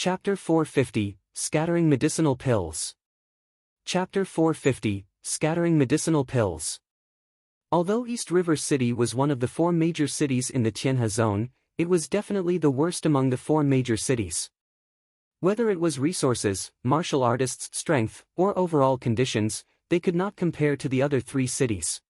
Chapter 450, Scattering Medicinal Pills. Chapter 450, Scattering Medicinal Pills. Although East River City was one of the 4 major cities in the Tianhe Zone, it was definitely the worst among the 4 major cities. Whether it was resources, martial artists' strength, or overall conditions, they could not compare to the other 3 cities.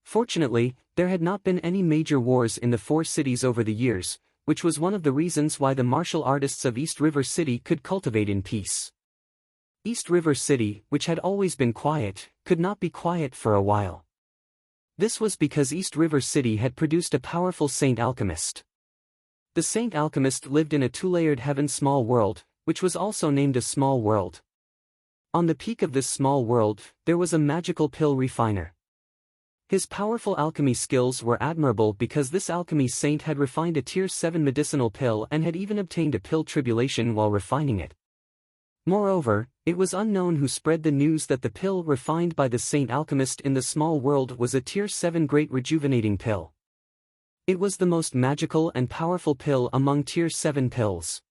Fortunately, there had not been any major wars in the 4 cities over the years, which was one of the reasons why the martial artists of East River City could cultivate in peace. East River City, which had always been quiet, could not be quiet for a while. This was because East River City had produced a powerful saint alchemist. The saint alchemist lived in a 2-layered heaven small world, which was also named a small world. On the peak of this small world, there was a magical pill refiner. His powerful alchemy skills were admirable because this alchemy saint had refined a tier 7 medicinal pill and had even obtained a pill tribulation while refining it. Moreover, it was unknown who spread the news that the pill refined by the saint alchemist in the small world was a tier 7 great rejuvenating pill. It was the most magical and powerful pill among tier 7 pills.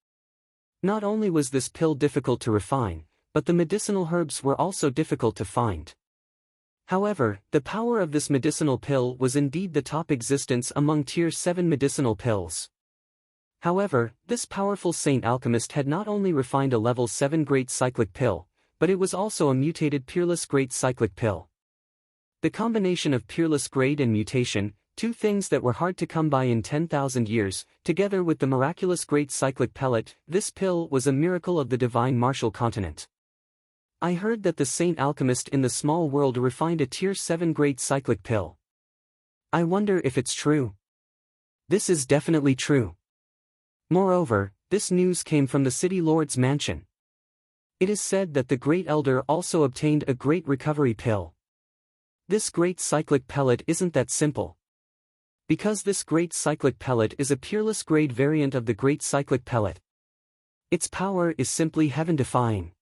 Not only was this pill difficult to refine, but the medicinal herbs were also difficult to find. However, the power of this medicinal pill was indeed the top existence among tier 7 medicinal pills. However, this powerful saint alchemist had not only refined a level 7 great cyclic pill, but it was also a mutated peerless great cyclic pill. The combination of peerless grade and mutation, 2 things that were hard to come by in 10,000 years, together with the miraculous great cyclic pellet, this pill was a miracle of the divine martial continent. I heard that the saint alchemist in the small world refined a tier 7 great cyclic pill. I wonder if it's true. This is definitely true. Moreover, this news came from the city lord's mansion. It is said that the great elder also obtained a great recovery pill. This great cyclic pellet isn't that simple. Because this great cyclic pellet is a peerless grade variant of the great cyclic pellet. Its power is simply heaven-defying.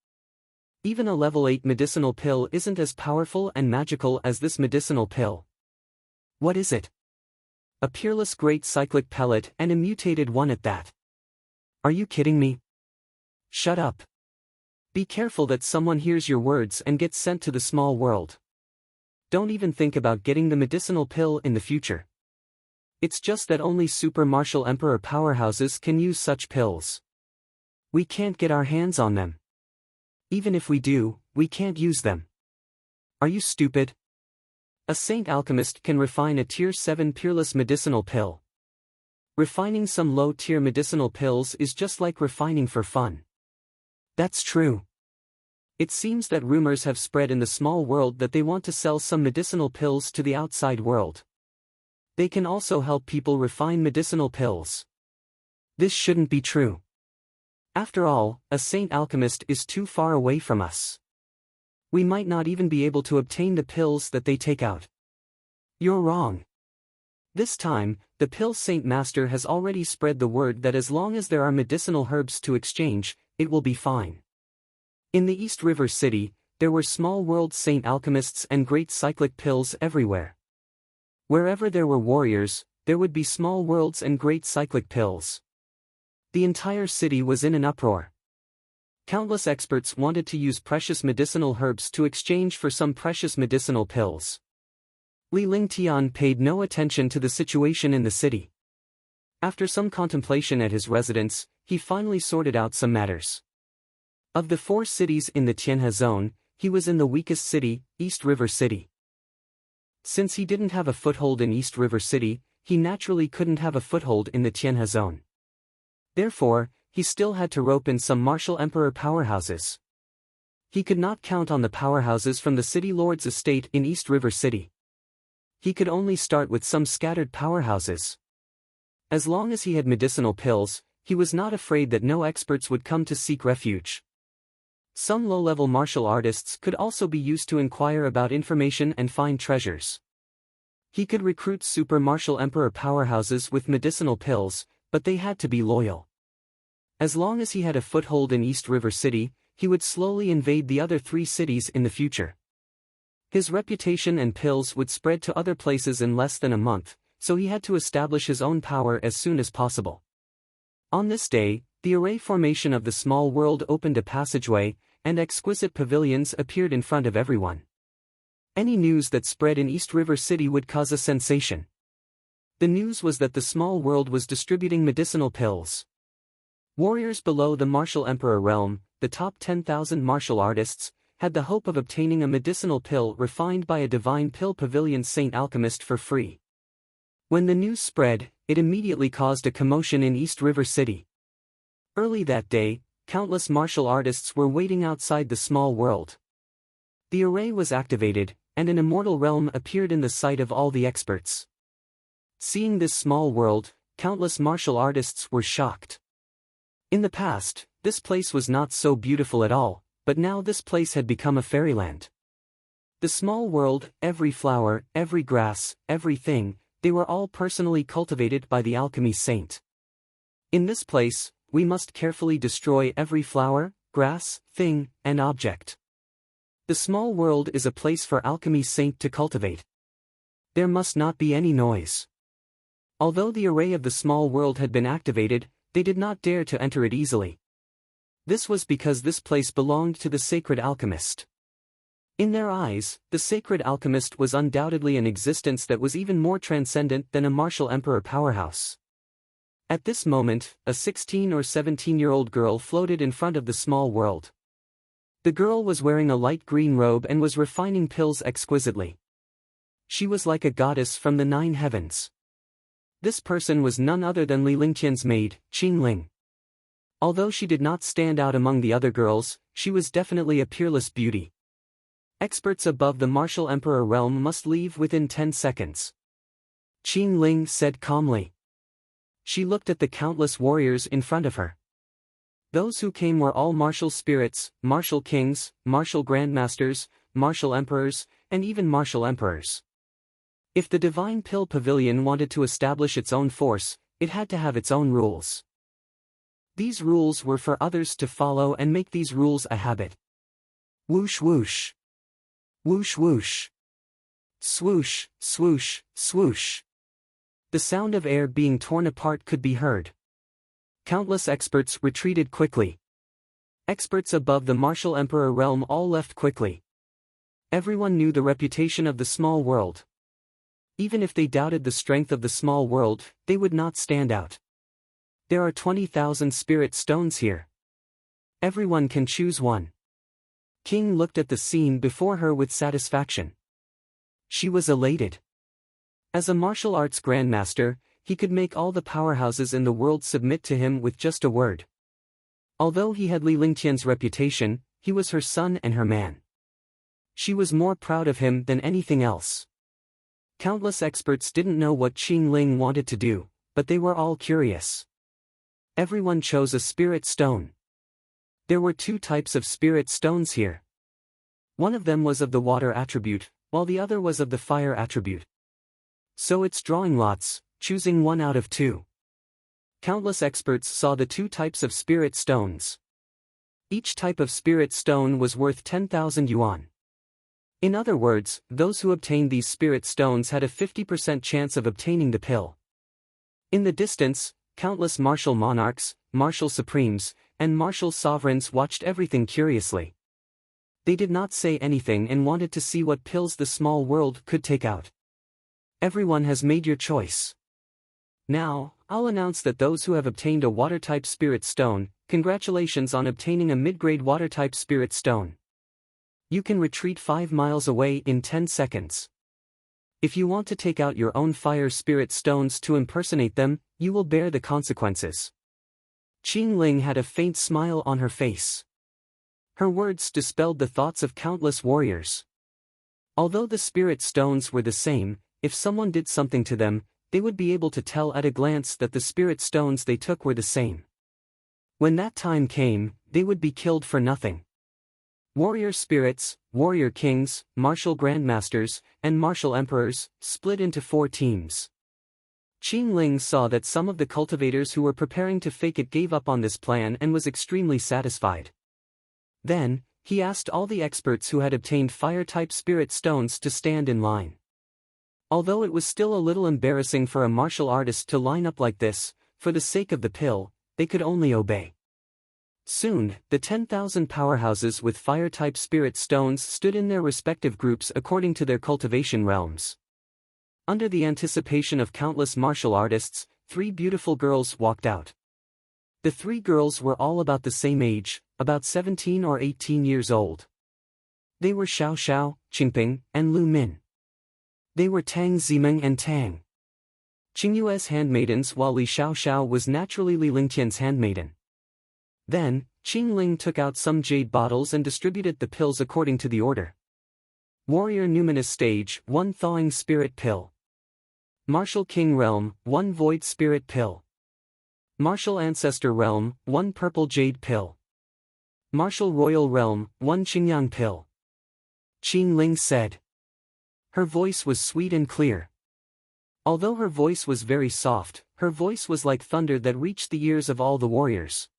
Even a level 8 medicinal pill isn't as powerful and magical as this medicinal pill. What is it? A peerless great cyclic pellet and a mutated one at that. Are you kidding me? Shut up. Be careful that someone hears your words and gets sent to the small world. Don't even think about getting the medicinal pill in the future. It's just that only super martial emperor powerhouses can use such pills. We can't get our hands on them. Even if we do, we can't use them. Are you stupid? A saint alchemist can refine a tier 7 peerless medicinal pill. Refining some low-tier medicinal pills is just like refining for fun. That's true. It seems that rumors have spread in the small world that they want to sell some medicinal pills to the outside world. They can also help people refine medicinal pills. This shouldn't be true. After all, a saint alchemist is too far away from us. We might not even be able to obtain the pills that they take out. You're wrong. This time, the pill saint master has already spread the word that as long as there are medicinal herbs to exchange, it will be fine. In the East River City, there were small world saint alchemists and great cyclic pills everywhere. Wherever there were warriors, there would be small worlds and great cyclic pills. The entire city was in an uproar. Countless experts wanted to use precious medicinal herbs to exchange for some precious medicinal pills. Li Lingtian paid no attention to the situation in the city. After some contemplation at his residence, he finally sorted out some matters. Of the 4 cities in the Tianhe Zone, he was in the weakest city, East River City. Since he didn't have a foothold in East River City, he naturally couldn't have a foothold in the Tianhe Zone. Therefore, he still had to rope in some martial emperor powerhouses. He could not count on the powerhouses from the city lord's estate in East River City. He could only start with some scattered powerhouses. As long as he had medicinal pills, he was not afraid that no experts would come to seek refuge. Some low-level martial artists could also be used to inquire about information and find treasures. He could recruit super martial emperor powerhouses with medicinal pills, but they had to be loyal. As long as he had a foothold in East River City, he would slowly invade the other 3 cities in the future. His reputation and pills would spread to other places in less than a month, so he had to establish his own power as soon as possible. On this day, The array formation of the small world opened a passageway, and exquisite pavilions appeared in front of everyone. Any news that spread in East River City would cause a sensation. The news was that the small world was distributing medicinal pills. Warriors below the martial emperor realm, the top 10,000 martial artists, had the hope of obtaining a medicinal pill refined by a divine pill pavilion saint alchemist for free. When the news spread, it immediately caused a commotion in East River City. Early that day, countless martial artists were waiting outside the small world. The array was activated, and an immortal realm appeared in the sight of all the experts. Seeing this small world, countless martial artists were shocked. In the past, this place was not so beautiful at all, but now this place had become a fairyland. The small world, every flower, every grass, everything, they were all personally cultivated by the alchemy saint. In this place, we must carefully destroy every flower, grass, thing, and object. The small world is a place for alchemy saint to cultivate. There must not be any noise. Although the array of the small world had been activated, they did not dare to enter it easily. This was because this place belonged to the sacred alchemist. In their eyes, the sacred alchemist was undoubtedly an existence that was even more transcendent than a martial emperor powerhouse. At this moment, a 16 or 17-year-old girl floated in front of the small world. The girl was wearing a light green robe and was refining pills exquisitely. She was like a goddess from the 9 heavens. This person was none other than Li Lingtian's maid, Qing Ling. Although she did not stand out among the other girls, she was definitely a peerless beauty. Experts above the martial emperor realm must leave within 10 seconds. Qing Ling said calmly. She looked at the countless warriors in front of her. Those who came were all martial spirits, martial kings, martial grandmasters, martial emperors, and even martial emperors. If the Divine Pill Pavilion wanted to establish its own force, it had to have its own rules. These rules were for others to follow and make these rules a habit. Whoosh whoosh. Whoosh whoosh. Swoosh, swoosh, swoosh. The sound of air being torn apart could be heard. Countless experts retreated quickly. Experts above the martial emperor realm all left quickly. Everyone knew the reputation of the small world. Even if they doubted the strength of the small world, they would not stand out. There are 20,000 spirit stones here. Everyone can choose one. King looked at the scene before her with satisfaction. She was elated. As a martial arts grandmaster, he could make all the powerhouses in the world submit to him with just a word. Although he had Li Lingtian's reputation, he was her son and her man. She was more proud of him than anything else. Countless experts didn't know what Qing Ling wanted to do, but they were all curious. Everyone chose a spirit stone. There were 2 types of spirit stones here. One of them was of the water attribute, while the other was of the fire attribute. So it's drawing lots, choosing one out of 2. Countless experts saw the 2 types of spirit stones. Each type of spirit stone was worth 10,000 yuan. In other words, those who obtained these spirit stones had a 50% chance of obtaining the pill. In the distance, countless martial monarchs, martial supremes, and martial sovereigns watched everything curiously. They did not say anything and wanted to see what pills the small world could take out. Everyone has made your choice. Now, I'll announce that those who have obtained a water-type spirit stone, congratulations on obtaining a mid-grade water-type spirit stone. You can retreat 5 miles away in 10 seconds. If you want to take out your own fire spirit stones to impersonate them, you will bear the consequences. Qing Ling had a faint smile on her face. Her words dispelled the thoughts of countless warriors. Although the spirit stones were the same, if someone did something to them, they would be able to tell at a glance that the spirit stones they took were the same. When that time came, they would be killed for nothing. Warrior spirits, warrior kings, martial grandmasters, and martial emperors, split into 4 teams. Qing Ling saw that some of the cultivators who were preparing to fake it gave up on this plan and was extremely satisfied. Then, he asked all the experts who had obtained fire-type spirit stones to stand in line. Although it was still a little embarrassing for a martial artist to line up like this, for the sake of the pill, they could only obey. Soon, the 10,000 powerhouses with fire-type spirit stones stood in their respective groups according to their cultivation realms. Under the anticipation of countless martial artists, 3 beautiful girls walked out. The 3 girls were all about the same age, about 17 or 18 years old. They were Xiao Xiao, Qingping, and Lu Min. They were Tang Zimeng and Tang Qingyue's handmaidens, while Li Xiao Xiao was naturally Li Lingtian's handmaiden. Then, Qing Ling took out some jade bottles and distributed the pills according to the order. Warrior Numinous Stage, 1 Thawing Spirit Pill. Martial King Realm, 1 Void Spirit Pill. Martial Ancestor Realm, 1 Purple Jade Pill. Martial Royal Realm, 1 Qingyang Pill. Qing Ling said. Her voice was sweet and clear. Although her voice was very soft, her voice was like thunder that reached the ears of all the warriors.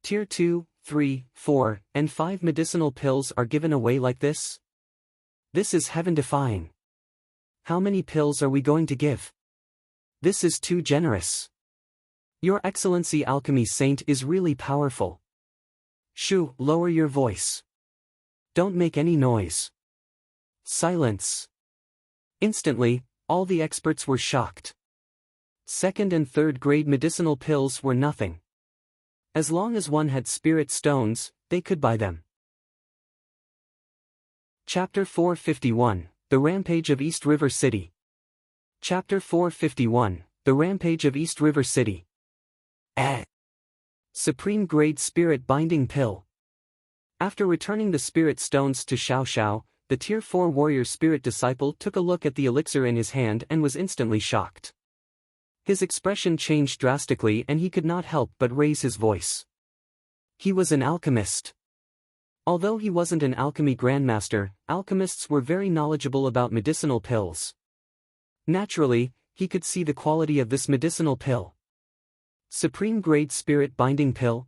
Tier 2, 3, 4, and 5 medicinal pills are given away like this? This is heaven-defying. How many pills are we going to give? This is too generous. Your Excellency Alchemy Saint is really powerful. Shu, lower your voice. Don't make any noise. Silence. Instantly, all the experts were shocked. 2nd and 3rd grade medicinal pills were nothing. As long as one had spirit stones, they could buy them. Chapter 451, The Rampage of East River City. Chapter 451, The Rampage of East River City. Supreme Grade Spirit Binding Pill. After returning the spirit stones to Xiao Xiao, the Tier 4 warrior spirit disciple took a look at the elixir in his hand and was instantly shocked. His expression changed drastically and he could not help but raise his voice. He was an alchemist. Although he wasn't an alchemy grandmaster, alchemists were very knowledgeable about medicinal pills. Naturally, he could see the quality of this medicinal pill. Supreme Grade Spirit Binding Pill?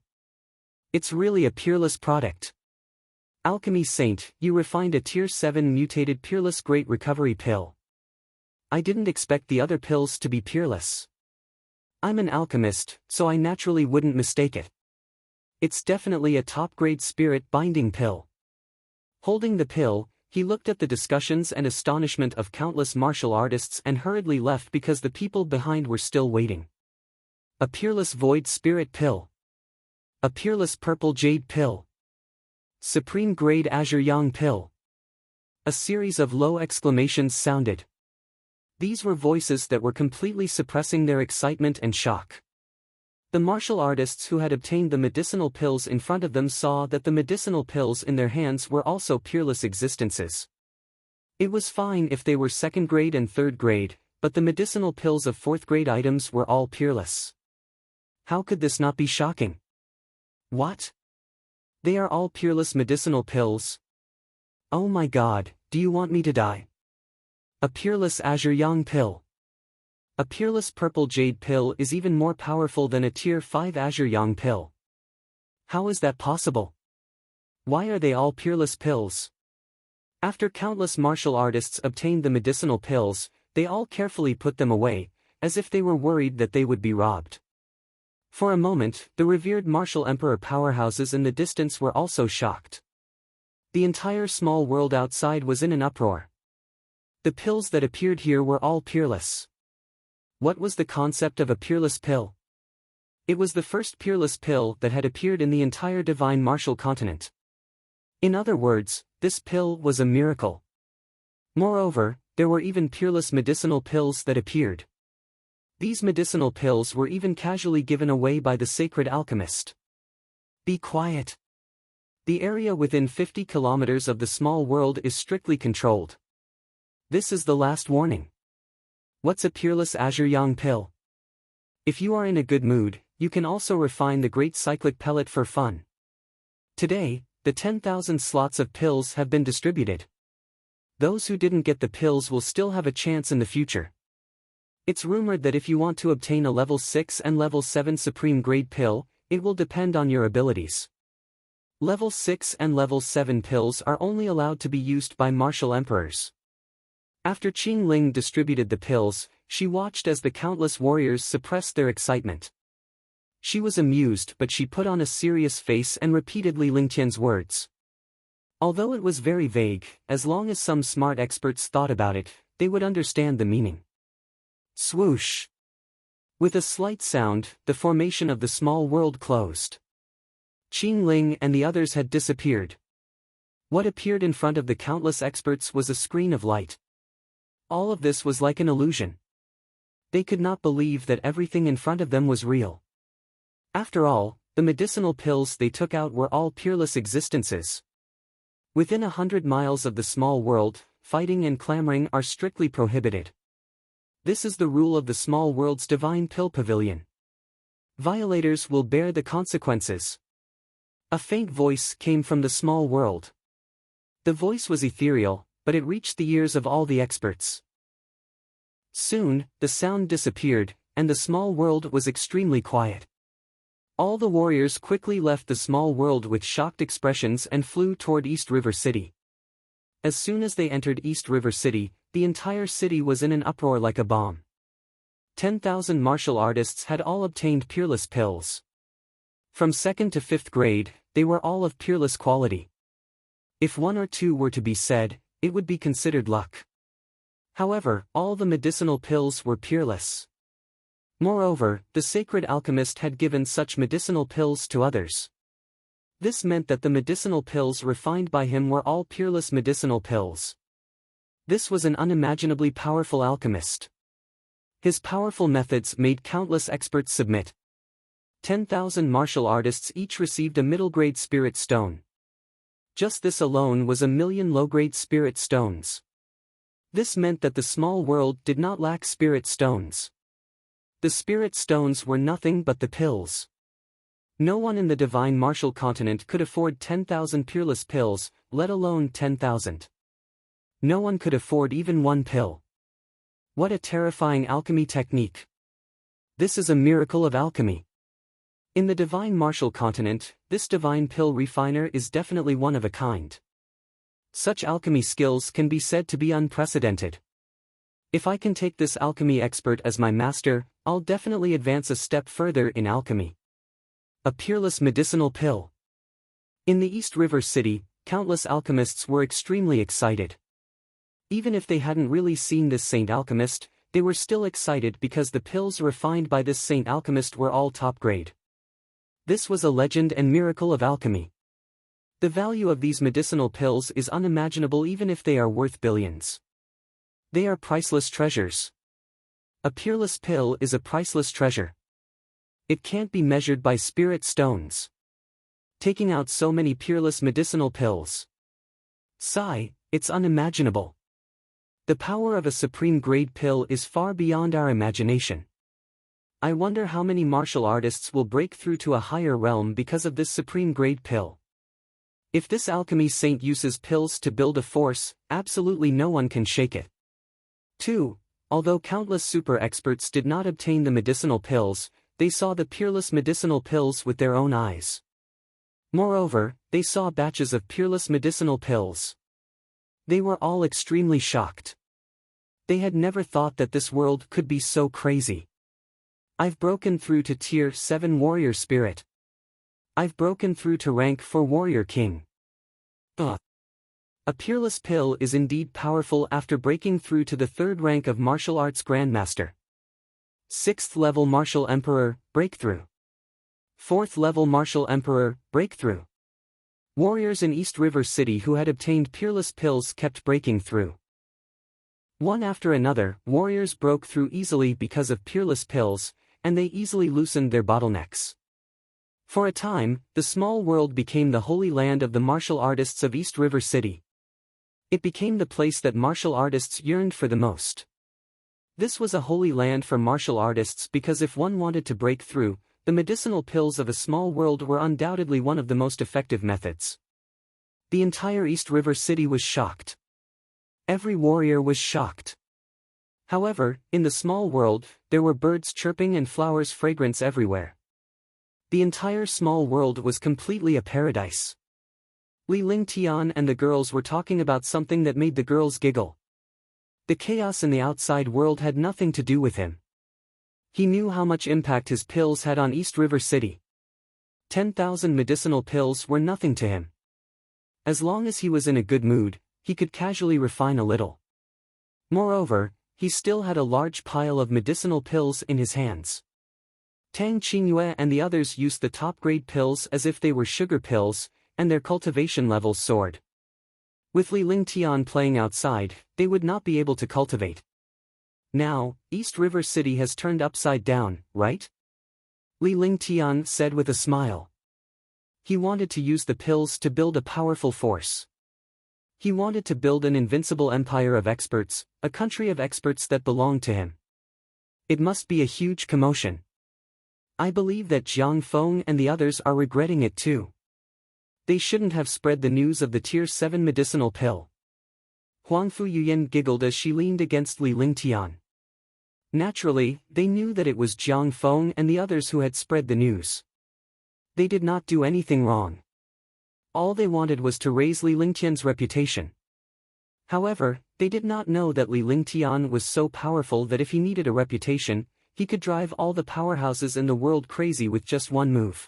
It's really a peerless product. Alchemy Saint, you refined a Tier 7 mutated peerless Great Recovery Pill. I didn't expect the other pills to be peerless. I'm an alchemist, so I naturally wouldn't mistake it. It's definitely a top-grade spirit binding pill. Holding the pill, he looked at the discussions and astonishment of countless martial artists and hurriedly left because the people behind were still waiting. A peerless void spirit pill. A peerless purple jade pill. Supreme grade azure yang pill. A series of low exclamations sounded. These were voices that were completely suppressing their excitement and shock. The martial artists who had obtained the medicinal pills in front of them saw that the medicinal pills in their hands were also peerless existences. It was fine if they were 2nd grade and 3rd grade, but the medicinal pills of 4th grade items were all peerless. How could this not be shocking? What? They are all peerless medicinal pills? Oh my God, do you want me to die? A peerless azure yang pill. A peerless purple jade pill is even more powerful than a Tier 5 azure yang pill. How is that possible? Why are they all peerless pills? After countless martial artists obtained the medicinal pills, they all carefully put them away, as if they were worried that they would be robbed. For a moment, the revered martial emperor powerhouses in the distance were also shocked. The entire small world outside was in an uproar. The pills that appeared here were all peerless. What was the concept of a peerless pill? It was the first peerless pill that had appeared in the entire divine martial continent. In other words, this pill was a miracle. Moreover, there were even peerless medicinal pills that appeared. These medicinal pills were even casually given away by the sacred alchemist. Be quiet. The area within 50 kilometers of the small world is strictly controlled. This is the last warning. What's a peerless azure yang pill? If you are in a good mood, you can also refine the great cyclic pellet for fun. Today, the 10,000 slots of pills have been distributed. Those who didn't get the pills will still have a chance in the future. It's rumored that if you want to obtain a level 6 and level 7 supreme grade pill, it will depend on your abilities. Level 6 and level 7 pills are only allowed to be used by martial emperors. After Qing Ling distributed the pills, she watched as the countless warriors suppressed their excitement. She was amused, but she put on a serious face and repeated Li Lingtian's words. Although it was very vague, as long as some smart experts thought about it, they would understand the meaning. Swoosh! With a slight sound, the formation of the small world closed. Qing Ling and the others had disappeared. What appeared in front of the countless experts was a screen of light. All of this was like an illusion. They could not believe that everything in front of them was real. After all, the medicinal pills they took out were all peerless existences. Within 100 miles of the small world, fighting and clamoring are strictly prohibited. This is the rule of the small world's divine pill pavilion. Violators will bear the consequences. A faint voice came from the small world. The voice was ethereal, but it reached the ears of all the experts. Soon, the sound disappeared, and the small world was extremely quiet. All the warriors quickly left the small world with shocked expressions and flew toward East River City. As soon as they entered East River City, the entire city was in an uproar like a bomb. 10,000 martial artists had all obtained peerless pills. From 2nd to 5th grade, they were all of peerless quality. If one or two were to be said, it would be considered luck. However, all the medicinal pills were peerless. Moreover, the sacred alchemist had given such medicinal pills to others. This meant that the medicinal pills refined by him were all peerless medicinal pills. This was an unimaginably powerful alchemist. His powerful methods made countless experts submit. 10,000 martial artists each received a middle-grade spirit stone. Just this alone was 1,000,000 low-grade spirit stones. This meant that the small world did not lack spirit stones. The spirit stones were nothing but the pills. No one in the divine martial continent could afford 10,000 peerless pills, let alone 10,000. No one could afford even one pill. What a terrifying alchemy technique. This is a miracle of alchemy. In the divine martial continent, this divine pill refiner is definitely one of a kind. Such alchemy skills can be said to be unprecedented. If I can take this alchemy expert as my master, I'll definitely advance a step further in alchemy. A peerless medicinal pill. In the East River City, countless alchemists were extremely excited. Even if they hadn't really seen this saint alchemist, they were still excited because the pills refined by this saint alchemist were all top grade. This was a legend and miracle of alchemy. The value of these medicinal pills is unimaginable even if they are worth billions. They are priceless treasures. A peerless pill is a priceless treasure. It can't be measured by spirit stones. Taking out so many peerless medicinal pills. Sigh, it's unimaginable. The power of a supreme grade pill is far beyond our imagination. I wonder how many martial artists will break through to a higher realm because of this supreme grade pill. If this alchemy saint uses pills to build a force, absolutely no one can shake it. 2. Although countless super experts did not obtain the medicinal pills, they saw the peerless medicinal pills with their own eyes. Moreover, they saw batches of peerless medicinal pills. They were all extremely shocked. They had never thought that this world could be so crazy. I've broken through to Tier 7 Warrior Spirit. I've broken through to rank 4 Warrior King. A peerless pill is indeed powerful after breaking through to the 3rd rank of Martial Arts Grandmaster. 6th level Martial Emperor, Breakthrough. 4th level Martial Emperor, Breakthrough. Warriors in East River City who had obtained peerless pills kept breaking through. One after another, warriors broke through easily because of peerless pills, and they easily loosened their bottlenecks. For a time, the small world became the holy land of the martial artists of East River City. It became the place that martial artists yearned for the most. This was a holy land for martial artists because if one wanted to break through, the medicinal pills of a small world were undoubtedly one of the most effective methods. The entire East River City was shocked. Every warrior was shocked. However, in the small world, there were birds chirping and flowers fragrance everywhere. The entire small world was completely a paradise. Li Lingtian and the girls were talking about something that made the girls giggle. The chaos in the outside world had nothing to do with him. He knew how much impact his pills had on East River City. 10,000 medicinal pills were nothing to him. As long as he was in a good mood, he could casually refine a little. Moreover, he still had a large pile of medicinal pills in his hands. Tang Qingyue and the others used the top-grade pills as if they were sugar pills, and their cultivation levels soared. With Li Lingtian playing outside, they would not be able to cultivate. Now, East River City has turned upside down, right? Li Lingtian said with a smile. He wanted to use the pills to build a powerful force. He wanted to build an invincible empire of experts, a country of experts that belonged to him. It must be a huge commotion. I believe that Jiang Feng and the others are regretting it too. They shouldn't have spread the news of the Tier 7 medicinal pill. Huang Fuyuyan giggled as she leaned against Li Lingtian. Naturally, they knew that it was Jiang Feng and the others who had spread the news. They did not do anything wrong. All they wanted was to raise Li Lingtian's reputation. However, they did not know that Li Lingtian was so powerful that if he needed a reputation, he could drive all the powerhouses in the world crazy with just one move.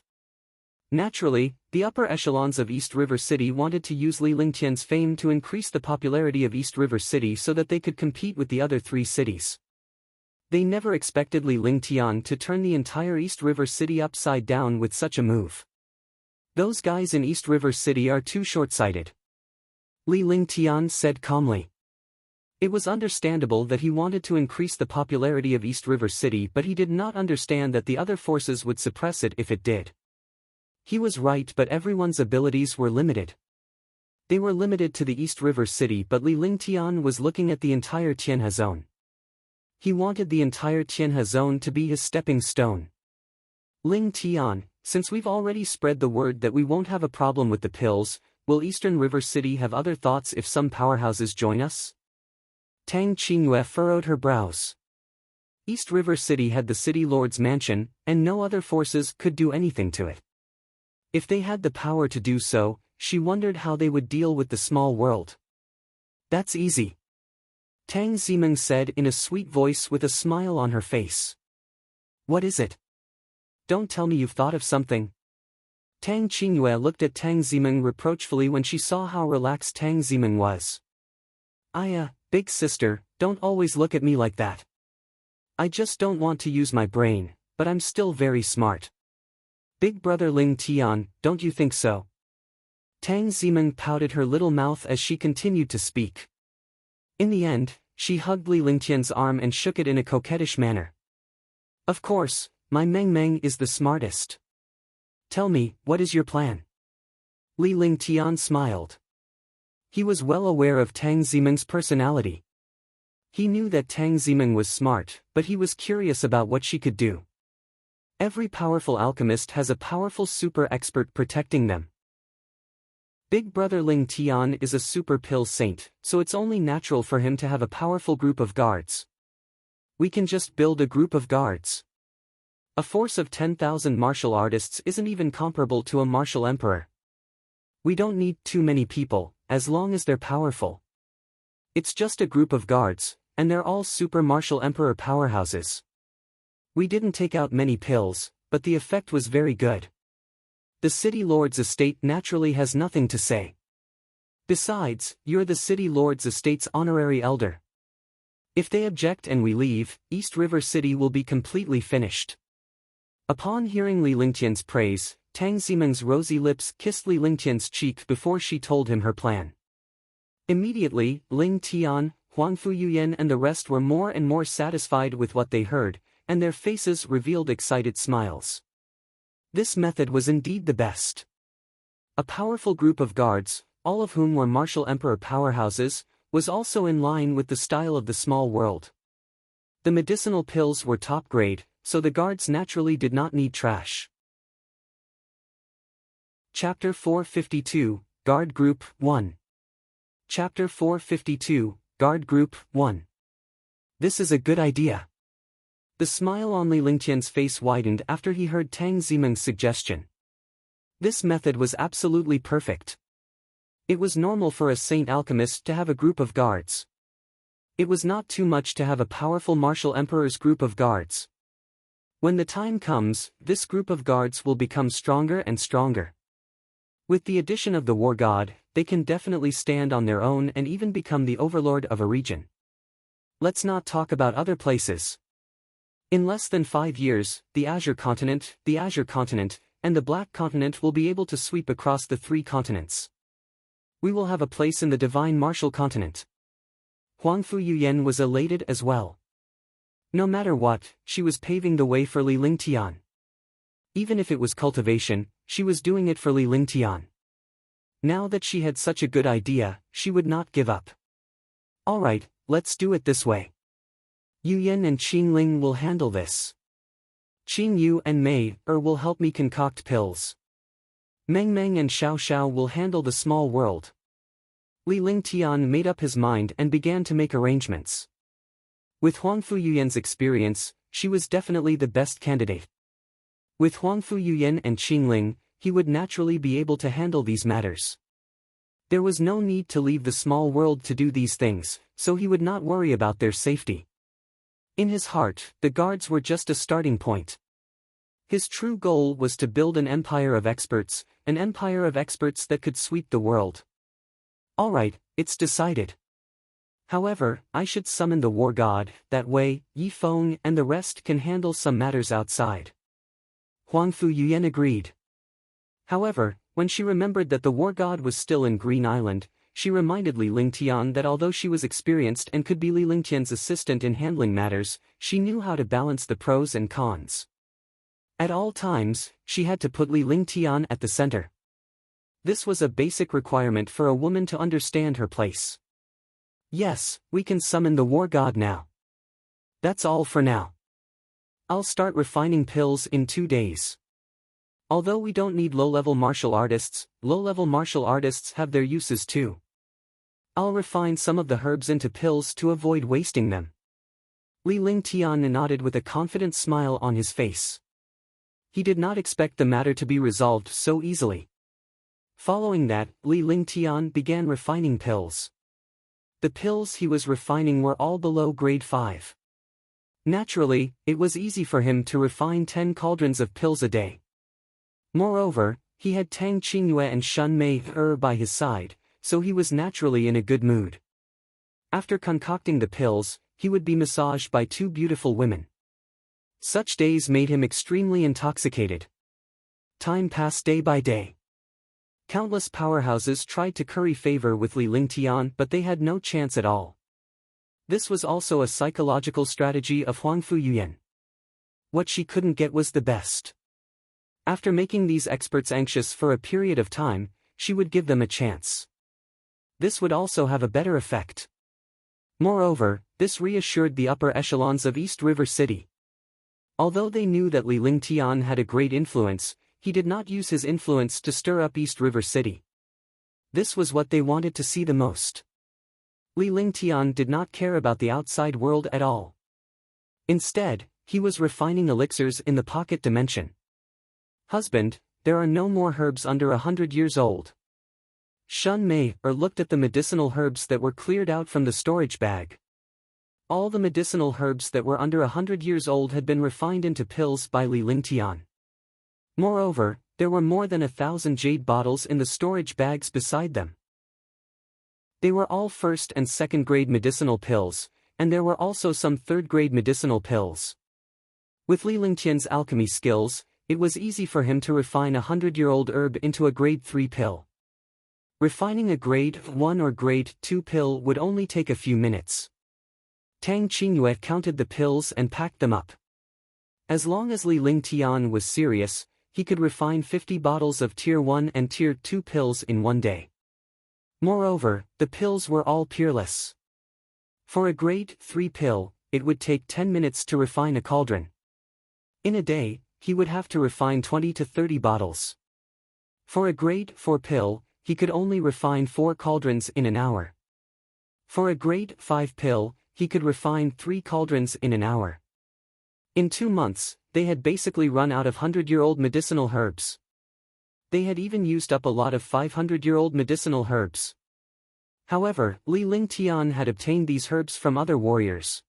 Naturally, the upper echelons of East River City wanted to use Li Lingtian's fame to increase the popularity of East River City so that they could compete with the other three cities. They never expected Li Lingtian to turn the entire East River City upside down with such a move. Those guys in East River City are too short-sighted. Li Lingtian said calmly. It was understandable that he wanted to increase the popularity of East River City, but he did not understand that the other forces would suppress it if it did. He was right, but everyone's abilities were limited. They were limited to the East River City, but Li Lingtian was looking at the entire Tianhe zone. He wanted the entire Tianhe zone to be his stepping stone. Lingtian, since we've already spread the word that we won't have a problem with the pills, will Eastern River City have other thoughts if some powerhouses join us? Tang Qingyue furrowed her brows. East River City had the city lord's mansion, and no other forces could do anything to it. If they had the power to do so, she wondered how they would deal with the small world. That's easy. Tang Zimeng said in a sweet voice with a smile on her face. What is it? Don't tell me you've thought of something. Tang Qingyue looked at Tang Zimeng reproachfully when she saw how relaxed Tang Zimeng was. Big sister, don't always look at me like that. I just don't want to use my brain, but I'm still very smart. Big brother Ling Tian, don't you think so? Tang Zimeng pouted her little mouth as she continued to speak. In the end, she hugged Li Lingtian's arm and shook it in a coquettish manner. Of course, my Meng Meng is the smartest. Tell me, what is your plan? Li Lingtian smiled. He was well aware of Tang Zimeng's personality. He knew that Tang Zimeng was smart, but he was curious about what she could do. Every powerful alchemist has a powerful super expert protecting them. Big brother Ling Tian is a super pill saint, so it's only natural for him to have a powerful group of guards. We can just build a group of guards. A force of 10,000 martial artists isn't even comparable to a martial emperor. We don't need too many people, as long as they're powerful. It's just a group of guards, and they're all super martial emperor powerhouses. We didn't take out many pills, but the effect was very good. The city lord's estate naturally has nothing to say. Besides, you're the city lord's estate's honorary elder. If they object and we leave, East River City will be completely finished. Upon hearing Li Lingtian's praise, Tang Zimeng's rosy lips kissed Li Lingtian's cheek before she told him her plan. Immediately, Ling Tian, Huang Fuyuyan and the rest were more and more satisfied with what they heard, and their faces revealed excited smiles. This method was indeed the best. A powerful group of guards, all of whom were martial emperor powerhouses, was also in line with the style of the small world. The medicinal pills were top grade, so the guards naturally did not need trash. Chapter 452, Guard Group 1. Chapter 452, Guard Group 1. This is a good idea. The smile on Li Lingtian's face widened after he heard Tang Zimeng's suggestion. This method was absolutely perfect. It was normal for a saint alchemist to have a group of guards. It was not too much to have a powerful martial emperor's group of guards. When the time comes, this group of guards will become stronger and stronger. With the addition of the war god, they can definitely stand on their own and even become the overlord of a region. Let's not talk about other places. In less than 5 years, the Azure Continent, and the Black Continent will be able to sweep across the 3 continents. We will have a place in the Divine Martial Continent. Huangfu Yuyan was elated as well. No matter what, she was paving the way for Li Lingtian. Even if it was cultivation, she was doing it for Li Lingtian. Now that she had such a good idea, she would not give up. Alright, let's do it this way. Yuyan and Qingling will handle this. Qingyu and Mei will help me concoct pills. Meng Meng and Xiao Xiao will handle the small world. Li Lingtian made up his mind and began to make arrangements. With Huangfu Yuyan's experience, she was definitely the best candidate. With Huangfu Yuyan and Qingling, he would naturally be able to handle these matters. There was no need to leave the small world to do these things, so he would not worry about their safety. In his heart, the guards were just a starting point. His true goal was to build an empire of experts that could sweep the world. Alright, it's decided. However, I should summon the war god, that way, Yi Feng and the rest can handle some matters outside. Huangfu Yuyan agreed. However, when she remembered that the war god was still in Green Island, she reminded Li Lingtian that although she was experienced and could be Li Lingtian's assistant in handling matters, she knew how to balance the pros and cons. At all times, she had to put Li Lingtian at the center. This was a basic requirement for a woman to understand her place. Yes, we can summon the war god now. That's all for now. I'll start refining pills in 2 days. Although we don't need low-level martial artists have their uses too. I'll refine some of the herbs into pills to avoid wasting them. Li Lingtian nodded with a confident smile on his face. He did not expect the matter to be resolved so easily. Following that, Li Lingtian began refining pills. The pills he was refining were all below grade 5. Naturally, it was easy for him to refine 10 cauldrons of pills a day. Moreover, he had Tang Qingyue and Shun Mei by his side, so he was naturally in a good mood. After concocting the pills, he would be massaged by 2 beautiful women. Such days made him extremely intoxicated. Time passed day by day. Countless powerhouses tried to curry favor with Li Lingtian, but they had no chance at all. This was also a psychological strategy of Huangfu Yuyan. What she couldn't get was the best. After making these experts anxious for a period of time, she would give them a chance. This would also have a better effect. Moreover, this reassured the upper echelons of East River City. Although they knew that Li Lingtian had a great influence, he did not use his influence to stir up East River City. This was what they wanted to see the most. Li Lingtian did not care about the outside world at all. Instead, he was refining elixirs in the pocket dimension. Husband, there are no more herbs under 100 years old. Shun Mei looked at the medicinal herbs that were cleared out from the storage bag. All the medicinal herbs that were under 100 years old had been refined into pills by Li Lingtian. Moreover, there were more than 1,000 jade bottles in the storage bags beside them. They were all first and second grade medicinal pills, and there were also some third grade medicinal pills. With Li Lingtian's alchemy skills, it was easy for him to refine a 100-year-old herb into a grade 3 pill. Refining a grade 1 or grade 2 pill would only take a few minutes. Tang Qingyue counted the pills and packed them up. As long as Li Lingtian was serious, he could refine 50 bottles of Tier 1 and Tier 2 pills in 1 day. Moreover, the pills were all peerless. For a grade 3 pill, it would take 10 minutes to refine a cauldron. In a day, he would have to refine 20 to 30 bottles. For a grade 4 pill, he could only refine 4 cauldrons in an hour. For a grade 5 pill, he could refine 3 cauldrons in an hour. In 2 months, they had basically run out of 100-year-old medicinal herbs. They had even used up a lot of 500-year-old medicinal herbs. However, Li Lingtian had obtained these herbs from other warriors.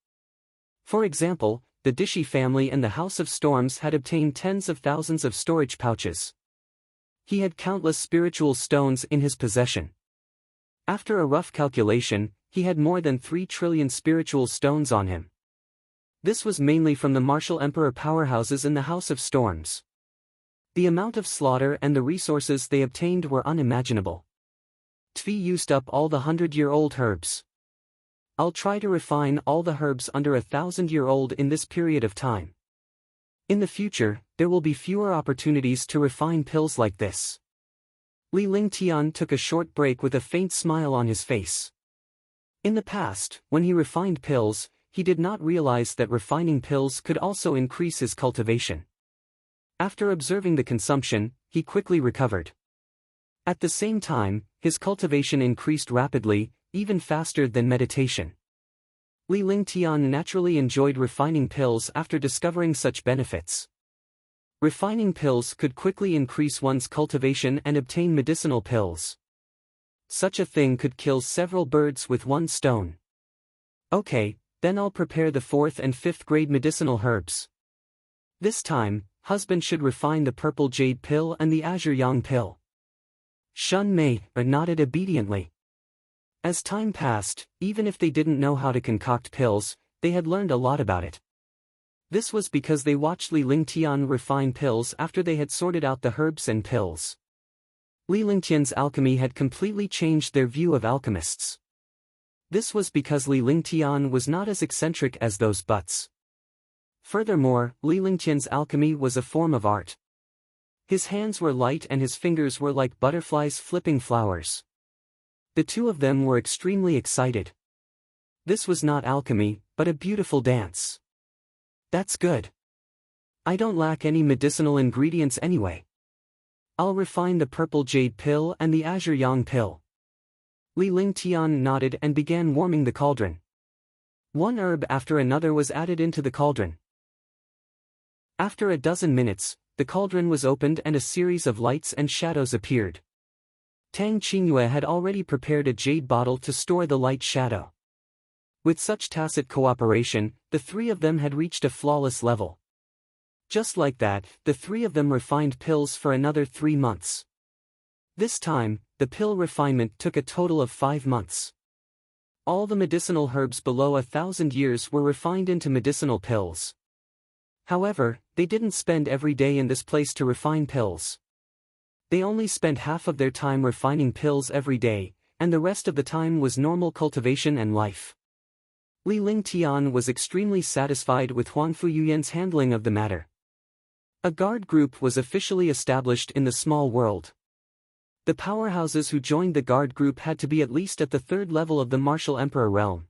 For example, the Dishi family and the House of Storms had obtained tens of thousands of storage pouches. He had countless spiritual stones in his possession. After a rough calculation, he had more than 3 trillion spiritual stones on him. This was mainly from the martial emperor powerhouses in the House of Storms. The amount of slaughter and the resources they obtained were unimaginable. Tvi used up all the 100-year-old herbs. I'll try to refine all the herbs under 1,000-year-old in this period of time. In the future, there will be fewer opportunities to refine pills like this. Li Lingtian took a short break with a faint smile on his face. In the past, when he refined pills, he did not realize that refining pills could also increase his cultivation. After observing the consumption, he quickly recovered. At the same time, his cultivation increased rapidly, even faster than meditation. Li Lingtian naturally enjoyed refining pills after discovering such benefits. Refining pills could quickly increase one's cultivation and obtain medicinal pills. Such a thing could kill several birds with one stone. Okay, then I'll prepare the 4th and 5th grade medicinal herbs. This time, husband should refine the purple jade pill and the azure yang pill. Shun Mei nodded obediently. As time passed, even if they didn't know how to concoct pills, they had learned a lot about it. This was because they watched Li Lingtian refine pills after they had sorted out the herbs and pills. Li Lingtian's alchemy had completely changed their view of alchemists. This was because Li Lingtian was not as eccentric as those buts. Furthermore, Li Lingtian's alchemy was a form of art. His hands were light and his fingers were like butterflies flipping flowers. The two of them were extremely excited. This was not alchemy, but a beautiful dance. That's good. I don't lack any medicinal ingredients anyway. I'll refine the purple jade pill and the azure yang pill. Li Lingtian nodded and began warming the cauldron. One herb after another was added into the cauldron. After a dozen minutes, the cauldron was opened and a series of lights and shadows appeared. Tang Qingyue had already prepared a jade bottle to store the light shadow. With such tacit cooperation, the three of them had reached a flawless level. Just like that, the three of them refined pills for another 3 months. This time, the pill refinement took a total of 5 months. All the medicinal herbs below 1,000 years were refined into medicinal pills. However, they didn't spend every day in this place to refine pills. They only spent half of their time refining pills every day, and the rest of the time was normal cultivation and life. Li Lingtian was extremely satisfied with Huang Fuyuyan's handling of the matter. A guard group was officially established in the small world. The powerhouses who joined the guard group had to be at least at the 3rd level of the martial emperor realm.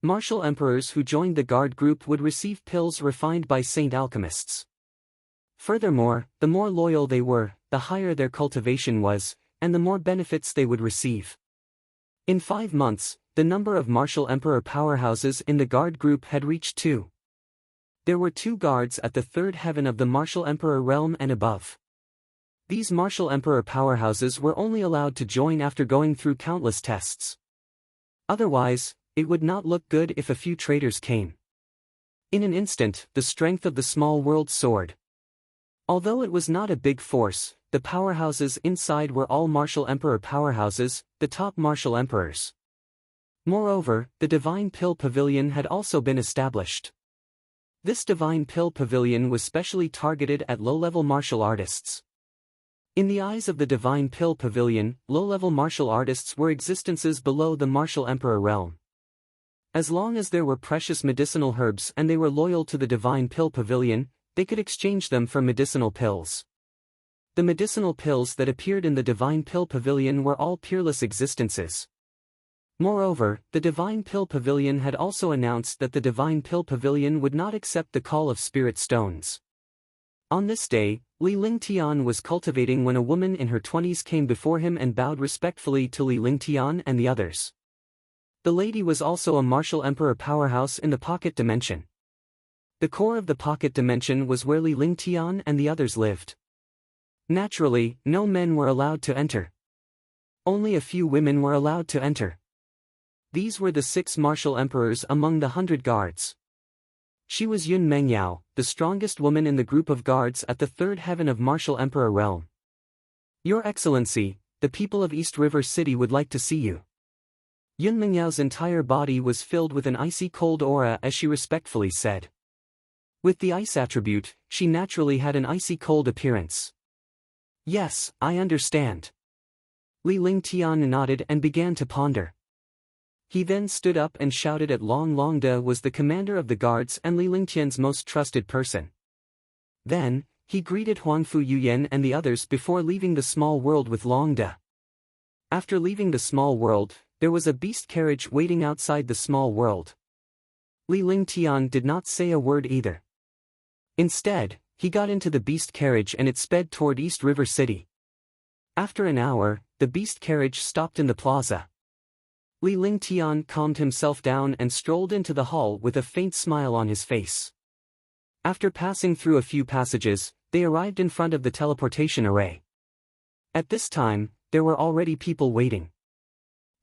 Martial emperors who joined the guard group would receive pills refined by saint alchemists. Furthermore, the more loyal they were, the higher their cultivation was, and the more benefits they would receive. In 5 months, the number of martial emperor powerhouses in the guard group had reached 2. There were 2 guards at the 3rd heaven of the martial emperor realm and above. These martial emperor powerhouses were only allowed to join after going through countless tests. Otherwise, it would not look good if a few traitors came. In an instant, the strength of the small world soared. Although it was not a big force, the powerhouses inside were all martial emperor powerhouses, the top martial emperors. Moreover, the Divine Pill Pavilion had also been established. This Divine Pill Pavilion was specially targeted at low-level martial artists. In the eyes of the Divine Pill Pavilion, low-level martial artists were existences below the martial emperor realm. As long as there were precious medicinal herbs and they were loyal to the Divine Pill Pavilion, they could exchange them for medicinal pills. The medicinal pills that appeared in the Divine Pill Pavilion were all peerless existences. Moreover, the Divine Pill Pavilion had also announced that the Divine Pill Pavilion would not accept the call of spirit stones. On this day, Li Lingtian was cultivating when a woman in her 20s came before him and bowed respectfully to Li Lingtian and the others. The lady was also a martial emperor powerhouse in the pocket dimension. The core of the pocket dimension was where Li Lingtian and the others lived. Naturally, no men were allowed to enter. Only a few women were allowed to enter. These were the 6 martial emperors among the 100 guards. She was Yun Mengyao, the strongest woman in the group of guards at the third heaven of Martial Emperor realm. Your Excellency, the people of East River City would like to see you. Yun Mengyao's entire body was filled with an icy cold aura as she respectfully said. With the ice attribute, she naturally had an icy cold appearance. Yes, I understand. Li Lingtian nodded and began to ponder. He then stood up and shouted at Long Longde was the commander of the guards and Li Lingtian's most trusted person. Then, he greeted Huangfu Yuyen and the others before leaving the small world with Longde. After leaving the small world, there was a beast carriage waiting outside the small world. Li Lingtian did not say a word either. Instead, he got into the beast carriage and it sped toward East River City. After an hour, the beast carriage stopped in the plaza. Li Lingtian calmed himself down and strolled into the hall with a faint smile on his face. After passing through a few passages, they arrived in front of the teleportation array. At this time, there were already people waiting.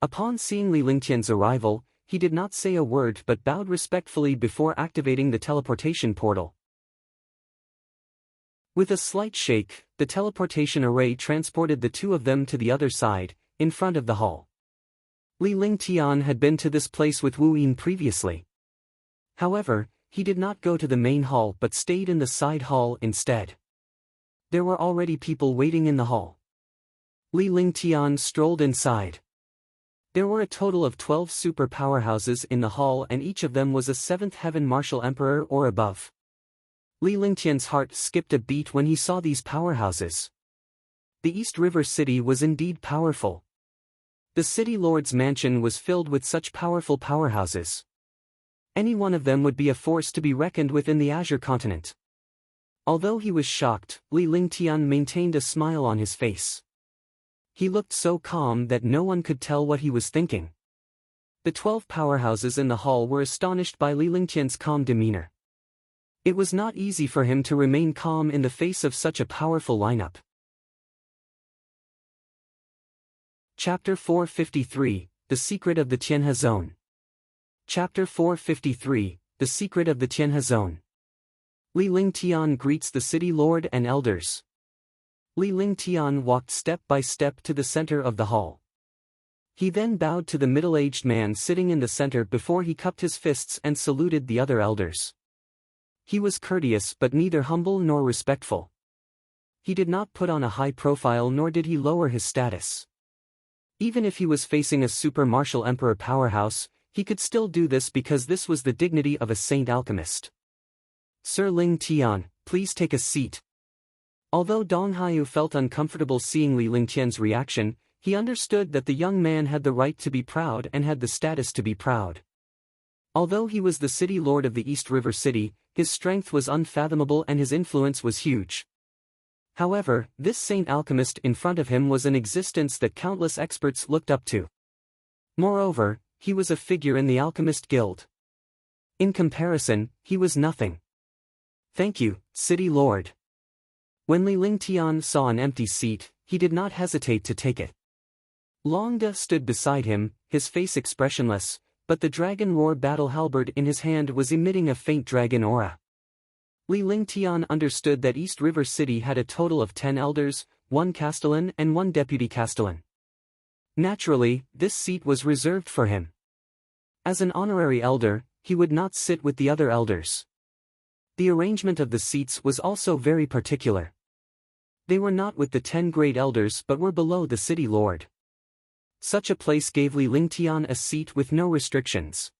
Upon seeing Li Lingtian's arrival, he did not say a word but bowed respectfully before activating the teleportation portal. With a slight shake, the teleportation array transported the two of them to the other side, in front of the hall. Li Lingtian had been to this place with Wu Yin previously. However, he did not go to the main hall but stayed in the side hall instead. There were already people waiting in the hall. Li Lingtian strolled inside. There were a total of 12 super powerhouses in the hall and each of them was a 7th heaven martial emperor or above. Li Lingtian's heart skipped a beat when he saw these powerhouses. The East River City was indeed powerful. The city lord's mansion was filled with such powerful powerhouses. Any one of them would be a force to be reckoned with in the Azure continent. Although he was shocked, Li Lingtian maintained a smile on his face. He looked so calm that no one could tell what he was thinking. The 12 powerhouses in the hall were astonished by Li Lingtian's calm demeanor. It was not easy for him to remain calm in the face of such a powerful lineup. Chapter 453, The Secret of the Tianhe Zone. Chapter 453, The Secret of the Tianhe Zone. Li Lingtian greets the city lord and elders. Li Lingtian walked step by step to the center of the hall. He then bowed to the middle-aged man sitting in the center before he cupped his fists and saluted the other elders. He was courteous but neither humble nor respectful. He did not put on a high profile nor did he lower his status. Even if he was facing a super martial emperor powerhouse, he could still do this because this was the dignity of a saint alchemist. Sir Lingtian, please take a seat. Although Dong Haiyu felt uncomfortable seeing Li Lingtian's reaction, he understood that the young man had the right to be proud and had the status to be proud. Although he was the city lord of the East River City, his strength was unfathomable and his influence was huge. However, this saint alchemist in front of him was an existence that countless experts looked up to. Moreover, he was a figure in the Alchemist Guild. In comparison, he was nothing. Thank you, City Lord. When Li Lingtian saw an empty seat, he did not hesitate to take it. Longde stood beside him, his face expressionless, but the dragon roar battle halberd in his hand was emitting a faint dragon aura. Li Lingtian understood that East River City had a total of 10 elders, 1 castellan and 1 deputy castellan. Naturally, this seat was reserved for him. As an honorary elder, he would not sit with the other elders. The arrangement of the seats was also very particular. They were not with the 10 great elders but were below the city lord. Such a place gave Li Lingtian a seat with no restrictions.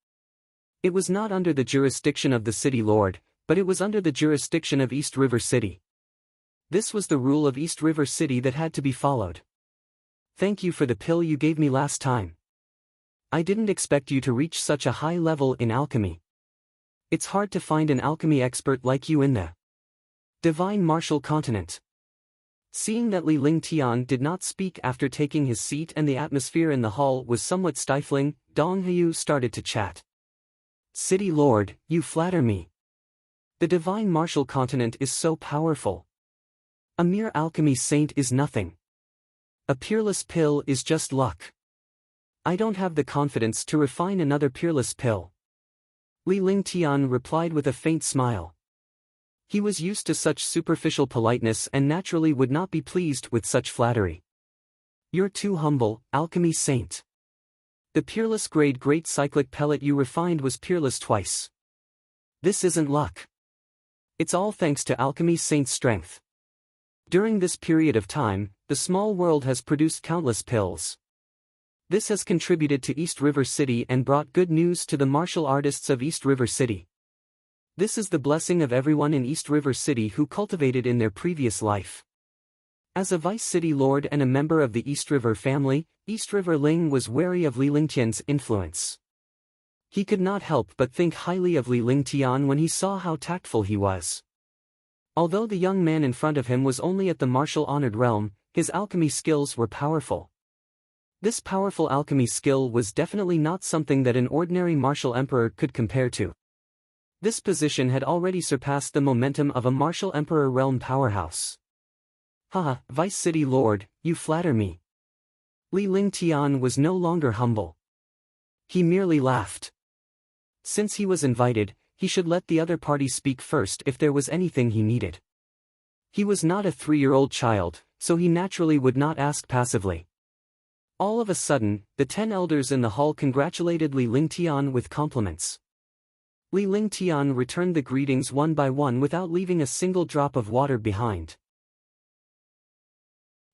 It was not under the jurisdiction of the city lord, but it was under the jurisdiction of East River City. This was the rule of East River City that had to be followed. Thank you for the pill you gave me last time. I didn't expect you to reach such a high level in alchemy. It's hard to find an alchemy expert like you in the Divine Martial Continent. Seeing that Li Lingtian did not speak after taking his seat and the atmosphere in the hall was somewhat stifling, Dong Haiyu started to chat. City Lord, you flatter me. The Divine Martial Continent is so powerful. A mere alchemy saint is nothing. A peerless pill is just luck. I don't have the confidence to refine another peerless pill. Li Lingtian replied with a faint smile. He was used to such superficial politeness and naturally would not be pleased with such flattery. You're too humble, alchemy saint. The peerless grade great cyclic pellet you refined was peerless twice. This isn't luck. It's all thanks to alchemy saint's strength. During this period of time, the small world has produced countless pills. This has contributed to East River City and brought good news to the martial artists of East River City. This is the blessing of everyone in East River City who cultivated in their previous life. As a vice city lord and a member of the East River family, East River Ling was wary of Li Lingtian's influence. He could not help but think highly of Li Lingtian when he saw how tactful he was. Although the young man in front of him was only at the martial honored realm, his alchemy skills were powerful. This powerful alchemy skill was definitely not something that an ordinary martial emperor could compare to. This position had already surpassed the momentum of a martial emperor realm powerhouse. Haha, Vice City Lord, you flatter me. Li Lingtian was no longer humble. He merely laughed. Since he was invited, he should let the other party speak first if there was anything he needed. He was not a 3-year-old child, so he naturally would not ask passively. All of a sudden, the 10 elders in the hall congratulated Li Lingtian with compliments. Li Lingtian returned the greetings one by one without leaving a single drop of water behind.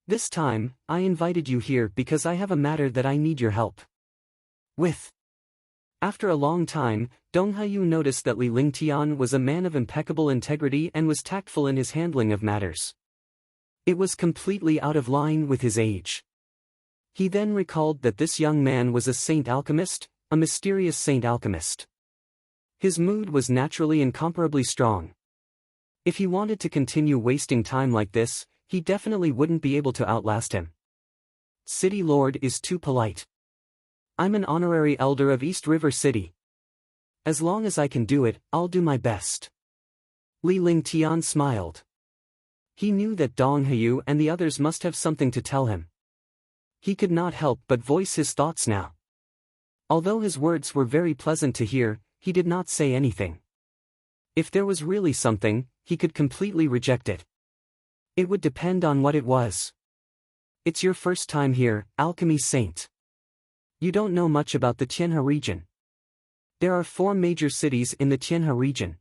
This time, I invited you here because I have a matter that I need your help with. After a long time, Dong Hayu noticed that Li Lingtian was a man of impeccable integrity and was tactful in his handling of matters. It was completely out of line with his age. He then recalled that this young man was a saint alchemist, a mysterious saint alchemist. His mood was naturally incomparably strong. If he wanted to continue wasting time like this, he definitely wouldn't be able to outlast him. City Lord is too polite. I'm an honorary elder of East River City. As long as I can do it, I'll do my best. Li Lingtian smiled. He knew that Dong Hayu and the others must have something to tell him. He could not help but voice his thoughts now. Although his words were very pleasant to hear, he did not say anything. If there was really something, he could completely reject it. It would depend on what it was. It's your first time here, alchemy saint. You don't know much about the Tianhe region. There are 4 major cities in the Tianhe region.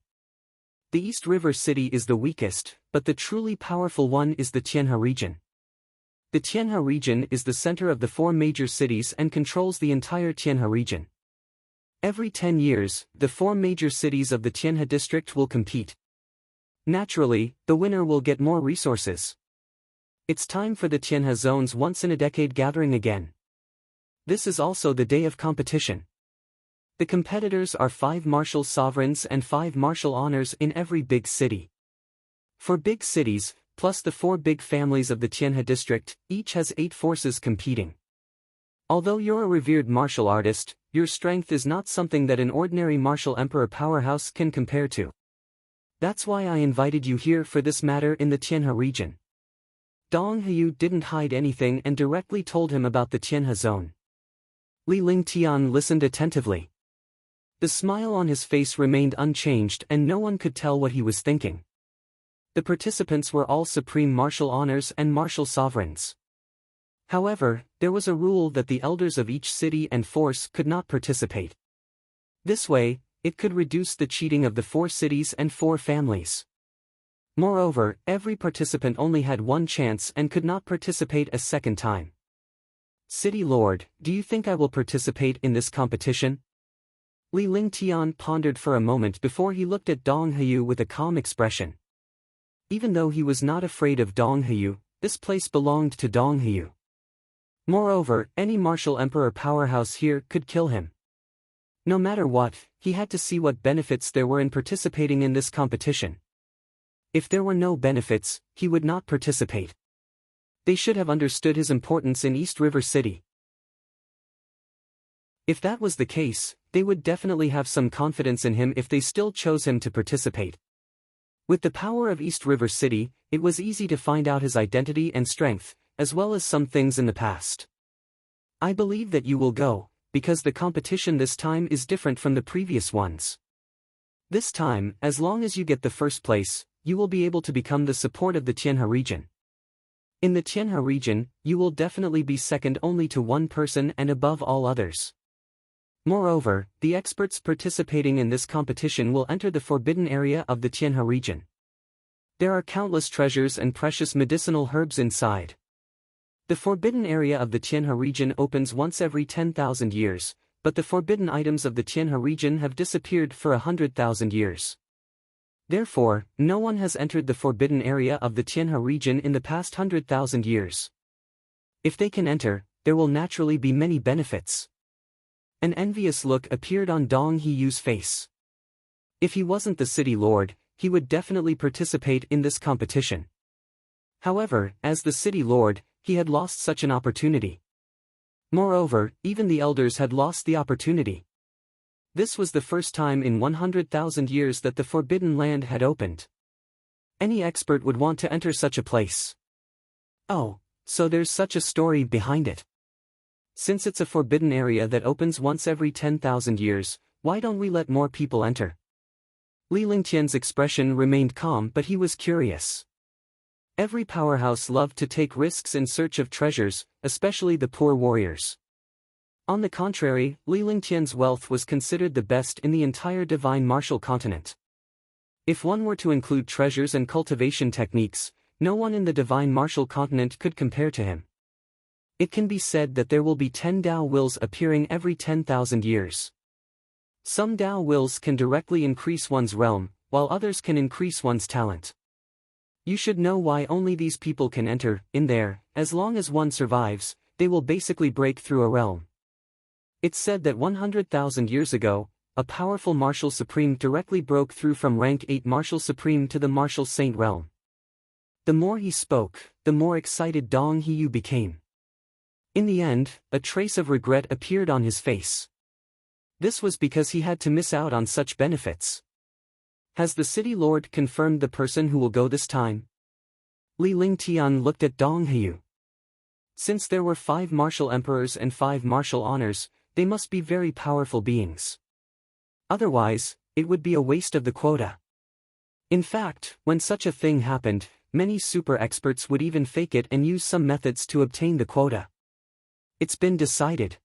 The East River City is the weakest, but the truly powerful one is the Tianhe region. The Tianhe region is the center of the 4 major cities and controls the entire Tianhe region. Every 10 years, the 4 major cities of the Tianhe district will compete. Naturally, the winner will get more resources. It's time for the Tianhe zone's once-in-a-decade gathering again. This is also the day of competition. The competitors are 5 martial sovereigns and 5 martial honors in every big city. For big cities, plus the 4 big families of the Tianhe district, each has 8 forces competing. Although you're a revered martial artist, your strength is not something that an ordinary martial emperor powerhouse can compare to. That's why I invited you here for this matter in the Tianhe region. Dong Hayu didn't hide anything and directly told him about the Tianhe zone. Li Lingtian listened attentively. The smile on his face remained unchanged and no one could tell what he was thinking. The participants were all supreme martial honors and martial sovereigns. However, there was a rule that the elders of each city and force could not participate. This way, it could reduce the cheating of the 4 cities and 4 families. Moreover, every participant only had 1 chance and could not participate a second time. City Lord, do you think I will participate in this competition? Li Lingtian pondered for a moment before he looked at Dong Hayu with a calm expression. Even though he was not afraid of Dong Hayu, this place belonged to Dong Hayu. Moreover, any martial emperor powerhouse here could kill him. No matter what, he had to see what benefits there were in participating in this competition. If there were no benefits, he would not participate. They should have understood his importance in East River City. If that was the case, they would definitely have some confidence in him if they still chose him to participate. With the power of East River City, it was easy to find out his identity and strength, as well as some things in the past. I believe that you will go, because the competition this time is different from the previous ones. This time, as long as you get the first place, you will be able to become the support of the Tianhe region. In the Tianhe region, you will definitely be second only to one person and above all others. Moreover, the experts participating in this competition will enter the forbidden area of the Tianhe region. There are countless treasures and precious medicinal herbs inside. The forbidden area of the Tianhe region opens once every 10,000 years, but the forbidden items of the Tianhe region have disappeared for 100,000 years. Therefore, no one has entered the forbidden area of the Tianhe region in the past 100,000 years. If they can enter, there will naturally be many benefits. An envious look appeared on Dong Heyu's face. If he wasn't the city lord, he would definitely participate in this competition. However, as the city lord, he had lost such an opportunity. Moreover, even the elders had lost the opportunity. This was the first time in 100,000 years that the Forbidden Land had opened. Any expert would want to enter such a place. Oh, so there's such a story behind it. Since it's a forbidden area that opens once every 10,000 years, why don't we let more people enter? Li Lingtian's expression remained calm, but he was curious. Every powerhouse loved to take risks in search of treasures, especially the poor warriors. On the contrary, Li Lingtian's wealth was considered the best in the entire divine martial continent. If one were to include treasures and cultivation techniques, no one in the divine martial continent could compare to him. It can be said that there will be 10 Dao wills appearing every 10,000 years. Some Dao wills can directly increase one's realm, while others can increase one's talent. You should know why only these people can enter in there. As long as one survives, they will basically break through a realm. It's said that 100,000 years ago, a powerful martial supreme directly broke through from rank 8 martial supreme to the martial saint realm. The more he spoke, the more excited Dong Heyu became. In the end, a trace of regret appeared on his face. This was because he had to miss out on such benefits. Has the city lord confirmed the person who will go this time? Li Lingtian looked at Dong Heyu. Since there were 5 martial emperors and 5 martial honors, they must be very powerful beings. Otherwise, it would be a waste of the quota. In fact, when such a thing happened, many super experts would even fake it and use some methods to obtain the quota. It's been decided.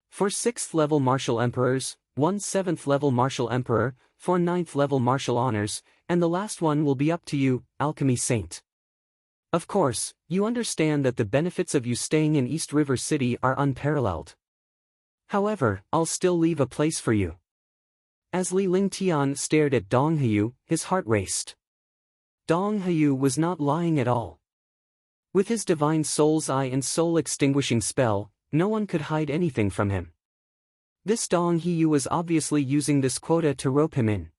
For 6th level martial emperors, 1 7th level martial emperor, 4 9th level martial honors, and the last one will be up to you, alchemy saint. Of course, you understand that the benefits of you staying in East River City are unparalleled. However, I'll still leave a place for you. As Li Lingtian stared at Dong Heyu, his heart raced. Dong Heyu was not lying at all. With his divine soul's eye and soul-extinguishing spell, no one could hide anything from him. This Dong Heyu was obviously using this quota to rope him in.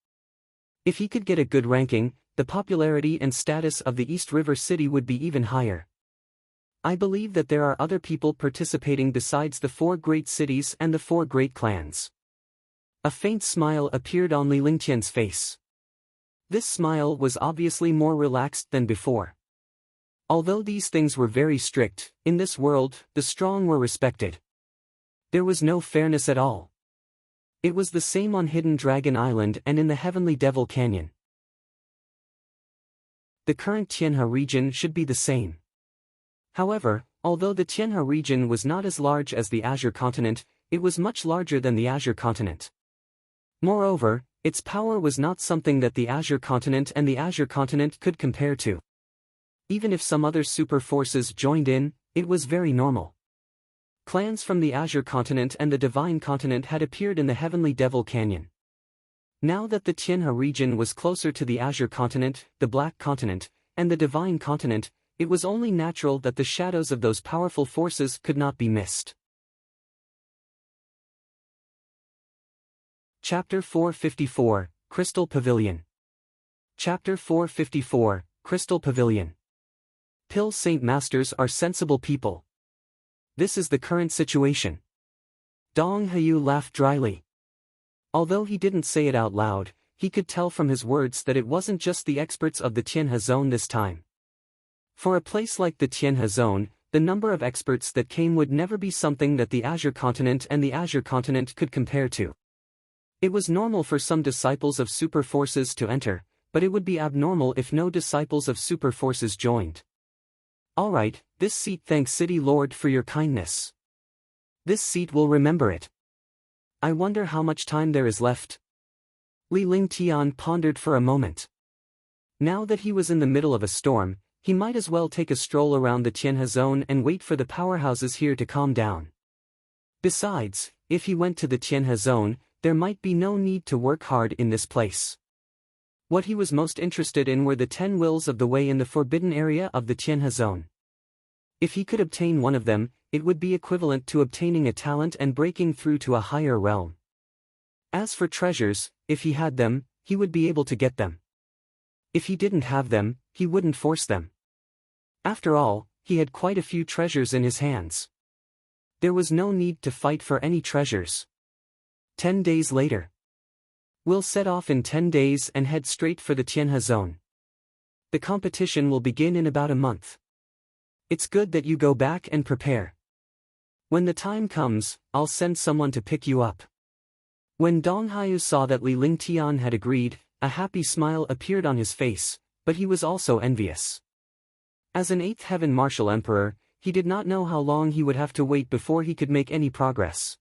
If he could get a good ranking, the popularity and status of the East River City would be even higher. I believe that there are other people participating besides the 4 great cities and the 4 great clans. A faint smile appeared on Li Lingtian's face. This smile was obviously more relaxed than before. Although these things were very strict, in this world, the strong were respected. There was no fairness at all. It was the same on Hidden Dragon Island and in the Heavenly Devil Canyon. The current Tianhe region should be the same. However, although the Tianhe region was not as large as the Azure continent, it was much larger than the Azure continent. Moreover, its power was not something that the Azure continent and the Azure continent could compare to. Even if some other super forces joined in, it was very normal. Clans from the Azure continent and the Divine continent had appeared in the Heavenly Devil Canyon. Now that the Tianhe region was closer to the Azure continent, the Black continent, and the Divine continent, it was only natural that the shadows of those powerful forces could not be missed. Chapter 454, Crystal Pavilion. Chapter 454, Crystal Pavilion. Pill Saint Masters are sensible people. This is the current situation. Dong Heyu laughed dryly. Although he didn't say it out loud, he could tell from his words that it wasn't just the experts of the Tianhe zone this time. For a place like the Tianhe zone, the number of experts that came would never be something that the Azure continent and the Azure continent could compare to. It was normal for some disciples of super forces to enter, but it would be abnormal if no disciples of super forces joined. Alright, this seat thanks City Lord for your kindness. This seat will remember it. I wonder how much time there is left. Li Lingtian pondered for a moment. Now that he was in the middle of a storm, he might as well take a stroll around the Tianhe zone and wait for the powerhouses here to calm down. Besides, if he went to the Tianhe zone, there might be no need to work hard in this place. What he was most interested in were the 10 wills of the way in the forbidden area of the Tianhe zone. If he could obtain one of them, it would be equivalent to obtaining a talent and breaking through to a higher realm. As for treasures, if he had them, he would be able to get them. If he didn't have them, he wouldn't force them. After all, he had quite a few treasures in his hands. There was no need to fight for any treasures. 10 days later. We'll set off in 10 days and head straight for the Tianhe zone. The competition will begin in about a month. It's good that you go back and prepare. When the time comes, I'll send someone to pick you up. When Dong Haiyu saw that Li Lingtian had agreed, a happy smile appeared on his face, but he was also envious. As an 8th Heaven Martial Emperor, he did not know how long he would have to wait before he could make any progress.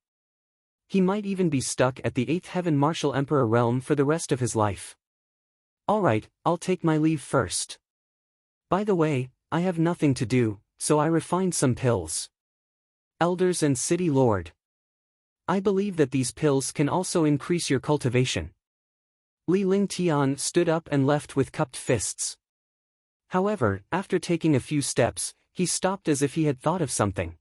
He might even be stuck at the 8th Heaven Martial Emperor realm for the rest of his life. Alright, I'll take my leave first. By the way, I have nothing to do, so I refined some pills. Elders and City Lord. I believe that these pills can also increase your cultivation. Li Lingtian stood up and left with cupped fists. However, after taking a few steps, he stopped as if he had thought of something.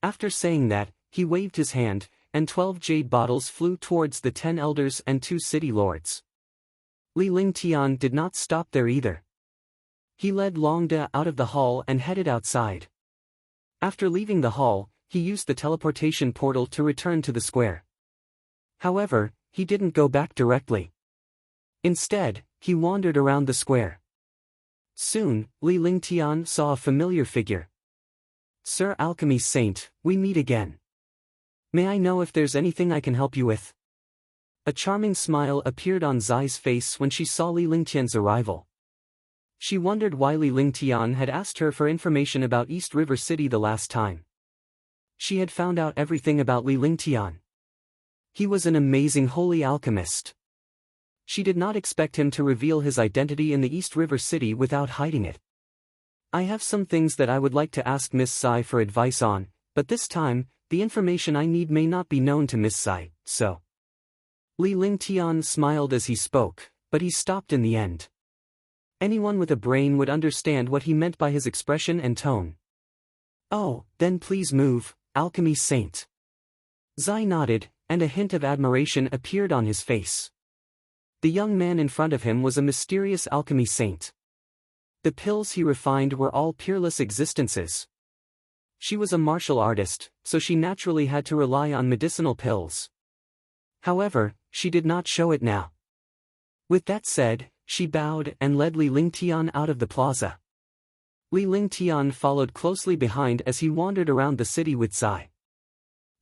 After saying that, he waved his hand, and 12 jade bottles flew towards the 10 elders and 2 city lords. Li Lingtian did not stop there either. He led Longda out of the hall and headed outside. After leaving the hall, he used the teleportation portal to return to the square. However, he didn't go back directly. Instead, he wandered around the square. Soon, Li Lingtian saw a familiar figure. Sir Alchemy Saint, we meet again. May I know if there's anything I can help you with? A charming smile appeared on Zai's face when she saw Li Lingtian's arrival. She wondered why Li Lingtian had asked her for information about East River City the last time. She had found out everything about Li Lingtian. He was an amazing holy alchemist. She did not expect him to reveal his identity in the East River City without hiding it. I have some things that I would like to ask Miss Zai for advice on, but this time, the information I need may not be known to Miss Zai, so. Li Lingtian smiled as he spoke, but he stopped in the end. Anyone with a brain would understand what he meant by his expression and tone. Oh, then please move, Alchemy Saint. Zai nodded, and a hint of admiration appeared on his face. The young man in front of him was a mysterious alchemy saint. The pills he refined were all peerless existences. She was a martial artist, so she naturally had to rely on medicinal pills. However, she did not show it now. With that said, she bowed and led Li Lingtian out of the plaza. Li Lingtian followed closely behind as he wandered around the city with Zai.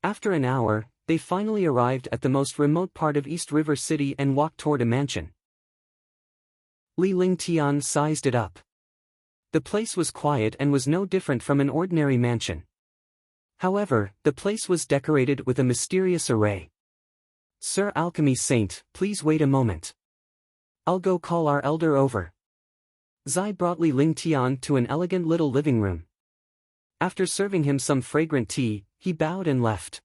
After an hour, they finally arrived at the most remote part of East River City and walked toward a mansion. Li Lingtian sized it up. The place was quiet and was no different from an ordinary mansion. However, the place was decorated with a mysterious array. Sir Alchemy Saint, please wait a moment. I'll go call our elder over. Zai brought Li Lingtian to an elegant little living room. After serving him some fragrant tea, he bowed and left.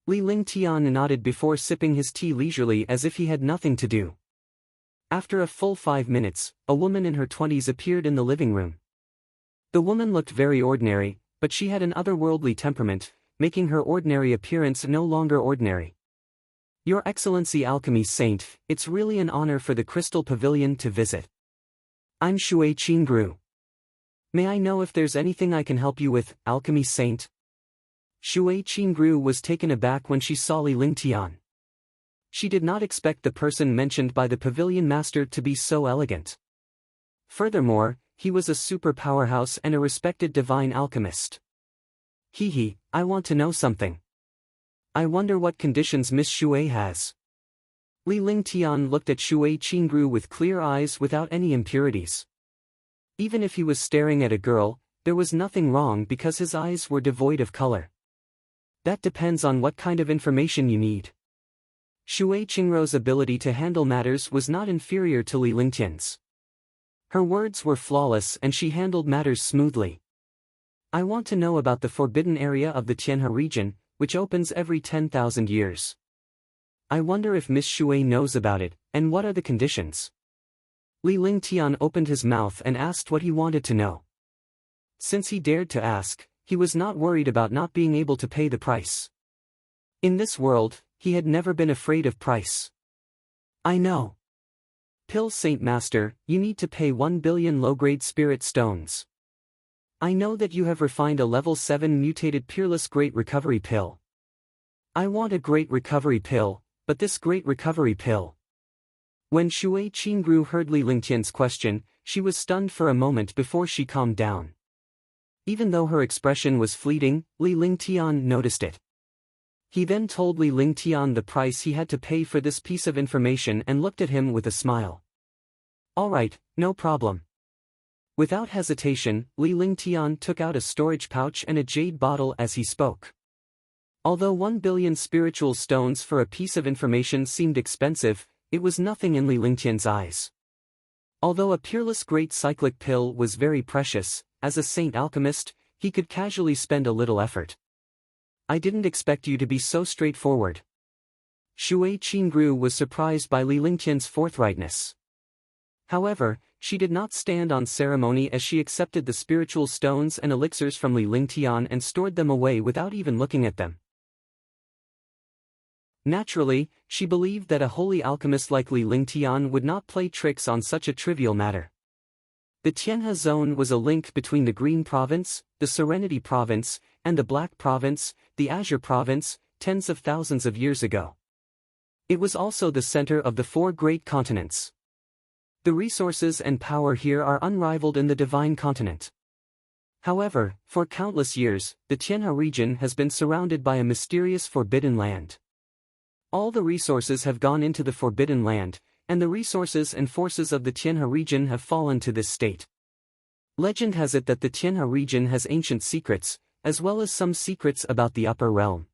Li Lingtian nodded before sipping his tea leisurely as if he had nothing to do. After a full 5 minutes, a woman in her 20s appeared in the living room. The woman looked very ordinary, but she had an otherworldly temperament, making her ordinary appearance no longer ordinary. Your Excellency Alchemy Saint, it's really an honor for the Crystal Pavilion to visit. I'm Shui Qingru. May I know if there's anything I can help you with, Alchemy Saint? Shui Qingru was taken aback when she saw Li Lingtian. She did not expect the person mentioned by the pavilion master to be so elegant. Furthermore, he was a super powerhouse and a respected divine alchemist. I want to know something. I wonder what conditions Miss Shui has. Li Lingtian looked at Shui Qingru with clear eyes without any impurities. Even if he was staring at a girl, there was nothing wrong because his eyes were devoid of color. That depends on what kind of information you need. Shui Qingru's ability to handle matters was not inferior to Li Lingtian's. Her words were flawless and she handled matters smoothly. I want to know about the forbidden area of the Tianhe region, which opens every 10,000 years. I wonder if Miss Shui knows about it, and what are the conditions? Li Lingtian opened his mouth and asked what he wanted to know. Since he dared to ask, he was not worried about not being able to pay the price. In this world, he had never been afraid of price. I know. Pill Saint Master, you need to pay 1 billion low-grade spirit stones. I know that you have refined a level 7 mutated peerless great recovery pill. I want a great recovery pill, but this great recovery pill. When Shui Qingru heard Li Lingtian's question, she was stunned for a moment before she calmed down. Even though her expression was fleeting, Li Lingtian noticed it. He then told Li Lingtian the price he had to pay for this piece of information and looked at him with a smile. All right, no problem. Without hesitation, Li Lingtian took out a storage pouch and a jade bottle as he spoke. Although 1 billion spiritual stones for a piece of information seemed expensive, it was nothing in Li Lingtian's eyes. Although a peerless great cyclic pill was very precious, as a saint alchemist, he could casually spend a little effort. I didn't expect you to be so straightforward. Shui Qingru was surprised by Li Lingtian's forthrightness. However, she did not stand on ceremony as she accepted the spiritual stones and elixirs from Li Lingtian and stored them away without even looking at them. Naturally, she believed that a holy alchemist like Li Lingtian would not play tricks on such a trivial matter. The Tianhe zone was a link between the Green Province, the Serenity Province, and the Black Province, the Azure Province, tens of thousands of years ago. It was also the center of the 4 great continents. The resources and power here are unrivaled in the Divine Continent. However, for countless years, the Tianhe region has been surrounded by a mysterious forbidden land. All the resources have gone into the forbidden land, and the resources and forces of the Tianhe region have fallen to this state. Legend has it that the Tianhe region has ancient secrets, as well as some secrets about the upper realm.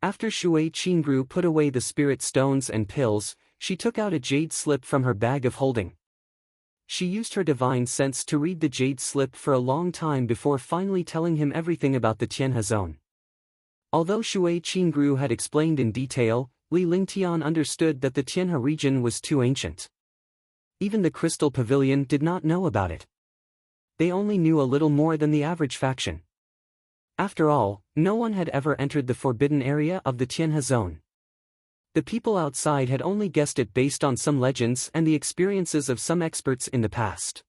After Shui Qingru put away the spirit stones and pills, she took out a jade slip from her bag of holding. She used her divine sense to read the jade slip for a long time before finally telling him everything about the Tianhe zone. Although Shui Qingru had explained in detail, Li Lingtian understood that the Tianhe region was too ancient. Even the Crystal Pavilion did not know about it. They only knew a little more than the average faction. After all, no one had ever entered the forbidden area of the Tianhe zone. The people outside had only guessed it based on some legends and the experiences of some experts in the past.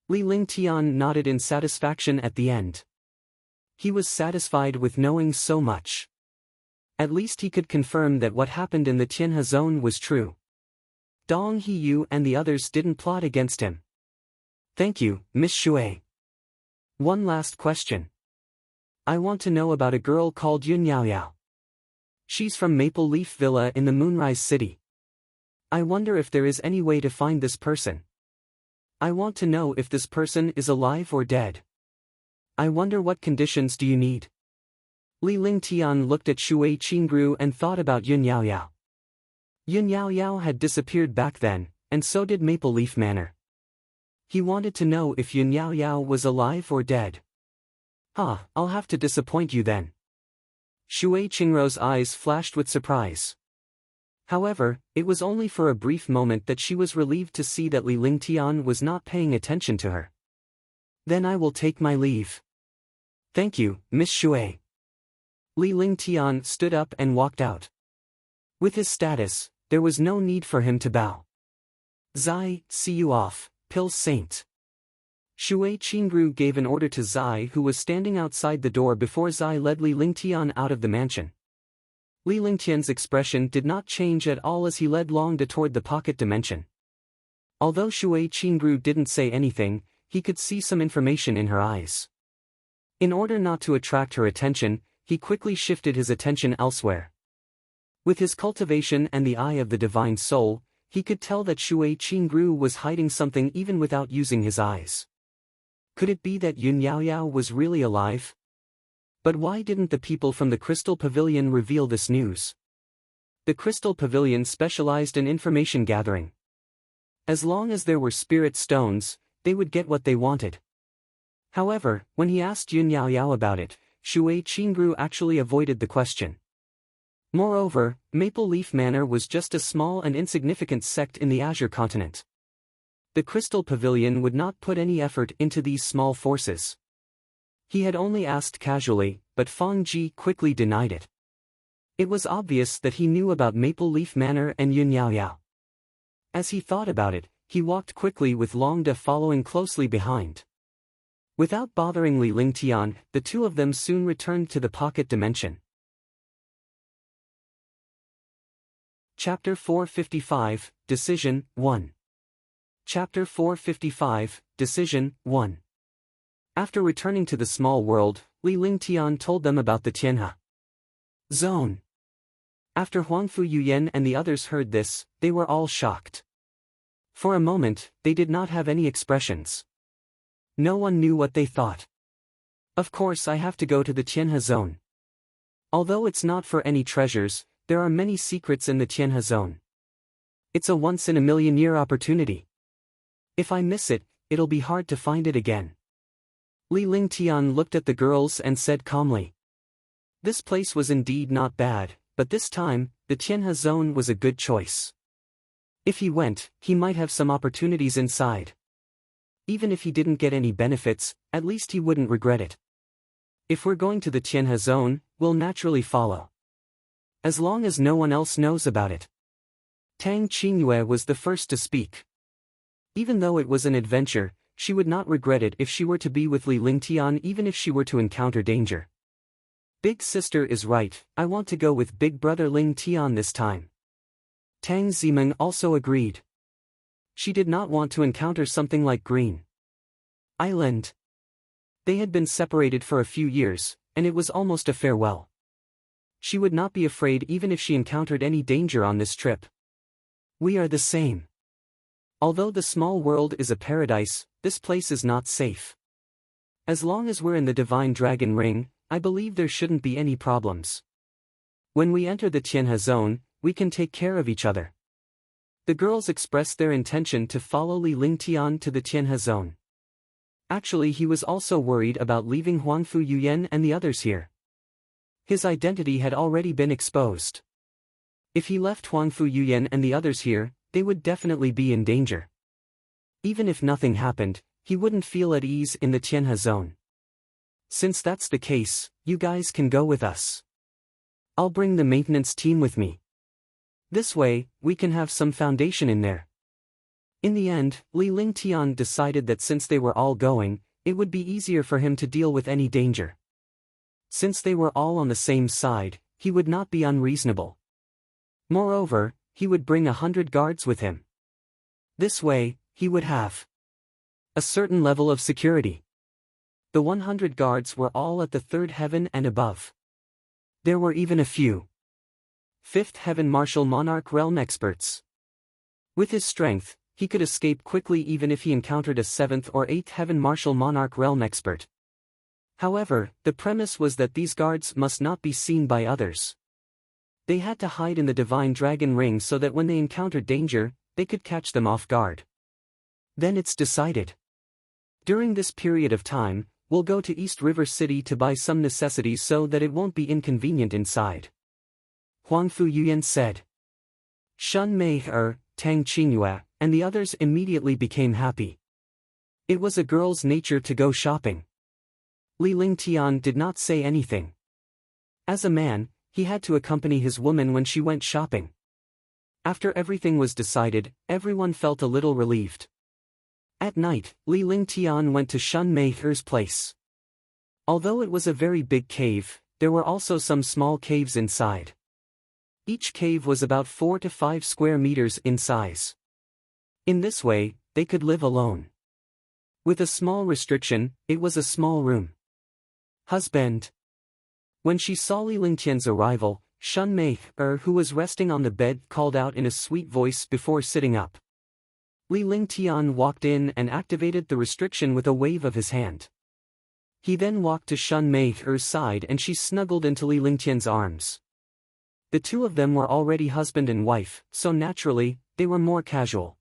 Li Lingtian nodded in satisfaction at the end. He was satisfied with knowing so much. At least he could confirm that what happened in the Tianhe zone was true. Dong Hiyu and the others didn't plot against him. Thank you, Miss Shui. One last question. I want to know about a girl called Yun Yaoyao. She's from Maple Leaf Villa in the Moonrise City. I wonder if there is any way to find this person. I want to know if this person is alive or dead. I wonder what conditions do you need? Li Lingtian looked at Shui Qingru and thought about Yun Yaoyao. Yun Yaoyao had disappeared back then, and so did Maple Leaf Manor. He wanted to know if Yun Yaoyao was alive or dead. I'll have to disappoint you then. Shui Qingru's eyes flashed with surprise. However, it was only for a brief moment that she was relieved to see that Li Lingtian was not paying attention to her. Then I will take my leave. Thank you, Miss Shui. Li Lingtian stood up and walked out. With his status, there was no need for him to bow. Zai, see you off, Pill Saint. Shui Qingru gave an order to Zai, who was standing outside the door before Zai led Li Lingtian out of the mansion. Li Lingtian's expression did not change at all as he led Longde toward the pocket dimension. Although Shui Qingru didn't say anything, he could see some information in her eyes. In order not to attract her attention, he quickly shifted his attention elsewhere. With his cultivation and the eye of the divine soul, he could tell that Shui Qingru was hiding something even without using his eyes. Could it be that Yun Yaoyao was really alive? But why didn't the people from the Crystal Pavilion reveal this news? The Crystal Pavilion specialized in information gathering. As long as there were spirit stones, they would get what they wanted. However, when he asked Yun Yaoyao about it, Shui Qingru actually avoided the question. Moreover, Maple Leaf Manor was just a small and insignificant sect in the Azure continent. The Crystal Pavilion would not put any effort into these small forces. He had only asked casually, but Fang Ji quickly denied it. It was obvious that he knew about Maple Leaf Manor and Yun Yaoyao. As he thought about it, he walked quickly with Long De following closely behind. Without bothering Li Lingtian, the two of them soon returned to the pocket dimension. Chapter 455, Decision 1. Chapter 455, Decision 1. After returning to the small world, Li Lingtian told them about the Tianhe zone. After Huangfu Yuyan and the others heard this, they were all shocked. For a moment, they did not have any expressions. No one knew what they thought. Of course I have to go to the Tianhe zone. Although it's not for any treasures, there are many secrets in the Tianhe zone. It's a once-in-a-million-year opportunity. If I miss it, it'll be hard to find it again. Li Lingtian looked at the girls and said calmly. This place was indeed not bad, but this time, the Tianhe zone was a good choice. If he went, he might have some opportunities inside. Even if he didn't get any benefits, at least he wouldn't regret it. If we're going to the Tianhe zone, we'll naturally follow. As long as no one else knows about it. Tang Qingyue was the first to speak. Even though it was an adventure, she would not regret it if she were to be with Li Lingtian, even if she were to encounter danger. Big sister is right, I want to go with big brother Lingtian this time. Tang Zimeng also agreed. She did not want to encounter something like Green Island. They had been separated for a few years, and it was almost a farewell. She would not be afraid even if she encountered any danger on this trip. We are the same. Although the small world is a paradise, this place is not safe. As long as we're in the Divine Dragon Ring, I believe there shouldn't be any problems. When we enter the Tianhe zone, we can take care of each other. The girls expressed their intention to follow Li Lingtian to the Tianhe zone. Actually, he was also worried about leaving Huangfu Yuyan and the others here. His identity had already been exposed. If he left Huangfu Yuyan and the others here, they would definitely be in danger. Even if nothing happened, he wouldn't feel at ease in the Tianhe zone. Since that's the case, you guys can go with us. I'll bring the maintenance team with me. This way, we can have some foundation in there. In the end, Li Lingtian decided that since they were all going, it would be easier for him to deal with any danger. Since they were all on the same side, he would not be unreasonable. Moreover, he would bring 100 guards with him. This way, he would have a certain level of security. The 100 guards were all at the third heaven and above. There were even a few fifth heaven martial monarch realm experts. With his strength, he could escape quickly even if he encountered a 7th or 8th heaven martial monarch realm expert. However, the premise was that these guards must not be seen by others. They had to hide in the Divine Dragon Ring so that when they encountered danger, they could catch them off guard. Then it's decided. During this period of time, we'll go to East River City to buy some necessities so that it won't be inconvenient inside. Huangfu Yuyan said. Shun Mei, Tang Qingyue, and the others immediately became happy. It was a girl's nature to go shopping. Li Lingtian did not say anything. As a man, he had to accompany his woman when she went shopping. After everything was decided, everyone felt a little relieved. At night, Li Lingtian went to Shun Mei's place. Although it was a very big cave, there were also some small caves inside. Each cave was about 4 to 5 square meters in size. In this way, they could live alone. With a small restriction, it was a small room. Husband. When she saw Li Lingtian's arrival, Shun Mei, who was resting on the bed, called out in a sweet voice before sitting up. Li Lingtian walked in and activated the restriction with a wave of his hand. He then walked to Shun Mei's side and she snuggled into Li Lingtian's arms. The two of them were already husband and wife, so naturally, they were more casual.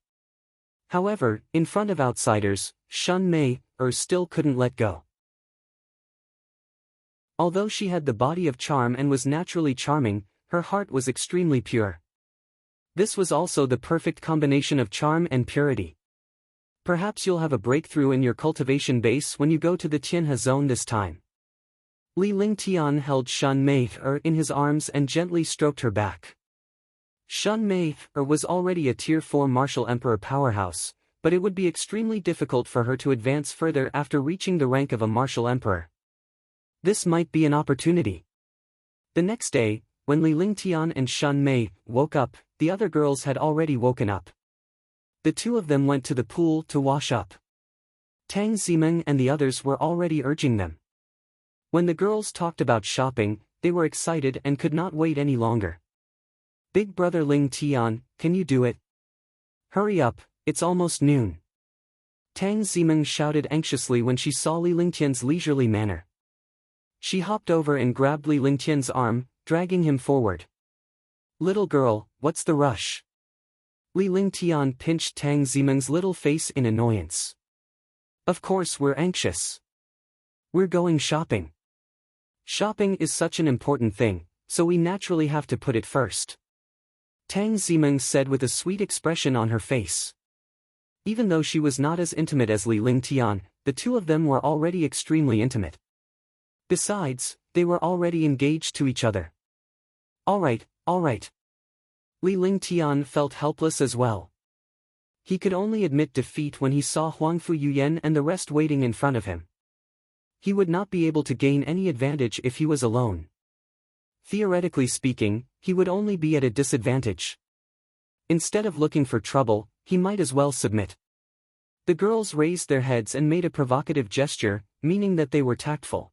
However, in front of outsiders, Shun Mei still couldn't let go. Although she had the body of charm and was naturally charming, her heart was extremely pure. This was also the perfect combination of charm and purity. Perhaps you'll have a breakthrough in your cultivation base when you go to the Tianhe zone this time. Li Lingtian held Shun Mei in his arms and gently stroked her back. Shun Mei was already a Tier 4 martial emperor powerhouse, but it would be extremely difficult for her to advance further after reaching the rank of a martial emperor. This might be an opportunity. The next day, when Li Lingtian and Shun Mei woke up, the other girls had already woken up. The two of them went to the pool to wash up. Tang Zimeng and the others were already urging them. When the girls talked about shopping, they were excited and could not wait any longer. Big brother Ling Tian, can you do it? Hurry up, it's almost noon. Tang Zimeng shouted anxiously when she saw Li Lingtian's leisurely manner. She hopped over and grabbed Li Lingtian's arm, dragging him forward. Little girl, what's the rush? Li Lingtian pinched Tang Zimeng's little face in annoyance. Of course we're anxious. We're going shopping. Shopping is such an important thing, so we naturally have to put it first. Tang Zimeng said with a sweet expression on her face. Even though she was not as intimate as Li Lingtian, the two of them were already extremely intimate. Besides, they were already engaged to each other. All right. Li Lingtian felt helpless as well. He could only admit defeat when he saw Huangfu Yuyan and the rest waiting in front of him. He would not be able to gain any advantage if he was alone. Theoretically speaking, he would only be at a disadvantage. Instead of looking for trouble, he might as well submit. The girls raised their heads and made a provocative gesture, meaning that they were tactful.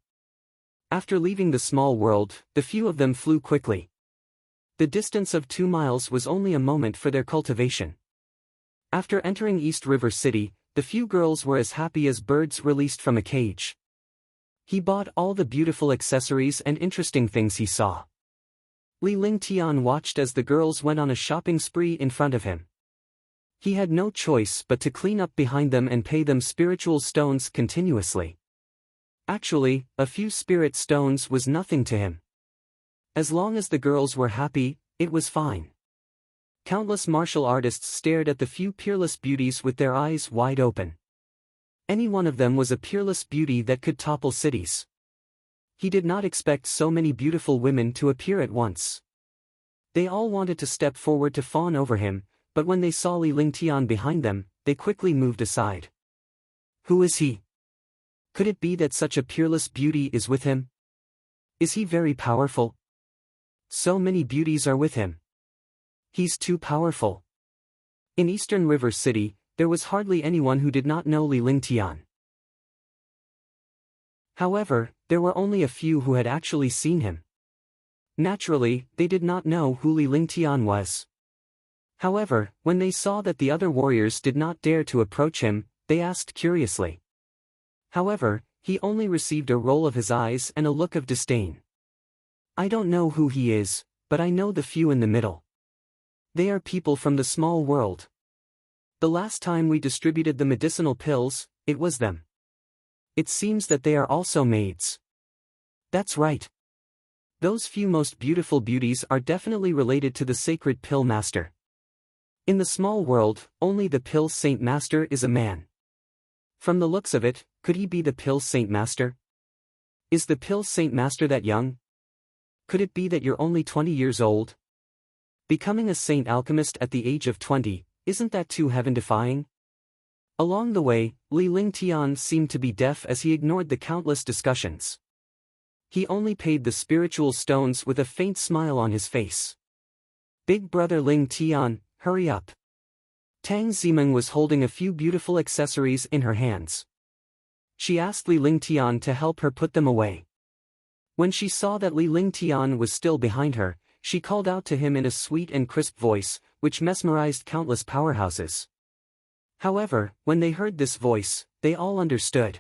After leaving the small world, the few of them flew quickly. The distance of 2 miles was only a moment for their cultivation. After entering East River City, the few girls were as happy as birds released from a cage. He bought all the beautiful accessories and interesting things he saw. Li Lingtian watched as the girls went on a shopping spree in front of him. He had no choice but to clean up behind them and pay them spiritual stones continuously. Actually, a few spirit stones was nothing to him. As long as the girls were happy, it was fine. Countless martial artists stared at the few peerless beauties with their eyes wide open. Any one of them was a peerless beauty that could topple cities. He did not expect so many beautiful women to appear at once. They all wanted to step forward to fawn over him, but when they saw Li Lingtian behind them, they quickly moved aside. Who is he? Could it be that such a peerless beauty is with him? Is he very powerful? So many beauties are with him. He's too powerful. In Eastern River City, there was hardly anyone who did not know Li Lingtian. However, there were only a few who had actually seen him. Naturally, they did not know who Li Lingtian was. However, when they saw that the other warriors did not dare to approach him, they asked curiously. However, he only received a roll of his eyes and a look of disdain. I don't know who he is, but I know the few in the middle. They are people from the small world. The last time we distributed the medicinal pills, it was them. It seems that they are also maids. That's right. Those few most beautiful beauties are definitely related to the sacred pill master. In the small world, only the pill saint master is a man. From the looks of it, could he be the pill saint master? Is the pill saint master that young? Could it be that you're only 20 years old? Becoming a saint alchemist at the age of 20, isn't that too heaven-defying? Along the way, Li Lingtian seemed to be deaf as he ignored the countless discussions. He only paid the spiritual stones with a faint smile on his face. Big brother Lingtian, hurry up. Tang Zimeng was holding a few beautiful accessories in her hands. She asked Li Lingtian to help her put them away. When she saw that Li Lingtian was still behind her, she called out to him in a sweet and crisp voice, which mesmerized countless powerhouses. However, when they heard this voice, they all understood.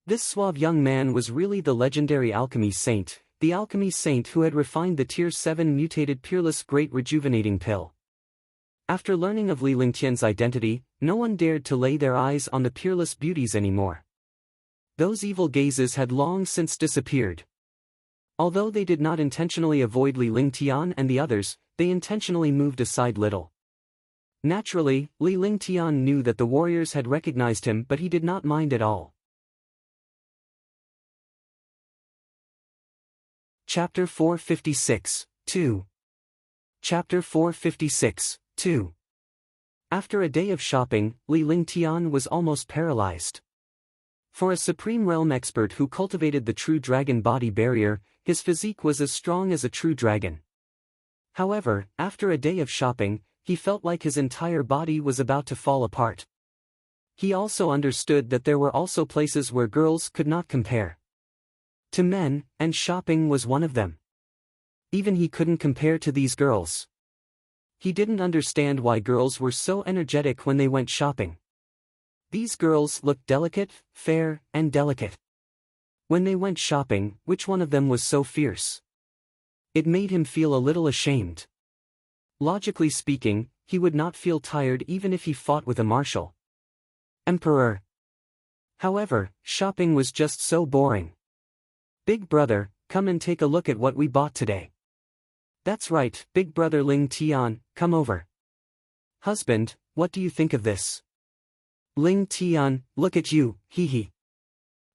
This suave young man was really the legendary alchemy saint, the alchemy saint who had refined the Tier 7 mutated peerless great rejuvenating pill. After learning of Li Lingtian's identity, no one dared to lay their eyes on the peerless beauties anymore. Those evil gazes had long since disappeared. Although they did not intentionally avoid Li Lingtian and the others, they intentionally moved aside little. Naturally, Li Lingtian knew that the warriors had recognized him, but he did not mind at all. Chapter 456, 2. Chapter 456, 2. After a day of shopping, Li Lingtian was almost paralyzed. For a Supreme Realm expert who cultivated the true dragon body barrier, his physique was as strong as a true dragon. However, after a day of shopping, he felt like his entire body was about to fall apart. He also understood that there were also places where girls could not compare to men, and shopping was one of them. Even he couldn't compare to these girls. He didn't understand why girls were so energetic when they went shopping. These girls looked delicate, fair, and delicate. When they went shopping, which one of them was so fierce? It made him feel a little ashamed. Logically speaking, he would not feel tired even if he fought with a martial emperor. However, shopping was just so boring. Big brother, come and take a look at what we bought today. That's right, big brother Ling Tian, come over. Husband, what do you think of this? Ling Tian, look at you, hee hee.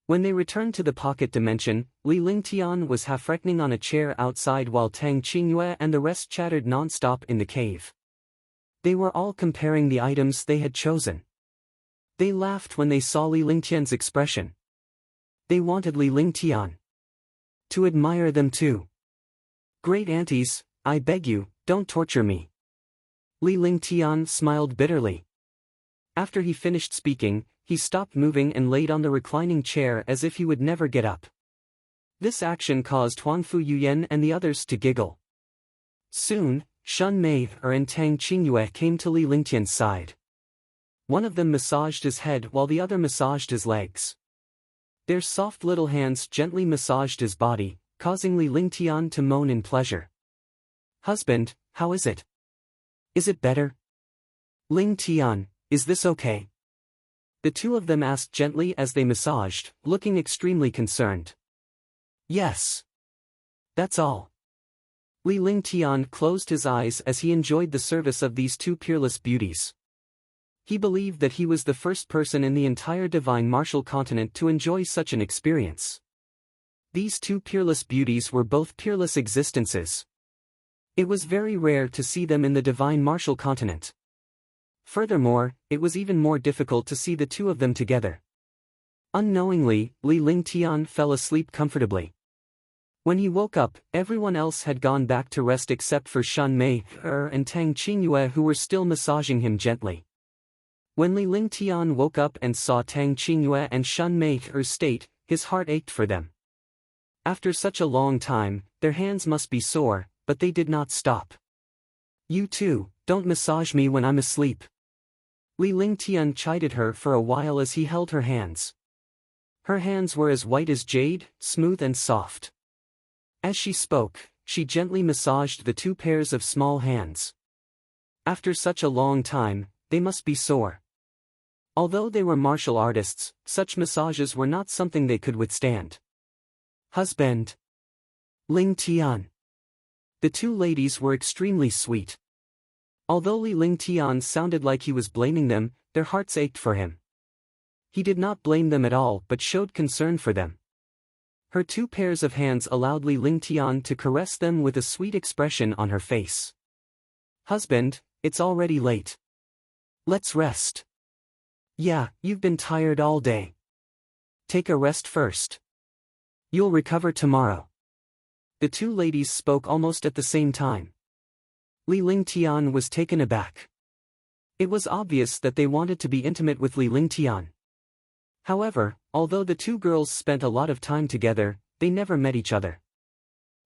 When they returned to the pocket dimension, Li Lingtian was half-reclining on a chair outside while Tang Qingyue and the rest chattered non-stop in the cave. They were all comparing the items they had chosen. They laughed when they saw Li Lingtian's expression. They wanted Li Lingtian to admire them too. Great aunties, I beg you, don't torture me. Li Lingtian smiled bitterly. After he finished speaking, he stopped moving and laid on the reclining chair as if he would never get up. This action caused Huangfu Yuyan and the others to giggle. Soon, Shun Mei and Tang Qingyue came to Li Lingtian's side. One of them massaged his head while the other massaged his legs. Their soft little hands gently massaged his body, causing Li Lingtian to moan in pleasure. Husband, how is it? Is it better? Lingtian, is this okay? The two of them asked gently as they massaged, looking extremely concerned. Yes. That's all. Li Lingtian closed his eyes as he enjoyed the service of these two peerless beauties. He believed that he was the first person in the entire divine martial continent to enjoy such an experience. These two peerless beauties were both peerless existences. It was very rare to see them in the divine martial continent. Furthermore, it was even more difficult to see the two of them together. Unknowingly, Li Lingtian fell asleep comfortably. When he woke up, everyone else had gone back to rest except for Shun Mei and Tang Qingyue, who were still massaging him gently. When Li Lingtian woke up and saw Tang Qingyue and Shun Mei's state, his heart ached for them. After such a long time, their hands must be sore, but they did not stop. You too, don't massage me when I'm asleep. Li Lingtian chided her for a while as he held her hands. Her hands were as white as jade, smooth and soft. As she spoke, she gently massaged the two pairs of small hands. After such a long time, they must be sore. Although they were martial artists, such massages were not something they could withstand. Husband. Lingtian. The two ladies were extremely sweet. Although Li Lingtian sounded like he was blaming them, their hearts ached for him. He did not blame them at all but showed concern for them. Her two pairs of hands allowed Li Lingtian to caress them with a sweet expression on her face. Husband, it's already late. Let's rest. Yeah, you've been tired all day. Take a rest first. You'll recover tomorrow. The two ladies spoke almost at the same time. Li Lingtian was taken aback. It was obvious that they wanted to be intimate with Li Lingtian. However, although the two girls spent a lot of time together, they never met each other.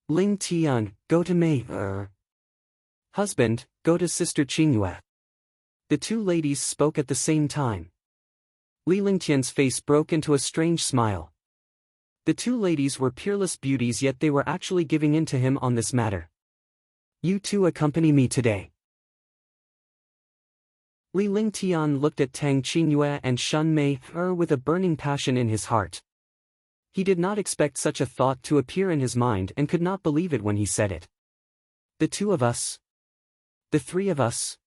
Ling Tian, go to Mei. Husband, go to Sister Qingyue. The two ladies spoke at the same time. Li Lingtian's face broke into a strange smile. The two ladies were peerless beauties, yet they were actually giving in to him on this matter. You two accompany me today. Li Lingtian looked at Tang Qingyue and Shun Mei with a burning passion in his heart. He did not expect such a thought to appear in his mind and could not believe it when he said it. The two of us? The three of us?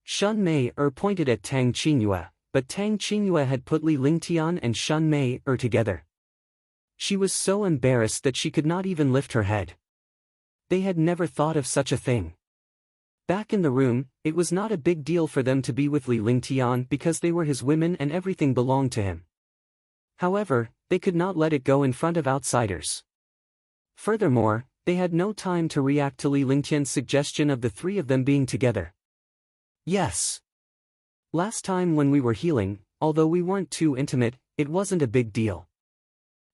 Shun Mei pointed at Tang Qingyue, but Tang Qingyue had put Li Lingtian and Shun Mei together. She was so embarrassed that she could not even lift her head. They had never thought of such a thing. Back in the room, it was not a big deal for them to be with Li Lingtian because they were his women and everything belonged to him. However, they could not let it go in front of outsiders. Furthermore, they had no time to react to Li Lingtian's suggestion of the three of them being together. Yes. Last time when we were healing, although we weren't too intimate, it wasn't a big deal.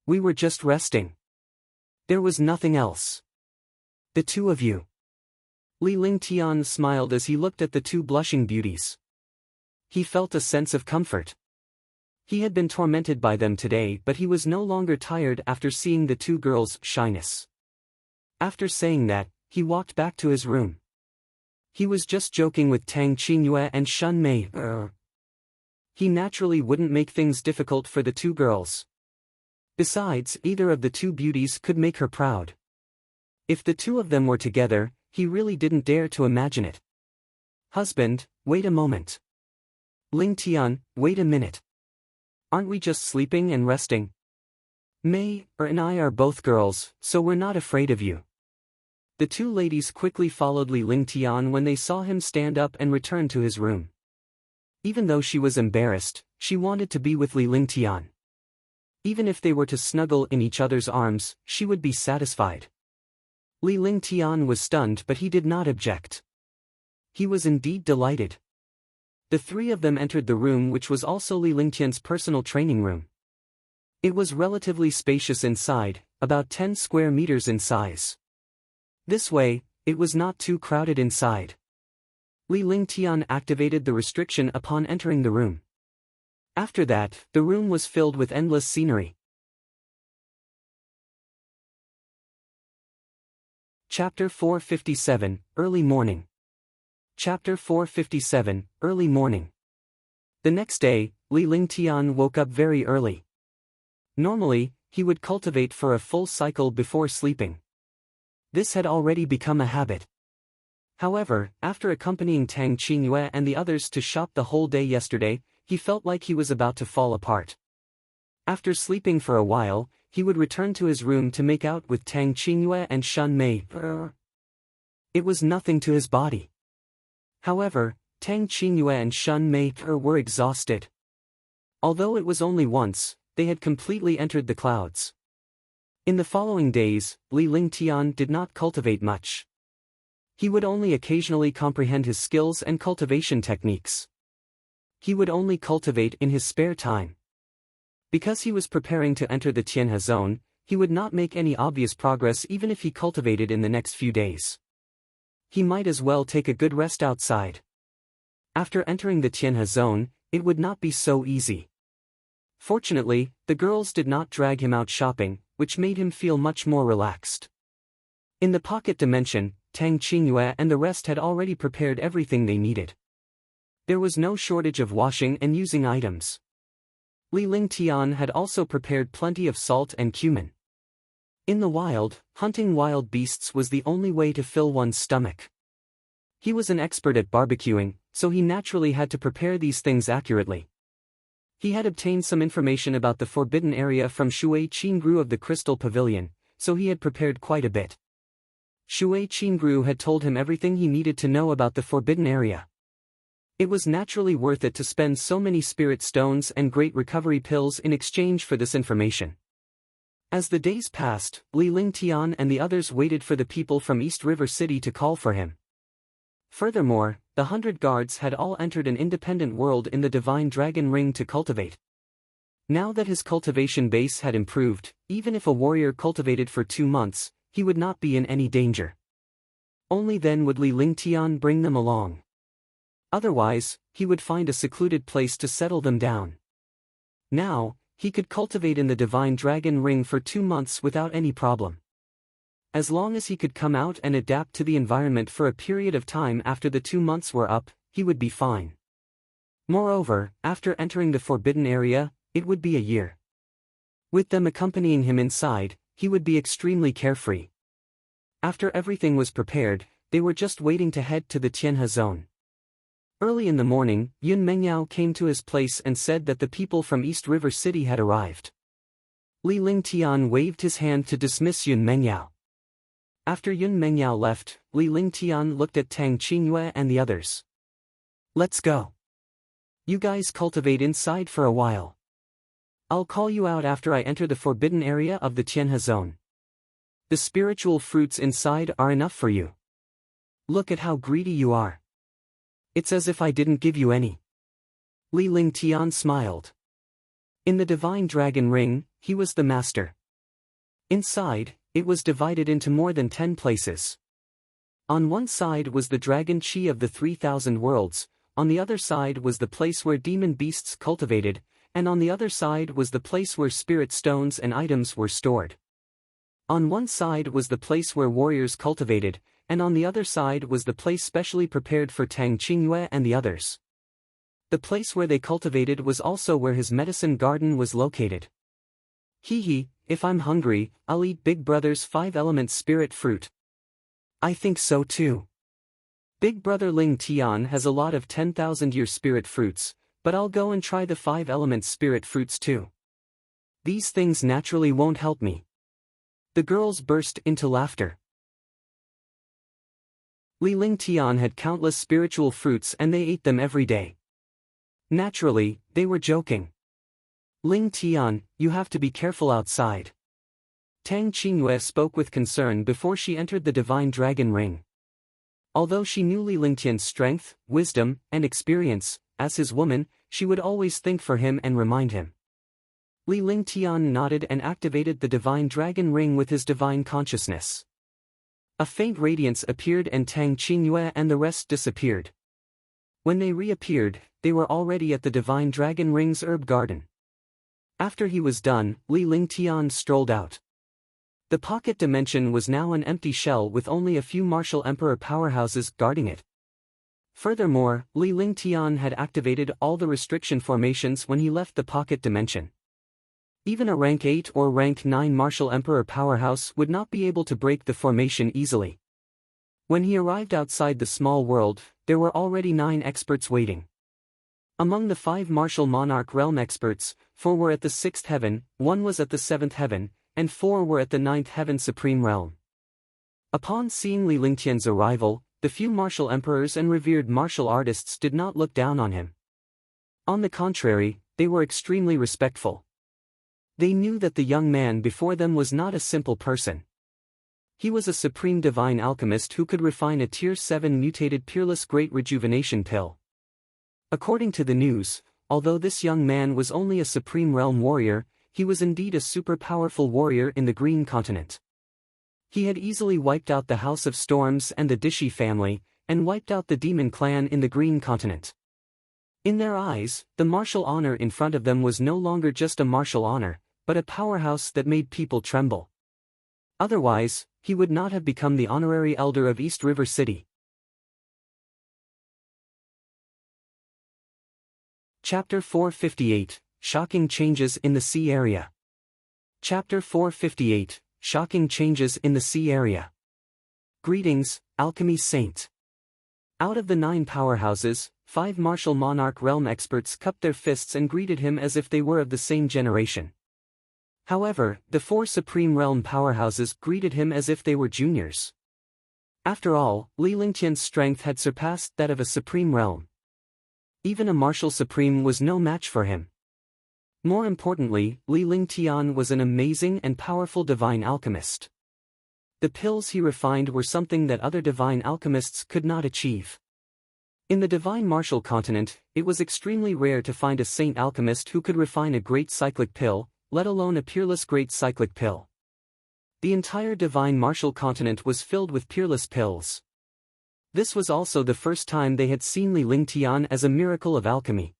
We were just resting. There was nothing else. The two of you. Li Lingtian smiled as he looked at the two blushing beauties. He felt a sense of comfort. He had been tormented by them today, but he was no longer tired after seeing the two girls' shyness. After saying that, he walked back to his room. He was just joking with Tang Qingyue and Shun Mei. He naturally wouldn't make things difficult for the two girls. Besides, either of the two beauties could make her proud. If the two of them were together, he really didn't dare to imagine it. Husband, wait a moment. Lingtian, wait a minute. Aren't we just sleeping and resting? Mei and I are both girls, so we're not afraid of you. The two ladies quickly followed Li Lingtian when they saw him stand up and return to his room. Even though she was embarrassed, she wanted to be with Li Lingtian. Even if they were to snuggle in each other's arms, she would be satisfied. Li Lingtian was stunned, but he did not object. He was indeed delighted. The three of them entered the room, which was also Li Lingtian's personal training room. It was relatively spacious inside, about 10 square meters in size. This way, it was not too crowded inside. Li Lingtian activated the restriction upon entering the room. After that, the room was filled with endless scenery. Chapter 457, Early Morning. Chapter 457, Early Morning. The next day, Li Lingtian woke up very early. Normally, he would cultivate for a full cycle before sleeping. This had already become a habit. However, after accompanying Tang Qingyue and the others to shop the whole day yesterday, he felt like he was about to fall apart. After sleeping for a while, he would return to his room to make out with Tang Qingyue and Shun Mei. It was nothing to his body. However, Tang Qingyue and Shun Mei were exhausted. Although it was only once, they had completely entered the clouds. In the following days, Li Lingtian did not cultivate much. He would only occasionally comprehend his skills and cultivation techniques. He would only cultivate in his spare time. Because he was preparing to enter the Tianhe zone, he would not make any obvious progress even if he cultivated in the next few days. He might as well take a good rest outside. After entering the Tianhe zone, it would not be so easy. Fortunately, the girls did not drag him out shopping, which made him feel much more relaxed. In the pocket dimension, Tang Qingyue and the rest had already prepared everything they needed. There was no shortage of washing and using items. Li Lingtian had also prepared plenty of salt and cumin. In the wild, hunting wild beasts was the only way to fill one's stomach. He was an expert at barbecuing, so he naturally had to prepare these things accurately. He had obtained some information about the forbidden area from Shui Qingru of the Crystal Pavilion, so he had prepared quite a bit. Shui Qingru had told him everything he needed to know about the forbidden area. It was naturally worth it to spend so many spirit stones and great recovery pills in exchange for this information. As the days passed, Li Lingtian and the others waited for the people from East River City to call for him. Furthermore, the 100 guards had all entered an independent world in the Divine Dragon Ring to cultivate. Now that his cultivation base had improved, even if a warrior cultivated for 2 months, he would not be in any danger. Only then would Li Lingtian bring them along. Otherwise, he would find a secluded place to settle them down. Now, he could cultivate in the Divine Dragon Ring for 2 months without any problem. As long as he could come out and adapt to the environment for a period of time after the 2 months were up, he would be fine. Moreover, after entering the forbidden area, it would be a year. With them accompanying him inside, he would be extremely carefree. After everything was prepared, they were just waiting to head to the Tianhe zone. Early in the morning, Yun Mengyao came to his place and said that the people from East River City had arrived. Li Lingtian waved his hand to dismiss Yun Mengyao. After Yun Mengyao left, Li Lingtian looked at Tang Qingyue and the others. "Let's go. You guys cultivate inside for a while. I'll call you out after I enter the forbidden area of the Tianhe zone. The spiritual fruits inside are enough for you. Look at how greedy you are. It's as if I didn't give you any." Li Lingtian smiled. In the Divine Dragon Ring, he was the master. Inside, it was divided into more than 10 places. On one side was the Dragon Chi of the 3,000 worlds, on the other side was the place where demon beasts cultivated, and on the other side was the place where spirit stones and items were stored. On one side was the place where warriors cultivated, and on the other side was the place specially prepared for Tang Qingyue and the others. The place where they cultivated was also where his medicine garden was located. Hee, if I'm hungry, I'll eat Big Brother's 5-element spirit fruit. I think so too. Big Brother Ling Tian has a lot of 10,000-year spirit fruits, but I'll go and try the 5-element spirit fruits too. These things naturally won't help me. The girls burst into laughter. Li Lingtian had countless spiritual fruits and they ate them every day. Naturally, they were joking. "Ling Tian, you have to be careful outside." Tang Qingyue spoke with concern before she entered the Divine Dragon Ring. Although she knew Li Lingtian's strength, wisdom, and experience, as his woman, she would always think for him and remind him. Li Lingtian nodded and activated the Divine Dragon Ring with his divine consciousness. A faint radiance appeared and Tang Qingyue and the rest disappeared. When they reappeared, they were already at the Divine Dragon Ring's herb garden. After he was done, Li Lingtian strolled out. The pocket dimension was now an empty shell with only a few martial emperor powerhouses guarding it. Furthermore, Li Lingtian had activated all the restriction formations when he left the pocket dimension. Even a rank 8 or rank 9 martial emperor powerhouse would not be able to break the formation easily. When he arrived outside the small world, there were already 9 experts waiting. Among the 5 martial monarch realm experts, 4 were at the 6th heaven, 1 was at the 7th heaven, and 4 were at the 9th heaven supreme realm. Upon seeing Li Lingtian's arrival, the few martial emperors and revered martial artists did not look down on him. On the contrary, they were extremely respectful. They knew that the young man before them was not a simple person. He was a supreme divine alchemist who could refine a Tier 7 mutated peerless great rejuvenation pill. According to the news, although this young man was only a supreme realm warrior, he was indeed a super powerful warrior in the Green Continent. He had easily wiped out the House of Storms and the Dishi family, and wiped out the Demon Clan in the Green Continent. In their eyes, the martial honor in front of them was no longer just a martial honor, but a powerhouse that made people tremble. Otherwise, he would not have become the honorary elder of East River City. Chapter 458, Shocking Changes in the Sea Area. Chapter 458, Shocking Changes in the Sea Area. Greetings, Alchemy Saint. Out of the 9 powerhouses, 5 martial monarch realm experts cupped their fists and greeted him as if they were of the same generation. However, the 4 supreme realm powerhouses greeted him as if they were juniors. After all, Li Lingtian's strength had surpassed that of a supreme realm. Even a martial supreme was no match for him. More importantly, Li Lingtian was an amazing and powerful divine alchemist. The pills he refined were something that other divine alchemists could not achieve. In the divine martial continent, it was extremely rare to find a saint alchemist who could refine a great cyclic pill, let alone a peerless great cyclic pill. The entire divine martial continent was filled with peerless pills. This was also the first time they had seen Li Lingtian as a miracle of alchemy.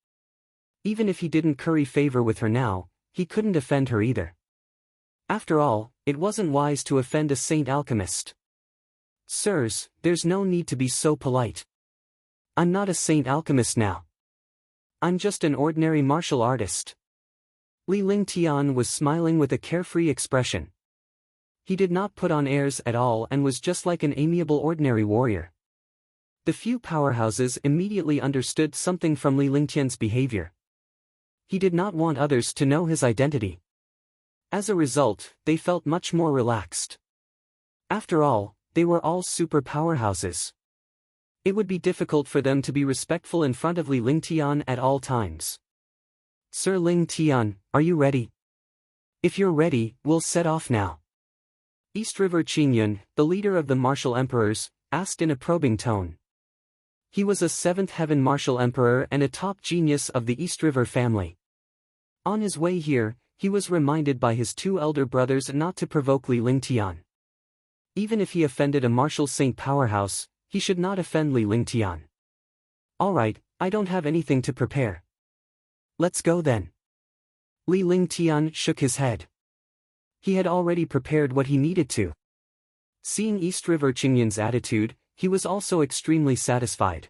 Even if he didn't curry favor with her now, he couldn't offend her either. After all, it wasn't wise to offend a saint alchemist. Sirs, there's no need to be so polite. I'm not a saint alchemist now. I'm just an ordinary martial artist. Li Lingtian was smiling with a carefree expression. He did not put on airs at all and was just like an amiable ordinary warrior. The few powerhouses immediately understood something from Li Lingtian's behavior. He did not want others to know his identity. As a result, they felt much more relaxed. After all, they were all super powerhouses. It would be difficult for them to be respectful in front of Li Lingtian at all times. Sir Lingtian, are you ready? If you're ready, we'll set off now. East River Qingyun, the leader of the martial emperors, asked in a probing tone. He was a seventh heaven martial emperor and a top genius of the East River family. On his way here, he was reminded by his two elder brothers not to provoke Li Lingtian. Even if he offended a martial saint powerhouse, he should not offend Li Lingtian. Alright, I don't have anything to prepare. Let's go then. Li Lingtian shook his head. He had already prepared what he needed to. Seeing East River Qingyun's attitude, he was also extremely satisfied.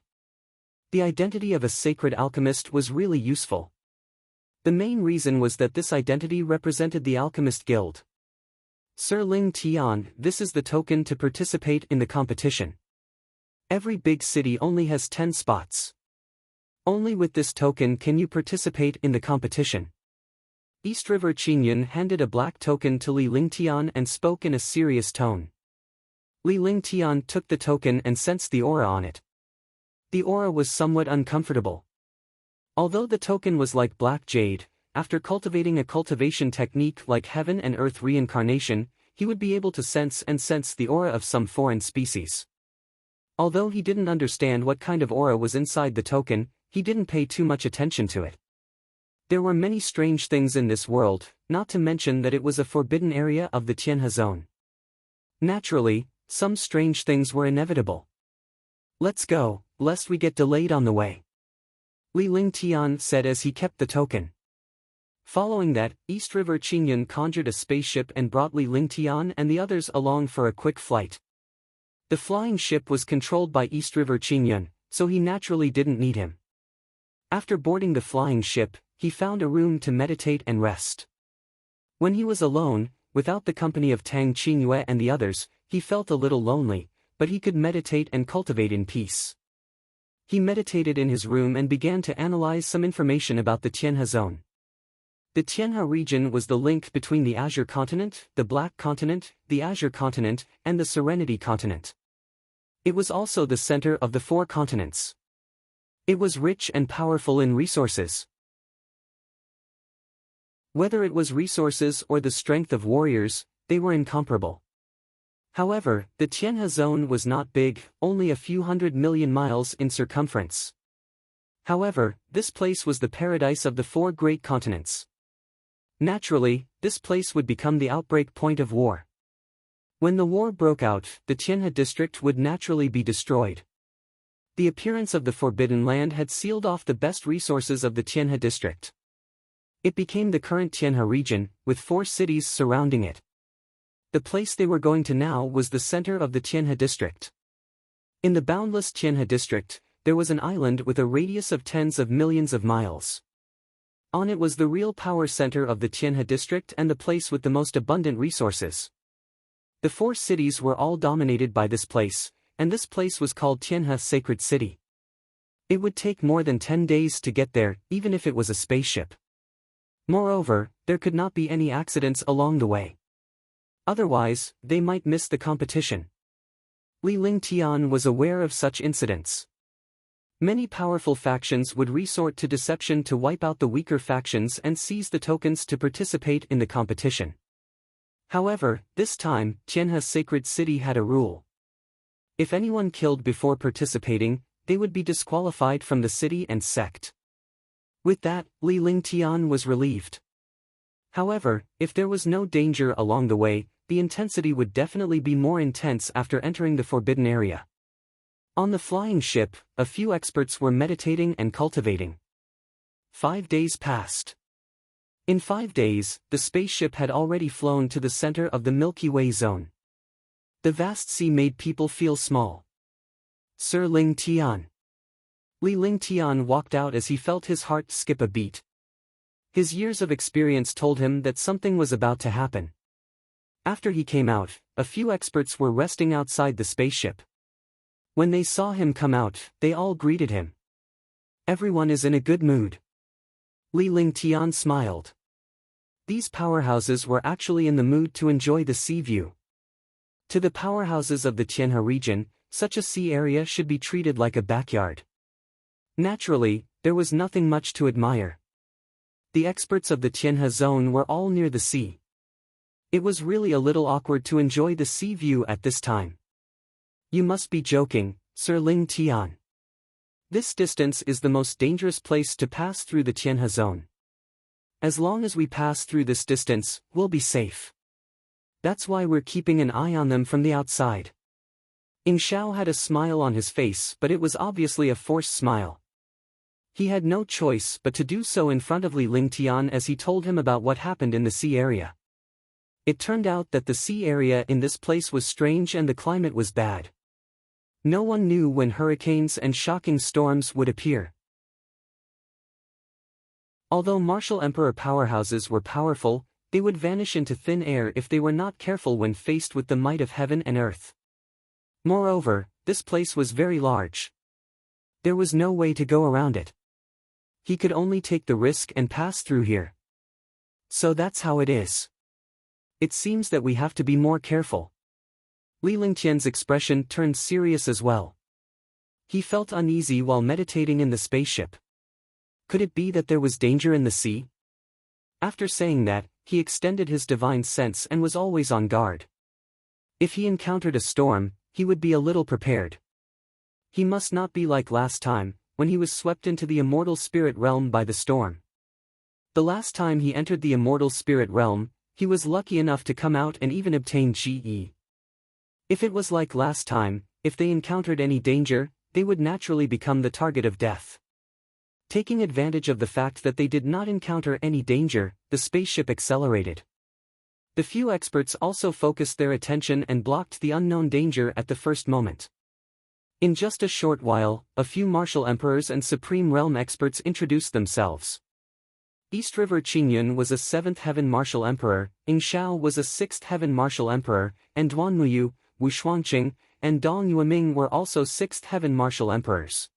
The identity of a sacred alchemist was really useful. The main reason was that this identity represented the Alchemist Guild. Sir Lingtian, this is the token to participate in the competition. Every big city only has 10 spots. Only with this token can you participate in the competition. East River Qingyun handed a black token to Li Lingtian and spoke in a serious tone. Li Lingtian took the token and sensed the aura on it. The aura was somewhat uncomfortable. Although the token was like black jade, after cultivating a cultivation technique like heaven and earth reincarnation, he would be able to sense the aura of some foreign species. Although he didn't understand what kind of aura was inside the token, he didn't pay too much attention to it. There were many strange things in this world, not to mention that it was a forbidden area of the Tianhe zone. Naturally, some strange things were inevitable. Let's go, lest we get delayed on the way. Li Lingtian said as he kept the token. Following that, East River Qingyun conjured a spaceship and brought Li Lingtian and the others along for a quick flight. The flying ship was controlled by East River Qingyun, so he naturally didn't need him. After boarding the flying ship, he found a room to meditate and rest. When he was alone, without the company of Tang Qingyue and the others, he felt a little lonely, but he could meditate and cultivate in peace. He meditated in his room and began to analyze some information about the Tianhe zone. The Tianhe region was the link between the Azure Continent, the Black Continent, the Azure Continent, and the Serenity Continent. It was also the center of the 4 continents. It was rich and powerful in resources. Whether it was resources or the strength of warriors, they were incomparable. However, the Tianhe zone was not big, only a few 100 million miles in circumference. However, this place was the paradise of the 4 great continents. Naturally, this place would become the outbreak point of war. When the war broke out, the Tianhe district would naturally be destroyed. The appearance of the Forbidden Land had sealed off the best resources of the Tianhe district. It became the current Tianhe region, with 4 cities surrounding it. The place they were going to now was the center of the Tianhe district. In the boundless Tianhe district, there was an island with a radius of tens of millions of miles. On it was the real power center of the Tianhe district and the place with the most abundant resources. The 4 cities were all dominated by this place, and this place was called Tianhe Sacred City. It would take more than 10 days to get there, even if it was a spaceship. Moreover, there could not be any accidents along the way. Otherwise, they might miss the competition. Li Lingtian was aware of such incidents. Many powerful factions would resort to deception to wipe out the weaker factions and seize the tokens to participate in the competition. However, this time, Tianhe Sacred City had a rule. If anyone killed before participating, they would be disqualified from the city and sect. With that, Li Lingtian was relieved. However, if there was no danger along the way, the intensity would definitely be more intense after entering the forbidden area. On the flying ship, a few experts were meditating and cultivating. 5 days passed. In 5 days, the spaceship had already flown to the center of the Milky Way zone. The vast sea made people feel small. Sir Ling Tian. Li Ling Tian walked out as he felt his heart skip a beat. His years of experience told him that something was about to happen. After he came out, a few experts were resting outside the spaceship. When they saw him come out, they all greeted him. Everyone is in a good mood. Li Ling Tian smiled. These powerhouses were actually in the mood to enjoy the sea view. To the powerhouses of the Tianhe region, such a sea area should be treated like a backyard. Naturally, there was nothing much to admire. The experts of the Tianhe zone were all near the sea. It was really a little awkward to enjoy the sea view at this time. You must be joking, Sir Ling Tian. This distance is the most dangerous place to pass through the Tianhe zone. As long as we pass through this distance, we'll be safe. That's why we're keeping an eye on them from the outside. Ing Xiao had a smile on his face, but it was obviously a forced smile. He had no choice but to do so in front of Li Ling Tian as he told him about what happened in the sea area. It turned out that the sea area in this place was strange and the climate was bad. No one knew when hurricanes and shocking storms would appear. Although martial emperor powerhouses were powerful, they would vanish into thin air if they were not careful when faced with the might of heaven and earth. Moreover, this place was very large. There was no way to go around it. He could only take the risk and pass through here. So that's how it is. It seems that we have to be more careful. Li Lingtian's expression turned serious as well. He felt uneasy while meditating in the spaceship. Could it be that there was danger in the sea? After saying that, he extended his divine sense and was always on guard. If he encountered a storm, he would be a little prepared. He must not be like last time, when he was swept into the immortal spirit realm by the storm. The last time he entered the immortal spirit realm, he was lucky enough to come out and even obtain GE. If it was like last time, if they encountered any danger, they would naturally become the target of death. Taking advantage of the fact that they did not encounter any danger, the spaceship accelerated. The few experts also focused their attention and blocked the unknown danger at the first moment. In just a short while, a few martial emperors and supreme realm experts introduced themselves. East River Qingyun was a 7th heaven martial emperor, Ing Xiao was a 6th heaven martial emperor, and Duan Muyu, Wu Xuanqing, and Dong Yueming were also 6th heaven martial emperors.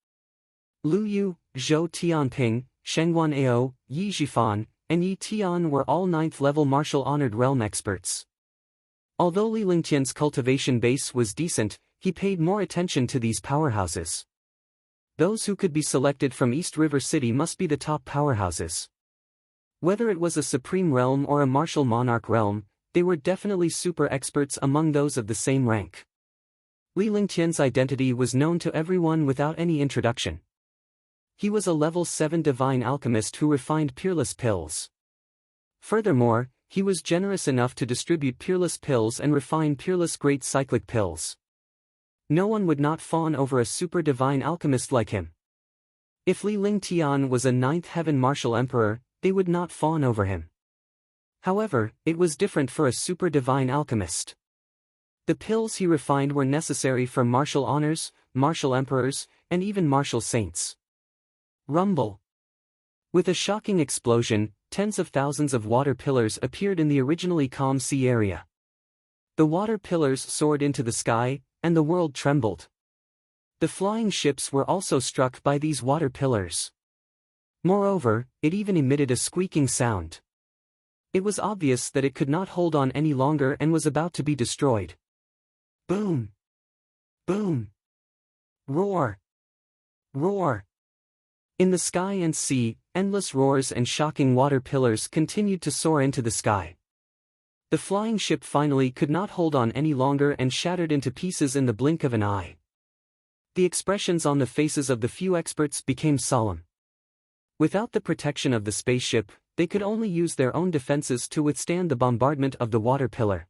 Lu Yu, Zhou Tianping, Shengguan Ao, Yi Zhifan, and Yi Tian were all 9th level martial honored realm experts. Although Li Lingtian's cultivation base was decent, he paid more attention to these powerhouses. Those who could be selected from East River City must be the top powerhouses. Whether it was a supreme realm or a martial monarch realm, they were definitely super experts among those of the same rank. Li Lingtian's identity was known to everyone without any introduction. He was a level 7 divine alchemist who refined peerless pills. Furthermore, he was generous enough to distribute peerless pills and refine peerless great cyclic pills. No one would not fawn over a super divine alchemist like him. If Li Lingtian was a 9th heaven martial emperor, they would not fawn over him. However, it was different for a super divine alchemist. The pills he refined were necessary for martial honors, martial emperors, and even martial saints. Rumble. With a shocking explosion, tens of thousands of water pillars appeared in the originally calm sea area. The water pillars soared into the sky, and the world trembled. The flying ships were also struck by these water pillars. Moreover, it even emitted a squeaking sound. It was obvious that it could not hold on any longer and was about to be destroyed. Boom! Boom! Roar! Roar! In the sky and sea, endless roars and shocking water pillars continued to soar into the sky. The flying ship finally could not hold on any longer and shattered into pieces in the blink of an eye. The expressions on the faces of the few experts became solemn. Without the protection of the spaceship, they could only use their own defenses to withstand the bombardment of the water pillar.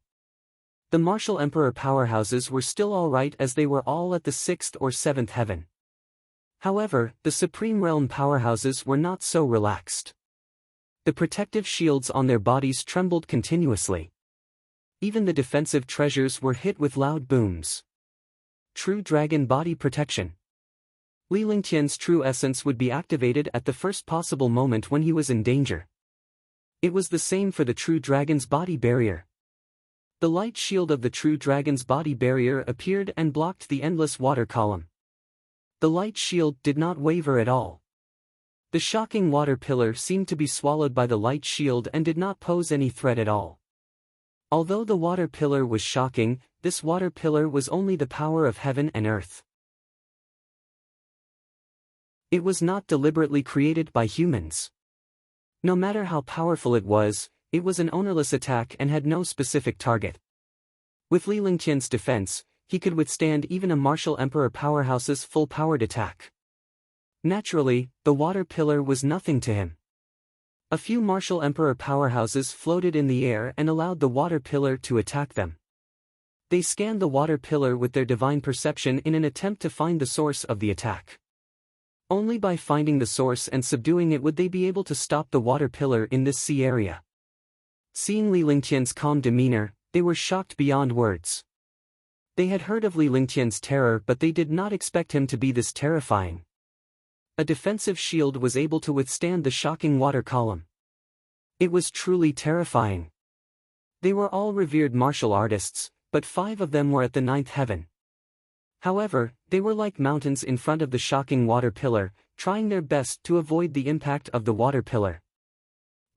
The martial emperor powerhouses were still alright as they were all at the 6th or 7th heaven. However, the Supreme Realm powerhouses were not so relaxed. The protective shields on their bodies trembled continuously. Even the defensive treasures were hit with loud booms. True Dragon Body Protection. Li Lingtian's true essence would be activated at the first possible moment when he was in danger. It was the same for the True Dragon's body barrier. The light shield of the True Dragon's body barrier appeared and blocked the endless water column. The light shield did not waver at all. The shocking water pillar seemed to be swallowed by the light shield and did not pose any threat at all. Although the water pillar was shocking, this water pillar was only the power of heaven and earth. It was not deliberately created by humans. No matter how powerful it was an ownerless attack and had no specific target. With Li Lingtian's defense, he could withstand even a martial emperor powerhouse's full-powered attack. Naturally, the water pillar was nothing to him. A few martial emperor powerhouses floated in the air and allowed the water pillar to attack them. They scanned the water pillar with their divine perception in an attempt to find the source of the attack. Only by finding the source and subduing it would they be able to stop the water pillar in this sea area. Seeing Li Lingtian's calm demeanor, they were shocked beyond words. They had heard of Li Lingtian's terror, but they did not expect him to be this terrifying. A defensive shield was able to withstand the shocking water column. It was truly terrifying. They were all revered martial artists, but 5 of them were at the 9th heaven. However, they were like mountains in front of the shocking water pillar, trying their best to avoid the impact of the water pillar.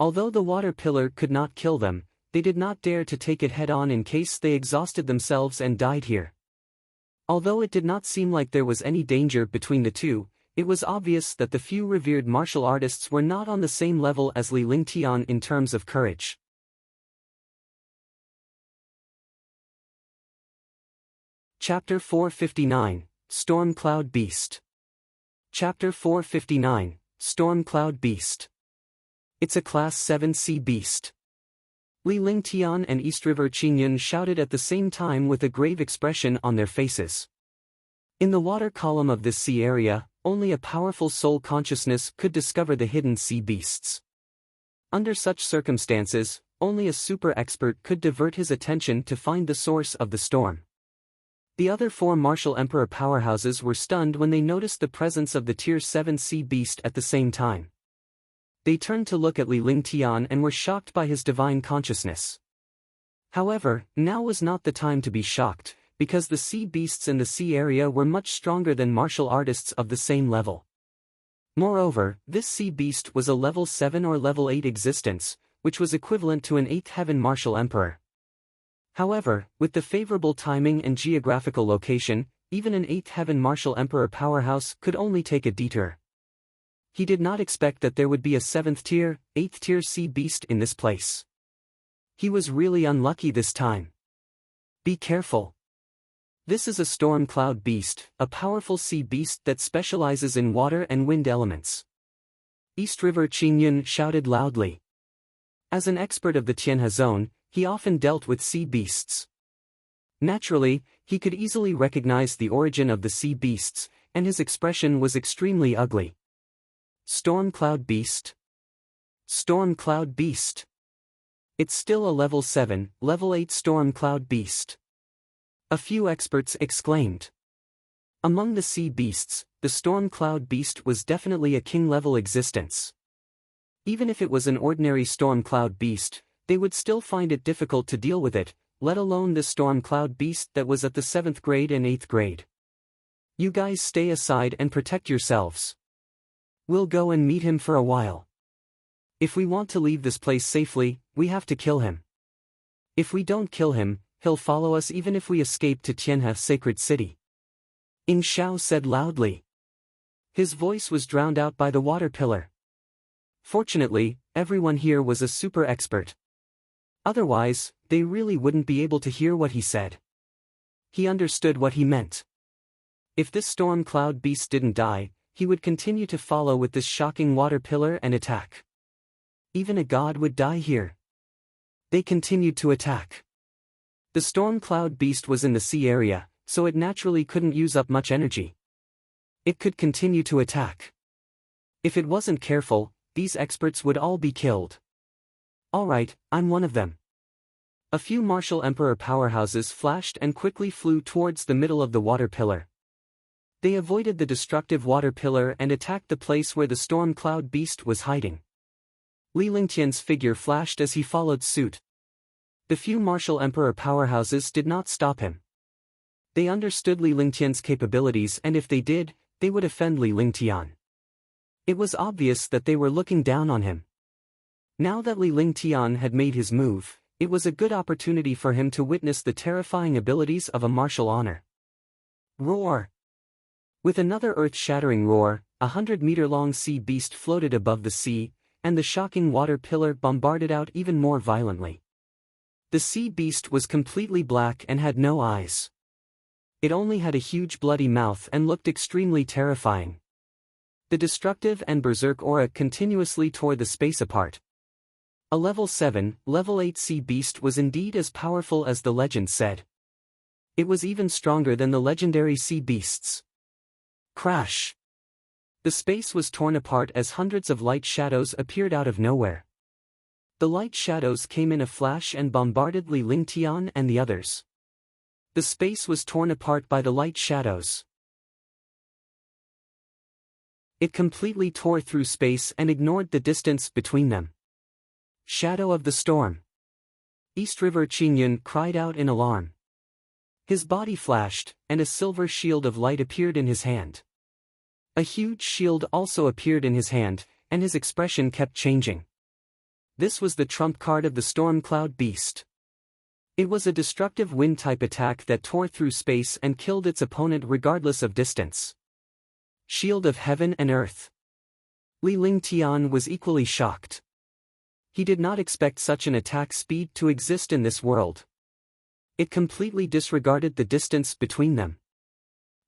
Although the water pillar could not kill them, they did not dare to take it head-on in case they exhausted themselves and died here. Although it did not seem like there was any danger between the two, it was obvious that the few revered martial artists were not on the same level as Li Lingtian in terms of courage. Chapter 459, Storm Cloud Beast. Chapter 459, Storm Cloud Beast. It's a Class 7 sea beast. Li Lingtian and East River Qingyun shouted at the same time with a grave expression on their faces. In the water column of this sea area, only a powerful soul consciousness could discover the hidden sea beasts. Under such circumstances, only a super expert could divert his attention to find the source of the storm. The other 4 martial emperor powerhouses were stunned when they noticed the presence of the Tier 7 sea beast at the same time. They turned to look at Li Lingtian and were shocked by his divine consciousness. However, now was not the time to be shocked, because the sea beasts in the sea area were much stronger than martial artists of the same level. Moreover, this sea beast was a level 7 or level 8 existence, which was equivalent to an 8th heaven martial emperor. However, with the favorable timing and geographical location, even an 8th heaven martial emperor powerhouse could only take a detour. He did not expect that there would be a 7th tier, 8th tier sea beast in this place. He was really unlucky this time. Be careful. This is a storm cloud beast, a powerful sea beast that specializes in water and wind elements. East River Qingyun shouted loudly. As an expert of the Tianhe zone, he often dealt with sea beasts. Naturally, he could easily recognize the origin of the sea beasts, and his expression was extremely ugly. Storm Cloud Beast? Storm Cloud Beast. It's still a level 7, level 8 Storm Cloud Beast. A few experts exclaimed. Among the sea beasts, the Storm Cloud Beast was definitely a king-level existence. Even if it was an ordinary Storm Cloud Beast, they would still find it difficult to deal with it, let alone this Storm Cloud Beast that was at the 7th grade and 8th grade. You guys stay aside and protect yourselves. We'll go and meet him for a while. If we want to leave this place safely, we have to kill him. If we don't kill him, he'll follow us even if we escape to Tianhe Sacred City. Ing Xiao said loudly. His voice was drowned out by the water pillar. Fortunately, everyone here was a super expert. Otherwise, they really wouldn't be able to hear what he said. He understood what he meant. If this storm cloud beast didn't die, he would continue to follow with this shocking water pillar and attack. Even a god would die here. They continued to attack. The storm cloud beast was in the sea area, so it naturally couldn't use up much energy. It could continue to attack. If it wasn't careful, these experts would all be killed. Alright, I'm one of them. A few martial emperor powerhouses flashed and quickly flew towards the middle of the water pillar. They avoided the destructive water pillar and attacked the place where the storm cloud beast was hiding. Li Lingtian's figure flashed as he followed suit. The few martial emperor powerhouses did not stop him. They understood Li Lingtian's capabilities, and if they did, they would offend Li Lingtian. It was obvious that they were looking down on him. Now that Li Lingtian had made his move, it was a good opportunity for him to witness the terrifying abilities of a martial honor. Roar! With another earth-shattering roar, 100-meter-long sea beast floated above the sea, and the shocking water pillar bombarded out even more violently. The sea beast was completely black and had no eyes. It only had a huge bloody mouth and looked extremely terrifying. The destructive and berserk aura continuously tore the space apart. A level 7, level 8 sea beast was indeed as powerful as the legend said. It was even stronger than the legendary sea beasts. Crash! The space was torn apart as hundreds of light shadows appeared out of nowhere. The light shadows came in a flash and bombarded Li Lingtian and the others. The space was torn apart by the light shadows. It completely tore through space and ignored the distance between them. Shadow of the storm. East River Qingyun cried out in alarm. His body flashed, and a silver shield of light appeared in his hand. A huge shield also appeared in his hand, and his expression kept changing. This was the trump card of the storm cloud beast. It was a destructive wind-type attack that tore through space and killed its opponent regardless of distance. Shield of Heaven and Earth. Li Lingtian was equally shocked. He did not expect such an attack speed to exist in this world. It completely disregarded the distance between them.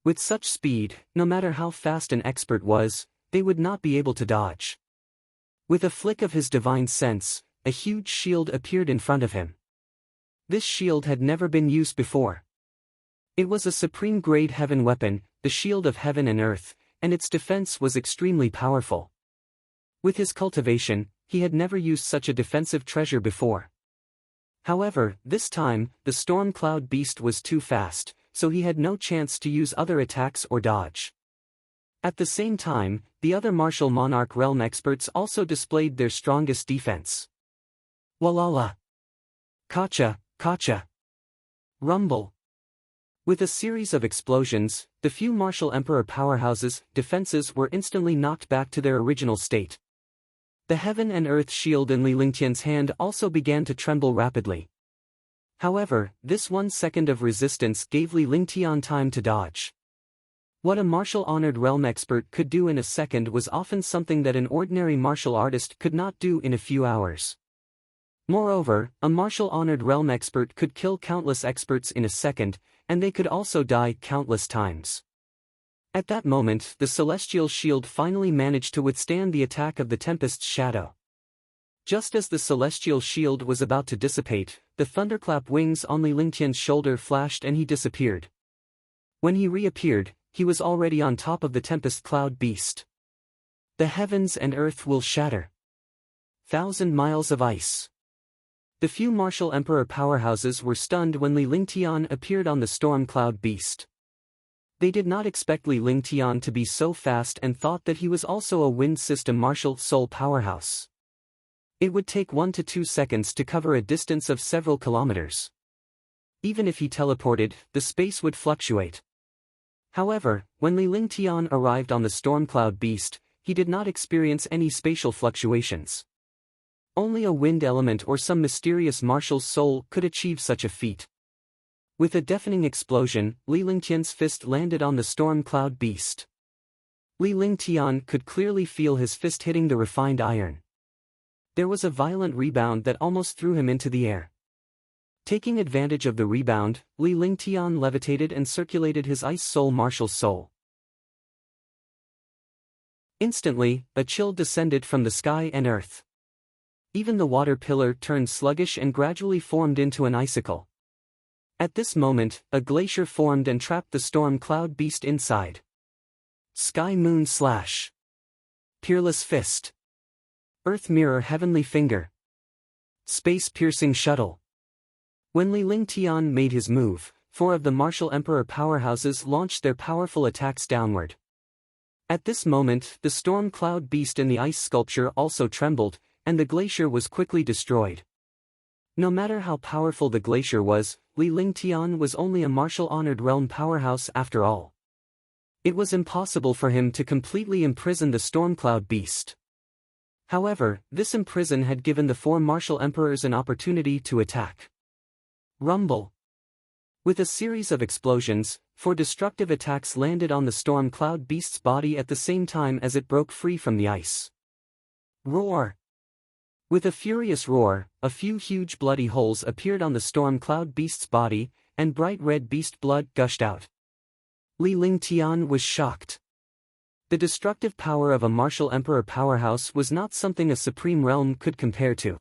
With such speed, no matter how fast an expert was, they would not be able to dodge. With a flick of his divine sense, a huge shield appeared in front of him. This shield had never been used before. It was a supreme-grade heaven weapon, the Shield of Heaven and Earth, and its defense was extremely powerful. With his cultivation, he had never used such a defensive treasure before. However, this time, the storm cloud beast was too fast, so he had no chance to use other attacks or dodge. At the same time, the other martial monarch realm experts also displayed their strongest defense. Walala! Kacha, kacha! Rumble! With a series of explosions, the few martial emperor powerhouses' defenses were instantly knocked back to their original state. The Heaven and Earth shield in Li Lingtian's hand also began to tremble rapidly. However, this 1 second of resistance gave Li Lingtian time to dodge. What a martial-honored realm expert could do in a second was often something that an ordinary martial artist could not do in a few hours. Moreover, a martial-honored realm expert could kill countless experts in a second, and they could also die countless times. At that moment, the celestial shield finally managed to withstand the attack of the Tempest's shadow. Just as the celestial shield was about to dissipate, the thunderclap wings on Li Lingtian's shoulder flashed and he disappeared. When he reappeared, he was already on top of the Tempest cloud beast. The heavens and earth will shatter. 1,000 miles of ice. The few martial emperor powerhouses were stunned when Li Lingtian appeared on the storm cloud beast. They did not expect Li Lingtian to be so fast and thought that he was also a wind system martial soul powerhouse. It would take 1 to 2 seconds to cover a distance of several kilometers. Even if he teleported, the space would fluctuate. However, when Li Lingtian arrived on the storm cloud beast, he did not experience any spatial fluctuations. Only a wind element or some mysterious martial soul could achieve such a feat. With a deafening explosion, Li Lingtian's fist landed on the storm cloud beast. Li Lingtian could clearly feel his fist hitting the refined iron. There was a violent rebound that almost threw him into the air. Taking advantage of the rebound, Li Lingtian levitated and circulated his ice soul martial soul. Instantly, a chill descended from the sky and earth. Even the water pillar turned sluggish and gradually formed into an icicle. At this moment, a glacier formed and trapped the storm cloud beast inside. Sky Moon Slash. Peerless Fist. Earth Mirror Heavenly Finger. Space Piercing Shuttle. When Li Lingtian made his move, 4 of the martial emperor powerhouses launched their powerful attacks downward. At this moment, the storm cloud beast in the ice sculpture also trembled, and the glacier was quickly destroyed. No matter how powerful the glacier was, Li Lingtian was only a martial-honored realm powerhouse after all. It was impossible for him to completely imprison the Stormcloud beast. However, this imprison had given the 4 martial emperors an opportunity to attack. Rumble. With a series of explosions, 4 destructive attacks landed on the Stormcloud beast's body at the same time as it broke free from the ice. Roar. With a furious roar, a few huge bloody holes appeared on the storm cloud beast's body, and bright red beast blood gushed out. Li Lingtian was shocked. The destructive power of a martial emperor powerhouse was not something a supreme realm could compare to.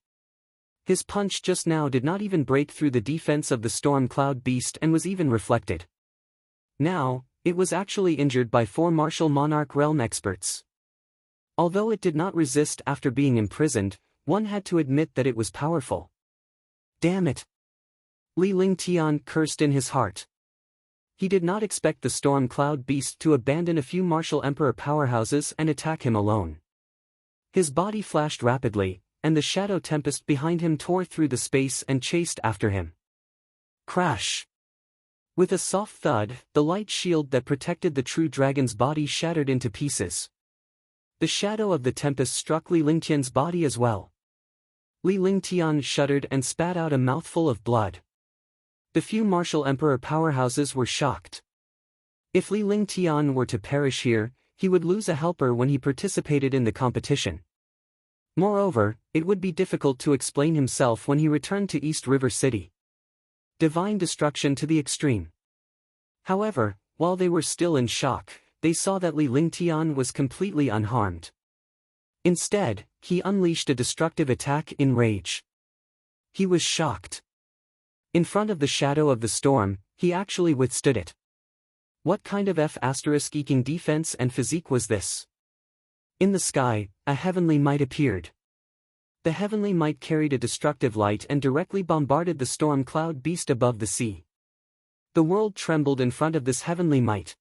His punch just now did not even break through the defense of the storm cloud beast and was even reflected. Now, it was actually injured by 4 martial monarch realm experts. Although it did not resist after being imprisoned, one had to admit that it was powerful. Damn it! Li Lingtian cursed in his heart. He did not expect the storm cloud beast to abandon a few martial emperor powerhouses and attack him alone. His body flashed rapidly, and the shadow tempest behind him tore through the space and chased after him. Crash! With a soft thud, the light shield that protected the true dragon's body shattered into pieces. The shadow of the tempest struck Li Lingtian's body as well. Li Lingtian shuddered and spat out a mouthful of blood. The few martial emperor powerhouses were shocked. If Li Lingtian were to perish here, he would lose a helper when he participated in the competition. Moreover, it would be difficult to explain himself when he returned to East River City. Divine destruction to the extreme. However, while they were still in shock, they saw that Li Lingtian was completely unharmed. Instead, he unleashed a destructive attack in rage. He was shocked. In front of the shadow of the storm, he actually withstood it. What kind of F***ing defense and physique was this? In the sky, a heavenly might appeared. The heavenly might carried a destructive light and directly bombarded the storm cloud beast above the sea. The world trembled in front of this heavenly might.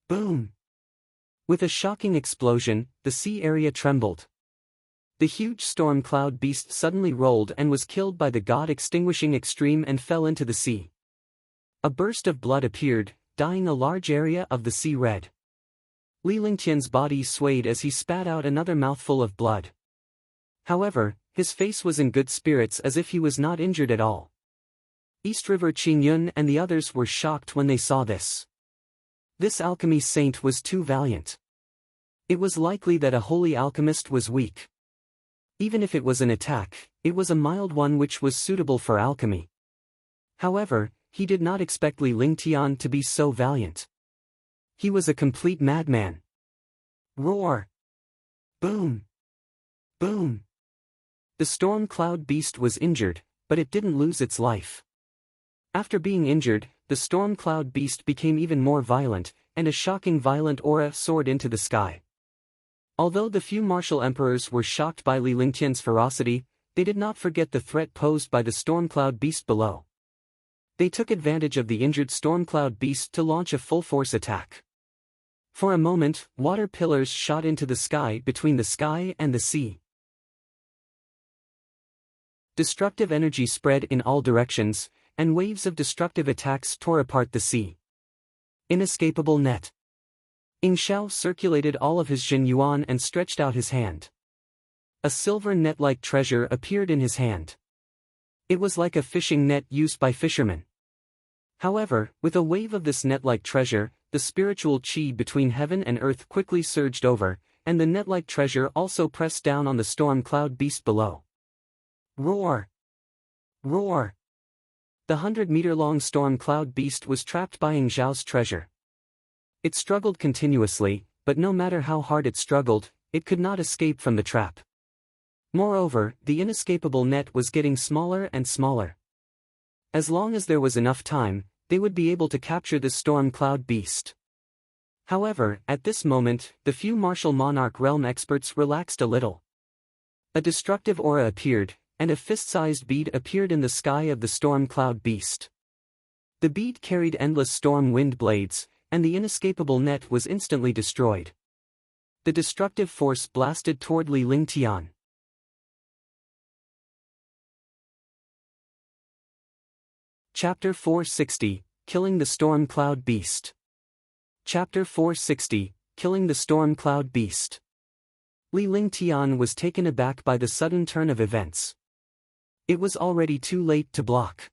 Boom! With a shocking explosion, the sea area trembled. The huge storm cloud beast suddenly rolled and was killed by the god-extinguishing extreme and fell into the sea. A burst of blood appeared, dyeing a large area of the sea red. Li Lingtian's body swayed as he spat out another mouthful of blood. However, his face was in good spirits as if he was not injured at all. East River Qingyun and the others were shocked when they saw this. This alchemy saint was too valiant. It was likely that a holy alchemist was weak. Even if it was an attack, it was a mild one which was suitable for alchemy. However, he did not expect Li Lingtian to be so valiant. He was a complete madman. Roar! Boom! Boom! The storm cloud beast was injured, but it didn't lose its life. After being injured, the storm cloud beast became even more violent, and a shocking violent aura soared into the sky. Although the few martial emperors were shocked by Li Lingtian's ferocity, they did not forget the threat posed by the storm cloud beast below. They took advantage of the injured storm cloud beast to launch a full-force attack. For a moment, water pillars shot into the sky between the sky and the sea. Destructive energy spread in all directions, and waves of destructive attacks tore apart the sea. Inescapable net. Ying Xiao circulated all of his Jin Yuan and stretched out his hand. A silver net-like treasure appeared in his hand. It was like a fishing net used by fishermen. However, with a wave of this net-like treasure, the spiritual qi between heaven and earth quickly surged over, and the net-like treasure also pressed down on the storm cloud beast below. Roar! Roar! The 100-meter-long storm cloud beast was trapped by Ying Xiao's treasure. It struggled continuously, but no matter how hard it struggled, it could not escape from the trap. Moreover, the inescapable net was getting smaller and smaller. As long as there was enough time, they would be able to capture the storm cloud beast. However, at this moment, the few martial monarch realm experts relaxed a little. A destructive aura appeared, and a fist-sized bead appeared in the sky of the storm cloud beast. The bead carried endless storm wind blades, and the inescapable net was instantly destroyed. The destructive force blasted toward Li Lingtian. Chapter 460, Killing the Storm Cloud Beast. Chapter 460, Killing the Storm Cloud Beast. Li Lingtian was taken aback by the sudden turn of events. It was already too late to block.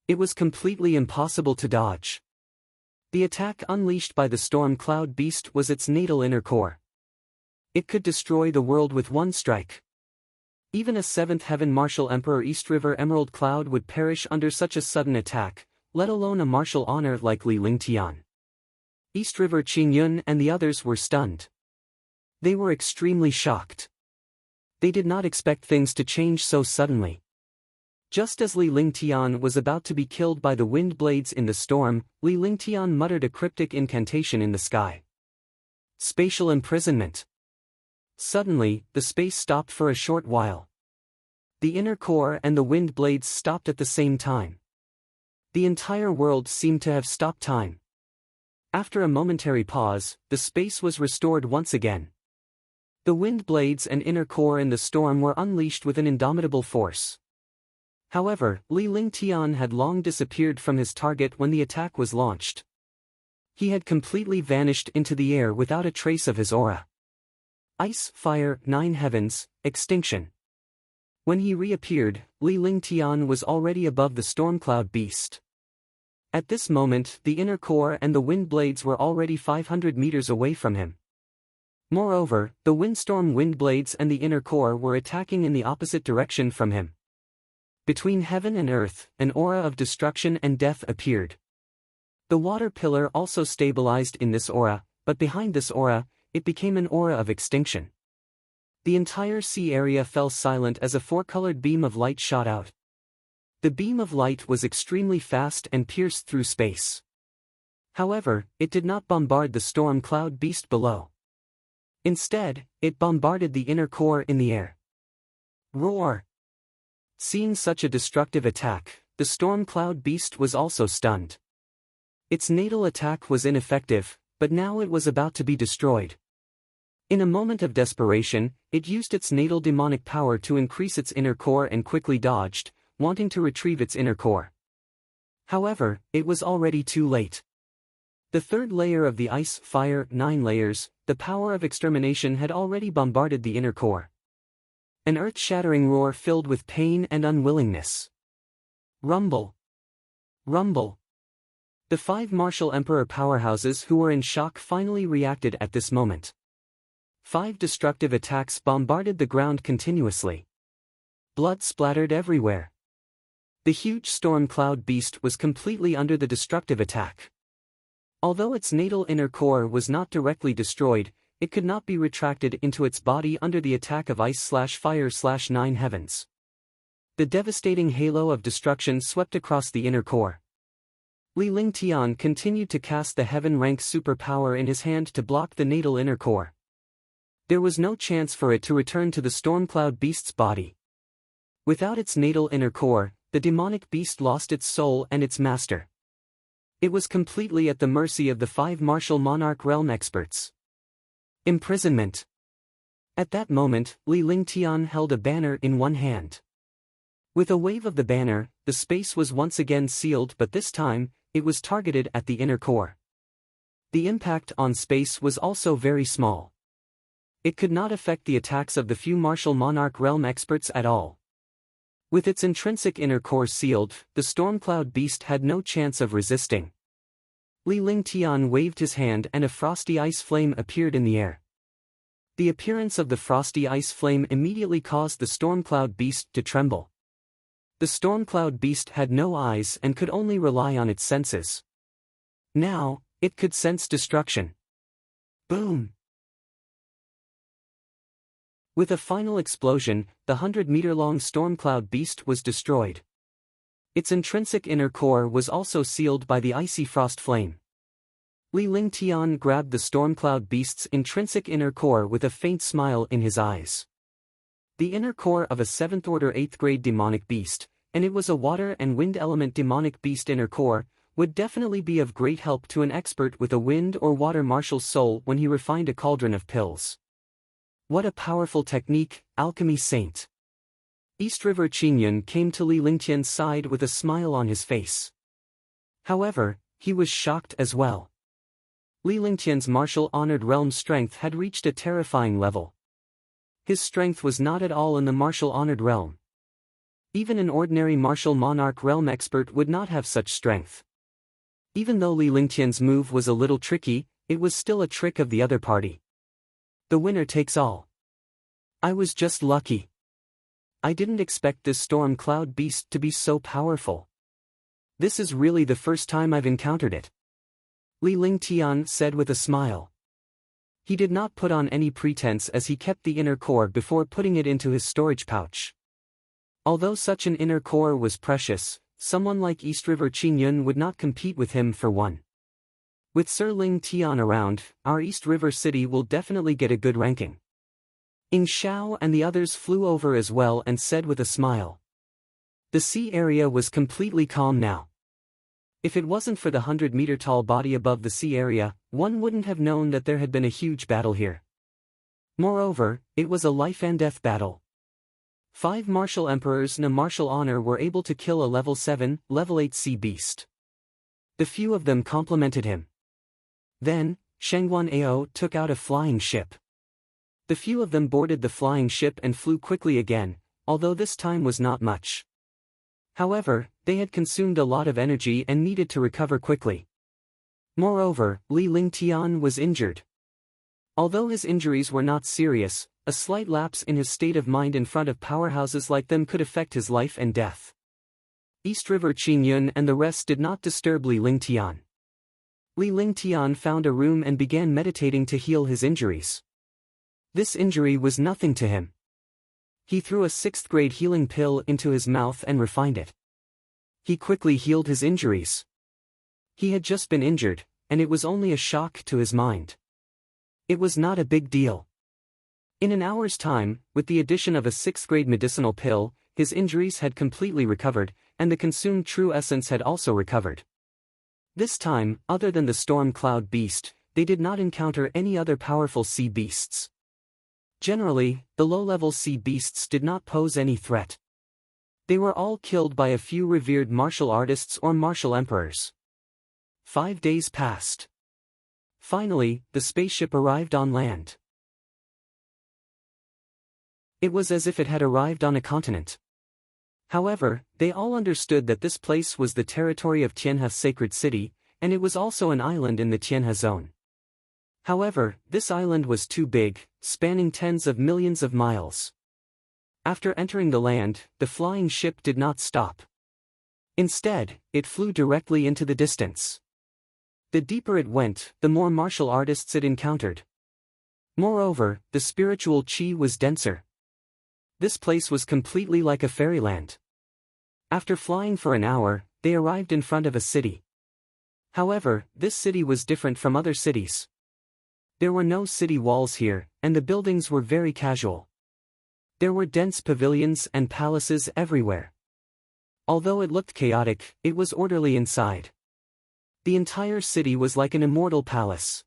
It was completely impossible to dodge. The attack unleashed by the storm cloud beast was its natal inner core. It could destroy the world with one strike. Even a seventh heaven martial emperor East River Emerald Cloud would perish under such a sudden attack, let alone a martial honor like Li Lingtian. East River Qingyun and the others were stunned. They were extremely shocked. They did not expect things to change so suddenly. Just as Li Lingtian was about to be killed by the wind blades in the storm, Li Lingtian muttered a cryptic incantation in the sky. Spatial imprisonment. Suddenly, the space stopped for a short while. The inner core and the wind blades stopped at the same time. The entire world seemed to have stopped time. After a momentary pause, the space was restored once again. The wind blades and inner core in the storm were unleashed with an indomitable force. However, Li Lingtian had long disappeared from his target when the attack was launched. He had completely vanished into the air without a trace of his aura. Ice, fire, 9 heavens, extinction. When he reappeared, Li Lingtian was already above the storm cloud beast. At this moment, the inner core and the wind blades were already 500 meters away from him. Moreover, the windstorm wind blades and the inner core were attacking in the opposite direction from him. Between heaven and earth, an aura of destruction and death appeared. The water pillar also stabilized in this aura, but behind this aura, it became an aura of extinction. The entire sea area fell silent as a four-colored beam of light shot out. The beam of light was extremely fast and pierced through space. However, it did not bombard the storm cloud beast below. Instead, it bombarded the inner core in the air. Roar! Seeing such a destructive attack, the storm cloud beast was also stunned. Its natal attack was ineffective, but now it was about to be destroyed. In a moment of desperation, it used its natal demonic power to increase its inner core and quickly dodged, wanting to retrieve its inner core. However, it was already too late. The third layer of the ice, fire, 9 layers, the power of extermination had already bombarded the inner core. An earth-shattering roar filled with pain and unwillingness. Rumble! Rumble! The 5 martial emperor powerhouses who were in shock finally reacted at this moment. 5 destructive attacks bombarded the ground continuously. Blood splattered everywhere. The huge storm cloud beast was completely under the destructive attack. Although its natal inner core was not directly destroyed, it could not be retracted into its body under the attack of ice/fire/9 heavens. The devastating halo of destruction swept across the inner core. Li Lingtian continued to cast the heaven-rank superpower in his hand to block the natal inner core. There was no chance for it to return to the storm cloud beast's body. Without its natal inner core, the demonic beast lost its soul and its master. It was completely at the mercy of the 5 martial monarch realm experts. Imprisonment. At that moment, Li Lingtian held a banner in one hand. With a wave of the banner, the space was once again sealed, but this time, it was targeted at the inner core. The impact on space was also very small. It could not affect the attacks of the few martial monarch realm experts at all. With its intrinsic inner core sealed, the storm cloud beast had no chance of resisting. Li Lingtian waved his hand and a frosty ice flame appeared in the air. The appearance of the frosty ice flame immediately caused the storm cloud beast to tremble. The storm cloud beast had no eyes and could only rely on its senses. Now, it could sense destruction. Boom! With a final explosion, the 100-meter-long storm cloud beast was destroyed. Its intrinsic inner core was also sealed by the icy frost flame. Li Lingtian grabbed the storm cloud beast's intrinsic inner core with a faint smile in his eyes. The inner core of a 7th order 8th grade demonic beast, and it was a water and wind element demonic beast inner core, would definitely be of great help to an expert with a wind or water marshal's soul when he refined a cauldron of pills. What a powerful technique, alchemy saint. East River Qingyun came to Li Lingtian's side with a smile on his face. However, he was shocked as well. Li Lingtian's martial honored realm strength had reached a terrifying level. His strength was not at all in the martial honored realm. Even an ordinary martial monarch realm expert would not have such strength. Even though Li Lingtian's move was a little tricky, it was still a trick of the other party. The winner takes all. I was just lucky. I didn't expect this storm cloud beast to be so powerful. This is really the first time I've encountered it. Li Lingtian said with a smile. He did not put on any pretense as he kept the inner core before putting it into his storage pouch. Although such an inner core was precious, someone like East River Qingyun would not compete with him for one. With Sir Ling Tian around, our East River city will definitely get a good ranking. Ying Xiao and the others flew over as well and said with a smile. The sea area was completely calm now. If it wasn't for the 100-meter-tall body above the sea area, one wouldn't have known that there had been a huge battle here. Moreover, it was a life-and-death battle. 5 martial emperors and a martial honor were able to kill a level 7, level 8 sea beast. The few of them complimented him. Then, Shengguan Ao took out a flying ship. The few of them boarded the flying ship and flew quickly again, although this time was not much. However, they had consumed a lot of energy and needed to recover quickly. Moreover, Li Lingtian was injured. Although his injuries were not serious, a slight lapse in his state of mind in front of powerhouses like them could affect his life and death. East River Qingyun and the rest did not disturb Li Lingtian. Li Lingtian found a room and began meditating to heal his injuries. This injury was nothing to him. He threw a 6th grade healing pill into his mouth and refined it. He quickly healed his injuries. He had just been injured, and it was only a shock to his mind. It was not a big deal. In an hour's time, with the addition of a 6th grade medicinal pill, his injuries had completely recovered, and the consumed true essence had also recovered. This time, other than the storm cloud beast, they did not encounter any other powerful sea beasts. Generally, the low-level sea beasts did not pose any threat. They were all killed by a few revered martial artists or martial emperors. 5 days passed. Finally, the spaceship arrived on land. It was as if it had arrived on a continent. However, they all understood that this place was the territory of Tianhe Sacred City, and it was also an island in the Tianhe Zone. However, this island was too big, spanning tens of millions of miles. After entering the land, the flying ship did not stop. Instead, it flew directly into the distance. The deeper it went, the more martial artists it encountered. Moreover, the spiritual qi was denser. This place was completely like a fairyland. After flying for an hour, they arrived in front of a city. However, this city was different from other cities. There were no city walls here, and the buildings were very casual. There were dense pavilions and palaces everywhere. Although it looked chaotic, it was orderly inside. The entire city was like an immortal palace.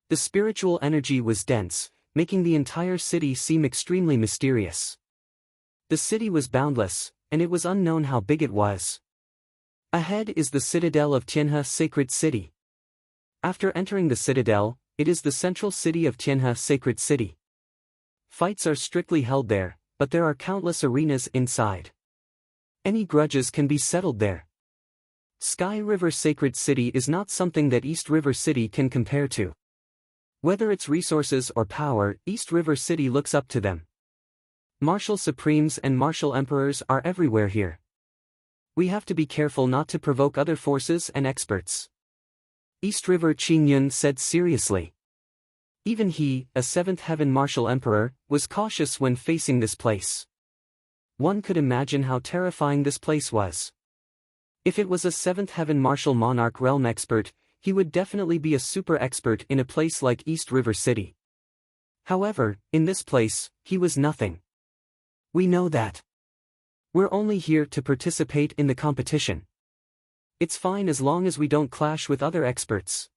The spiritual energy was dense, making the entire city seem extremely mysterious. The city was boundless, and it was unknown how big it was. Ahead is the citadel of Tianhe Sacred City. After entering the citadel, it is the central city of Tianhe Sacred City. Fights are strictly held there, but there are countless arenas inside. Any grudges can be settled there. Sky River Sacred City is not something that East River City can compare to. Whether it's resources or power, East River City looks up to them. Martial supremes and martial emperors are everywhere here. We have to be careful not to provoke other forces and experts. East River Qingyun said seriously. Even he, a 7th Heaven martial emperor, was cautious when facing this place. One could imagine how terrifying this place was. If it was a 7th Heaven Martial Monarch Realm expert, he would definitely be a super expert in a place like East River City. However, in this place, he was nothing. We know that. We're only here to participate in the competition. It's fine as long as we don't clash with other experts.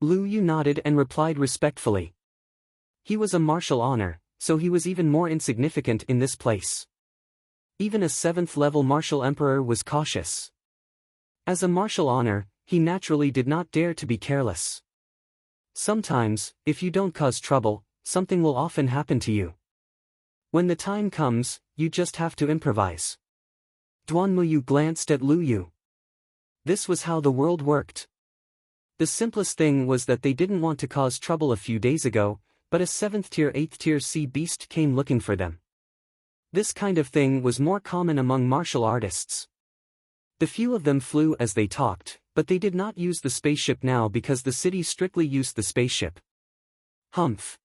Lu Yu nodded and replied respectfully. He was a martial honor, so he was even more insignificant in this place. Even a 7th level martial emperor was cautious. As a martial honor, he naturally did not dare to be careless. Sometimes, if you don't cause trouble, something will often happen to you. When the time comes, you just have to improvise. Duanmuyu glanced at Lu Yu. This was how the world worked. The simplest thing was that they didn't want to cause trouble a few days ago, but a 7th tier 8th tier sea beast came looking for them. This kind of thing was more common among martial artists. The few of them flew as they talked, but they did not use the spaceship now because the city strictly used the spaceship. Humph.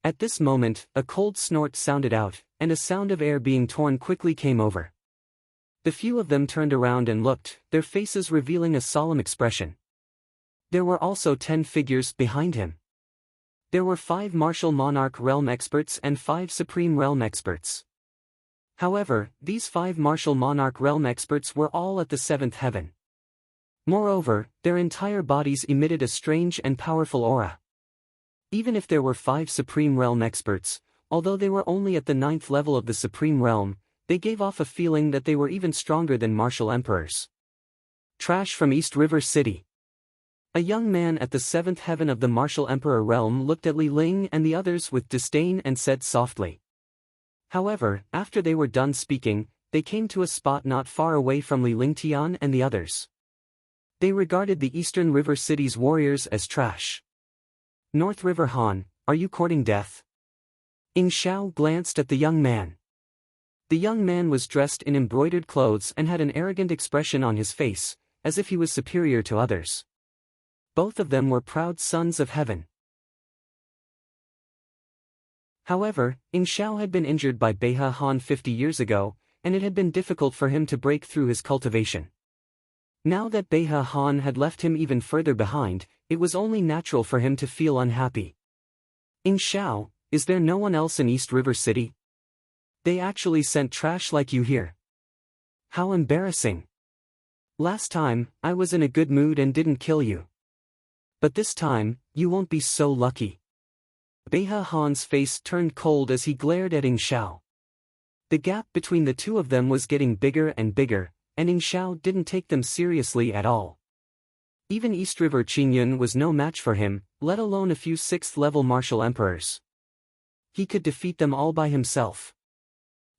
At this moment, a cold snort sounded out, and a sound of air being torn quickly came over. The few of them turned around and looked, their faces revealing a solemn expression. There were also 10 figures behind him. There were 5 Martial Monarch Realm experts and 5 Supreme Realm experts. However, these 5 Martial Monarch Realm experts were all at the 7th heaven. Moreover, their entire bodies emitted a strange and powerful aura. Even if there were 5 Supreme Realm experts, although they were only at the 9th level of the Supreme Realm, they gave off a feeling that they were even stronger than martial emperors. Trash from East River City. A young man at the 7th heaven of the Martial Emperor realm looked at Li Ling and the others with disdain and said softly. However, after they were done speaking, they came to a spot not far away from Li Lingtian and the others. They regarded the Eastern River City's warriors as trash. North River Han, are you courting death? Ying Xiao glanced at the young man. The young man was dressed in embroidered clothes and had an arrogant expression on his face, as if he was superior to others. Both of them were proud sons of heaven. However, Ying Xiao had been injured by Beihe Han 50 years ago, and it had been difficult for him to break through his cultivation. Now that Beihe Han had left him even further behind, it was only natural for him to feel unhappy. Ying Xiao, is there no one else in East River City? They actually sent trash like you here. How embarrassing. Last time, I was in a good mood and didn't kill you. But this time, you won't be so lucky. Beihe Han's face turned cold as he glared at Ying Xiao. The gap between the two of them was getting bigger and bigger, and Ying Xiao didn't take them seriously at all. Even East River Qingyun was no match for him, let alone a few 6th-level martial emperors. He could defeat them all by himself.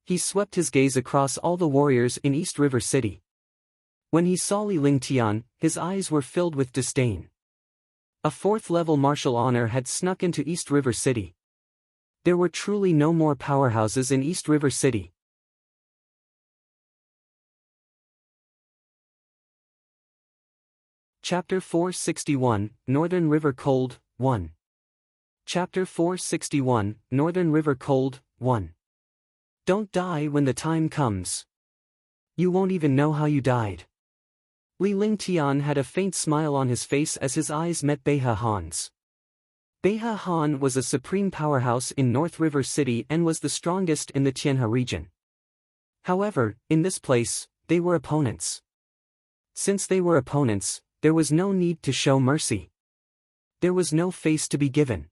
He swept his gaze across all the warriors in East River City. When he saw Li Lingtian, his eyes were filled with disdain. A 4th-level martial honor had snuck into East River City. There were truly no more powerhouses in East River City. Chapter 461, Northern River Cold, 1. Chapter 461, Northern River Cold, 1. Don't die when the time comes. You won't even know how you died. Li Lingtian had a faint smile on his face as his eyes met Beihe Han's. Beihe Han was a supreme powerhouse in North River City and was the strongest in the Tianhe region. However, in this place, they were opponents. Since they were opponents, there was no need to show mercy. There was no face to be given.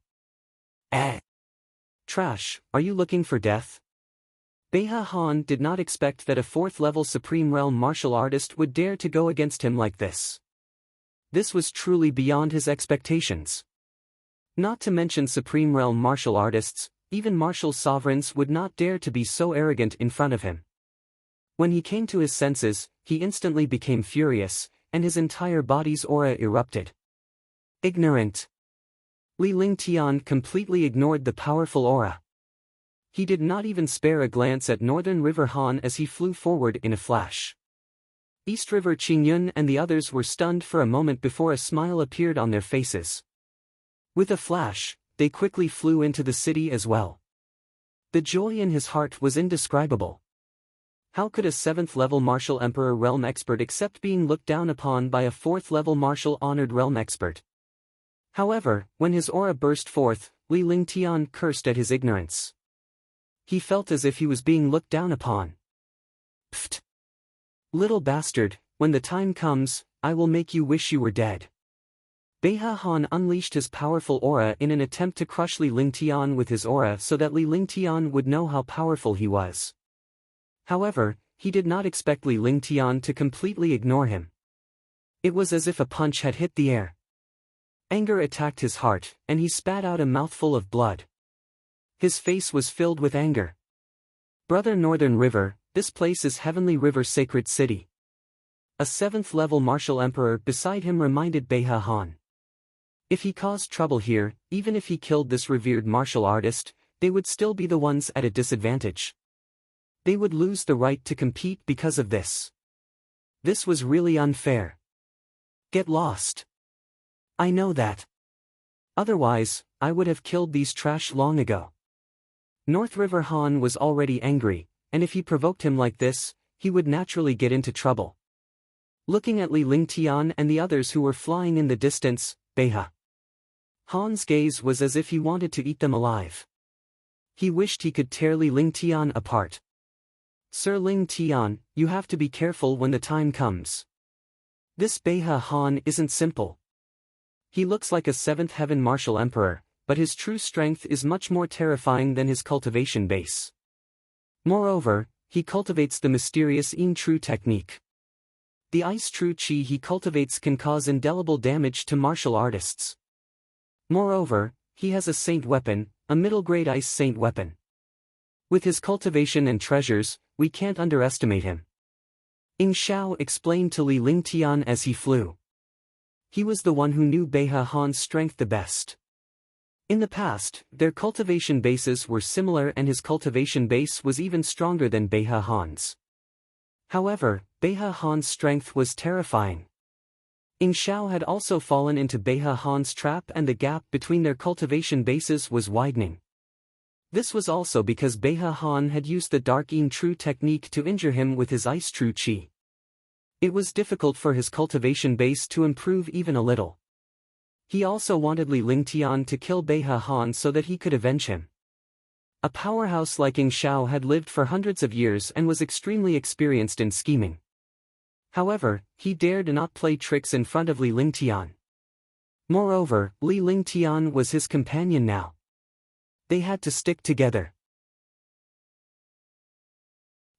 Trash, are you looking for death? Beihe Han did not expect that a 4th-level Supreme Realm martial artist would dare to go against him like this. This was truly beyond his expectations. Not to mention Supreme Realm martial artists, even martial sovereigns would not dare to be so arrogant in front of him. When he came to his senses, he instantly became furious, and his entire body's aura erupted. Ignorant. Li Lingtian completely ignored the powerful aura. He did not even spare a glance at Northern River Han as he flew forward in a flash. East River Qingyun and the others were stunned for a moment before a smile appeared on their faces. With a flash, they quickly flew into the city as well. The joy in his heart was indescribable. How could a 7th level martial emperor realm expert accept being looked down upon by a 4th level martial honored realm expert? However, when his aura burst forth, Li Lingtian cursed at his ignorance. He felt as if he was being looked down upon. Pfft! Little bastard, when the time comes, I will make you wish you were dead. Beihe Han unleashed his powerful aura in an attempt to crush Li Lingtian with his aura so that Li Lingtian would know how powerful he was. However, he did not expect Li Lingtian to completely ignore him. It was as if a punch had hit the air. Anger attacked his heart, and he spat out a mouthful of blood. His face was filled with anger. Brother Northern River, this place is Heavenly River Sacred City. A 7th level martial emperor beside him reminded Beihe Han. If he caused trouble here, even if he killed this revered martial artist, they would still be the ones at a disadvantage. They would lose the right to compete because of this. This was really unfair. Get lost. I know that. Otherwise, I would have killed these trash long ago. North River Han was already angry, and if he provoked him like this, he would naturally get into trouble. Looking at Li Lingtian and the others who were flying in the distance, Beihe Han's gaze was as if he wanted to eat them alive. He wished he could tear Li Lingtian apart. Sir Lingtian, you have to be careful when the time comes. This Beihe Han isn't simple. He looks like a 7th heaven martial emperor, but his true strength is much more terrifying than his cultivation base. Moreover, he cultivates the mysterious Yin True technique. The ice true chi he cultivates can cause indelible damage to martial artists. Moreover, he has a saint weapon, a middle-grade ice saint weapon. With his cultivation and treasures, we can't underestimate him. Ying Xiao explained to Li Lingtian as he flew. He was the one who knew Beihe Han's strength the best. In the past, their cultivation bases were similar and his cultivation base was even stronger than Beihe Han's. However, Beihe Han's strength was terrifying. Ying Xiao had also fallen into Beihe Han's trap and the gap between their cultivation bases was widening. This was also because Beihe Han had used the Dark Yin True technique to injure him with his Ice True Chi. It was difficult for his cultivation base to improve even a little. He also wanted Li Lingtian to kill Beihe Han so that he could avenge him. A powerhouse like Ying Xiao had lived for hundreds of years and was extremely experienced in scheming. However, he dared not play tricks in front of Li Lingtian. Moreover, Li Lingtian was his companion now. They had to stick together.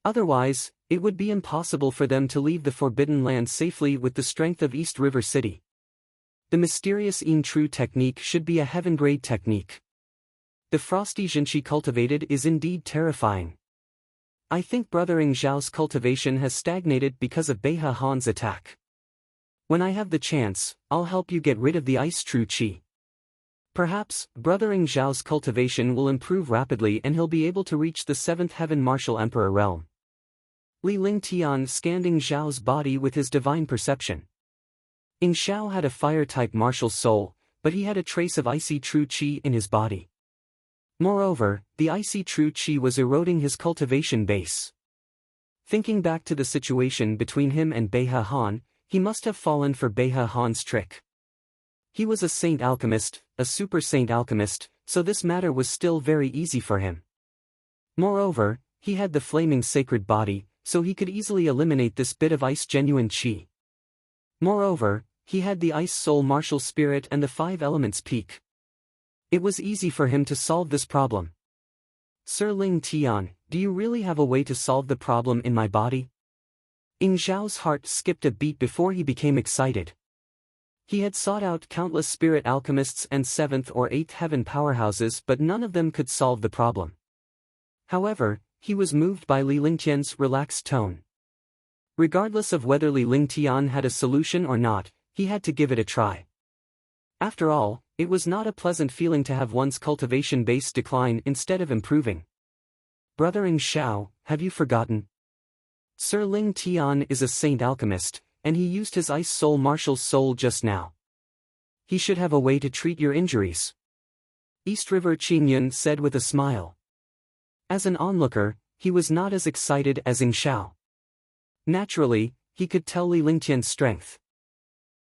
Otherwise, it would be impossible for them to leave the Forbidden Land safely with the strength of East River City. The mysterious Yin True technique should be a heaven-grade technique. The frosty Jinshi cultivated is indeed terrifying. I think Brother Ying Xiao's cultivation has stagnated because of Beihe Han's attack. When I have the chance, I'll help you get rid of the Ice True Chi. Perhaps, Brother Ying Xiao's cultivation will improve rapidly and he'll be able to reach the 7th Heaven Martial Emperor realm. Li Lingtian scanned Ying Xiao's body with his divine perception. Ying Xiao had a fire-type martial soul, but he had a trace of icy true chi in his body. Moreover, the icy true chi was eroding his cultivation base. Thinking back to the situation between him and Beihe Han, he must have fallen for Beihe Han's trick. He was a saint alchemist, a super saint alchemist, so this matter was still very easy for him. Moreover, he had the flaming sacred body, so he could easily eliminate this bit of ice genuine chi. Moreover, he had the ice soul martial spirit and the 5 elements peak. It was easy for him to solve this problem. Sir Lingtian, do you really have a way to solve the problem in my body? Ying Xiao's heart skipped a beat before he became excited. He had sought out countless spirit alchemists and 7th or 8th heaven powerhouses but none of them could solve the problem. However, he was moved by Li Lingtian's relaxed tone. Regardless of whether Li Lingtian had a solution or not, he had to give it a try. After all, it was not a pleasant feeling to have one's cultivation base decline instead of improving. Brother Ying Xiao, have you forgotten? Sir Lingtian is a saint alchemist, and he used his ice soul martial soul just now. He should have a way to treat your injuries. East River Qingyun said with a smile. As an onlooker, he was not as excited as Ing Xiao. Naturally, he could tell Li Lingtian's strength.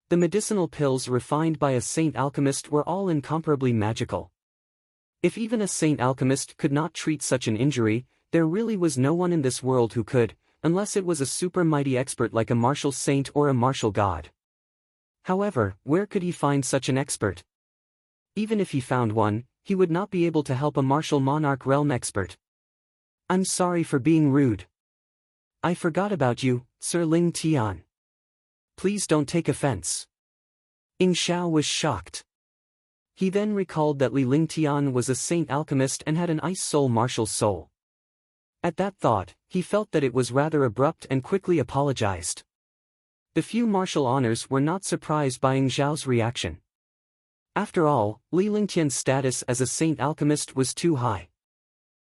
The medicinal pills refined by a saint alchemist were all incomparably magical. If even a saint alchemist could not treat such an injury, there really was no one in this world who could, unless it was a super mighty expert like a martial saint or a martial god. However, where could he find such an expert? Even if he found one, he would not be able to help a martial monarch realm expert. I'm sorry for being rude. I forgot about you, Sir Ling Tian. Please don't take offense. Ing Xiao was shocked. He then recalled that Li Lingtian was a saint alchemist and had an ice soul martial soul. At that thought, he felt that it was rather abrupt and quickly apologized. The few martial honors were not surprised by Ing Xiao's reaction. After all, Li Lingtian's status as a saint alchemist was too high.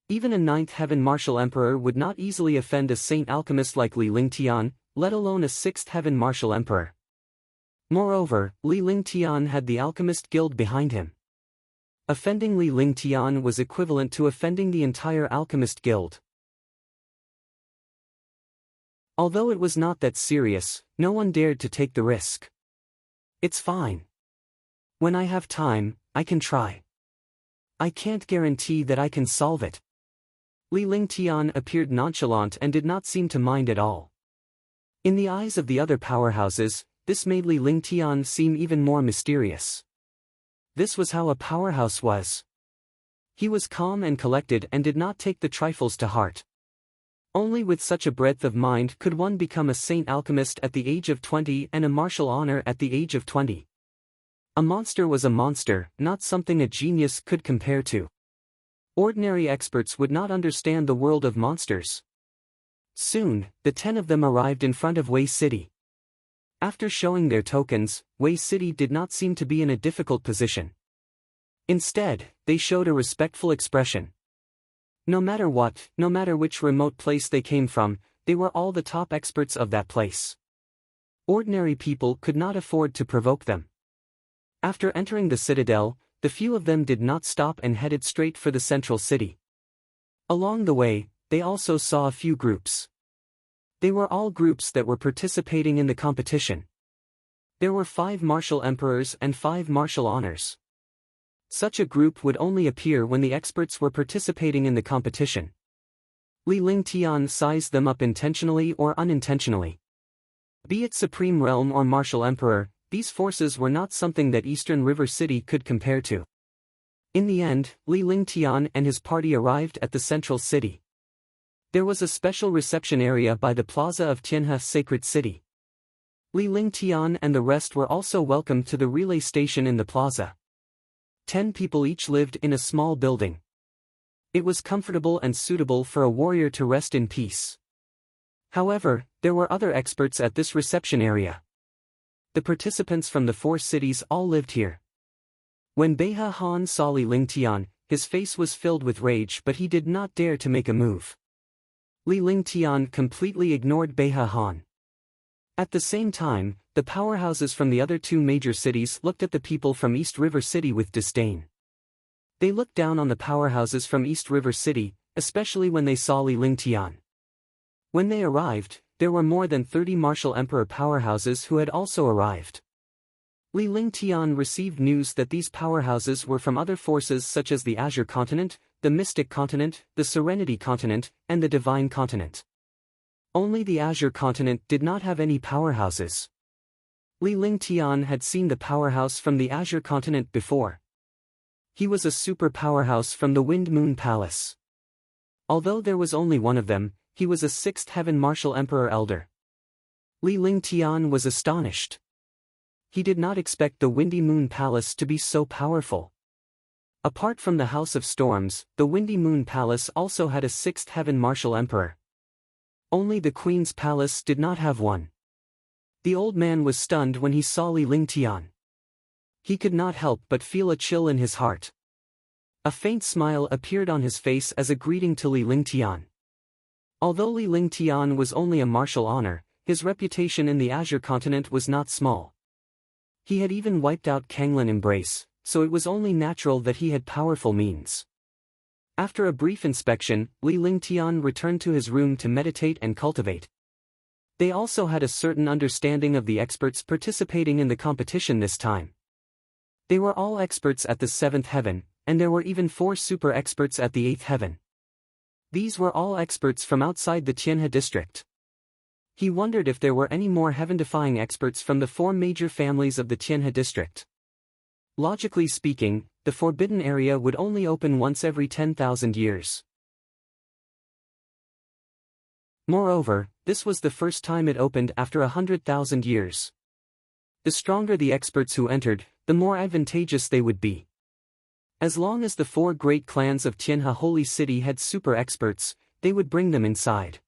Even a ninth heaven martial emperor would not easily offend a saint alchemist like Li Lingtian, let alone a sixth heaven martial emperor. Moreover, Li Lingtian had the alchemist guild behind him. Offending Li Lingtian was equivalent to offending the entire alchemist guild. Although it was not that serious, no one dared to take the risk. It's fine. When I have time, I can try. I can't guarantee that I can solve it. Li Lingtian appeared nonchalant and did not seem to mind at all. In the eyes of the other powerhouses, this made Li Lingtian seem even more mysterious. This was how a powerhouse was. He was calm and collected and did not take the trifles to heart. Only with such a breadth of mind could one become a saint alchemist at the age of 20 and a martial honor at the age of 20. A monster was a monster, not something a genius could compare to. Ordinary experts would not understand the world of monsters. Soon, the 10 of them arrived in front of Wei City. After showing their tokens, Wei City did not seem to be in a difficult position. Instead, they showed a respectful expression. No matter what, no matter which remote place they came from, they were all the top experts of that place. Ordinary people could not afford to provoke them. After entering the citadel, the few of them did not stop and headed straight for the central city. Along the way, they also saw a few groups. They were all groups that were participating in the competition. There were 5 martial emperors and 5 martial honors. Such a group would only appear when the experts were participating in the competition. Li Lingtian sized them up intentionally or unintentionally. Be it Supreme Realm or Martial Emperor, these forces were not something that Eastern River City could compare to. In the end, Li Lingtian and his party arrived at the central city. There was a special reception area by the plaza of Tianhe Sacred City. Li Lingtian and the rest were also welcomed to the relay station in the plaza. 10 people each lived in a small building. It was comfortable and suitable for a warrior to rest in peace. However, there were other experts at this reception area. The participants from the 4 cities all lived here. When Beihe Han saw Li Lingtian, his face was filled with rage, but he did not dare to make a move. Li Lingtian completely ignored Beihe Han. At the same time, the powerhouses from the other 2 major cities looked at the people from East River City with disdain. They looked down on the powerhouses from East River City, especially when they saw Li Lingtian. When they arrived, there were more than 30 martial emperor powerhouses who had also arrived. Li Lingtian received news that these powerhouses were from other forces such as the Azure Continent, the Mystic Continent, the Serenity Continent, and the Divine Continent. Only the Azure Continent did not have any powerhouses. Li Lingtian had seen the powerhouse from the Azure Continent before. He was a super powerhouse from the Wind Moon Palace. Although there was only one of them, he was a 6th Heaven Martial Emperor Elder. Li Lingtian was astonished. He did not expect the Windy Moon Palace to be so powerful. Apart from the House of Storms, the Windy Moon Palace also had a 6th Heaven Martial Emperor. Only the Queen's Palace did not have one. The old man was stunned when he saw Li Lingtian. He could not help but feel a chill in his heart. A faint smile appeared on his face as a greeting to Li Lingtian. Although Li Lingtian was only a martial honor, his reputation in the Azure Continent was not small. He had even wiped out Kanglin Embrace, so it was only natural that he had powerful means. After a brief inspection, Li Lingtian returned to his room to meditate and cultivate. They also had a certain understanding of the experts participating in the competition this time. They were all experts at the 7th heaven, and there were even 4 super experts at the 8th heaven. These were all experts from outside the Tianhe district. He wondered if there were any more heaven-defying experts from the 4 major families of the Tianhe district. Logically speaking, the forbidden area would only open once every 10,000 years. Moreover, this was the first time it opened after 100,000 years. The stronger the experts who entered, the more advantageous they would be. As long as the 4 great clans of Tianhe Holy City had super experts, they would bring them inside.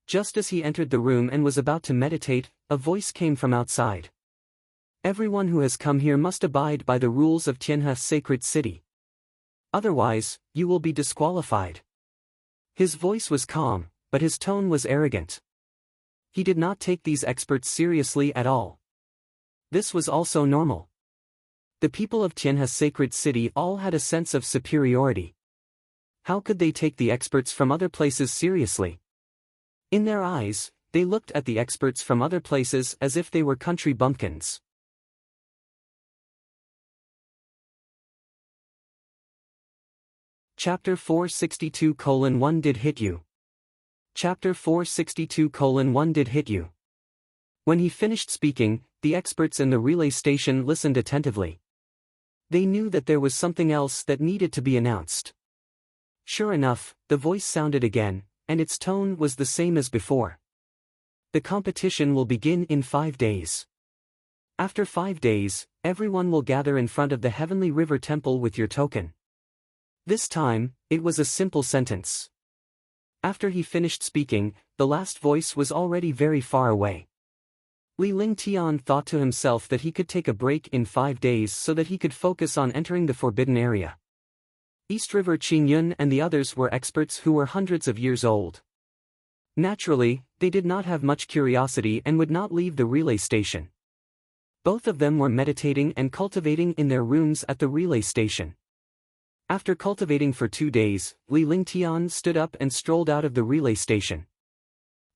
Just as he entered the room and was about to meditate, a voice came from outside. Everyone who has come here must abide by the rules of Tianhe Sacred City. Otherwise, you will be disqualified. His voice was calm, but his tone was arrogant. He did not take these experts seriously at all. This was also normal. The people of Tianhe Sacred City all had a sense of superiority. How could they take the experts from other places seriously? In their eyes, they looked at the experts from other places as if they were country bumpkins. Chapter 462:1 Did hit you? Chapter 462:1 Did hit you? When he finished speaking, the experts in the relay station listened attentively. They knew that there was something else that needed to be announced. Sure enough, the voice sounded again, and its tone was the same as before. The competition will begin in 5 days. After 5 days, everyone will gather in front of the Heavenly River Temple with your token. This time, it was a simple sentence. After he finished speaking, the last voice was already very far away. Li Lingtian thought to himself that he could take a break in 5 days so that he could focus on entering the forbidden area. East River Qingyun and the others were experts who were hundreds of years old. Naturally, they did not have much curiosity and would not leave the relay station. Both of them were meditating and cultivating in their rooms at the relay station. After cultivating for 2 days, Li Lingtian stood up and strolled out of the relay station.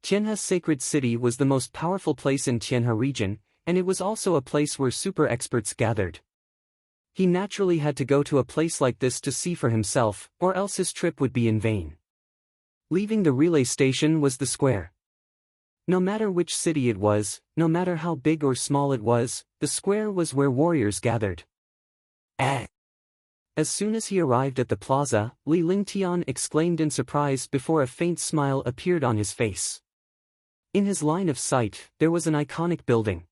Tianhe Sacred City was the most powerful place in Tianhe region, and it was also a place where super experts gathered. He naturally had to go to a place like this to see for himself, or else his trip would be in vain. Leaving the relay station was the square. No matter which city it was, no matter how big or small it was, the square was where warriors gathered. As soon as he arrived at the plaza, Li Lingtian exclaimed in surprise before a faint smile appeared on his face. In his line of sight, there was an iconic building.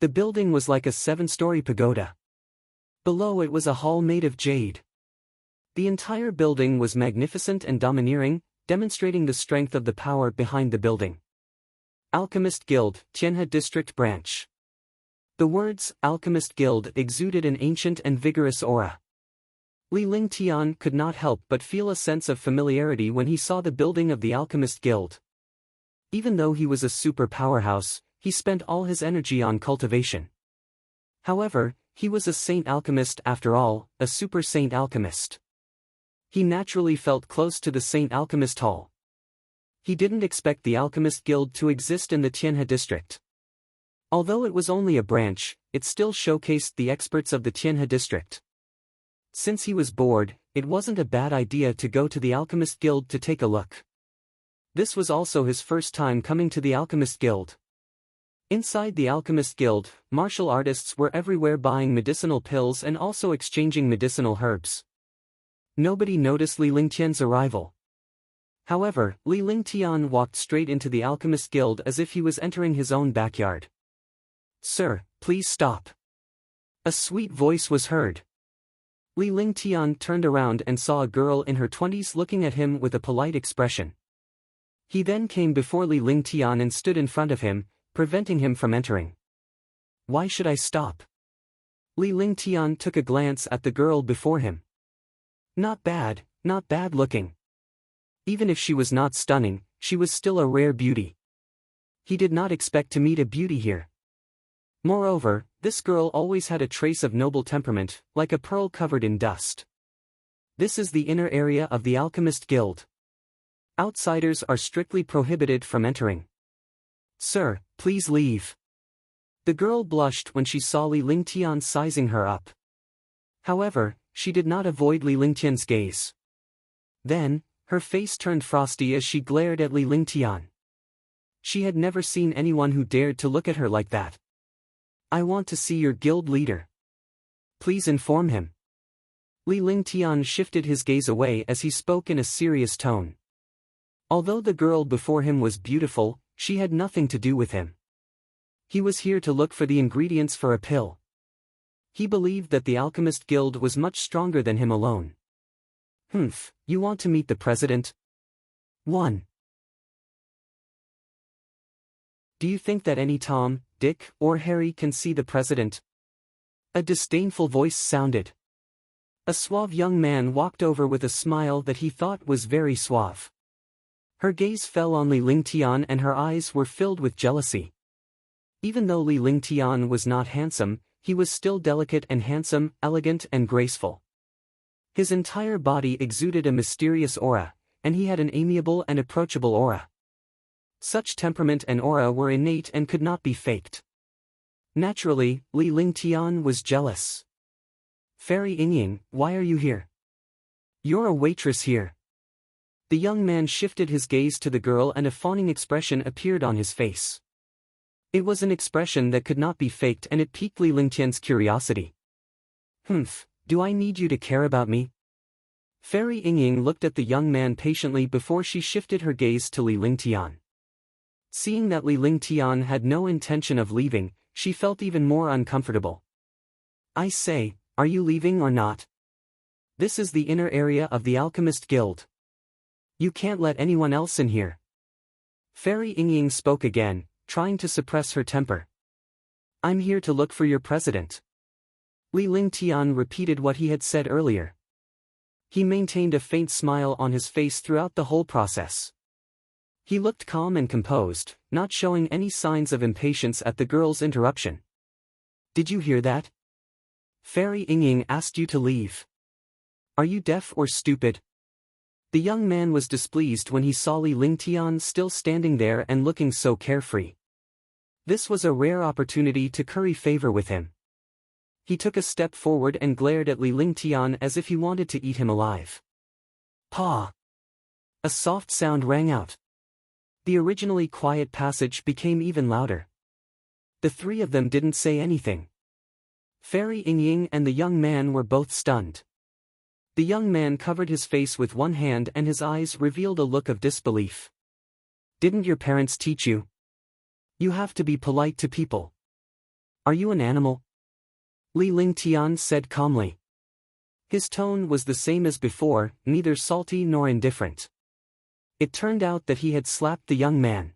The building was like a 7-story pagoda. Below it was a hall made of jade. The entire building was magnificent and domineering, demonstrating the strength of the power behind the building. Alchemist Guild, Tianhe District Branch. The words, Alchemist Guild, exuded an ancient and vigorous aura. Li Lingtian could not help but feel a sense of familiarity when he saw the building of the Alchemist Guild. Even though he was a super powerhouse, he spent all his energy on cultivation. However, he was a saint alchemist after all, a super saint alchemist. He naturally felt close to the Saint Alchemist Hall. He didn't expect the Alchemist Guild to exist in the Tianhe district. Although it was only a branch, it still showcased the experts of the Tianhe district. Since he was bored, it wasn't a bad idea to go to the Alchemist Guild to take a look. This was also his first time coming to the Alchemist Guild. Inside the Alchemist Guild, martial artists were everywhere buying medicinal pills and also exchanging medicinal herbs. Nobody noticed Li Lingtian's arrival. However, Li Lingtian walked straight into the Alchemist Guild as if he was entering his own backyard. "Sir, please stop." A sweet voice was heard. Li Lingtian turned around and saw a girl in her 20s looking at him with a polite expression. He then came before Li Lingtian and stood in front of him, preventing him from entering. "Why should I stop?" Li Lingtian took a glance at the girl before him. Not bad looking. Even if she was not stunning, she was still a rare beauty. He did not expect to meet a beauty here. Moreover, this girl always had a trace of noble temperament, like a pearl covered in dust. This is the inner area of the Alchemist Guild. Outsiders are strictly prohibited from entering. Sir, please leave. The girl blushed when she saw Li Lingtian sizing her up. However, she did not avoid Li Lingtian's gaze. Then, her face turned frosty as she glared at Li Lingtian. She had never seen anyone who dared to look at her like that. I want to see your guild leader. Please inform him. Li Lingtian shifted his gaze away as he spoke in a serious tone. Although the girl before him was beautiful, she had nothing to do with him. He was here to look for the ingredients for a pill. He believed that the Alchemist Guild was much stronger than him alone. You want to meet the president? 1. Do you think that any Tom, Dick, or Harry can see the president? A disdainful voice sounded. A suave young man walked over with a smile that he thought was very suave. Her gaze fell on Li Lingtian and her eyes were filled with jealousy. Even though Li Lingtian was not handsome, he was still delicate and handsome, elegant and graceful. His entire body exuded a mysterious aura, and he had an amiable and approachable aura. Such temperament and aura were innate and could not be faked. Naturally, Li Lingtian was jealous. Fairy Yingying, why are you here? You're a waitress here. The young man shifted his gaze to the girl and a fawning expression appeared on his face. It was an expression that could not be faked and it piqued Li Lingtian's curiosity. Do I need you to care about me? Fairy Yingying looked at the young man patiently before she shifted her gaze to Li Lingtian. Seeing that Li Lingtian had no intention of leaving, she felt even more uncomfortable. I say, are you leaving or not? This is the inner area of the Alchemist Guild. You can't let anyone else in here. Fairy Yingying spoke again, trying to suppress her temper. I'm here to look for your president. Li Lingtian repeated what he had said earlier. He maintained a faint smile on his face throughout the whole process. He looked calm and composed, not showing any signs of impatience at the girl's interruption. Did you hear that? Fairy Yingying asked you to leave. Are you deaf or stupid? The young man was displeased when he saw Li Lingtian still standing there and looking so carefree. This was a rare opportunity to curry favor with him. He took a step forward and glared at Li Lingtian as if he wanted to eat him alive. Pa! A soft sound rang out. The originally quiet passage became even louder. The three of them didn't say anything. Fairy Yingying and the young man were both stunned. The young man covered his face with one hand and his eyes revealed a look of disbelief. Didn't your parents teach you? You have to be polite to people. Are you an animal? Li Lingtian said calmly. His tone was the same as before, neither salty nor indifferent. It turned out that he had slapped the young man.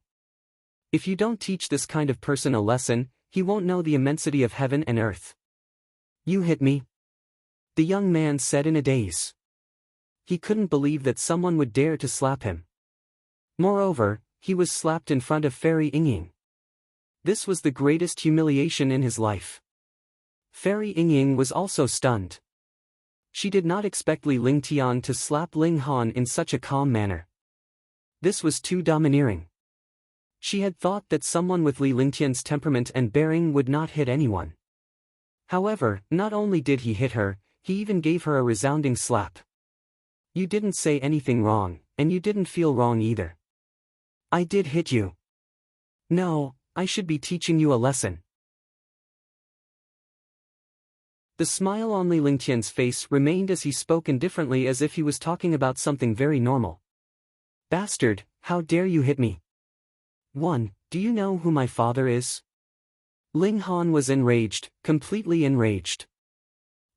If you don't teach this kind of person a lesson, he won't know the immensity of heaven and earth. You hit me? The young man said in a daze. He couldn't believe that someone would dare to slap him. Moreover, he was slapped in front of Fairy Yingying. This was the greatest humiliation in his life. Fairy Yingying was also stunned. She did not expect Li Lingtian to slap Ling Han in such a calm manner. This was too domineering. She had thought that someone with Li Lingtian's temperament and bearing would not hit anyone. However, not only did he hit her, he even gave her a resounding slap. You didn't say anything wrong, and you didn't feel wrong either. I did hit you. No, I should be teaching you a lesson. The smile on Li Lingtian's face remained as he spoke indifferently as if he was talking about something very normal. Bastard, how dare you hit me? 1. Do you know who my father is? Ling Han was enraged, completely enraged.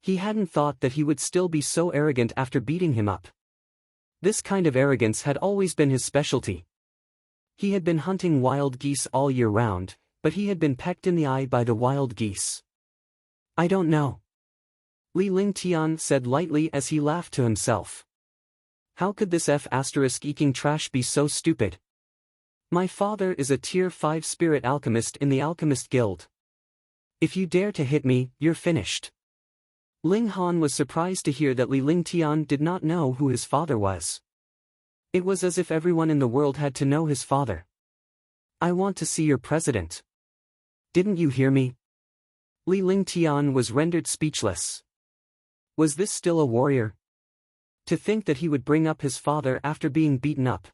He hadn't thought that he would still be so arrogant after beating him up. This kind of arrogance had always been his specialty. He had been hunting wild geese all year round, but he had been pecked in the eye by the wild geese. I don't know. Li Lingtian said lightly as he laughed to himself. How could this F***eking trash be so stupid? My father is a tier 5 spirit alchemist in the Alchemist Guild. If you dare to hit me, you're finished. Ling Han was surprised to hear that Li Lingtian did not know who his father was. It was as if everyone in the world had to know his father. "I want to see your president. Didn't you hear me?" Li Lingtian was rendered speechless. Was this still a warrior? To think that he would bring up his father after being beaten up.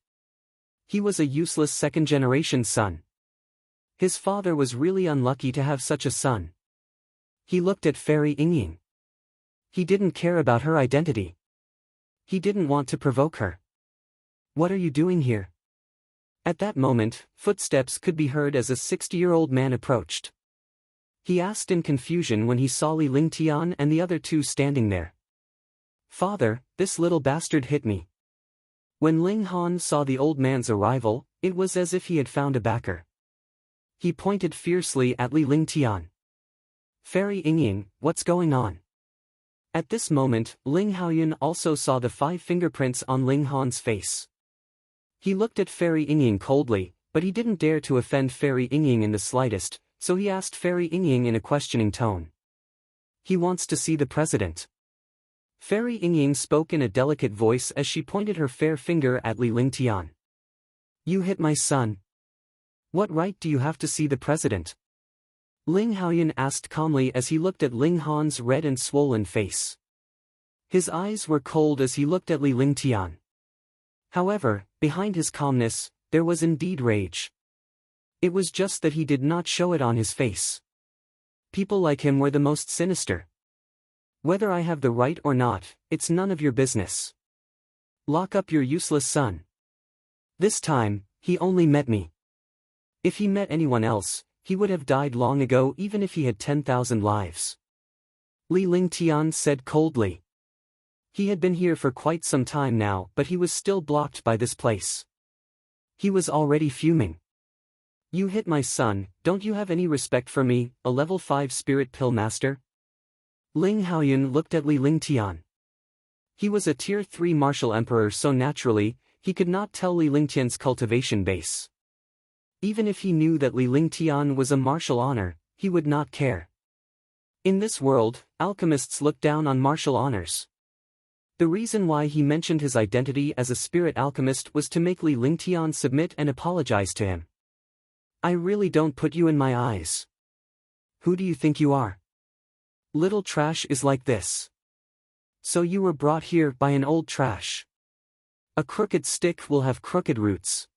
He was a useless second-generation son. His father was really unlucky to have such a son. He looked at Fairy Yingying. He didn't care about her identity. He didn't want to provoke her. "What are you doing here?" At that moment, footsteps could be heard as a 60-year-old man approached. He asked in confusion when he saw Li Lingtian and the other two standing there. "Father, this little bastard hit me." When Ling Han saw the old man's arrival, it was as if he had found a backer. He pointed fiercely at Li Lingtian. "Fairy Yingying, what's going on?" At this moment, Ling Haoyun also saw the 5 fingerprints on Ling Han's face. He looked at Fairy Yingying coldly, but he didn't dare to offend Fairy Yingying in the slightest, so he asked Fairy Yingying in a questioning tone. "He wants to see the president." Fairy Yingying spoke in a delicate voice as she pointed her fair finger at Li Lingtian. "You hit my son. What right do you have to see the president?" Ling Haoyun asked calmly as he looked at Ling Han's red and swollen face. His eyes were cold as he looked at Li Lingtian. However, behind his calmness, there was indeed rage. It was just that he did not show it on his face. People like him were the most sinister. "Whether I have the right or not, it's none of your business. Lock up your useless son. This time, he only met me. If he met anyone else, he would have died long ago even if he had 10,000 lives." Li Lingtian said coldly. He had been here for quite some time now, but he was still blocked by this place. He was already fuming. "You hit my son, don't you have any respect for me, a level 5 spirit pill master?" Ling Haoyun looked at Li Lingtian. He was a tier 3 martial emperor, so naturally, he could not tell Li Lingtian's cultivation base. Even if he knew that Li Lingtian was a martial honor, he would not care. In this world, alchemists look down on martial honors. The reason why he mentioned his identity as a spirit alchemist was to make Li Lingtian submit and apologize to him. "I really don't put you in my eyes. Who do you think you are? Little trash is like this. So you were brought here by an old trash. A crooked stick will have crooked roots."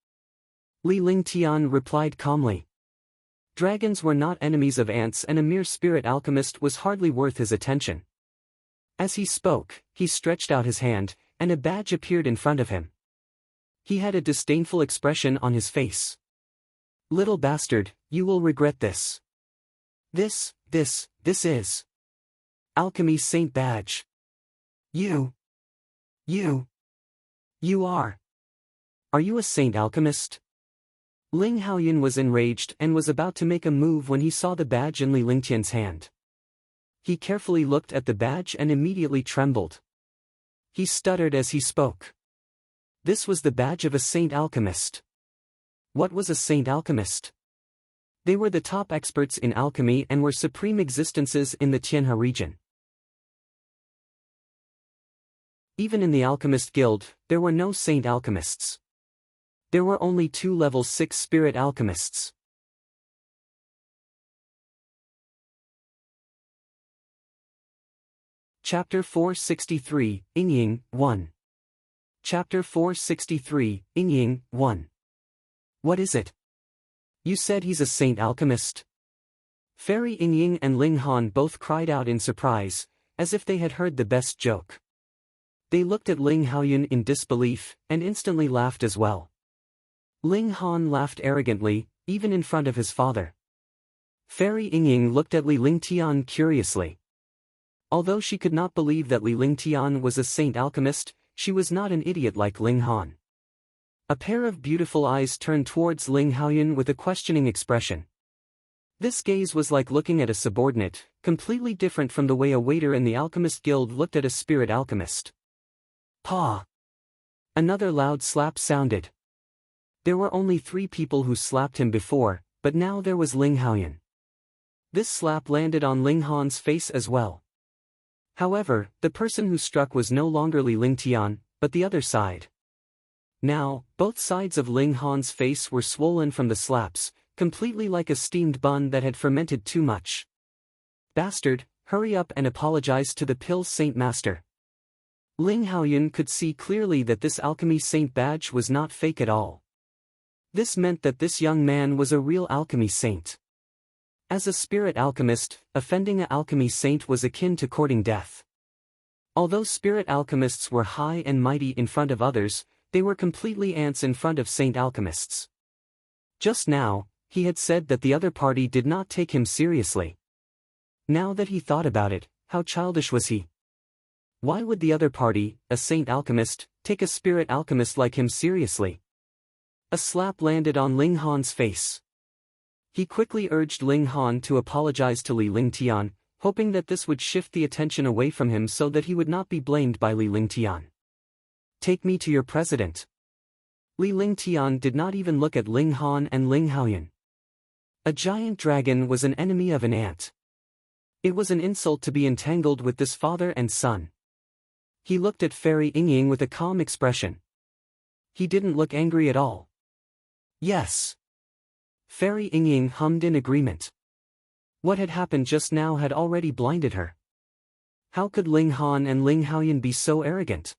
Li Lingtian replied calmly. Dragons were not enemies of ants, and a mere spirit alchemist was hardly worth his attention. As he spoke, he stretched out his hand, and a badge appeared in front of him. He had a disdainful expression on his face. "Little bastard, you will regret this. This is Alchemy Saint Badge. You are. Are you a saint alchemist?" Ling Haoyun was enraged and was about to make a move when he saw the badge in Li Lingtian's hand. He carefully looked at the badge and immediately trembled. He stuttered as he spoke. This was the badge of a saint alchemist. What was a saint alchemist? They were the top experts in alchemy and were supreme existences in the Tianhe region. Even in the Alchemist Guild, there were no saint alchemists. There were only 2 level 6 spirit alchemists. Chapter 463, Yingying, 1. Chapter 463, Yingying, 1. What is it? You said he's a saint alchemist? Fairy Yingying and Ling Han both cried out in surprise, as if they had heard the best joke. They looked at Ling Haoyun in disbelief, and instantly laughed as well. Ling Han laughed arrogantly, even in front of his father. Fairy Yingying looked at Li Lingtian curiously. Although she could not believe that Li Lingtian was a saint alchemist, she was not an idiot like Ling Han. A pair of beautiful eyes turned towards Ling Haoyun with a questioning expression. This gaze was like looking at a subordinate, completely different from the way a waiter in the Alchemist Guild looked at a spirit alchemist. "Paw!" Another loud slap sounded. There were only 3 people who slapped him before, but now there was Ling Haoyun. This slap landed on Ling Han's face as well. However, the person who struck was no longer Li Lingtian, but the other side. Now, both sides of Ling Han's face were swollen from the slaps, completely like a steamed bun that had fermented too much. Bastard, hurry up and apologize to the Pills Saint Master. Ling Haoyun could see clearly that this alchemy saint badge was not fake at all. This meant that this young man was a real alchemy saint. As a spirit alchemist, offending an alchemy saint was akin to courting death. Although spirit alchemists were high and mighty in front of others, they were completely ants in front of saint alchemists. Just now, he had said that the other party did not take him seriously. Now that he thought about it, how childish was he? Why would the other party, a saint alchemist, take a spirit alchemist like him seriously? A slap landed on Ling Han's face. He quickly urged Ling Han to apologize to Li Lingtian, hoping that this would shift the attention away from him so that he would not be blamed by Li Lingtian. Take me to your president. Li Lingtian did not even look at Ling Han and Ling Haoyun. A giant dragon was an enemy of an ant. It was an insult to be entangled with this father and son. He looked at Fairy Yingying with a calm expression. He didn't look angry at all. Yes. Fairy Yingying hummed in agreement. What had happened just now had already blinded her. How could Ling Han and Ling Haoyun be so arrogant?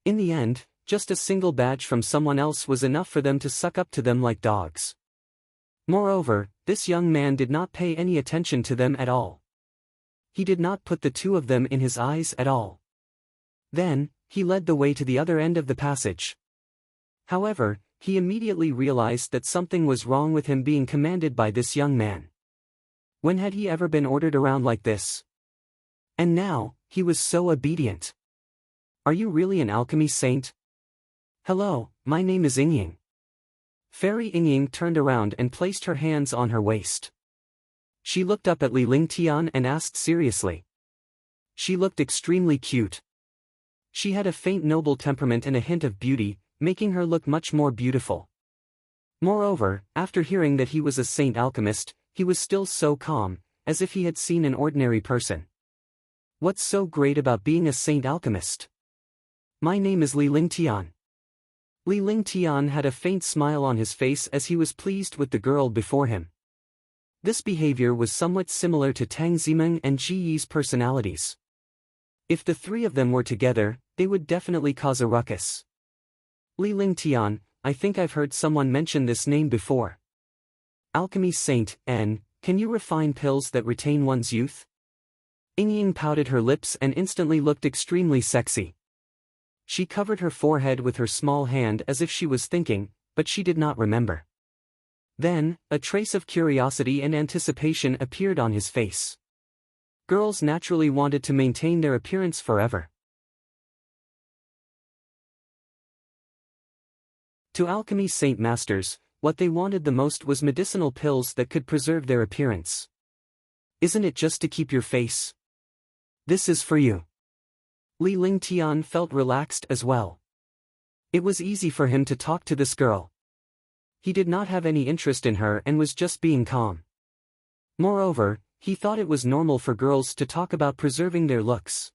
In the end, just a single badge from someone else was enough for them to suck up to them like dogs. Moreover, this young man did not pay any attention to them at all. He did not put the two of them in his eyes at all. Then, he led the way to the other end of the passage. However, he immediately realized that something was wrong with him being commanded by this young man. When had he ever been ordered around like this? And now, he was so obedient. Are you really an alchemy saint? Hello, my name is Yingying. Fairy Yingying turned around and placed her hands on her waist. She looked up at Li Lingtian and asked seriously. She looked extremely cute. She had a faint noble temperament and a hint of beauty, making her look much more beautiful. Moreover, after hearing that he was a saint alchemist, he was still so calm, as if he had seen an ordinary person. What's so great about being a saint alchemist? My name is Li Lingtian. Li Lingtian had a faint smile on his face as he was pleased with the girl before him. This behavior was somewhat similar to Tang Zimeng and Ji Yi's personalities. If the three of them were together, they would definitely cause a ruckus. Li Lingtian, I think I've heard someone mention this name before. Alchemy Saint, N, can you refine pills that retain one's youth? Yingying pouted her lips and instantly looked extremely sexy. She covered her forehead with her small hand as if she was thinking, but she did not remember. Then, a trace of curiosity and anticipation appeared on his face. Girls naturally wanted to maintain their appearance forever. To alchemy saint masters, what they wanted the most was medicinal pills that could preserve their appearance. Isn't it just to keep your face? This is for you. Li Lingtian felt relaxed as well. It was easy for him to talk to this girl. He did not have any interest in her and was just being calm. Moreover, he thought it was normal for girls to talk about preserving their looks.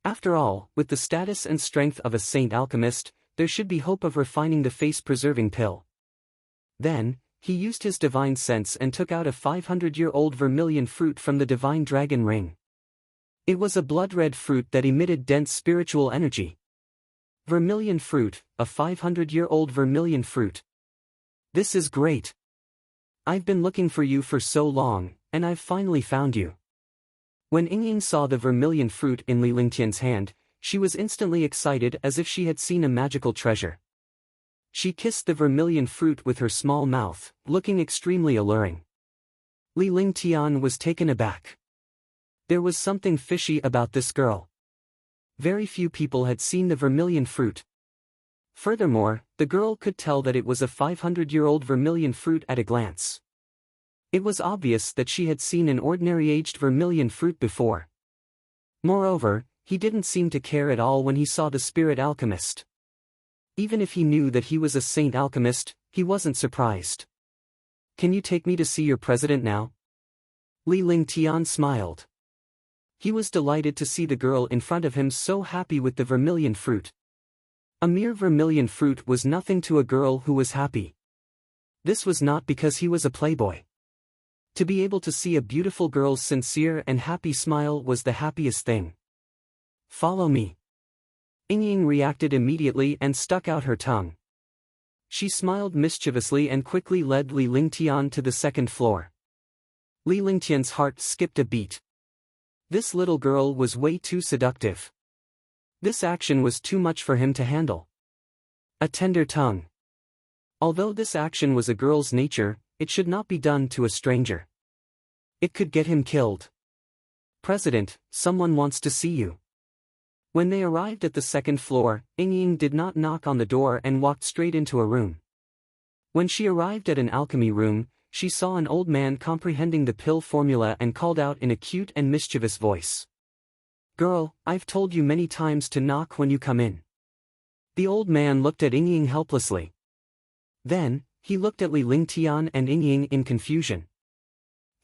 After all, with the status and strength of a saint alchemist, there should be hope of refining the face-preserving pill. Then, he used his divine sense and took out a 500-year-old vermilion fruit from the divine dragon ring. It was a blood-red fruit that emitted dense spiritual energy. Vermilion fruit, a 500-year-old vermilion fruit. This is great. I've been looking for you for so long, and I've finally found you. When Yingying saw the vermilion fruit in Li Lingtian's hand, she was instantly excited as if she had seen a magical treasure. She kissed the vermilion fruit with her small mouth, looking extremely alluring. Li Lingtian was taken aback. There was something fishy about this girl. Very few people had seen the vermilion fruit. Furthermore, the girl could tell that it was a 500-year-old vermilion fruit at a glance. It was obvious that she had seen an ordinary aged vermilion fruit before. Moreover, he didn't seem to care at all when he saw the spirit alchemist. Even if he knew that he was a saint alchemist, he wasn't surprised. Can you take me to see your president now? Li Lingtian smiled. He was delighted to see the girl in front of him so happy with the vermilion fruit. A mere vermilion fruit was nothing to a girl who was happy. This was not because he was a playboy. To be able to see a beautiful girl's sincere and happy smile was the happiest thing. "Follow me." Ying reacted immediately and stuck out her tongue. She smiled mischievously and quickly led Li Lingtian to the second floor. Li Lingtian's heart skipped a beat. This little girl was way too seductive. This action was too much for him to handle. A tender tongue. Although this action was a girl's nature, it should not be done to a stranger. It could get him killed. "President, someone wants to see you." When they arrived at the second floor, Ying did not knock on the door and walked straight into a room. When she arrived at an alchemy room, she saw an old man comprehending the pill formula and called out in a cute and mischievous voice. "Girl, I've told you many times to knock when you come in." The old man looked at Ying helplessly. Then, he looked at Li Lingtian and Ying in confusion.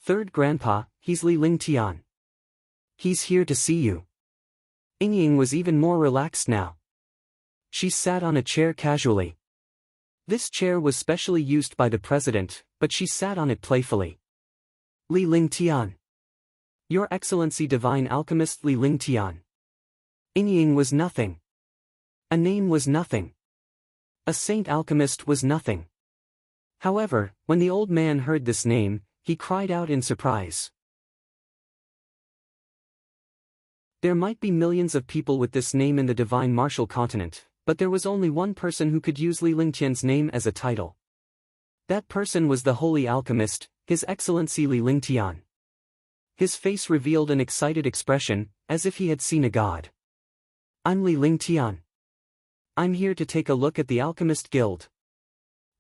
"Third grandpa, he's Li Lingtian. He's here to see you." Ying was even more relaxed now. She sat on a chair casually. This chair was specially used by the president, but she sat on it playfully. "Li Lingtian. Your Excellency Divine Alchemist Li Lingtian." Ying was nothing. A name was nothing. A saint alchemist was nothing. However, when the old man heard this name, he cried out in surprise. There might be millions of people with this name in the divine martial continent, but there was only one person who could use Li Lingtian's name as a title. That person was the holy alchemist, His Excellency Li Lingtian. His face revealed an excited expression, as if he had seen a god. "I'm Li Lingtian. I'm here to take a look at the Alchemist Guild.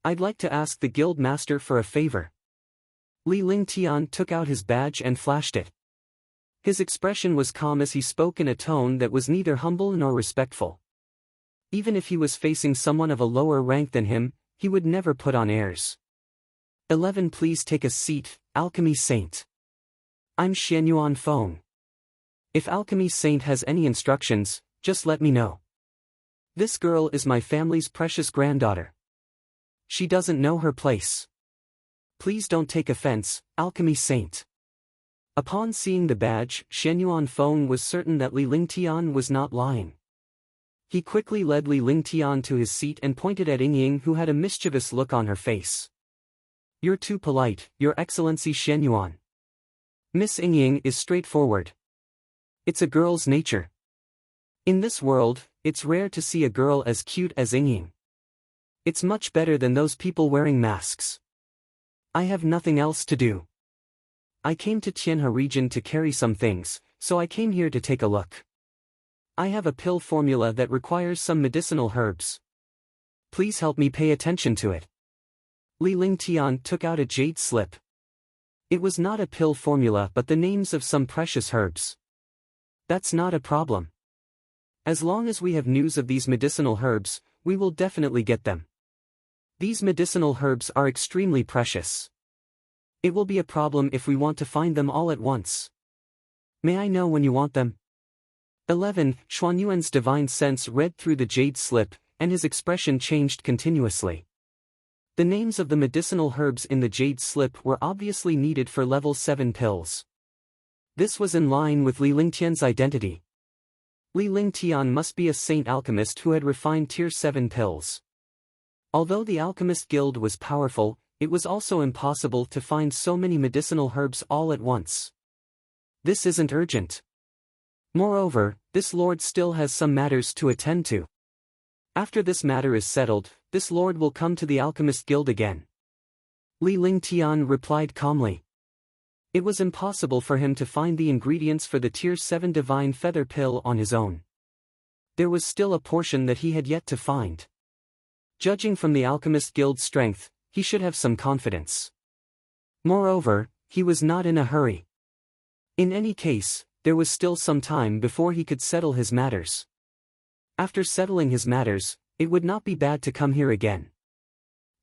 I'd like to ask the guild master for a favor." Li Lingtian took out his badge and flashed it. His expression was calm as he spoke in a tone that was neither humble nor respectful. Even if he was facing someone of a lower rank than him, he would never put on airs. 11 Please take a seat, Alchemy Saint. I'm Xianyuan Feng. If Alchemy Saint has any instructions, just let me know. This girl is my family's precious granddaughter. She doesn't know her place. Please don't take offense, Alchemy Saint. Upon seeing the badge, Xianyuan Feng was certain that Li Lingtian was not lying. He quickly led Li Lingtian to his seat and pointed at Ying, who had a mischievous look on her face. "You're too polite, Your Excellency Xianyuan." Miss Ying is straightforward. It's a girl's nature. In this world, it's rare to see a girl as cute as Ying. It's much better than those people wearing masks. I have nothing else to do. I came to Tianhe region to carry some things, so I came here to take a look. I have a pill formula that requires some medicinal herbs. Please help me pay attention to it. Li Lingtian took out a jade slip. It was not a pill formula but the names of some precious herbs. That's not a problem. As long as we have news of these medicinal herbs, we will definitely get them. These medicinal herbs are extremely precious. It will be a problem if we want to find them all at once. May I know when you want them? 11 Xuanyuan's divine sense read through the jade slip, and his expression changed continuously. The names of the medicinal herbs in the jade slip were obviously needed for level 7 pills. This was in line with Li Lingtian's identity. Li Lingtian must be a saint alchemist who had refined tier 7 pills. Although the Alchemist Guild was powerful, it was also impossible to find so many medicinal herbs all at once. This isn't urgent. Moreover, this lord still has some matters to attend to. After this matter is settled, this lord will come to the Alchemist Guild again. Li Lingtian replied calmly. It was impossible for him to find the ingredients for the tier 7 divine feather pill on his own. There was still a portion that he had yet to find. Judging from the Alchemist Guild's strength, he should have some confidence. Moreover, he was not in a hurry. In any case, there was still some time before he could settle his matters. After settling his matters, it would not be bad to come here again.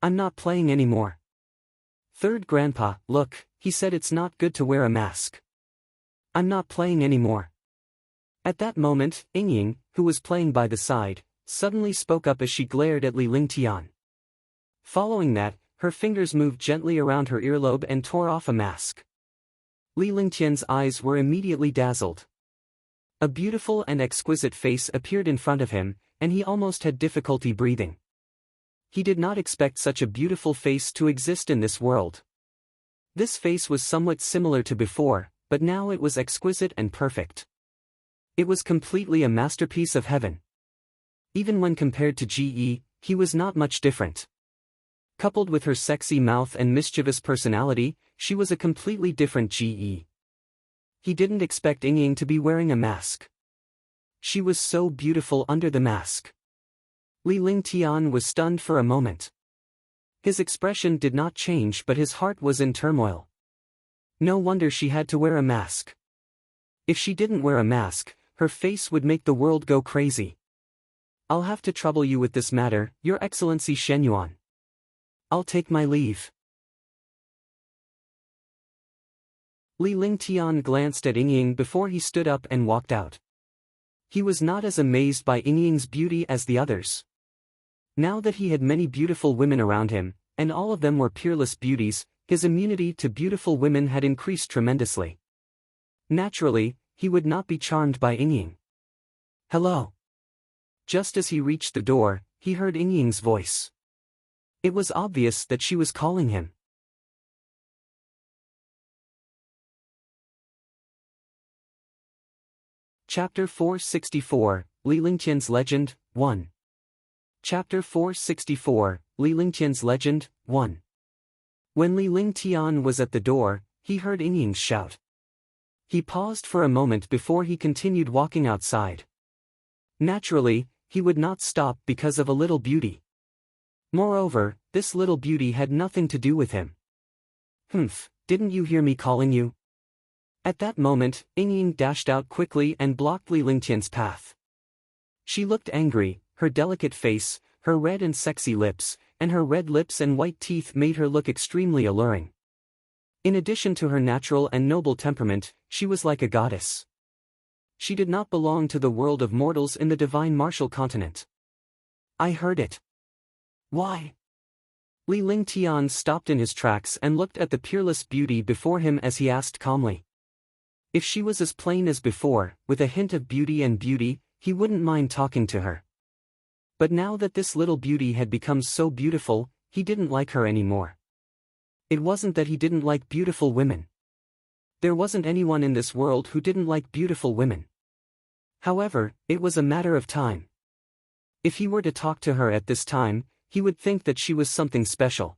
I'm not playing anymore. Third grandpa, look, he said it's not good to wear a mask. I'm not playing anymore. At that moment, Ying, who was playing by the side, suddenly spoke up as she glared at Li Lingtian. Following that, her fingers moved gently around her earlobe and tore off a mask. Li Lingtian's eyes were immediately dazzled. A beautiful and exquisite face appeared in front of him, and he almost had difficulty breathing. He did not expect such a beautiful face to exist in this world. This face was somewhat similar to before, but now it was exquisite and perfect. It was completely a masterpiece of heaven. Even when compared to Ge, he was not much different. Coupled with her sexy mouth and mischievous personality, she was a completely different Ge. He didn't expect Ying to be wearing a mask. She was so beautiful under the mask. Li Lingtian was stunned for a moment. His expression did not change, but his heart was in turmoil. No wonder she had to wear a mask. If she didn't wear a mask, her face would make the world go crazy. I'll have to trouble you with this matter, Your Excellency Shen Yuan. I'll take my leave. Li Lingtian glanced at Ying before he stood up and walked out. He was not as amazed by Ying's beauty as the others. Now that he had many beautiful women around him, and all of them were peerless beauties, his immunity to beautiful women had increased tremendously. Naturally, he would not be charmed by Ying. Hello. Just as he reached the door, he heard Ying's voice. It was obvious that she was calling him. Chapter 464, Li Lingtian's Legend, 1. Chapter 464, Li Lingtian's Legend, 1. When Li Lingtian was at the door, he heard Ying's shout. He paused for a moment before he continued walking outside. Naturally, he would not stop because of a little beauty. Moreover, this little beauty had nothing to do with him. Didn't you hear me calling you? At that moment, Ying dashed out quickly and blocked Li Lingtian's path. She looked angry, her delicate face, her red and sexy lips, and her red lips and white teeth made her look extremely alluring. In addition to her natural and noble temperament, she was like a goddess. She did not belong to the world of mortals in the divine martial continent. I heard it. Why? Li Lingtian stopped in his tracks and looked at the peerless beauty before him as he asked calmly. If she was as plain as before, with a hint of beauty, he wouldn't mind talking to her. But now that this little beauty had become so beautiful, he didn't like her anymore. It wasn't that he didn't like beautiful women. There wasn't anyone in this world who didn't like beautiful women. However, it was a matter of time. If he were to talk to her at this time, he would think that she was something special.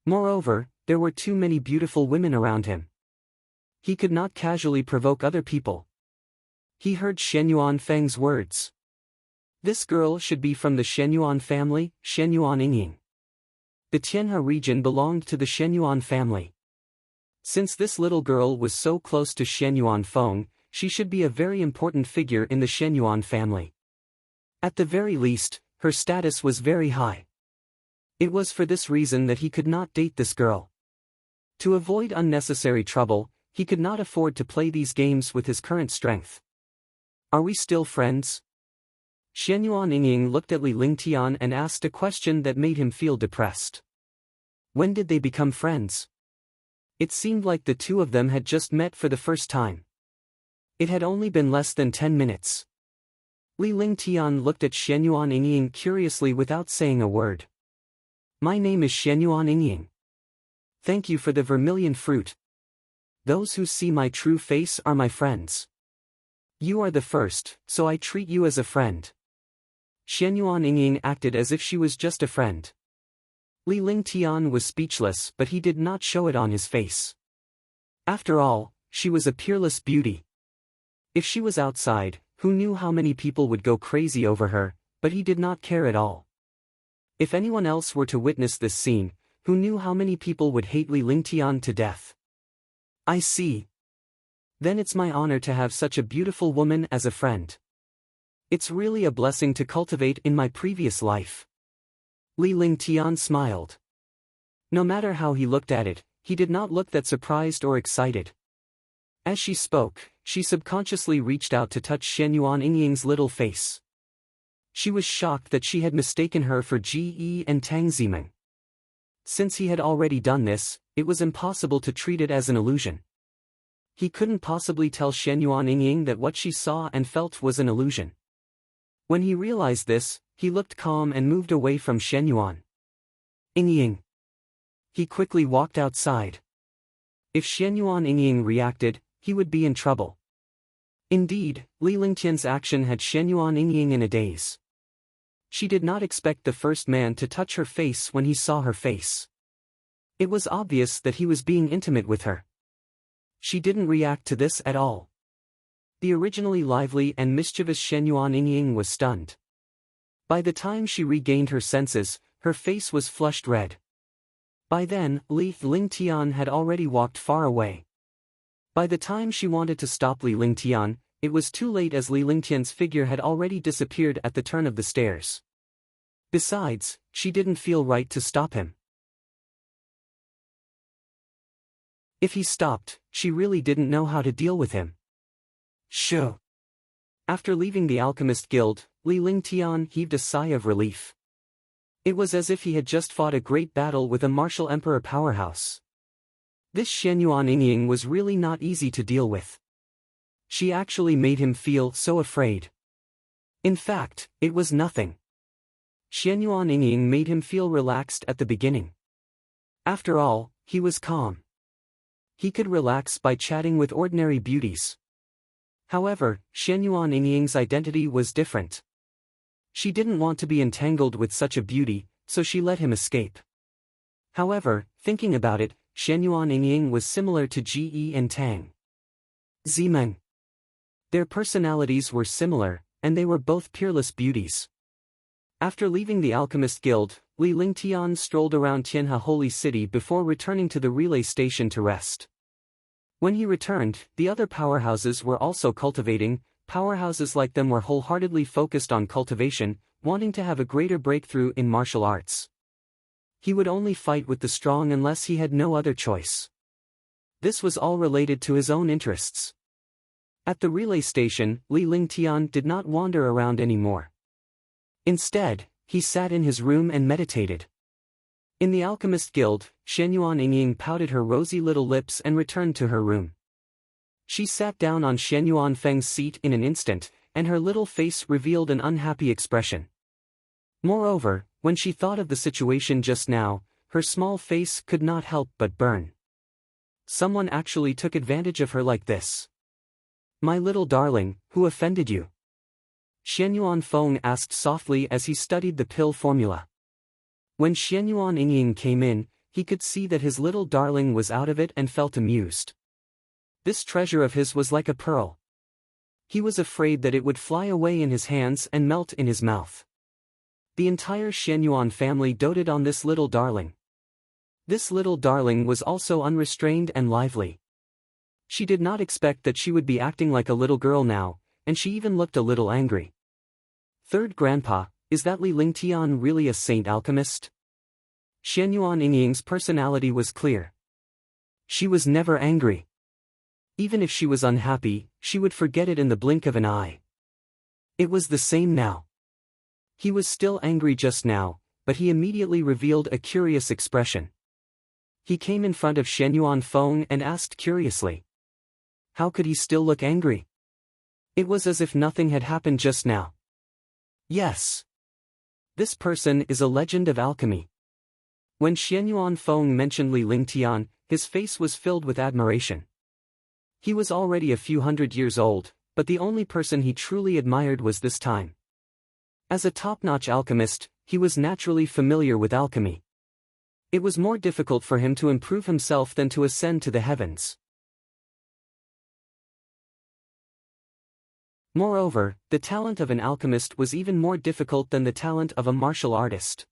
Moreover, there were too many beautiful women around him. He could not casually provoke other people. He heard Shen Yuan Feng's words. This girl should be from the Shen Yuan family, Shen Yuan Ying. The Tianhe region belonged to the Shen Yuan family. Since this little girl was so close to Shen Yuan Feng, she should be a very important figure in the Shen Yuan family. At the very least, her status was very high. It was for this reason that he could not date this girl. To avoid unnecessary trouble, he could not afford to play these games with his current strength. Are we still friends? Shen Yuan Ying looked at Li Lingtian and asked a question that made him feel depressed. When did they become friends? It seemed like the two of them had just met for the first time. It had only been less than 10 minutes. Li Lingtian looked at Shen Yuan Ying curiously without saying a word. My name is Shen Yuan Ying. Thank you for the vermilion fruit. Those who see my true face are my friends. You are the first, so I treat you as a friend. Shen Yuan Ying acted as if she was just a friend. Li Lingtian was speechless, but he did not show it on his face. After all, she was a peerless beauty. If she was outside, who knew how many people would go crazy over her, but he did not care at all. If anyone else were to witness this scene, who knew how many people would hate Li Lingtian to death? I see. Then it's my honor to have such a beautiful woman as a friend. It's really a blessing to cultivate in my previous life. Li Lingtian smiled. No matter how he looked at it, he did not look that surprised or excited. As she spoke, she subconsciously reached out to touch Shen Yuan Yingying's little face. She was shocked that she had mistaken her for Ji and Tang Zimeng. Since he had already done this, it was impossible to treat it as an illusion. He couldn't possibly tell Shen Yuan Yingying that what she saw and felt was an illusion. When he realized this, he looked calm and moved away from Shen Yuan Yingying. He quickly walked outside. If Shen Yuan Yingying reacted, he would be in trouble. Indeed, Li Lingtian's action had Shen Yuan Yingying in a daze. She did not expect the first man to touch her face when he saw her face. It was obvious that he was being intimate with her. She didn't react to this at all. The originally lively and mischievous Shen Yuan Yingying was stunned. By the time she regained her senses, her face was flushed red. By then, Li Lingtian had already walked far away. By the time she wanted to stop Li Lingtian, it was too late as Li Lingtian's figure had already disappeared at the turn of the stairs. Besides, she didn't feel right to stop him. If he stopped, she really didn't know how to deal with him. Shoo! After leaving the Alchemist Guild, Li Lingtian heaved a sigh of relief. It was as if he had just fought a great battle with a martial emperor powerhouse. This Shen Yuan Yingying was really not easy to deal with. She actually made him feel so afraid. In fact, it was nothing. Shen Yuan Yingying made him feel relaxed at the beginning. After all, he was calm. He could relax by chatting with ordinary beauties. However, Shen Yuan Yingying's identity was different. She didn't want to be entangled with such a beauty, so she let him escape. However, thinking about it, Shen Yuan Yingying was similar to Ji and Tang Zimeng. Their personalities were similar, and they were both peerless beauties. After leaving the Alchemist Guild, Li Lingtian strolled around Tianhe Holy City before returning to the relay station to rest. When he returned, the other powerhouses were also cultivating. Powerhouses like them were wholeheartedly focused on cultivation, wanting to have a greater breakthrough in martial arts. He would only fight with the strong unless he had no other choice. This was all related to his own interests. At the relay station, Li Lingtian did not wander around anymore. Instead, he sat in his room and meditated. In the Alchemist Guild, Shen Yuan Yingying pouted her rosy little lips and returned to her room. She sat down on Shen Yuan Feng's seat in an instant, and her little face revealed an unhappy expression. Moreover, when she thought of the situation just now, her small face could not help but burn. Someone actually took advantage of her like this. "My little darling, who offended you?" Shen Yuan Feng asked softly as he studied the pill formula. When Shen Yuan Yingying came in, he could see that his little darling was out of it and felt amused. This treasure of his was like a pearl. He was afraid that it would fly away in his hands and melt in his mouth. The entire Shen Yuan family doted on this little darling. This little darling was also unrestrained and lively. She did not expect that she would be acting like a little girl now, and she even looked a little angry. "Third Grandpa, is that Li Lingtian really a saint alchemist?" Shen Yuan Yingying's personality was clear. She was never angry. Even if she was unhappy, she would forget it in the blink of an eye. It was the same now. He was still angry just now, but he immediately revealed a curious expression. He came in front of Shen Yuan Feng and asked curiously. How could he still look angry? It was as if nothing had happened just now. Yes. This person is a legend of alchemy. When Shen Yuan Feng mentioned Li Lingtian, his face was filled with admiration. He was already a few hundred years old, but the only person he truly admired was this time. As a top-notch alchemist, he was naturally familiar with alchemy. It was more difficult for him to improve himself than to ascend to the heavens. Moreover, the talent of an alchemist was even more difficult than the talent of a martial artist.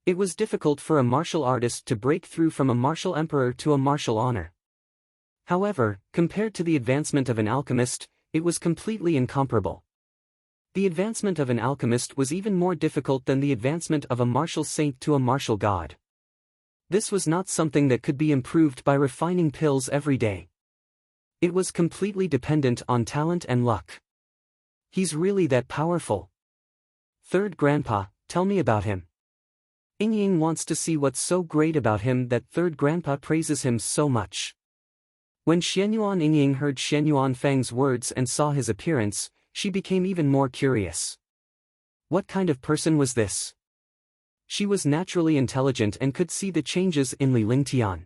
It was difficult for a martial artist to break through from a martial emperor to a martial honor. However, compared to the advancement of an alchemist, it was completely incomparable. The advancement of an alchemist was even more difficult than the advancement of a martial saint to a martial god. This was not something that could be improved by refining pills every day. It was completely dependent on talent and luck. He's really that powerful. Third grandpa, tell me about him. Ying wants to see what's so great about him that third grandpa praises him so much. When Xianyuan Ying heard Xianyuan Feng's words and saw his appearance, she became even more curious. What kind of person was this? She was naturally intelligent and could see the changes in Li Lingtian.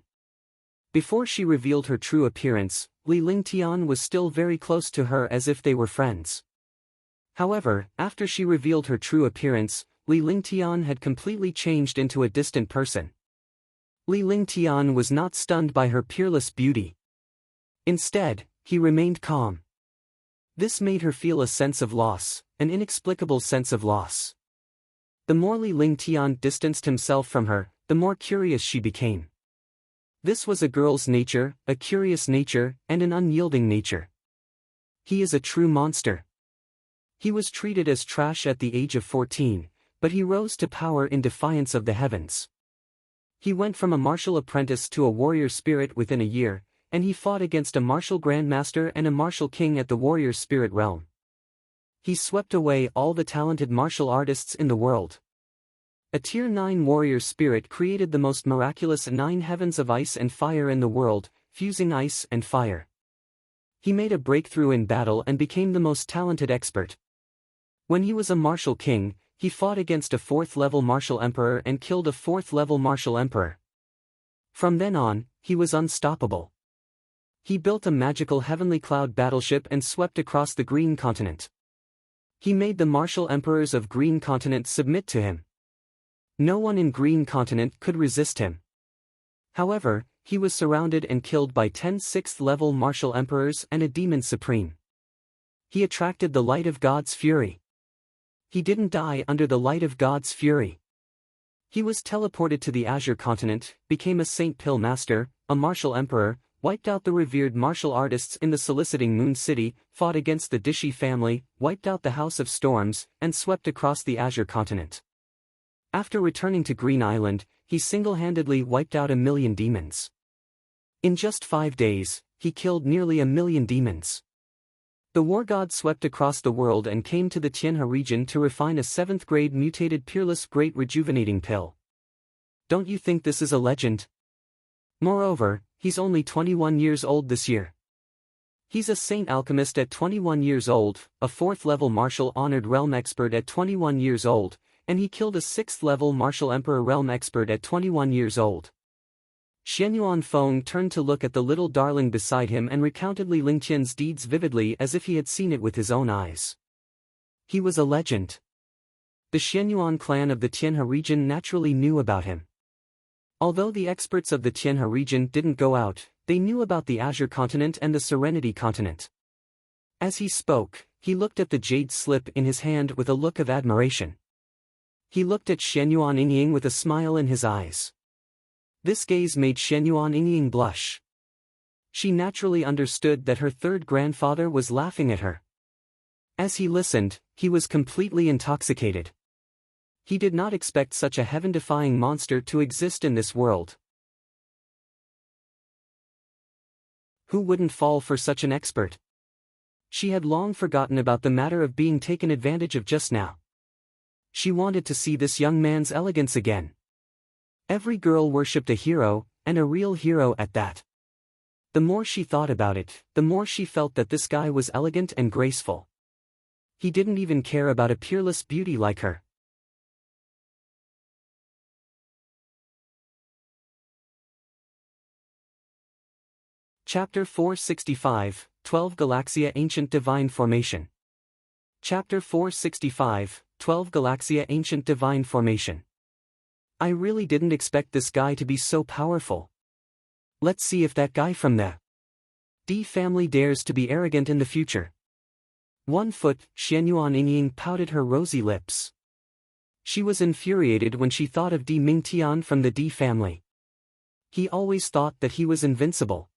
Before she revealed her true appearance, Li Lingtian was still very close to her as if they were friends. However, after she revealed her true appearance, Li Lingtian had completely changed into a distant person. Li Lingtian was not stunned by her peerless beauty. Instead, he remained calm. This made her feel a sense of loss, an inexplicable sense of loss. The more Li Lingtian distanced himself from her, the more curious she became. This was a girl's nature, a curious nature, and an unyielding nature. He is a true monster. He was treated as trash at the age of 14, but he rose to power in defiance of the heavens. He went from a martial apprentice to a warrior spirit within a year, and he fought against a martial grandmaster and a martial king at the warrior spirit realm. He swept away all the talented martial artists in the world. A Tier 9 warrior spirit created the most miraculous 9 heavens of ice and fire in the world, fusing ice and fire. He made a breakthrough in battle and became the most talented expert. When he was a martial king, he fought against a 4th-level martial emperor and killed a 4th-level martial emperor. From then on, he was unstoppable. He built a magical heavenly cloud battleship and swept across the Green Continent. He made the martial emperors of Green Continent submit to him. No one in Green Continent could resist him. However, he was surrounded and killed by 10 6th-level martial emperors and a demon supreme. He attracted the light of God's fury. He didn't die under the light of God's fury. He was teleported to the Azure Continent, became a Saint Pill Master, a martial emperor, wiped out the revered martial artists in the soliciting Moon City, fought against the Dishi family, wiped out the House of Storms, and swept across the Azure Continent. After returning to Green Island, he single-handedly wiped out 1 million demons. In just 5 days, he killed nearly 1 million demons. The war god swept across the world and came to the Tianhe region to refine a 7th-grade mutated peerless great rejuvenating pill. Don't you think this is a legend? Moreover, he's only 21 years old this year. He's a saint alchemist at 21 years old, a 4th-level martial honored realm expert at 21 years old, and he killed a 6th-level martial emperor realm expert at 21 years old. Xianyuan Feng turned to look at the little darling beside him and recounted Li Lingtian's deeds vividly as if he had seen it with his own eyes. He was a legend. The Xianyuan clan of the Tianhe region naturally knew about him. Although the experts of the Tianhe region didn't go out, they knew about the Azure Continent and the Serenity Continent. As he spoke, he looked at the jade slip in his hand with a look of admiration. He looked at Xianyuan Ying with a smile in his eyes. This gaze made Xianyuan Ying blush. She naturally understood that her third grandfather was laughing at her. As he listened, he was completely intoxicated. He did not expect such a heaven-defying monster to exist in this world. Who wouldn't fall for such an expert? She had long forgotten about the matter of being taken advantage of just now. She wanted to see this young man's elegance again. Every girl worshipped a hero, and a real hero at that. The more she thought about it, the more she felt that this guy was elegant and graceful. He didn't even care about a peerless beauty like her. Chapter 465, 12 Galaxia Ancient Divine Formation. Chapter 465, 12 Galaxia Ancient Divine Formation. I really didn't expect this guy to be so powerful. Let's see if that guy from the D family dares to be arrogant in the future. 1 foot, Xianyuan Ying pouted her rosy lips. She was infuriated when she thought of Di Mingtian from the D family. He always thought that he was invincible.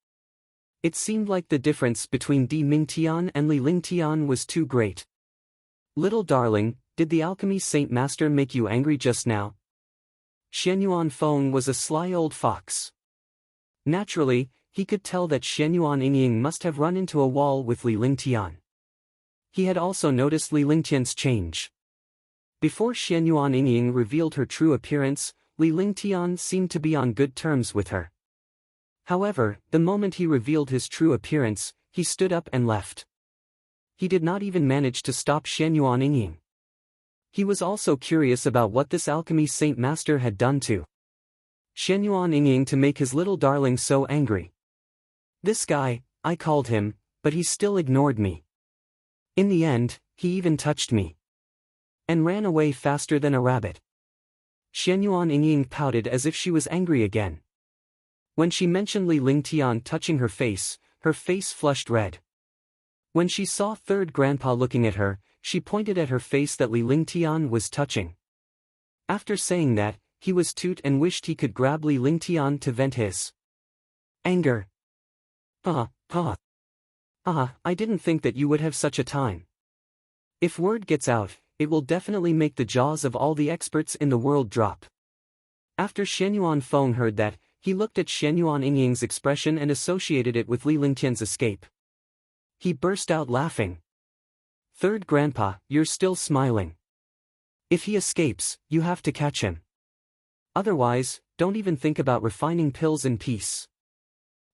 It seemed like the difference between Di Mingtian and Li Lingtian was too great. Little darling, did the alchemy saint master make you angry just now? Xianyuan Feng was a sly old fox. Naturally, he could tell that Xianyuan Yingying must have run into a wall with Li Lingtian. He had also noticed Li Lingtian's change. Before Xianyuan Yingying revealed her true appearance, Li Lingtian seemed to be on good terms with her. However, the moment he revealed his true appearance, he stood up and left. He did not even manage to stop Xianyuan Yingying. He was also curious about what this alchemy saint master had done to Xianyuan Yingying to make his little darling so angry. This guy, I called him, but he still ignored me. In the end, he even touched me and ran away faster than a rabbit. Xianyuan Yingying pouted as if she was angry again. When she mentioned Li Lingtian touching her face flushed red. When she saw third grandpa looking at her, she pointed at her face that Li Lingtian was touching. After saying that, he was toot and wished he could grab Li Lingtian to vent his anger. I didn't think that you would have such a time. If word gets out, it will definitely make the jaws of all the experts in the world drop. After Xianyuan Feng heard that, he looked at Xianyuan Yingying's expression and associated it with Li Lingtian's escape. He burst out laughing. Third grandpa, you're still smiling. If he escapes, you have to catch him. Otherwise, don't even think about refining pills in peace.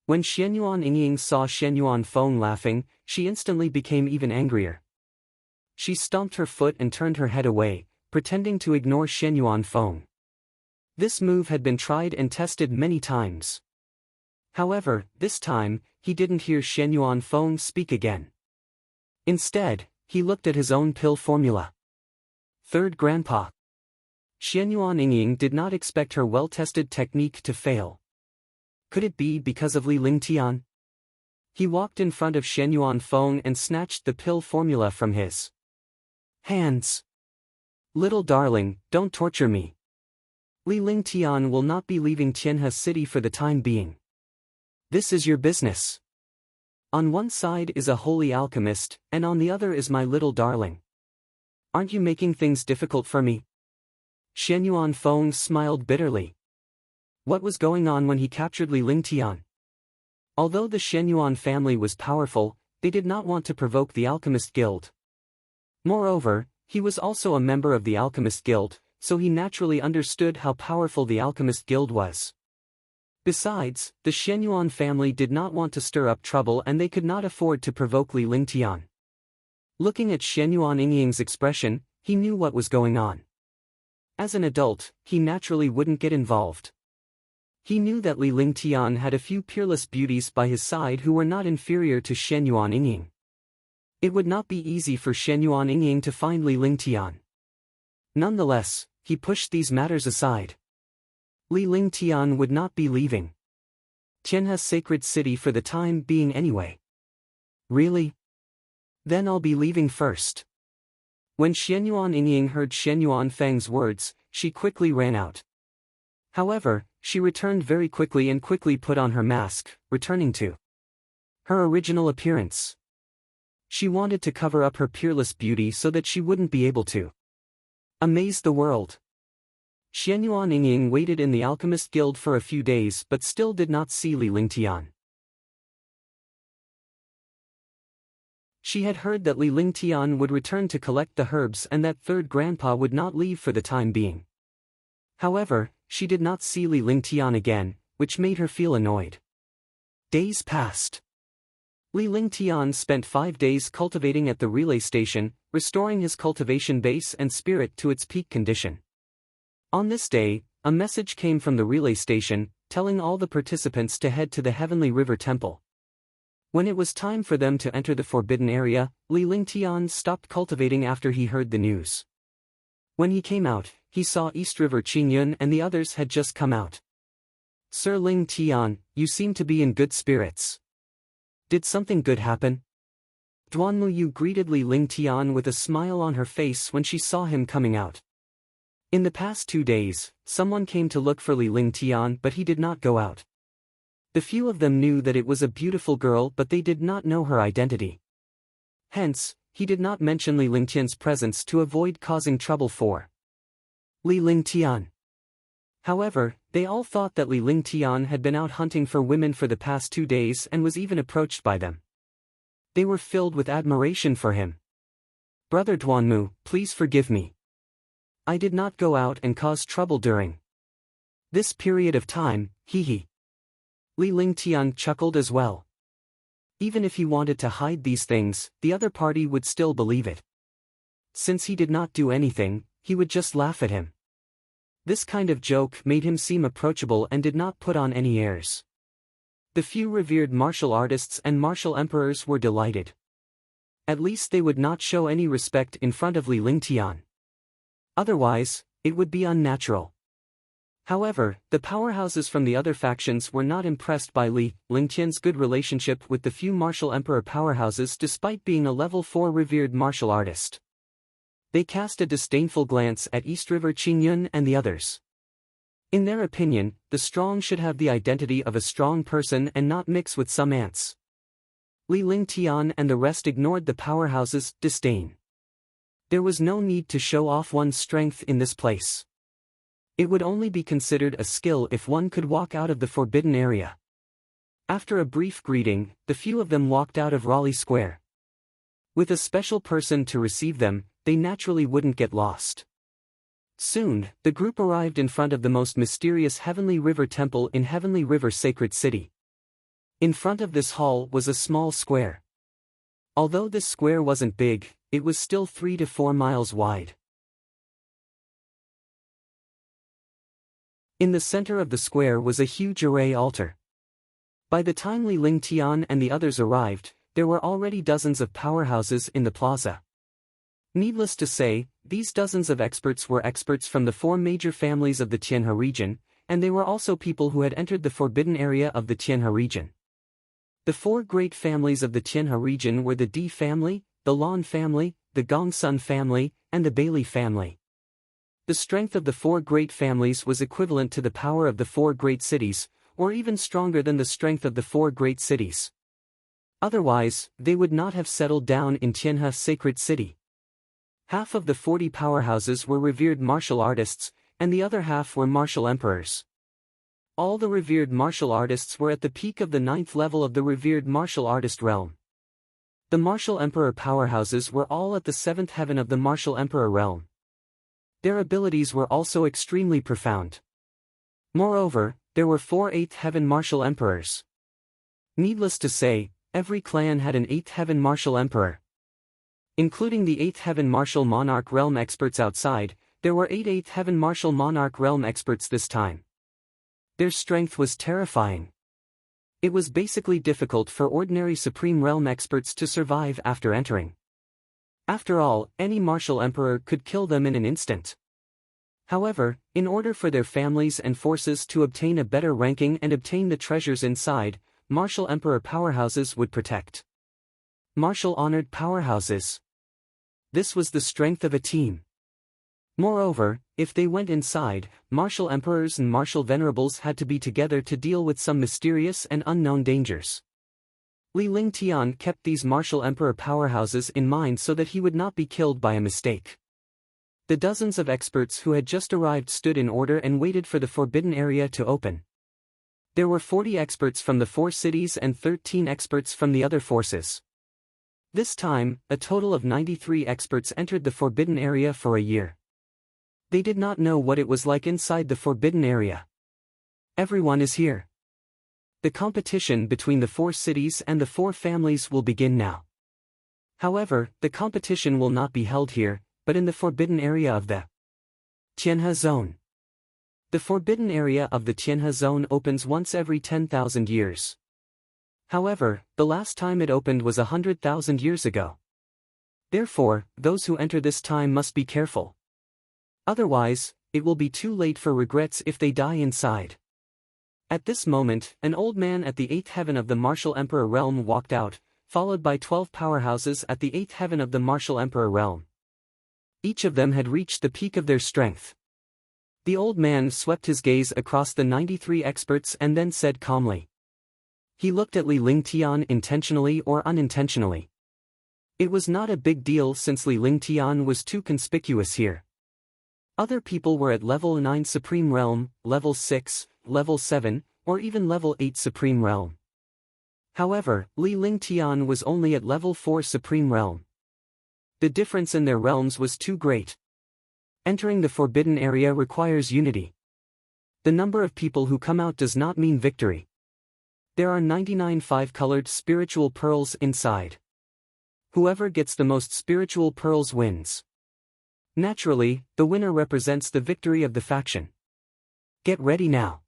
When Xianyuan Yingying saw Xianyuan Feng laughing, she instantly became even angrier. She stomped her foot and turned her head away, pretending to ignore Xianyuan Feng. This move had been tried and tested many times. However, this time, he didn't hear Xianyuan Feng speak again. Instead, he looked at his own pill formula. Third grandpa. Xianyuan Yingying did not expect her well-tested technique to fail. Could it be because of Li Lingtian? He walked in front of Xianyuan Feng and snatched the pill formula from his hands. Little darling, don't torture me. Li Lingtian will not be leaving Tianhe City for the time being. This is your business. On one side is a holy alchemist, and on the other is my little darling. Aren't you making things difficult for me? Xianyuan Feng smiled bitterly. What was going on when he captured Li Lingtian? Although the Xianyuan family was powerful, they did not want to provoke the Alchemist Guild. Moreover, he was also a member of the Alchemist Guild, so he naturally understood how powerful the Alchemist Guild was. Besides, the Xianyuan family did not want to stir up trouble and they could not afford to provoke Li Lingtian. Looking at Xianyuan Yingying's expression, he knew what was going on. As an adult, he naturally wouldn't get involved. He knew that Li Lingtian had a few peerless beauties by his side who were not inferior to Xianyuan Yingying. It would not be easy for Xianyuan Yingying to find Li Lingtian. Nonetheless, he pushed these matters aside. Li Lingtian would not be leaving Tianhe's sacred city for the time being anyway. Really? Then I'll be leaving first. When Xianyuan Yingying heard Xianyuan Feng's words, she quickly ran out. However, she returned very quickly and quickly put on her mask, returning to her original appearance. She wanted to cover up her peerless beauty so that she wouldn't be able to amaze the world. Xianyuan Yingying waited in the Alchemist Guild for a few days but still did not see Li Lingtian. She had heard that Li Lingtian would return to collect the herbs and that third grandpa would not leave for the time being. However, she did not see Li Lingtian again, which made her feel annoyed. Days passed. Li Lingtian spent 5 days cultivating at the relay station, restoring his cultivation base and spirit to its peak condition. On this day, a message came from the relay station, telling all the participants to head to the Heavenly River Temple. When it was time for them to enter the forbidden area, Li Lingtian stopped cultivating after he heard the news. When he came out, he saw East River Qingyun and the others had just come out. Sir Lingtian, you seem to be in good spirits. Did something good happen? Duanmuyu greeted Li Lingtian with a smile on her face when she saw him coming out. In the past 2 days, someone came to look for Li Lingtian but he did not go out. The few of them knew that it was a beautiful girl but they did not know her identity. Hence, he did not mention Li Lingtian's presence to avoid causing trouble for Li Lingtian. However, they all thought that Li Lingtian had been out hunting for women for the past 2 days and was even approached by them. They were filled with admiration for him. "Brother Duanmu, please forgive me. I did not go out and cause trouble during this period of time, hee." Li Lingtian chuckled as well. Even if he wanted to hide these things, the other party would still believe it. Since he did not do anything, he would just laugh at him. This kind of joke made him seem approachable and did not put on any airs. The few revered martial artists and martial emperors were delighted. At least they would not show any respect in front of Li Lingtian. Otherwise, it would be unnatural. However, the powerhouses from the other factions were not impressed by Li Lingtian's good relationship with the few martial emperor powerhouses despite being a level 4 revered martial artist. They cast a disdainful glance at East River Qingyun and the others. In their opinion, the strong should have the identity of a strong person and not mix with some ants. Li Lingtian and the rest ignored the powerhouses' disdain. There was no need to show off one's strength in this place. It would only be considered a skill if one could walk out of the forbidden area. After a brief greeting, the few of them walked out of Raleigh Square. With a special person to receive them, they naturally wouldn't get lost. Soon, the group arrived in front of the most mysterious Heavenly River Temple in Heavenly River Sacred City. In front of this hall was a small square. Although this square wasn't big, it was still 3 to 4 miles wide. In the center of the square was a huge array altar. By the time Li Lingtian and the others arrived, there were already dozens of powerhouses in the plaza. Needless to say, these dozens of experts were experts from the 4 major families of the Tianhe region, and they were also people who had entered the forbidden area of the Tianhe region. The 4 great families of the Tianhe region were the Di family, the Lan family, the Gongsun family, and the Bailey family. The strength of the 4 great families was equivalent to the power of the 4 great cities, or even stronger than the strength of the 4 great cities. Otherwise, they would not have settled down in Tianhe Sacred City. Half of the 40 powerhouses were revered martial artists, and the other half were martial emperors. All the revered martial artists were at the peak of the 9th level of the revered martial artist realm. The martial emperor powerhouses were all at the 7th heaven of the martial emperor realm. Their abilities were also extremely profound. Moreover, there were 4 8th heaven martial emperors. Needless to say, every clan had an 8th heaven martial emperor. Including the 8th heaven martial monarch realm experts outside, there were 8 8th heaven martial monarch realm experts this time. Their strength was terrifying. It was basically difficult for ordinary supreme realm experts to survive after entering. After all, any martial emperor could kill them in an instant. However, in order for their families and forces to obtain a better ranking and obtain the treasures inside, martial emperor powerhouses would protect. Martial honored powerhouses. This was the strength of a team. Moreover, if they went inside, martial emperors and martial venerables had to be together to deal with some mysterious and unknown dangers. Li Lingtian kept these martial emperor powerhouses in mind so that he would not be killed by a mistake. The dozens of experts who had just arrived stood in order and waited for the forbidden area to open. There were 40 experts from the 4 cities and 13 experts from the other forces. This time, a total of 93 experts entered the forbidden area for a year. They did not know what it was like inside the forbidden area. Everyone is here. The competition between the 4 cities and the 4 families will begin now. However, the competition will not be held here, but in the forbidden area of the Tianhe Zone. The forbidden area of the Tianhe Zone opens once every 10,000 years. However, the last time it opened was 100,000 years ago. Therefore, those who enter this time must be careful. Otherwise, it will be too late for regrets if they die inside. At this moment, an old man at the 8th heaven of the martial emperor realm walked out, followed by 12 powerhouses at the 8th heaven of the martial emperor realm. Each of them had reached the peak of their strength. The old man swept his gaze across the 93 experts and then said calmly. He looked at Li Lingtian intentionally or unintentionally. It was not a big deal since Li Lingtian was too conspicuous here. Other people were at level 9 Supreme Realm, level 6, level 7, or even level 8 Supreme Realm. However, Li Lingtian was only at level 4 Supreme Realm. The difference in their realms was too great. Entering the forbidden area requires unity. The number of people who come out does not mean victory. There are 99 5-colored spiritual pearls inside. Whoever gets the most spiritual pearls wins. Naturally, the winner represents the victory of the faction. Get ready now.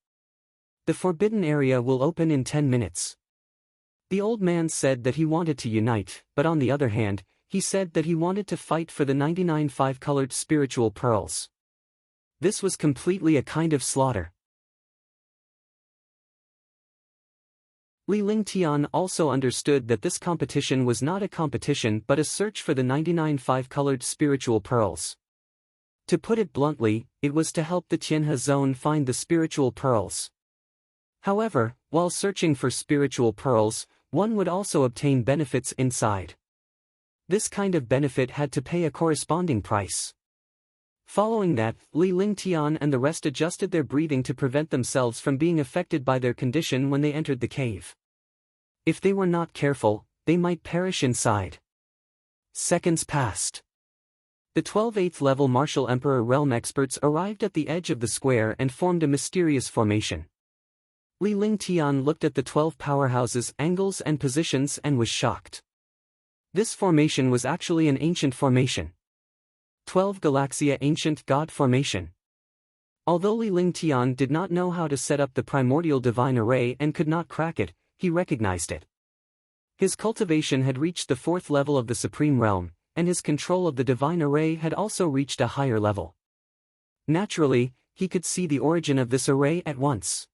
The forbidden area will open in 10 minutes. The old man said that he wanted to unite, but on the other hand, he said that he wanted to fight for the 99 5-colored spiritual pearls. This was completely a kind of slaughter. Li Lingtian also understood that this competition was not a competition but a search for the 99 5-colored spiritual pearls. To put it bluntly, it was to help the Tianhe zone find the spiritual pearls. However, while searching for spiritual pearls, one would also obtain benefits inside. This kind of benefit had to pay a corresponding price. Following that, Li Lingtian and the rest adjusted their breathing to prevent themselves from being affected by their condition when they entered the cave. If they were not careful, they might perish inside. Seconds passed. The 12 8th level Martial Emperor Realm experts arrived at the edge of the square and formed a mysterious formation. Li Lingtian looked at the 12 powerhouses' angles and positions and was shocked. This formation was actually an ancient formation. 12 Galaxia Ancient God Formation. Although Li Lingtian did not know how to set up the primordial divine array and could not crack it, he recognized it. His cultivation had reached the 4th level of the Supreme Realm, and his control of the divine array had also reached a higher level. Naturally, he could see the origin of this array at once.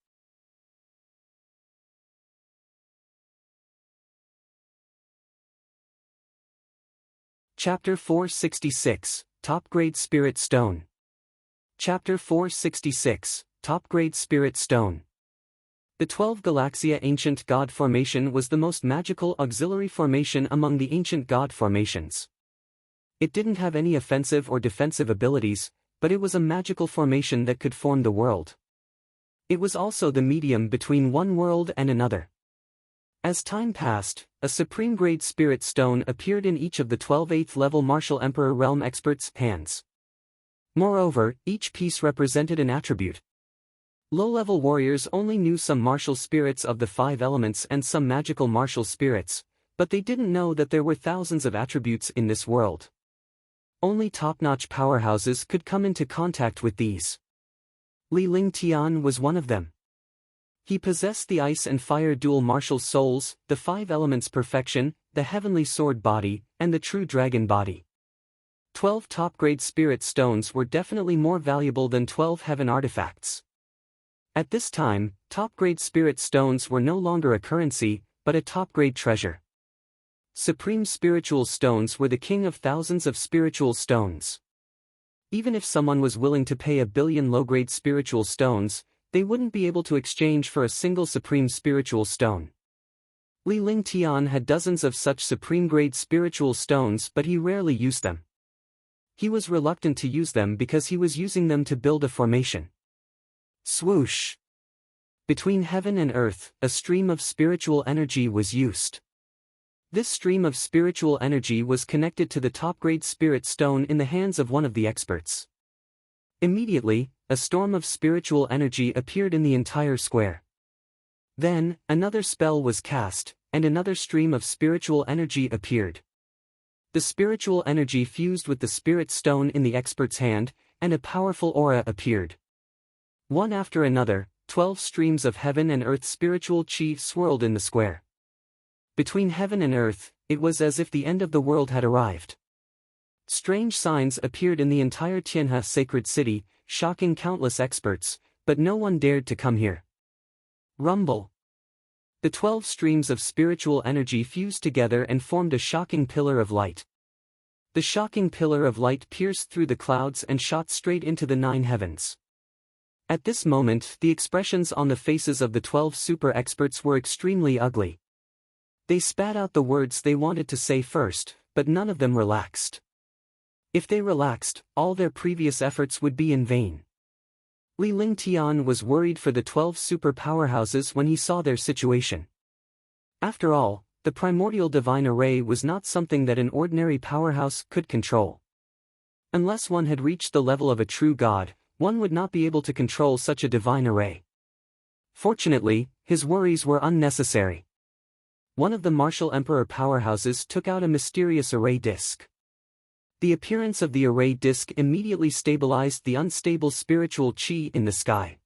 Chapter 466, Top-Grade Spirit Stone. Chapter 466, Top-Grade Spirit Stone. The 12 Galaxia Ancient God Formation was the most magical auxiliary formation among the ancient God formations. It didn't have any offensive or defensive abilities, but it was a magical formation that could form the world. It was also the medium between one world and another. As time passed, a supreme-grade spirit stone appeared in each of the 12 8th level Martial Emperor Realm experts' hands. Moreover, each piece represented an attribute. Low-level warriors only knew some martial spirits of the 5 elements and some magical martial spirits, but they didn't know that there were thousands of attributes in this world. Only top-notch powerhouses could come into contact with these. Li Lingtian was one of them. He possessed the ice and fire dual martial souls, the 5 elements perfection, the heavenly sword body, and the true dragon body. 12 top-grade spirit stones were definitely more valuable than 12 heaven artifacts. At this time, top-grade spirit stones were no longer a currency, but a top-grade treasure. Supreme spiritual stones were the king of thousands of spiritual stones. Even if someone was willing to pay 1 billion low-grade spiritual stones, they wouldn't be able to exchange for a single supreme spiritual stone. Li Lingtian had dozens of such supreme-grade spiritual stones, but he rarely used them. He was reluctant to use them because he was using them to build a formation. Swoosh! Between heaven and earth, a stream of spiritual energy was used. This stream of spiritual energy was connected to the top-grade spirit stone in the hands of one of the experts. Immediately, a storm of spiritual energy appeared in the entire square. Then, another spell was cast, and another stream of spiritual energy appeared. The spiritual energy fused with the spirit stone in the expert's hand, and a powerful aura appeared. One after another, 12 streams of heaven and earth spiritual chi swirled in the square. Between heaven and earth, it was as if the end of the world had arrived. Strange signs appeared in the entire Tianhe sacred city, shocking countless experts, but no one dared to come here. Rumble. The 12 streams of spiritual energy fused together and formed a shocking pillar of light. The shocking pillar of light pierced through the clouds and shot straight into the 9 heavens. At this moment, the expressions on the faces of the 12 super experts were extremely ugly. They spat out the words they wanted to say first, but none of them relaxed. If they relaxed, all their previous efforts would be in vain. Li Lingtian was worried for the 12 super powerhouses when he saw their situation. After all, the primordial divine array was not something that an ordinary powerhouse could control. Unless one had reached the level of a true god, one would not be able to control such a divine array. Fortunately, his worries were unnecessary. One of the martial emperor powerhouses took out a mysterious array disk. The appearance of the array disk immediately stabilized the unstable spiritual chi in the sky.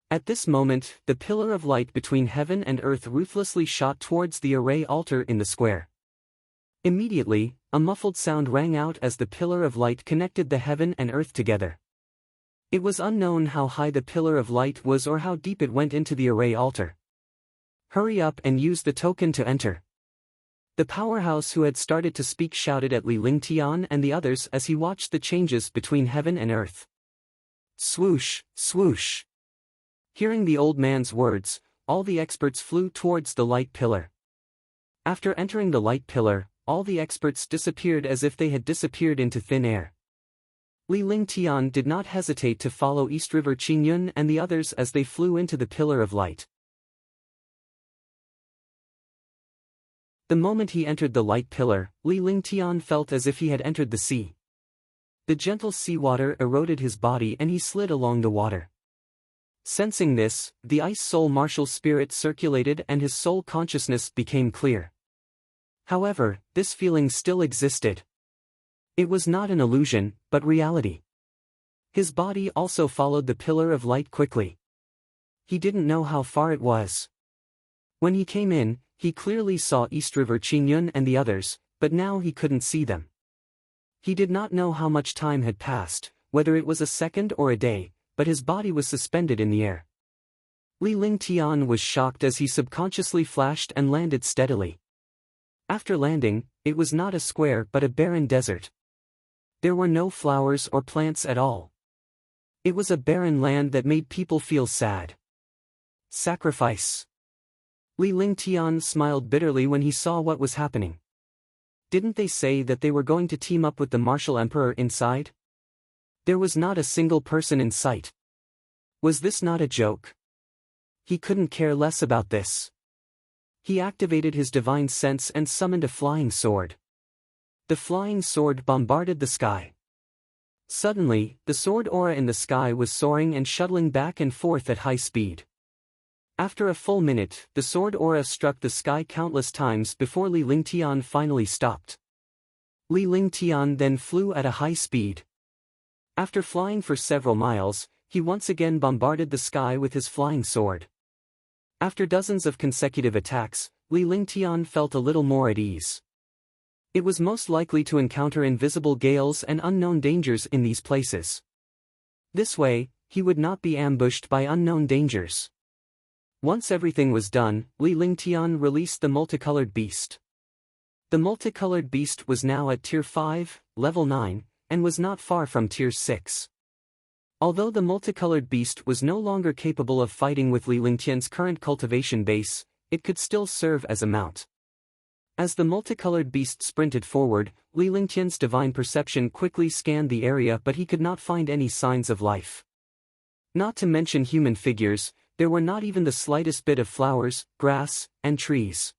At this moment, the pillar of light between heaven and earth ruthlessly shot towards the array altar in the square. Immediately, a muffled sound rang out as the pillar of light connected the heaven and earth together. It was unknown how high the pillar of light was or how deep it went into the array altar. Hurry up and use the token to enter. The powerhouse who had started to speak shouted at Li Lingtian and the others as he watched the changes between heaven and earth. Swoosh, swoosh. Hearing the old man's words, all the experts flew towards the light pillar. After entering the light pillar, all the experts disappeared as if they had disappeared into thin air. Li Lingtian did not hesitate to follow East River Qingyun and the others as they flew into the pillar of light. The moment he entered the light pillar, Li Lingtian felt as if he had entered the sea. The gentle seawater eroded his body and he slid along the water. Sensing this, the ice soul martial spirit circulated and his soul consciousness became clear. However, this feeling still existed. It was not an illusion, but reality. His body also followed the pillar of light quickly. He didn't know how far it was. When he came in, he clearly saw East River Qingyun and the others, but now he couldn't see them. He did not know how much time had passed, whether it was a second or a day, but his body was suspended in the air. Li Lingtian was shocked as he subconsciously flashed and landed steadily. After landing, it was not a square but a barren desert. There were no flowers or plants at all. It was a barren land that made people feel sad. Sacrifice. Li Lingtian smiled bitterly when he saw what was happening. Didn't they say that they were going to team up with the martial emperor inside? There was not a single person in sight. Was this not a joke? He couldn't care less about this. He activated his divine sense and summoned a flying sword. The flying sword bombarded the sky. Suddenly, the sword aura in the sky was soaring and shuttling back and forth at high speed. After a full minute, the sword aura struck the sky countless times before Li Lingtian finally stopped. Li Lingtian then flew at a high speed. After flying for several miles, he once again bombarded the sky with his flying sword. After dozens of consecutive attacks, Li Lingtian felt a little more at ease. It was most likely to encounter invisible gales and unknown dangers in these places. This way, he would not be ambushed by unknown dangers. Once everything was done, Li Lingtian released the multicolored beast. The multicolored beast was now at Tier 5, Level 9, and was not far from Tier 6. Although the multicolored beast was no longer capable of fighting with Li Lingtian's current cultivation base, it could still serve as a mount. As the multicolored beast sprinted forward, Li Lingtian's divine perception quickly scanned the area but he could not find any signs of life. Not to mention human figures, there were not even the slightest bit of flowers, grass, and trees.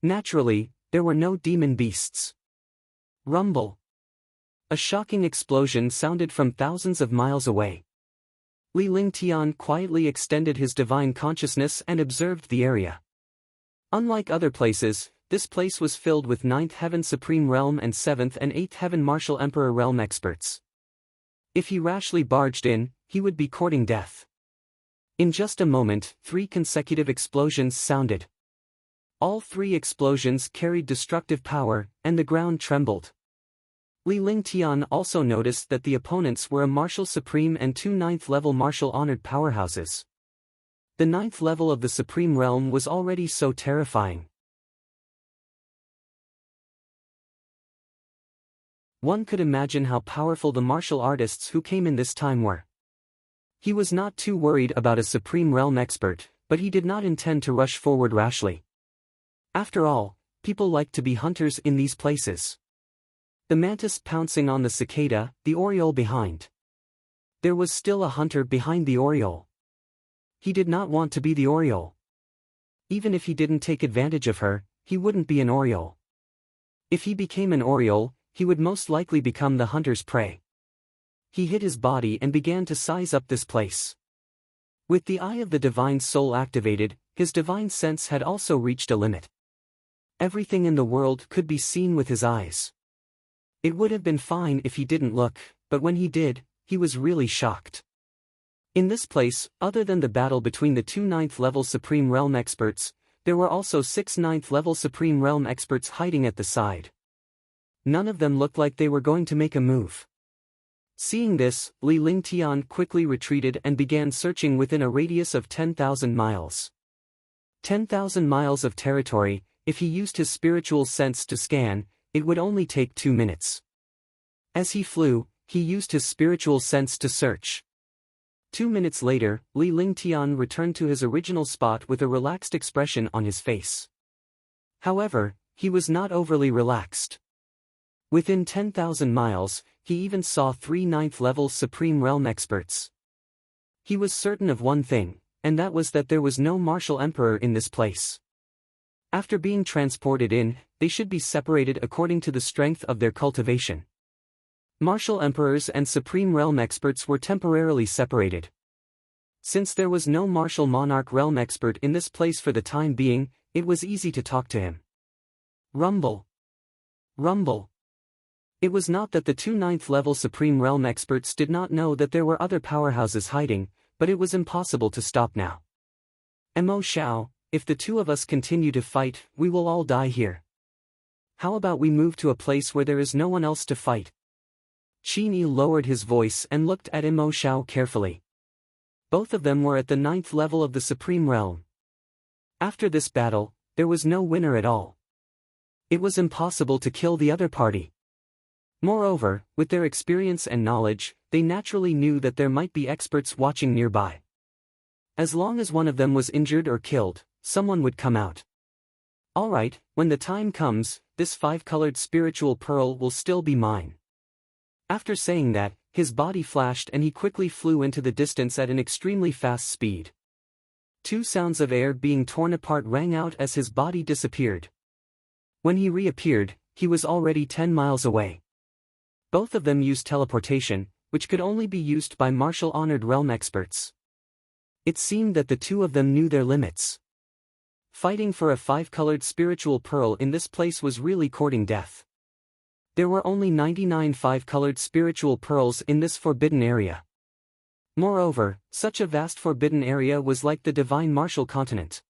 Naturally, there were no demon beasts. Rumble. A shocking explosion sounded from thousands of miles away. Li Lingtian quietly extended his divine consciousness and observed the area. Unlike other places, this place was filled with 9th Heaven Supreme Realm and 7th and 8th Heaven Martial Emperor Realm experts. If he rashly barged in, he would be courting death. In just a moment, 3 consecutive explosions sounded. All 3 explosions carried destructive power, and the ground trembled. Li Lingtian also noticed that the opponents were a Martial Supreme and 2 9th-level Martial Honored powerhouses. The 9th level of the Supreme Realm was already so terrifying. One could imagine how powerful the martial artists who came in this time were. He was not too worried about a Supreme Realm expert, but he did not intend to rush forward rashly. After all, people like to be hunters in these places. The mantis pouncing on the cicada, the oriole behind. There was still a hunter behind the oriole. He did not want to be the oriole. Even if he didn't take advantage of her, he wouldn't be an oriole. If he became an oriole, he would most likely become the hunter's prey. He hid his body and began to size up this place. With the eye of the divine soul activated, his divine sense had also reached a limit. Everything in the world could be seen with his eyes. It would have been fine if he didn't look, but when he did, he was really shocked. In this place, other than the battle between the two 9th level Supreme Realm experts, there were also 6 9th level Supreme Realm experts hiding at the side. None of them looked like they were going to make a move. Seeing this, Li Lingtian quickly retreated and began searching within a radius of 10,000 miles. 10,000 miles of territory. If he used his spiritual sense to scan, it would only take 2 minutes. As he flew, he used his spiritual sense to search. 2 minutes later, Li Lingtian returned to his original spot with a relaxed expression on his face. However, he was not overly relaxed. Within 10,000 miles, he even saw 3 9th level Supreme Realm experts. He was certain of one thing, and that was that there was no martial emperor in this place. After being transported in, they should be separated according to the strength of their cultivation. Martial emperors and Supreme Realm experts were temporarily separated. Since there was no martial monarch realm expert in this place for the time being, it was easy to talk to him. Rumble. Rumble. It was not that the 2 9th level Supreme Realm experts did not know that there were other powerhouses hiding, but it was impossible to stop now. Mo Xiao, if the two of us continue to fight, we will all die here. How about we move to a place where there is no one else to fight? Qin Yi lowered his voice and looked at Mo Xiao carefully. Both of them were at the 9th level of the Supreme Realm. After this battle, there was no winner at all. It was impossible to kill the other party. Moreover, with their experience and knowledge, they naturally knew that there might be experts watching nearby. As long as one of them was injured or killed, someone would come out. Alright, when the time comes, this 5-colored spiritual pearl will still be mine. After saying that, his body flashed and he quickly flew into the distance at an extremely fast speed. 2 sounds of air being torn apart rang out as his body disappeared. When he reappeared, he was already 10 miles away. Both of them used teleportation, which could only be used by martial-honored realm experts. It seemed that the two of them knew their limits. Fighting for a 5-colored spiritual pearl in this place was really courting death. There were only 99 5-colored spiritual pearls in this forbidden area. Moreover, such a vast forbidden area was like the divine martial continent.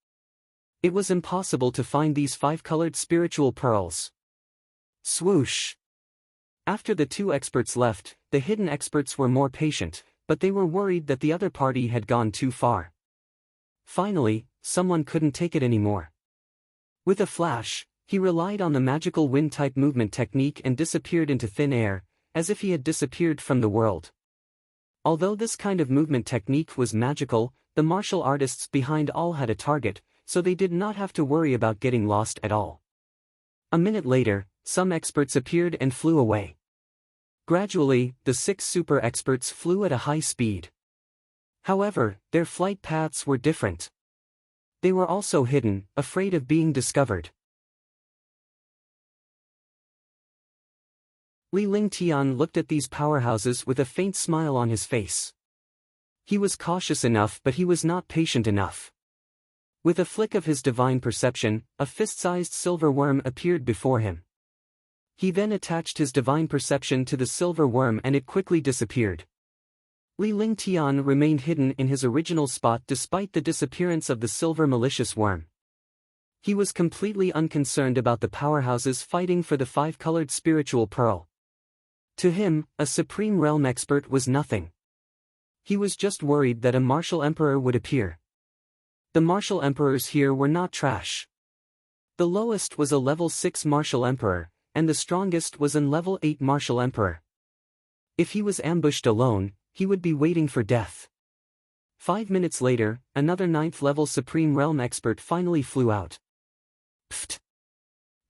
It was impossible to find these 5-colored spiritual pearls. Swoosh! After the 2 experts left, the hidden experts were more patient, but they were worried that the other party had gone too far. Finally, someone couldn't take it anymore. With a flash, he relied on the magical wind-type movement technique and disappeared into thin air, as if he had disappeared from the world. Although this kind of movement technique was magical, the martial artists behind all had a target, so they did not have to worry about getting lost at all. A minute later, some experts appeared and flew away. Gradually, the 6 super experts flew at a high speed. However, their flight paths were different. They were also hidden, afraid of being discovered. Li Lingtian looked at these powerhouses with a faint smile on his face. He was cautious enough, but he was not patient enough. With a flick of his divine perception, a fist-sized silver worm appeared before him. He then attached his divine perception to the silver worm and it quickly disappeared. Li Lingtian remained hidden in his original spot despite the disappearance of the silver malicious worm. He was completely unconcerned about the powerhouses fighting for the 5-colored spiritual pearl. To him, a supreme realm expert was nothing. He was just worried that a martial emperor would appear. The martial emperors here were not trash. The lowest was a level 6 martial emperor, and the strongest was an level 8 martial emperor. If he was ambushed alone, he would be waiting for death. 5 minutes later, another 9th level Supreme Realm expert finally flew out. Pfft!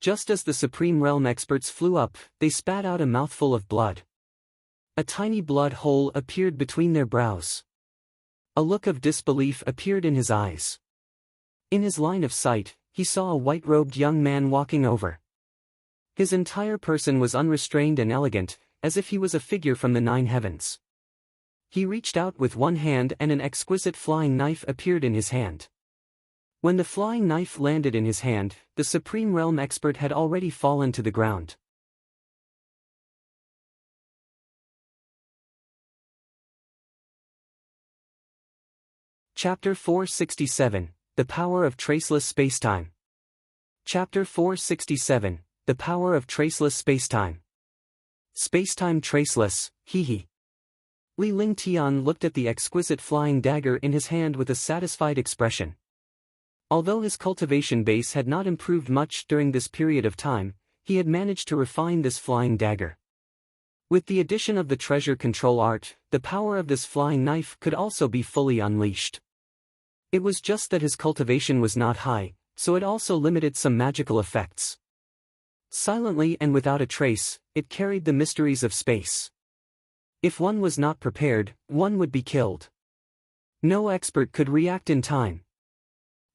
Just as the Supreme Realm experts flew up, they spat out a mouthful of blood. A tiny blood hole appeared between their brows. A look of disbelief appeared in his eyes. In his line of sight, he saw a white-robed young man walking over. His entire person was unrestrained and elegant, as if he was a figure from the 9 heavens. He reached out with one hand and an exquisite flying knife appeared in his hand. When the flying knife landed in his hand, the Supreme Realm expert had already fallen to the ground. Chapter 467, The Power of Traceless Spacetime. Chapter 467, The Power of Traceless Spacetime. Spacetime traceless, hee. Li Lingtian looked at the exquisite flying dagger in his hand with a satisfied expression. Although his cultivation base had not improved much during this period of time, he had managed to refine this flying dagger. With the addition of the treasure control art, the power of this flying knife could also be fully unleashed. It was just that his cultivation was not high, so it also limited some magical effects. Silently and without a trace, it carried the mysteries of space. If one was not prepared, one would be killed. No expert could react in time.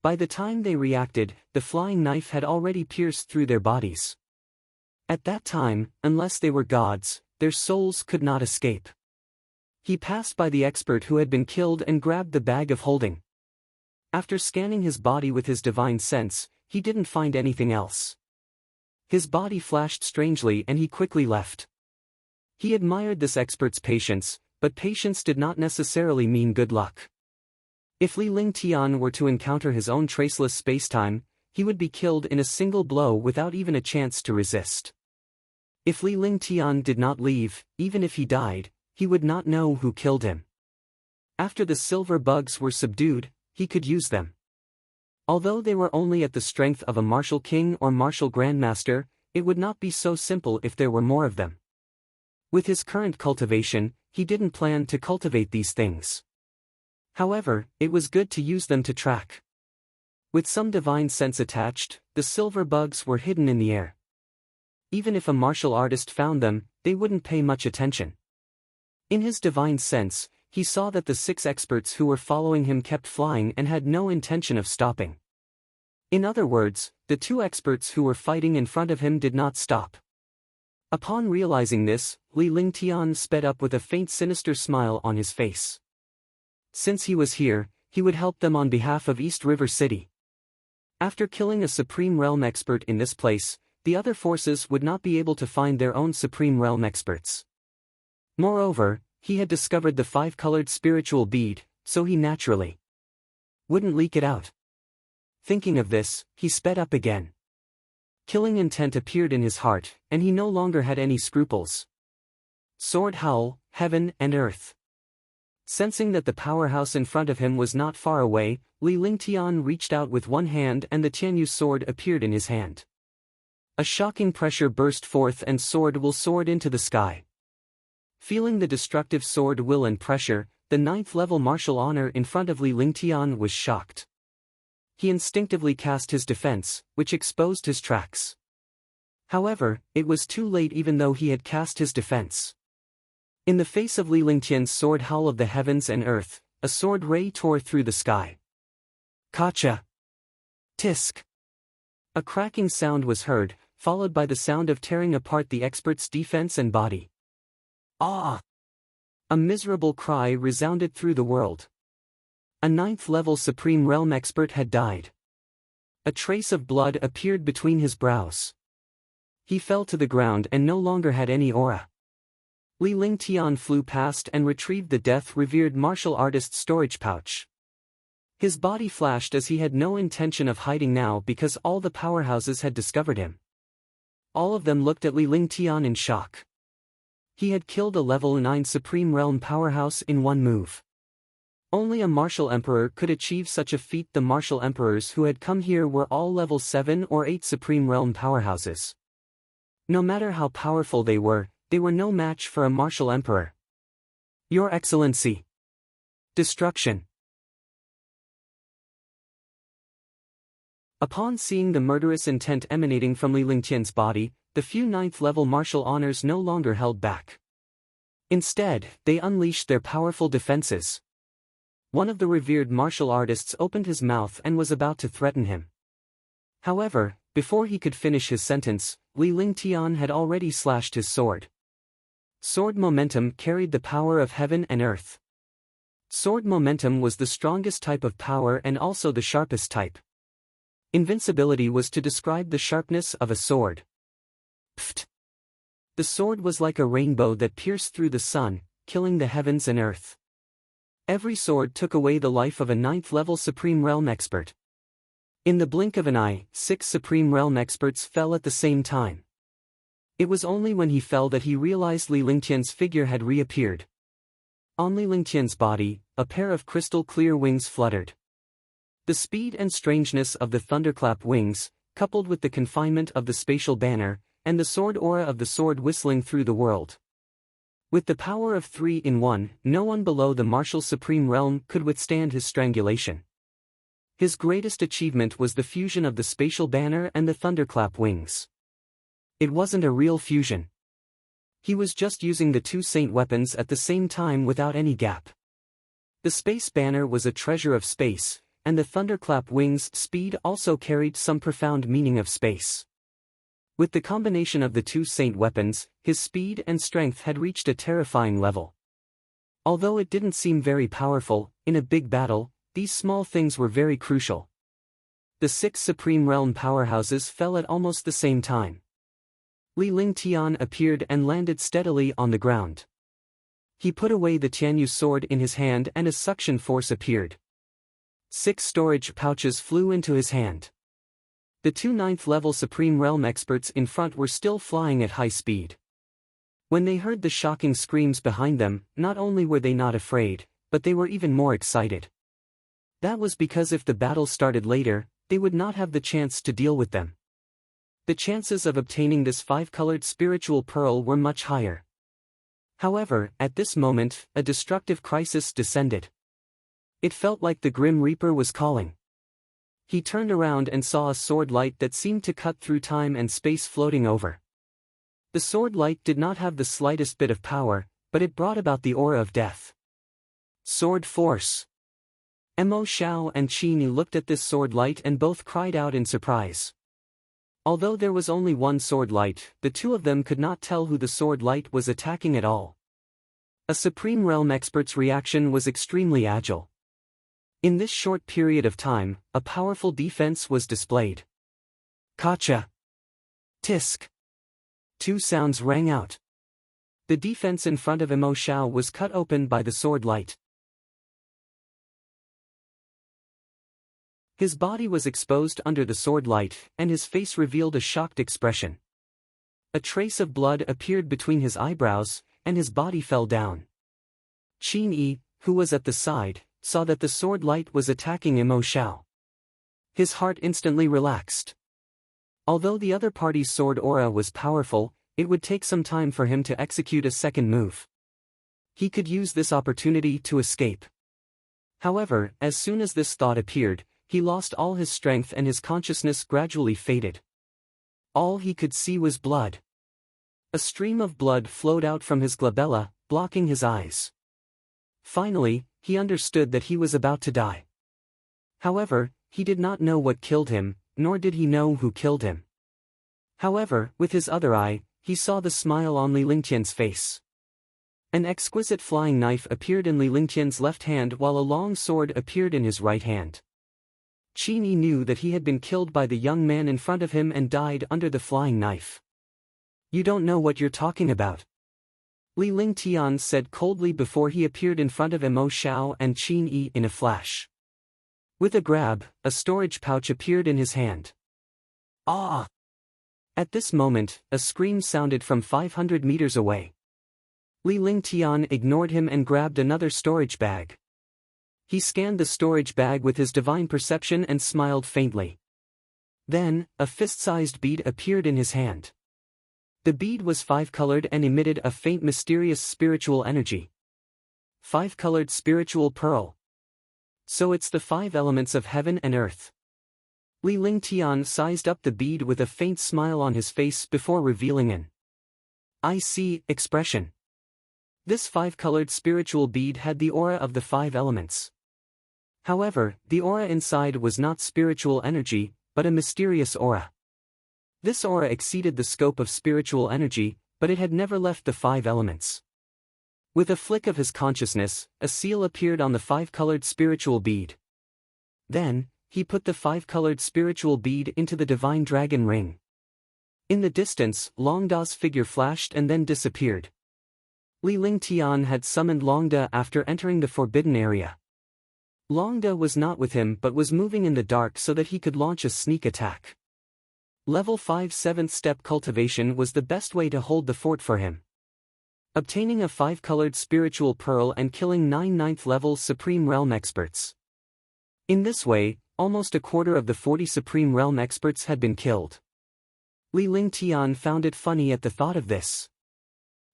By the time they reacted, the flying knife had already pierced through their bodies. At that time, unless they were gods, their souls could not escape. He passed by the expert who had been killed and grabbed the bag of holding. After scanning his body with his divine sense, he didn't find anything else. His body flashed strangely and he quickly left. He admired this expert's patience, but patience did not necessarily mean good luck. If Li Lingtian were to encounter his own traceless spacetime, he would be killed in a single blow without even a chance to resist. If Li Lingtian did not leave, even if he died, he would not know who killed him. After the silver bugs were subdued, he could use them. Although they were only at the strength of a martial king or martial grandmaster, it would not be so simple if there were more of them. With his current cultivation, he didn't plan to cultivate these things. However, it was good to use them to track. With some divine sense attached, the silver bugs were hidden in the air. Even if a martial artist found them, they wouldn't pay much attention. In his divine sense, he saw that the 6 experts who were following him kept flying and had no intention of stopping. In other words, the 2 experts who were fighting in front of him did not stop. Upon realizing this, Li Lingtian sped up with a faint sinister smile on his face. Since he was here, he would help them on behalf of East River City. After killing a Supreme Realm expert in this place, the other forces would not be able to find their own Supreme Realm experts. Moreover, he had discovered the 5-colored spiritual bead, so he naturally wouldn't leak it out. Thinking of this, he sped up again. Killing intent appeared in his heart, and he no longer had any scruples. Sword howl, heaven and earth. Sensing that the powerhouse in front of him was not far away, Li Lingtian reached out with one hand and the Tianyu sword appeared in his hand. A shocking pressure burst forth and sword will soared into the sky. Feeling the destructive sword will and pressure, the 9th-level martial honor in front of Li Lingtian was shocked. He instinctively cast his defense, which exposed his tracks. However, it was too late even though he had cast his defense. In the face of Li Lingtian's sword howl of the heavens and earth, a sword ray tore through the sky. Kacha! Tisk! A cracking sound was heard, followed by the sound of tearing apart the expert's defense and body. Ah! A miserable cry resounded through the world. A 9th-level Supreme Realm expert had died. A trace of blood appeared between his brows. He fell to the ground and no longer had any aura. Li Lingtian flew past and retrieved the death-revered martial artist's storage pouch. His body flashed as he had no intention of hiding now because all the powerhouses had discovered him. All of them looked at Li Lingtian in shock. He had killed a level 9 Supreme Realm powerhouse in one move. Only a martial emperor could achieve such a feat. The martial emperors who had come here were all level 7 or 8 Supreme Realm powerhouses. No matter how powerful they were no match for a martial emperor. Your Excellency. Destruction. Upon seeing the murderous intent emanating from Li Lingtian's body, the few ninth-level martial honors no longer held back. Instead, they unleashed their powerful defenses. One of the revered martial artists opened his mouth and was about to threaten him. However, before he could finish his sentence, Li Lingtian had already slashed his sword. Sword momentum carried the power of heaven and earth. Sword momentum was the strongest type of power and also the sharpest type. Invincibility was to describe the sharpness of a sword. Pfft! The sword was like a rainbow that pierced through the sun, killing the heavens and earth. Every sword took away the life of a ninth-level Supreme Realm expert. In the blink of an eye, 6 Supreme Realm experts fell at the same time. It was only when he fell that he realized Li Lingtian's figure had reappeared. On Li Lingtian's body, a pair of crystal-clear wings fluttered. The speed and strangeness of the thunderclap wings, coupled with the confinement of the spatial banner, and the sword aura of the sword whistling through the world. With the power of 3 in 1, no one below the martial Supreme Realm could withstand his strangulation. His greatest achievement was the fusion of the spatial banner and the thunderclap wings. It wasn't a real fusion. He was just using the 2 saint weapons at the same time without any gap. The space banner was a treasure of space, and the thunderclap wings' speed also carried some profound meaning of space. With the combination of the 2 saint weapons, his speed and strength had reached a terrifying level. Although it didn't seem very powerful, in a big battle, these small things were very crucial. The 6 Supreme Realm powerhouses fell at almost the same time. Li Lingtian appeared and landed steadily on the ground. He put away the Tianyu sword in his hand and a suction force appeared. 6 storage pouches flew into his hand. The 2 ninth-level Supreme Realm experts in front were still flying at high speed. When they heard the shocking screams behind them, not only were they not afraid, but they were even more excited. That was because if the battle started later, they would not have the chance to deal with them. The chances of obtaining this 5-colored spiritual pearl were much higher. However, at this moment, a destructive crisis descended. It felt like the Grim Reaper was calling. He turned around and saw a sword light that seemed to cut through time and space floating over. The sword light did not have the slightest bit of power, but it brought about the aura of death. Sword force. Mo Xiao and Qin Yi looked at this sword light and both cried out in surprise. Although there was only one sword light, the two of them could not tell who the sword light was attacking at all. A Supreme Realm expert's reaction was extremely agile. In this short period of time, a powerful defense was displayed. Kacha! Tisk! 2 sounds rang out. The defense in front of Mo Xiao was cut open by the sword light. His body was exposed under the sword light, and his face revealed a shocked expression. A trace of blood appeared between his eyebrows, and his body fell down. Qin Yi, who was at the side, saw that the sword light was attacking Mo Xiao. His heart instantly relaxed. Although the other party's sword aura was powerful, it would take some time for him to execute a second move. He could use this opportunity to escape. However, as soon as this thought appeared, he lost all his strength and his consciousness gradually faded. All he could see was blood. A stream of blood flowed out from his glabella, blocking his eyes. Finally, he understood that he was about to die. However, he did not know what killed him, nor did he know who killed him. However, with his other eye, he saw the smile on Li Lingtian's face. An exquisite flying knife appeared in Li Lingtian's left hand while a long sword appeared in his right hand. Qin Yi knew that he had been killed by the young man in front of him and died under the flying knife. "You don't know what you're talking about," Li Lingtian said coldly before he appeared in front of Mo Xiao and Qin Yi in a flash. With a grab, a storage pouch appeared in his hand. Ah! At this moment, a scream sounded from 500 meters away. Li Lingtian ignored him and grabbed another storage bag. He scanned the storage bag with his divine perception and smiled faintly. Then, a fist-sized bead appeared in his hand. The bead was 5-colored and emitted a faint mysterious spiritual energy. 5-colored spiritual pearl. So it's the 5 elements of heaven and earth. Li Lingtian sized up the bead with a faint smile on his face before revealing an "I see" expression. This five-colored spiritual bead had the aura of the five elements. However, the aura inside was not spiritual energy, but a mysterious aura. This aura exceeded the scope of spiritual energy, but it had never left the five elements. With a flick of his consciousness, a seal appeared on the five-colored spiritual bead. Then, he put the five-colored spiritual bead into the divine dragon ring. In the distance, Longda's figure flashed and then disappeared. Li Lingtian had summoned Longda after entering the forbidden area. Longda was not with him but was moving in the dark so that he could launch a sneak attack. Level 5 7th step cultivation was the best way to hold the fort for him. Obtaining a five-colored spiritual pearl and killing 9 9th level Supreme Realm experts. In this way, almost a quarter of the 40 Supreme Realm experts had been killed. Li Lingtian found it funny at the thought of this.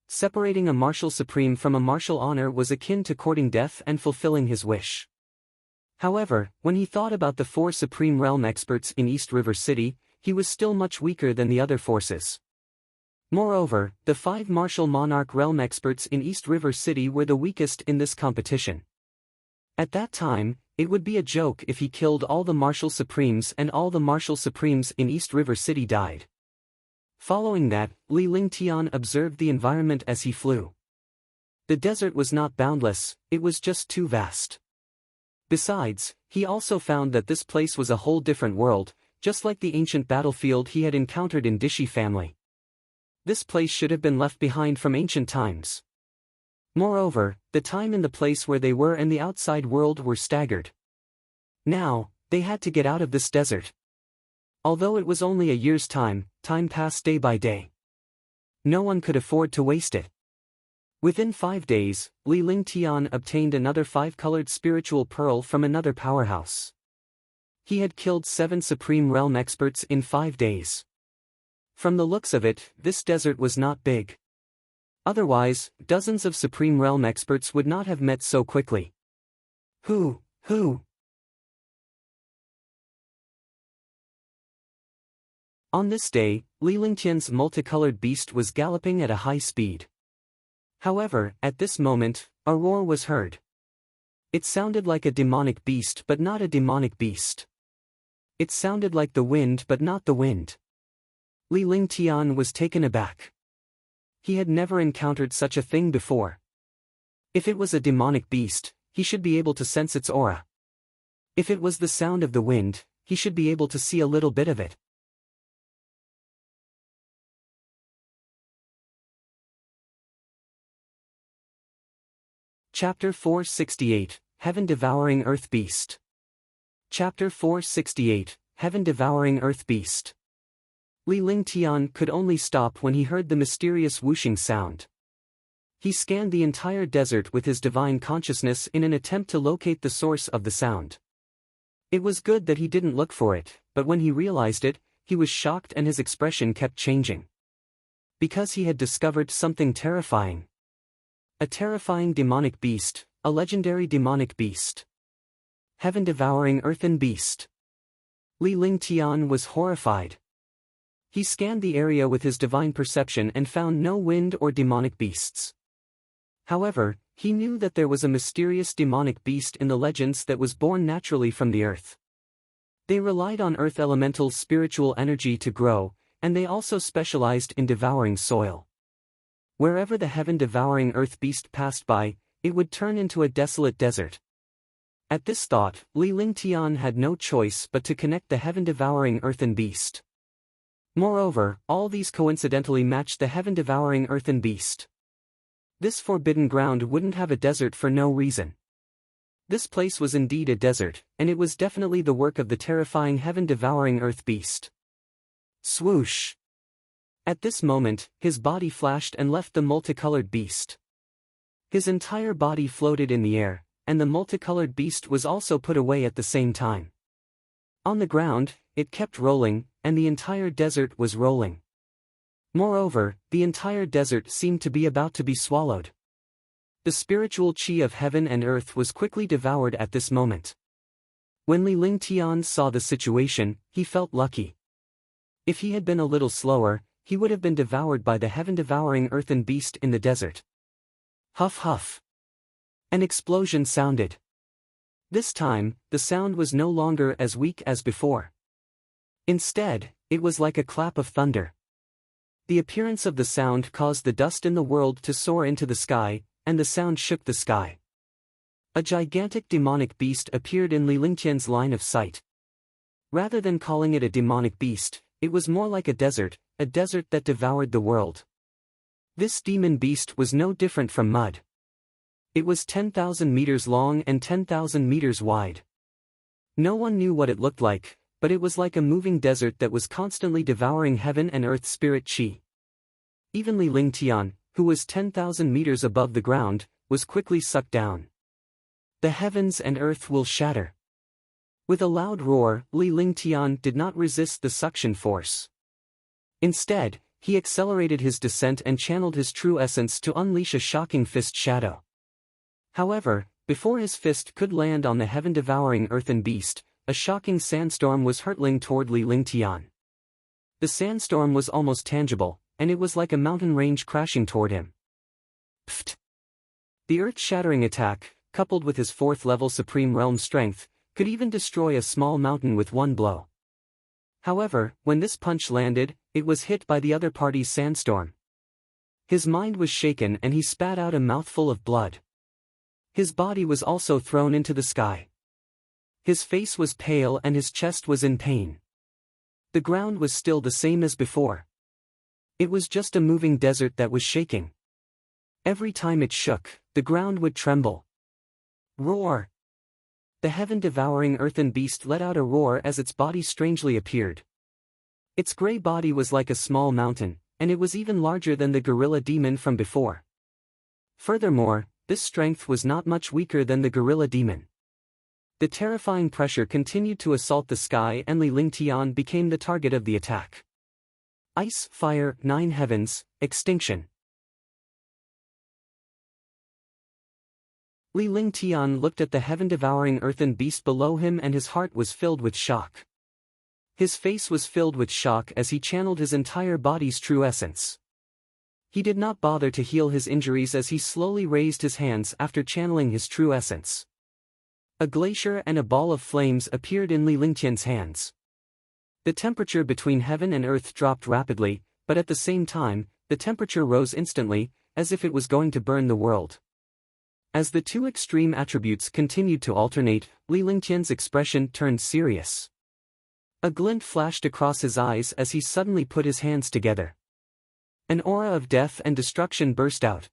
Separating a martial supreme from a martial honor was akin to courting death and fulfilling his wish. However, when he thought about the 4 Supreme Realm experts in East River City, he was still much weaker than the other forces. Moreover, the 5 Martial Monarch Realm experts in East River City were the weakest in this competition. At that time, it would be a joke if he killed all the Martial Supremes and all the Martial Supremes in East River City died. Following that, Li Lingtian observed the environment as he flew. The desert was not boundless, it was just too vast. Besides, he also found that this place was a whole different world, just like the ancient battlefield he had encountered in Dishi family. This place should have been left behind from ancient times. Moreover, the time and the place where they were and the outside world were staggered. Now, they had to get out of this desert. Although it was only a year's time, time passed day by day. No one could afford to waste it. Within 5 days, Li Lingtian obtained another 5-colored spiritual pearl from another powerhouse. He had killed 7 Supreme Realm experts in 5 days. From the looks of it, this desert was not big. Otherwise, dozens of Supreme Realm experts would not have met so quickly. Who? On this day, Li Lingtian's multicolored beast was galloping at a high speed. However, at this moment, a roar was heard. It sounded like a demonic beast but not a demonic beast. It sounded like the wind but not the wind. Li Lingtian was taken aback. He had never encountered such a thing before. If it was a demonic beast, he should be able to sense its aura. If it was the sound of the wind, he should be able to see a little bit of it. Chapter 468, Heaven-Devouring Earth Beast. Chapter 468, Heaven-Devouring Earth Beast. Li Lingtian could only stop when he heard the mysterious whooshing sound. He scanned the entire desert with his divine consciousness in an attempt to locate the source of the sound. It was good that he didn't look for it, but when he realized it, he was shocked and his expression kept changing. Because he had discovered something terrifying. A terrifying demonic beast, a legendary demonic beast. Heaven-devouring earthen beast. Li Lingtian was horrified. He scanned the area with his divine perception and found no wind or demonic beasts. However, he knew that there was a mysterious demonic beast in the legends that was born naturally from the earth. They relied on earth elemental spiritual energy to grow, and they also specialized in devouring soil. Wherever the heaven-devouring earth beast passed by, it would turn into a desolate desert. At this thought, Li Lingtian had no choice but to connect the heaven-devouring earthen beast. Moreover, all these coincidentally matched the heaven-devouring earthen beast. This forbidden ground wouldn't have a desert for no reason. This place was indeed a desert, and it was definitely the work of the terrifying heaven-devouring earth beast. Swoosh! At this moment, his body flashed and left the multicolored beast. His entire body floated in the air, and the multicolored beast was also put away at the same time. On the ground, it kept rolling, and the entire desert was rolling. Moreover, the entire desert seemed to be about to be swallowed. The spiritual chi of heaven and earth was quickly devoured at this moment. When Li Lingtian saw the situation, he felt lucky. If he had been a little slower, he would have been devoured by the heaven-devouring earthen beast in the desert. Huff huff. An explosion sounded. This time, the sound was no longer as weak as before. Instead, it was like a clap of thunder. The appearance of the sound caused the dust in the world to soar into the sky, and the sound shook the sky. A gigantic demonic beast appeared in Li Lingtian's line of sight. Rather than calling it a demonic beast, it was more like a desert that devoured the world. This demon beast was no different from mud. It was 10,000 meters long and 10,000 meters wide. No one knew what it looked like, but it was like a moving desert that was constantly devouring heaven and earth spirit chi. Even Li Lingtian, who was 10,000 meters above the ground, was quickly sucked down. The heavens and earth will shatter. With a loud roar, Li Lingtian did not resist the suction force. Instead, he accelerated his descent and channeled his true essence to unleash a shocking fist shadow. However, before his fist could land on the heaven-devouring earthen beast, a shocking sandstorm was hurtling toward Li Lingtian. The sandstorm was almost tangible, and it was like a mountain range crashing toward him. Pfft! The earth-shattering attack, coupled with his 4th-level Supreme Realm strength, could even destroy a small mountain with one blow. However, when this punch landed, it was hit by the other party's sandstorm. His mind was shaken and he spat out a mouthful of blood. His body was also thrown into the sky. His face was pale and his chest was in pain. The ground was still the same as before. It was just a moving desert that was shaking. Every time it shook, the ground would tremble. Roar! The heaven-devouring earthen beast let out a roar as its body strangely appeared. Its gray body was like a small mountain, and it was even larger than the gorilla demon from before. Furthermore, this strength was not much weaker than the gorilla demon. The terrifying pressure continued to assault the sky and Li Lingtian became the target of the attack. Ice, fire, 9 heavens, extinction. Li Lingtian looked at the heaven-devouring earthen beast below him and his heart was filled with shock. His face was filled with shock as he channeled his entire body's true essence. He did not bother to heal his injuries as he slowly raised his hands after channeling his true essence. A glacier and a ball of flames appeared in Li Lingtian's hands. The temperature between heaven and earth dropped rapidly, but at the same time, the temperature rose instantly, as if it was going to burn the world. As the two extreme attributes continued to alternate, Li Lingtian's expression turned serious. A glint flashed across his eyes as he suddenly put his hands together. An aura of death and destruction burst out.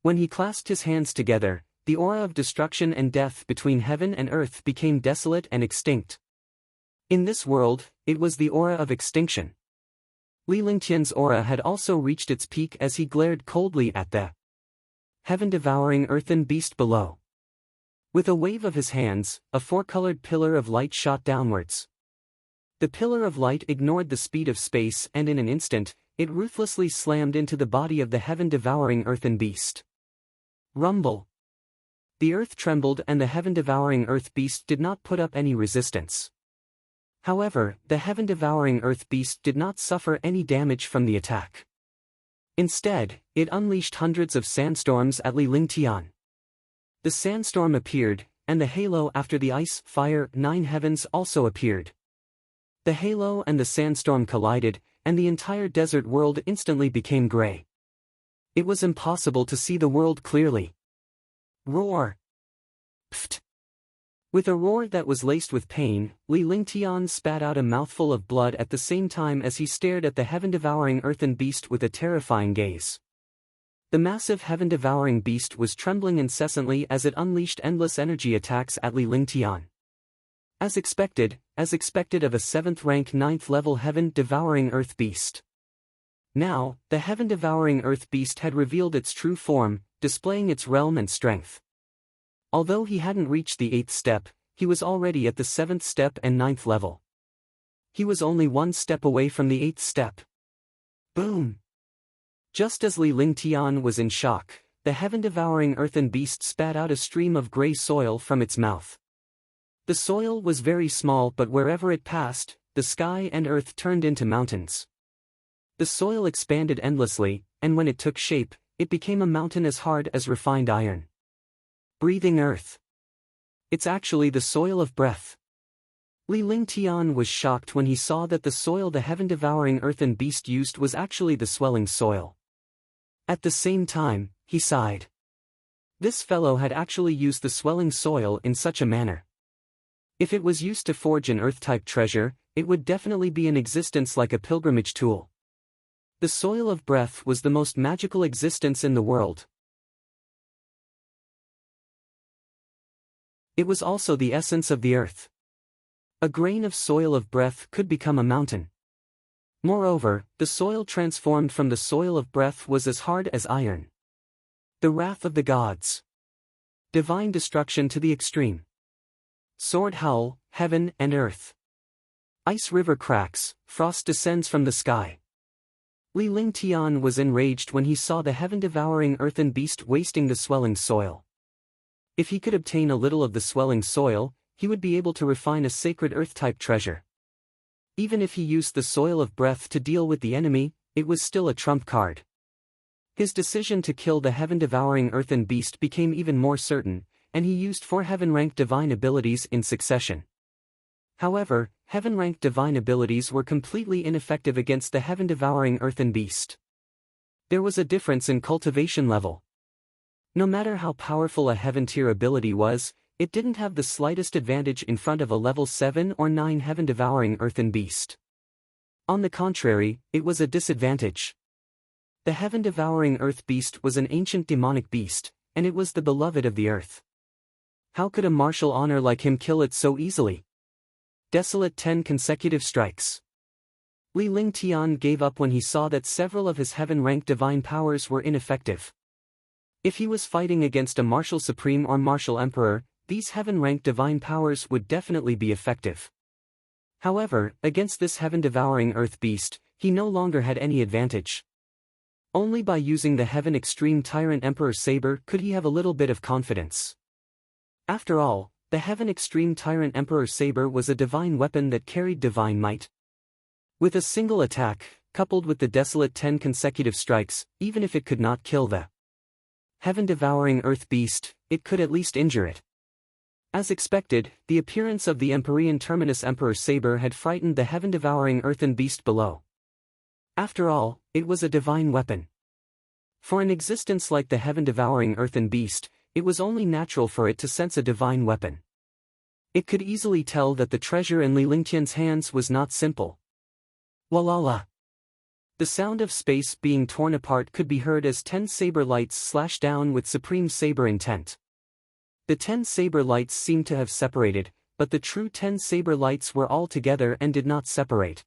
When he clasped his hands together, the aura of destruction and death between heaven and earth became desolate and extinct. In this world, it was the aura of extinction. Li Lingtian's aura had also reached its peak as he glared coldly at the heaven-devouring earthen beast below. With a wave of his hands, a 4-colored pillar of light shot downwards. The pillar of light ignored the speed of space and in an instant, it ruthlessly slammed into the body of the heaven-devouring earthen beast. Rumble! The earth trembled and the heaven-devouring earth beast did not put up any resistance. However, the heaven-devouring earth beast did not suffer any damage from the attack. Instead, it unleashed hundreds of sandstorms at Li Lingtian. The sandstorm appeared, and the halo after the ice, fire, 9 heavens also appeared. The halo and the sandstorm collided, and the entire desert world instantly became gray. It was impossible to see the world clearly. Roar! Pfft! With a roar that was laced with pain, Li Lingtian spat out a mouthful of blood at the same time as he stared at the heaven-devouring earthen beast with a terrifying gaze. The massive heaven-devouring beast was trembling incessantly as it unleashed endless energy attacks at Li Lingtian. As expected of a 7th-rank 9th-level heaven-devouring earth beast. Now, the heaven-devouring earth beast had revealed its true form, displaying its realm and strength. Although he hadn't reached the 8th step, he was already at the 7th step and 9th level. He was only 1 step away from the 8th step. Boom! Just as Li Lingtian was in shock, the heaven-devouring earthen beast spat out a stream of gray soil from its mouth. The soil was very small, but wherever it passed, the sky and earth turned into mountains. The soil expanded endlessly, and when it took shape, it became a mountain as hard as refined iron. Breathing earth. It's actually the soil of breath. Li Lingtian was shocked when he saw that the soil the heaven-devouring earthen beast used was actually the swelling soil. At the same time, he sighed. This fellow had actually used the swelling soil in such a manner. If it was used to forge an earth-type treasure, it would definitely be in existence like a pilgrimage tool. The soil of breath was the most magical existence in the world. It was also the essence of the earth. A grain of soil of breath could become a mountain. Moreover, the soil transformed from the soil of breath was as hard as iron. The wrath of the gods. Divine destruction to the extreme. Sword howl, heaven and earth. Ice river cracks, frost descends from the sky. Li Lingtian was enraged when he saw the heaven-devouring earthen beast wasting the swelling soil. If he could obtain a little of the swelling soil, he would be able to refine a sacred earth-type treasure. Even if he used the soil of breath to deal with the enemy, it was still a trump card. His decision to kill the heaven-devouring earthen beast became even more certain, and he used 4 heaven-ranked divine abilities in succession. However, heaven-ranked divine abilities were completely ineffective against the heaven-devouring earthen beast. There was a difference in cultivation level. No matter how powerful a heaven-tier ability was, it didn't have the slightest advantage in front of a level 7 or 9 heaven-devouring earthen beast. On the contrary, it was a disadvantage. The heaven-devouring earth beast was an ancient demonic beast, and it was the beloved of the earth. How could a martial honor like him kill it so easily? Desolate 10 consecutive strikes. Li Lingtian gave up when he saw that several of his heaven-ranked divine powers were ineffective. If he was fighting against a martial supreme or martial emperor, these heaven-ranked divine powers would definitely be effective. However, against this heaven-devouring earth beast, he no longer had any advantage. Only by using the Heaven Extreme Tyrant Emperor Saber could he have a little bit of confidence. After all, the Heaven Extreme Tyrant Emperor Saber was a divine weapon that carried divine might. With a single attack, coupled with the desolate 10 consecutive strikes, even if it could not kill the heaven-devouring earth beast, it could at least injure it. As expected, the appearance of the Empyrean Terminus Emperor Saber had frightened the heaven-devouring earthen beast below. After all, it was a divine weapon. For an existence like the heaven-devouring earthen beast, it was only natural for it to sense a divine weapon. It could easily tell that the treasure in Li Lingtian's hands was not simple. Walala. The sound of space being torn apart could be heard as 10 saber lights slash down with supreme saber intent. The 10 saber lights seemed to have separated, but the true 10 saber lights were all together and did not separate.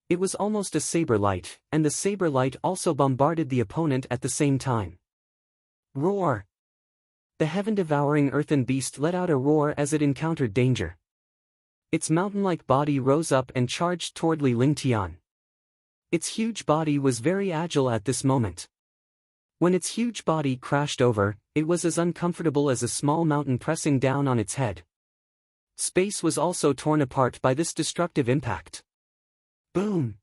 It was almost a saber light, and the saber light also bombarded the opponent at the same time. Roar! The heaven-devouring earthen beast let out a roar as it encountered danger. Its mountain-like body rose up and charged toward Li Lingtian. Its huge body was very agile at this moment. When its huge body crashed over, it was as uncomfortable as a small mountain pressing down on its head. Space was also torn apart by this destructive impact. Boom!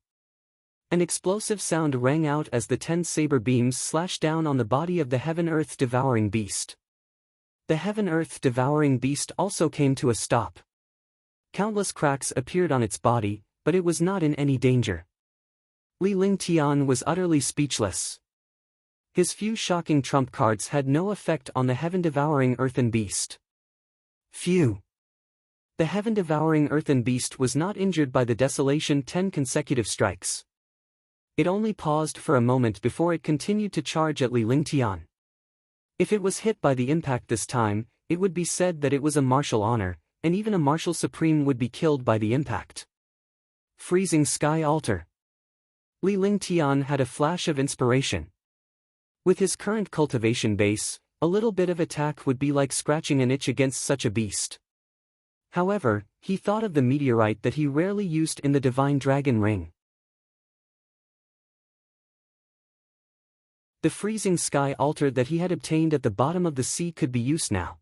An explosive sound rang out as the 10 saber beams slashed down on the body of the heaven-earth devouring beast. The heaven-earth devouring beast also came to a stop. Countless cracks appeared on its body, but it was not in any danger. Li Lingtian was utterly speechless. His few shocking trump cards had no effect on the heaven-devouring earthen beast. Phew! The heaven-devouring earthen beast was not injured by the desolation 10 consecutive strikes. It only paused for a moment before it continued to charge at Li Lingtian. If it was hit by the impact this time, it would be said that it was a martial honor, and even a martial supreme would be killed by the impact. Freezing Sky Altar. Li Lingtian had a flash of inspiration. With his current cultivation base, a little bit of attack would be like scratching an itch against such a beast. However, he thought of the meteorite that he rarely used in the Divine Dragon Ring. The freezing sky altar that he had obtained at the bottom of the sea could be used now.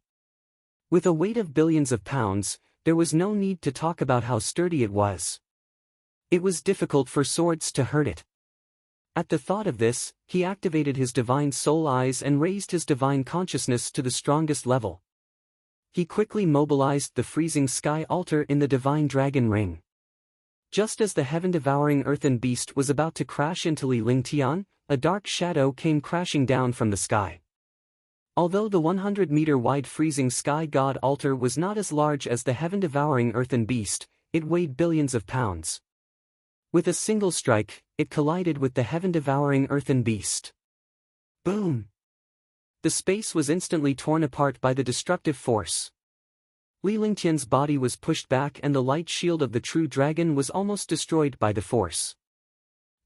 With a weight of billions of pounds, there was no need to talk about how sturdy it was. It was difficult for swords to hurt it. At the thought of this, he activated his divine soul eyes and raised his divine consciousness to the strongest level. He quickly mobilized the freezing sky altar in the divine dragon ring. Just as the heaven-devouring earthen beast was about to crash into Li Lingtian, a dark shadow came crashing down from the sky. Although the 100-meter-wide freezing sky god altar was not as large as the heaven-devouring earthen beast, it weighed billions of pounds. With a single strike, it collided with the heaven-devouring earthen beast. Boom! The space was instantly torn apart by the destructive force. Li Lingtian's body was pushed back and the light shield of the true dragon was almost destroyed by the force.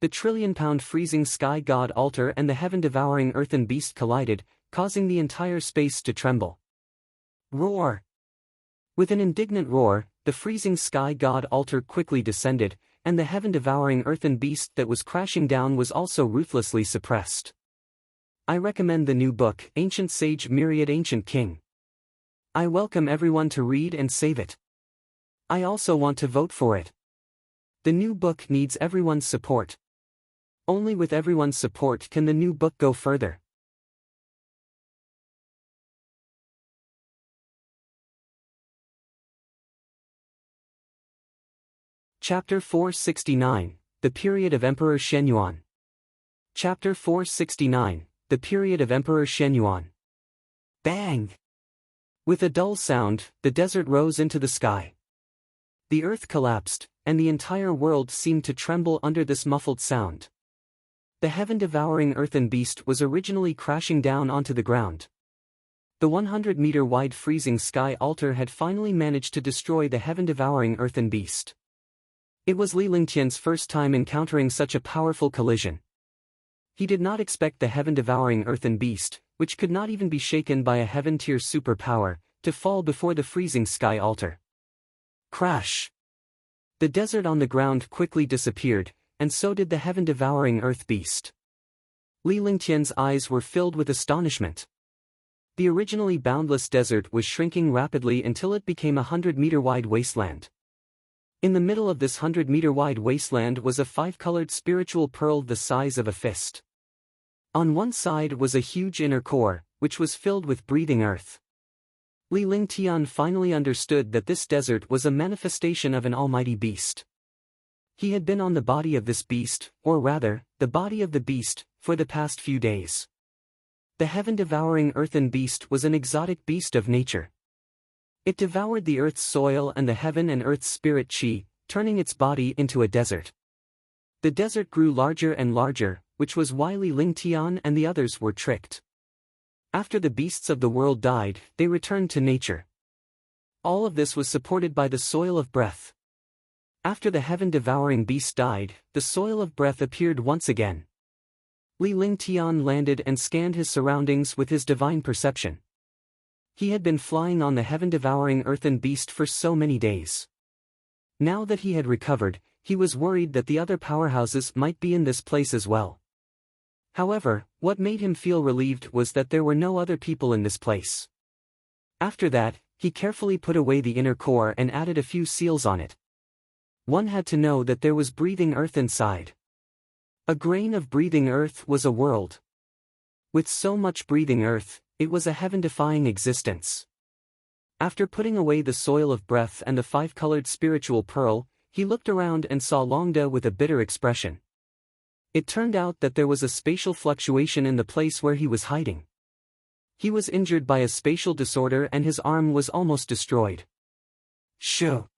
The trillion-pound freezing sky god altar and the heaven-devouring earthen beast collided, causing the entire space to tremble. Roar! With an indignant roar, the freezing sky god altar quickly descended, and the heaven-devouring earthen beast that was crashing down was also ruthlessly suppressed. I recommend the new book, Ancient Sage Myriad Ancient King. I welcome everyone to read and save it. I also want to vote for it. The new book needs everyone's support. Only with everyone's support can the new book go further. Chapter 469, The Period of Emperor Shenyuan. Chapter 469, The Period of Emperor Shenyuan. Bang! With a dull sound, the desert rose into the sky. The earth collapsed, and the entire world seemed to tremble under this muffled sound. The heaven-devouring earthen beast was originally crashing down onto the ground. The 100-meter-wide freezing sky altar had finally managed to destroy the heaven-devouring earthen beast. It was Li Lingtian's first time encountering such a powerful collision. He did not expect the heaven-devouring earthen beast, which could not even be shaken by a heaven-tier superpower, to fall before the freezing sky altar. Crash! The desert on the ground quickly disappeared, and so did the heaven-devouring earth beast. Li Lingtian's eyes were filled with astonishment. The originally boundless desert was shrinking rapidly until it became a 100-meter-wide wasteland. In the middle of this 100-meter-wide wasteland was a 5-colored spiritual pearl the size of a fist. On one side was a huge inner core, which was filled with breathing earth. Li Lingtian finally understood that this desert was a manifestation of an almighty beast. He had been on the body of this beast, or rather, the body of the beast, for the past few days. The heaven-devouring earthen beast was an exotic beast of nature. It devoured the earth's soil and the heaven and earth's spirit chi, turning its body into a desert. The desert grew larger and larger, which was why Li Lingtian and the others were tricked. After the beasts of the world died, they returned to nature. All of this was supported by the soil of breath. After the heaven-devouring beast died, the soil of breath appeared once again. Li Lingtian landed and scanned his surroundings with his divine perception. He had been flying on the heaven-devouring earthen beast for so many days. Now that he had recovered, he was worried that the other powerhouses might be in this place as well. However, what made him feel relieved was that there were no other people in this place. After that, he carefully put away the inner core and added a few seals on it. One had to know that there was breathing earth inside. A grain of breathing earth was a world. With so much breathing earth, it was a heaven-defying existence. After putting away the soil of breath and the 5-colored spiritual pearl, he looked around and saw Longda with a bitter expression. It turned out that there was a spatial fluctuation in the place where he was hiding. He was injured by a spatial disorder and his arm was almost destroyed. Shoo!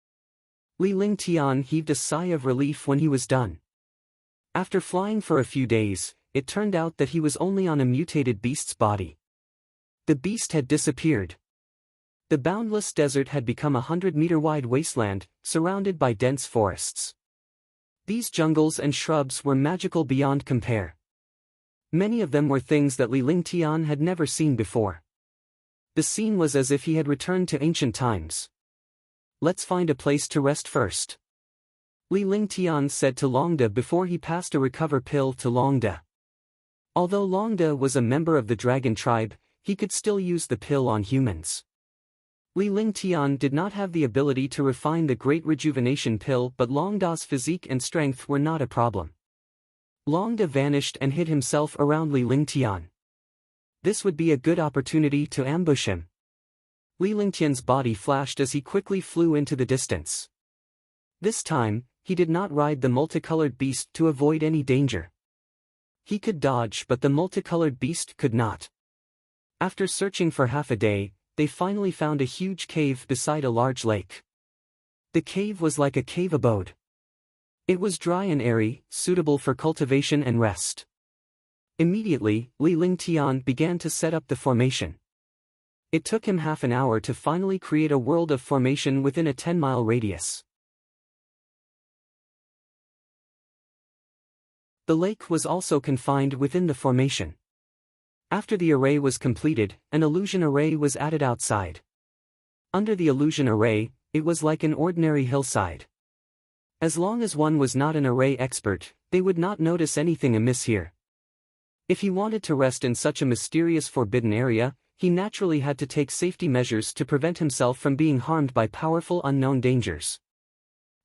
Li Lingtian heaved a sigh of relief when he was done. After flying for a few days, it turned out that he was only on a mutated beast's body. The beast had disappeared. The boundless desert had become a 100-meter-wide wasteland, surrounded by dense forests. These jungles and shrubs were magical beyond compare. Many of them were things that Li Lingtian had never seen before. The scene was as if he had returned to ancient times. Let's find a place to rest first. Li Lingtian said to Longda before he passed a recover pill to Longda. Although Longda was a member of the dragon tribe, he could still use the pill on humans. Li Lingtian did not have the ability to refine the Great Rejuvenation Pill, but Long Da's physique and strength were not a problem. Long Da vanished and hid himself around Li Lingtian. This would be a good opportunity to ambush him. Li Lingtian's body flashed as he quickly flew into the distance. This time, he did not ride the multicolored beast to avoid any danger. He could dodge, but the multicolored beast could not. After searching for half a day, they finally found a huge cave beside a large lake. The cave was like a cave abode. It was dry and airy, suitable for cultivation and rest. Immediately, Li Lingtian began to set up the formation. It took him half an hour to finally create a world of formation within a 10-mile radius. The lake was also confined within the formation. After the array was completed, an illusion array was added outside. Under the illusion array, it was like an ordinary hillside. As long as one was not an array expert, they would not notice anything amiss here. If he wanted to rest in such a mysterious forbidden area, he naturally had to take safety measures to prevent himself from being harmed by powerful unknown dangers.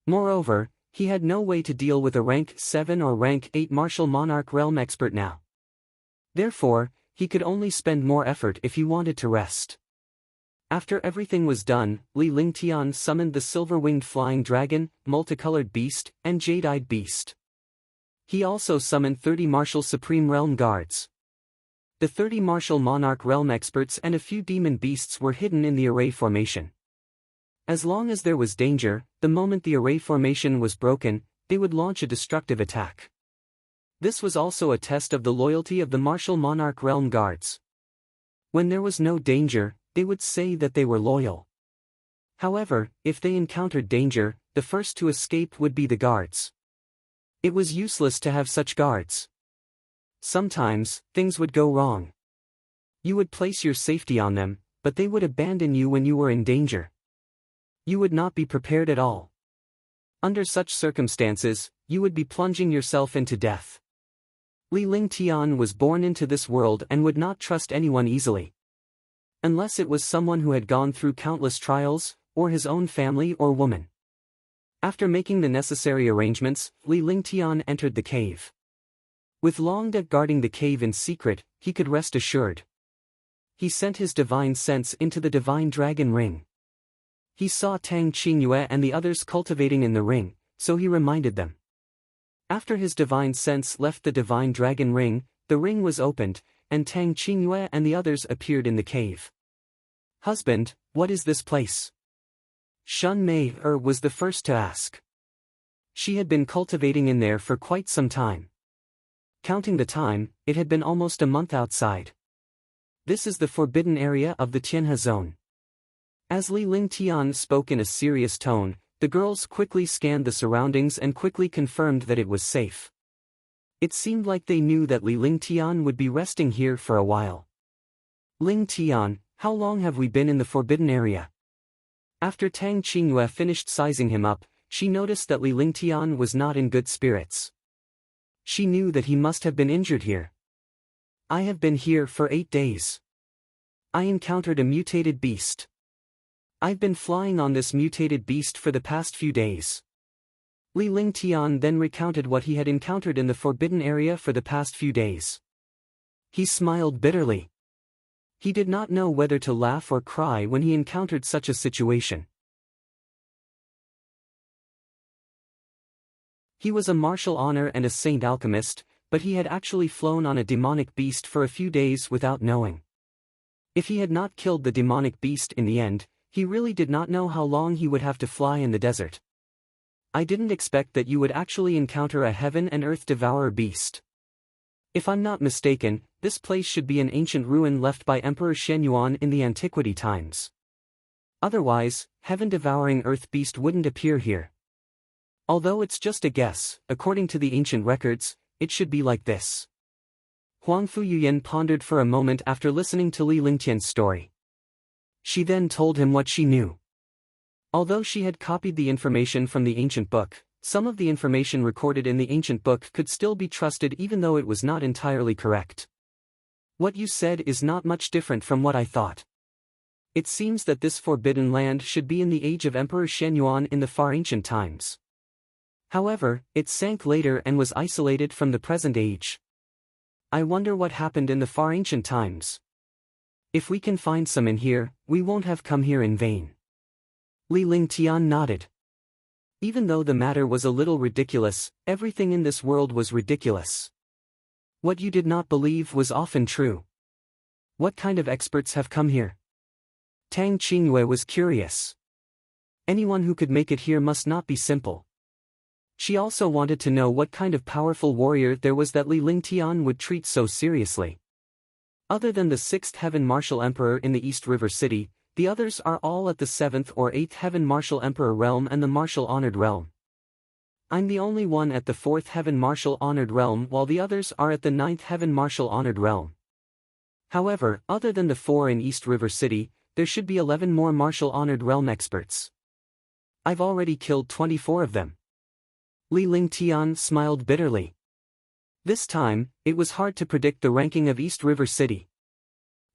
Moreover, he had no way to deal with a rank 7 or rank 8 martial monarch realm expert now. Therefore, he could only spend more effort if he wanted to rest. After everything was done, Li Lingtian summoned the silver-winged flying dragon, multicolored beast, and jade-eyed beast. He also summoned 30 martial supreme realm guards. The 30 martial monarch realm experts and a few demon beasts were hidden in the array formation. As long as there was danger, the moment the array formation was broken, they would launch a destructive attack. This was also a test of the loyalty of the martial monarch realm guards. When there was no danger, they would say that they were loyal. However, if they encountered danger, the first to escape would be the guards. It was useless to have such guards. Sometimes, things would go wrong. You would place your safety on them, but they would abandon you when you were in danger. You would not be prepared at all. Under such circumstances, you would be plunging yourself into death. Li Lingtian was born into this world and would not trust anyone easily. Unless it was someone who had gone through countless trials, or his own family or woman. After making the necessary arrangements, Li Lingtian entered the cave. With Long Da guarding the cave in secret, he could rest assured. He sent his divine sense into the divine dragon ring. He saw Tang Qingyue and the others cultivating in the ring, so he reminded them. After his divine sense left the divine dragon ring, the ring was opened, and Tang Qingyue and the others appeared in the cave. "Husband, what is this place?" Shun Mei was the first to ask. She had been cultivating in there for quite some time. Counting the time, it had been almost a month outside. This is the forbidden area of the Tianhe zone. As Li Lingtian spoke in a serious tone, the girls quickly scanned the surroundings and quickly confirmed that it was safe. It seemed like they knew that Li Lingtian would be resting here for a while. "Lingtian, how long have we been in the forbidden area?" After Tang Qingyue finished sizing him up, she noticed that Li Lingtian was not in good spirits. She knew that he must have been injured here. "I have been here for 8 days. I encountered a mutated beast. I've been flying on this mutated beast for the past few days." Li Lingtian then recounted what he had encountered in the forbidden area for the past few days. He smiled bitterly. He did not know whether to laugh or cry when he encountered such a situation. He was a martial honor and a saint alchemist, but he had actually flown on a demonic beast for a few days without knowing. If he had not killed the demonic beast in the end, he really did not know how long he would have to fly in the desert. "I didn't expect that you would actually encounter a heaven and earth devourer beast. If I'm not mistaken, this place should be an ancient ruin left by Emperor Shenyuan in the antiquity times. Otherwise, heaven-devouring earth beast wouldn't appear here. Although it's just a guess, according to the ancient records, it should be like this." Huang Fuyuyan pondered for a moment after listening to Li Lingtian's story. She then told him what she knew. Although she had copied the information from the ancient book, some of the information recorded in the ancient book could still be trusted even though it was not entirely correct. "What you said is not much different from what I thought. It seems that this forbidden land should be in the age of Emperor Shen Yuan in the far ancient times. However, it sank later and was isolated from the present age. I wonder what happened in the far ancient times. If we can find some in here, we won't have come here in vain. Li Lingtian nodded. Even though the matter was a little ridiculous, everything in this world was ridiculous. What you did not believe was often true. What kind of experts have come here? Tang Qingyue was curious. Anyone who could make it here must not be simple. She also wanted to know what kind of powerful warrior there was that Li Lingtian would treat so seriously. Other than the 6th Heaven Martial Emperor in the East River City, the others are all at the 7th or 8th Heaven Martial Emperor realm and the Martial Honored realm. I'm the only one at the 4th Heaven Martial Honored realm while the others are at the 9th Heaven Martial Honored realm. However, other than the 4 in East River City, there should be 11 more Martial Honored realm experts. I've already killed 24 of them. Li Lingtian smiled bitterly. This time, it was hard to predict the ranking of East River City.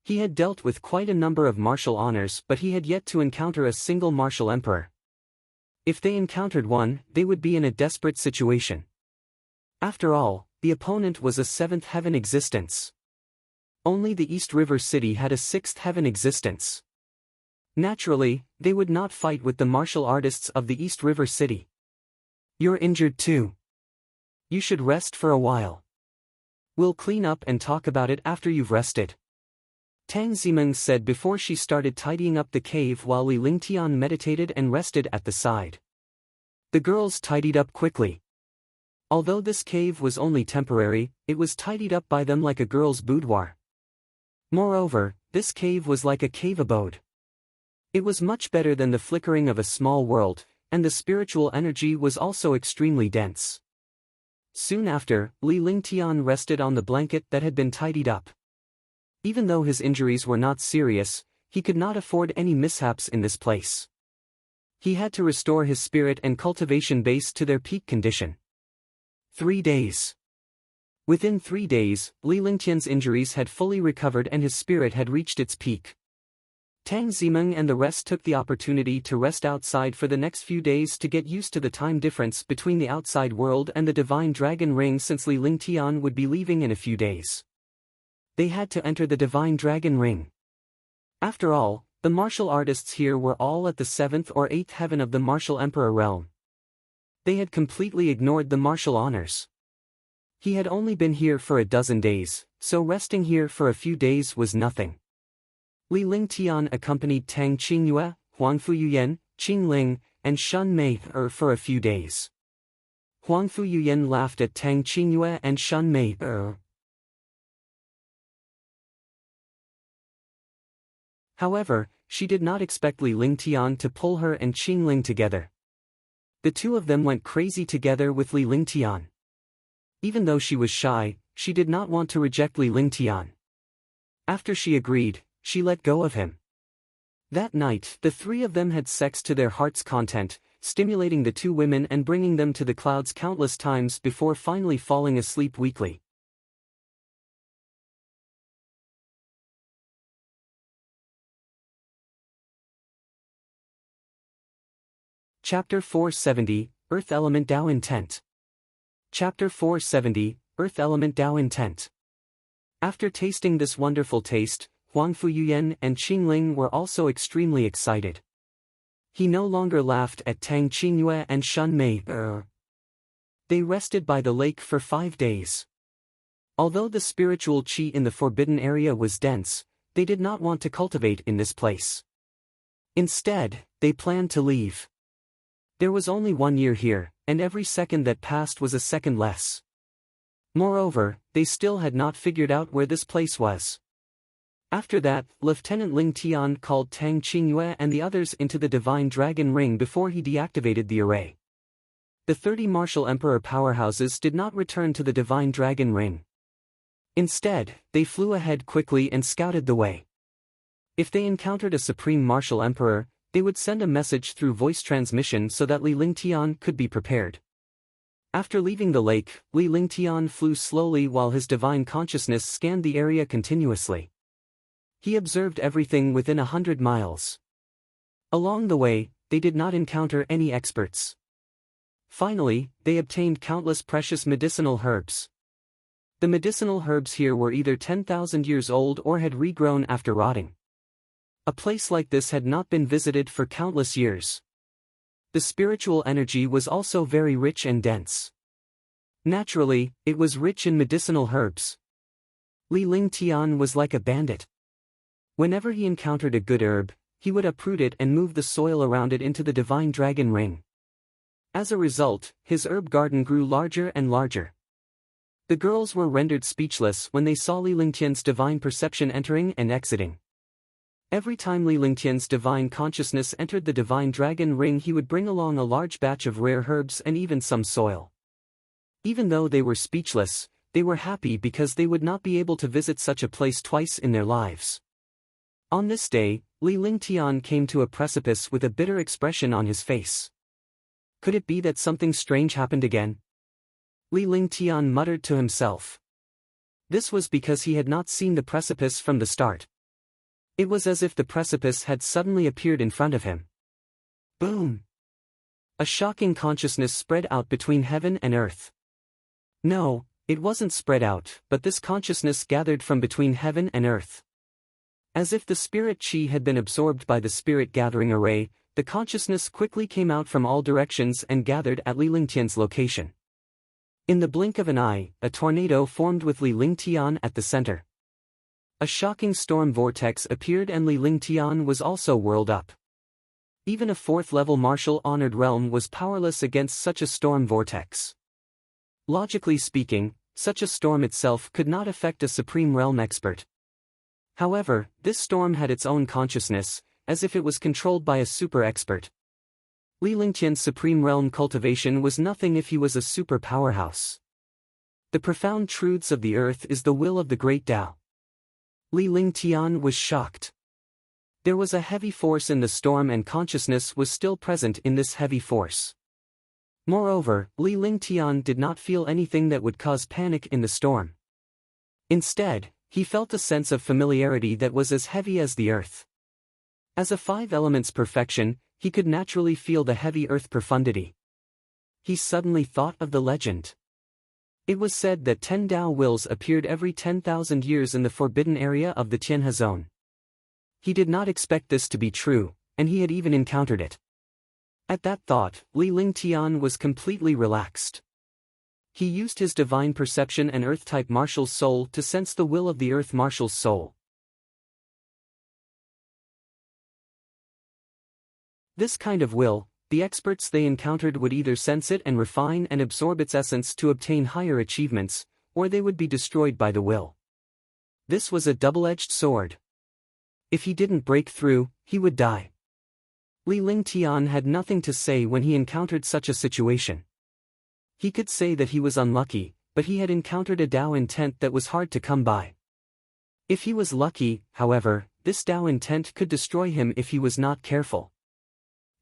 He had dealt with quite a number of martial honors but he had yet to encounter a single martial emperor. If they encountered one, they would be in a desperate situation. After all, the opponent was a 7th Heaven existence. Only the East River City had a 6th Heaven existence. Naturally, they would not fight with the martial artists of the East River City. You're injured too. You should rest for a while. We'll clean up and talk about it after you've rested. Tang Zimeng said before she started tidying up the cave while Li Lingtian meditated and rested at the side. The girls tidied up quickly. Although this cave was only temporary, it was tidied up by them like a girl's boudoir. Moreover, this cave was like a cave abode. It was much better than the flickering of a small world, and the spiritual energy was also extremely dense. Soon after, Li Lingtian rested on the blanket that had been tidied up. Even though his injuries were not serious, he could not afford any mishaps in this place. He had to restore his spirit and cultivation base to their peak condition. 3 days. Within 3 days, Li Lingtian's injuries had fully recovered and his spirit had reached its peak. Tang Zimeng and the rest took the opportunity to rest outside for the next few days to get used to the time difference between the outside world and the Divine Dragon Ring since Li Lingtian would be leaving in a few days. They had to enter the Divine Dragon Ring. After all, the martial artists here were all at the 7th or 8th Heaven of the Martial Emperor realm. They had completely ignored the martial honors. He had only been here for a dozen days, so resting here for a few days was nothing. Li Lingtian accompanied Tang Qingyue, Huang Fuyuyan, Qing Ling, and Shun Mei for a few days. Huang Fuyuyan laughed at Tang Qingyue and Shun Mei. However, she did not expect Li Lingtian to pull her and Qing Ling together. The two of them went crazy together with Li Lingtian. Even though she was shy, she did not want to reject Li Lingtian. After she agreed, she let go of him. That night, the three of them had sex to their heart's content, stimulating the two women and bringing them to the clouds countless times before finally falling asleep weakly. Chapter 470, Earth Element Tao Intent. Chapter 470, Earth Element Tao Intent. After tasting this wonderful taste, Huang Fuyuyan and Qing Ling were also extremely excited. He no longer laughed at Tang Qingyue and Shun Mei. They rested by the lake for 5 days. Although the spiritual qi in the forbidden area was dense, they did not want to cultivate in this place. Instead, they planned to leave. There was only 1 year here, and every second that passed was a second less. Moreover, they still had not figured out where this place was. After that, Lieutenant Ling Tian called Tang Qingyue and the others into the Divine Dragon Ring before he deactivated the array. The 30 martial emperor powerhouses did not return to the Divine Dragon Ring. Instead, they flew ahead quickly and scouted the way. If they encountered a supreme martial emperor, they would send a message through voice transmission so that Li Lingtian could be prepared. After leaving the lake, Li Lingtian flew slowly while his divine consciousness scanned the area continuously. He observed everything within 100 miles. Along the way, they did not encounter any experts. Finally, they obtained countless precious medicinal herbs. The medicinal herbs here were either 10,000 years old or had regrown after rotting. A place like this had not been visited for countless years. The spiritual energy was also very rich and dense. Naturally, it was rich in medicinal herbs. Li Lingtian was like a bandit. Whenever he encountered a good herb, he would uproot it and move the soil around it into the divine dragon ring. As a result, his herb garden grew larger and larger. The girls were rendered speechless when they saw Li Lingtian's divine perception entering and exiting. Every time Li Lingtian's divine consciousness entered the divine dragon ring, he would bring along a large batch of rare herbs and even some soil. Even though they were speechless, they were happy because they would not be able to visit such a place twice in their lives. On this day, Li Lingtian came to a precipice with a bitter expression on his face. Could it be that something strange happened again? Li Lingtian muttered to himself. This was because he had not seen the precipice from the start. It was as if the precipice had suddenly appeared in front of him. Boom! A shocking consciousness spread out between heaven and earth. No, it wasn't spread out, but this consciousness gathered from between heaven and earth. As if the spirit chi had been absorbed by the spirit gathering array, the consciousness quickly came out from all directions and gathered at Li Lingtian's location. In the blink of an eye, a tornado formed with Li Lingtian at the center. A shocking storm vortex appeared and Li Lingtian was also whirled up. Even a fourth-level martial-honored realm was powerless against such a storm vortex. Logically speaking, such a storm itself could not affect a supreme realm expert. However, this storm had its own consciousness, as if it was controlled by a super expert. Li Lingtian's supreme realm cultivation was nothing if he was a super powerhouse. The profound truths of the earth is the will of the great Tao. Li Lingtian was shocked. There was a heavy force in the storm and consciousness was still present in this heavy force. Moreover, Li Lingtian did not feel anything that would cause panic in the storm. Instead, he felt a sense of familiarity that was as heavy as the earth. As a five elements perfection, he could naturally feel the heavy earth profundity. He suddenly thought of the legend. It was said that 10 Tao wills appeared every 10,000 years in the forbidden area of the Tianhe zone. He did not expect this to be true, and he had even encountered it. At that thought, Li Lingtian was completely relaxed. He used his divine perception and earth-type martial soul to sense the will of the earth martial soul. This kind of will, the experts they encountered would either sense it and refine and absorb its essence to obtain higher achievements, or they would be destroyed by the will. This was a double-edged sword. If he didn't break through, he would die. Li Lingtian had nothing to say when he encountered such a situation. He could say that he was unlucky, but he had encountered a Tao intent that was hard to come by. If he was lucky, however, this Tao intent could destroy him if he was not careful.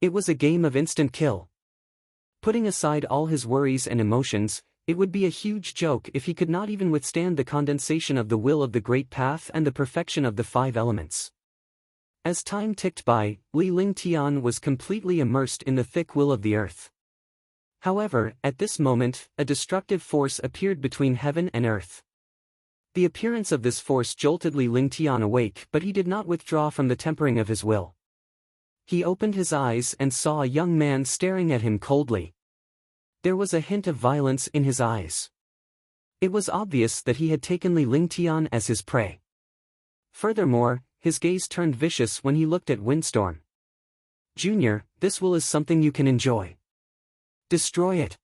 It was a game of instant kill. Putting aside all his worries and emotions, it would be a huge joke if he could not even withstand the condensation of the will of the great path and the perfection of the five elements. As time ticked by, Li Lingtian was completely immersed in the thick will of the earth. However, at this moment, a destructive force appeared between heaven and earth. The appearance of this force jolted Li Lingtian awake, but he did not withdraw from the tempering of his will. He opened his eyes and saw a young man staring at him coldly. There was a hint of violence in his eyes. It was obvious that he had taken Li Lingtian as his prey. Furthermore, his gaze turned vicious when he looked at Windstorm. "Junior, this will is something you can enjoy. Destroy it."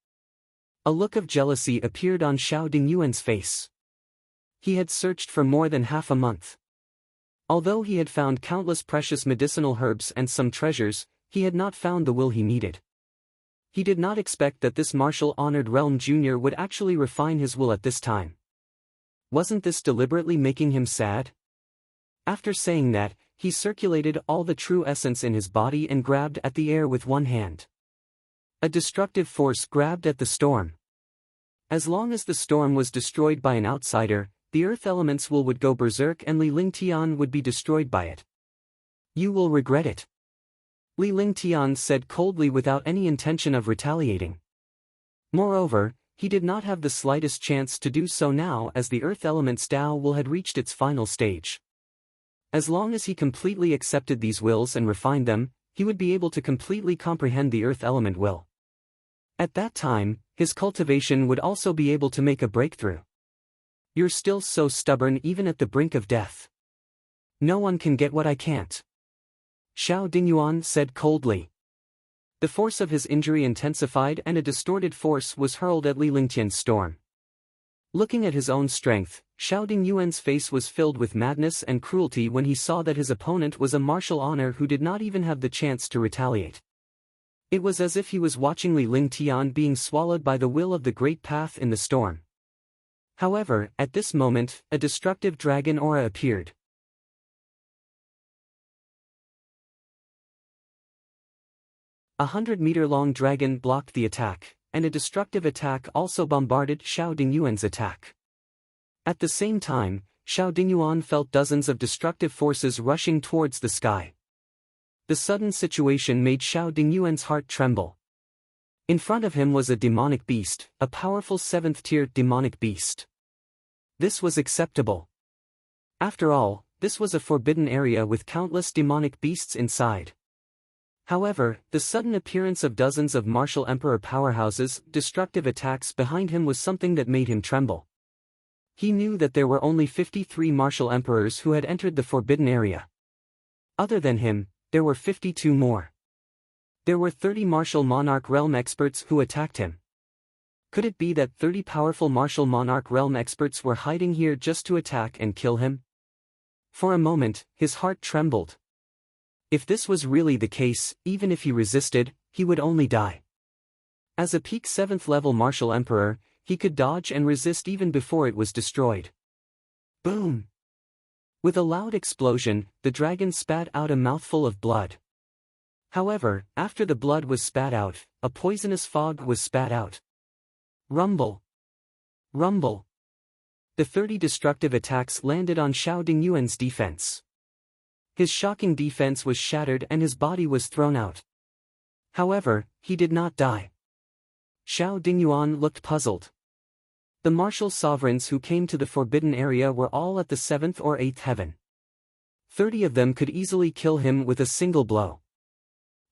A look of jealousy appeared on Xiao Dingyuan's face. He had searched for more than half a month. Although he had found countless precious medicinal herbs and some treasures, he had not found the will he needed. He did not expect that this martial-honored realm junior would actually refine his will at this time. Wasn't this deliberately making him sad? After saying that, he circulated all the true essence in his body and grabbed at the air with one hand. A destructive force grabbed at the storm. As long as the storm was destroyed by an outsider, the earth elements would go berserk and Li Lingtian would be destroyed by it. You will regret it. Li Lingtian said coldly without any intention of retaliating. Moreover, he did not have the slightest chance to do so now as the earth element's Tao will had reached its final stage. As long as he completely accepted these wills and refined them, he would be able to completely comprehend the earth element will. At that time, his cultivation would also be able to make a breakthrough. You're still so stubborn even at the brink of death. No one can get what I can't. Xiao Dingyuan said coldly. The force of his injury intensified and a distorted force was hurled at Li Lingtian's storm. Looking at his own strength, Xiao Dingyuan's face was filled with madness and cruelty when he saw that his opponent was a martial honor who did not even have the chance to retaliate. It was as if he was watching Li Lingtian being swallowed by the will of the great path in the storm. However, at this moment, a destructive dragon aura appeared. A 100-meter-long dragon blocked the attack, and a destructive attack also bombarded Xiao Dingyuan's attack. At the same time, Xiao Dingyuan felt dozens of destructive forces rushing towards the sky. The sudden situation made Xiao Dingyuan's heart tremble. In front of him was a demonic beast, a powerful 7th-tier demonic beast. This was acceptable. After all, this was a forbidden area with countless demonic beasts inside. However, the sudden appearance of dozens of martial emperor powerhouses, destructive attacks behind him was something that made him tremble. He knew that there were only 53 martial emperors who had entered the forbidden area. Other than him, there were 52 more. There were 30 martial monarch realm experts who attacked him. Could it be that 30 powerful martial monarch realm experts were hiding here just to attack and kill him? For a moment, his heart trembled. If this was really the case, even if he resisted, he would only die. As a peak 7th level martial emperor, he could dodge and resist even before it was destroyed. Boom! With a loud explosion, the dragon spat out a mouthful of blood. However, after the blood was spat out, a poisonous fog was spat out. Rumble! Rumble! The 30 destructive attacks landed on Xiao Dingyuan's defense. His shocking defense was shattered and his body was thrown out. However, he did not die. Xiao Dingyuan looked puzzled. The martial sovereigns who came to the forbidden area were all at the 7th or 8th heaven. 30 of them could easily kill him with a single blow.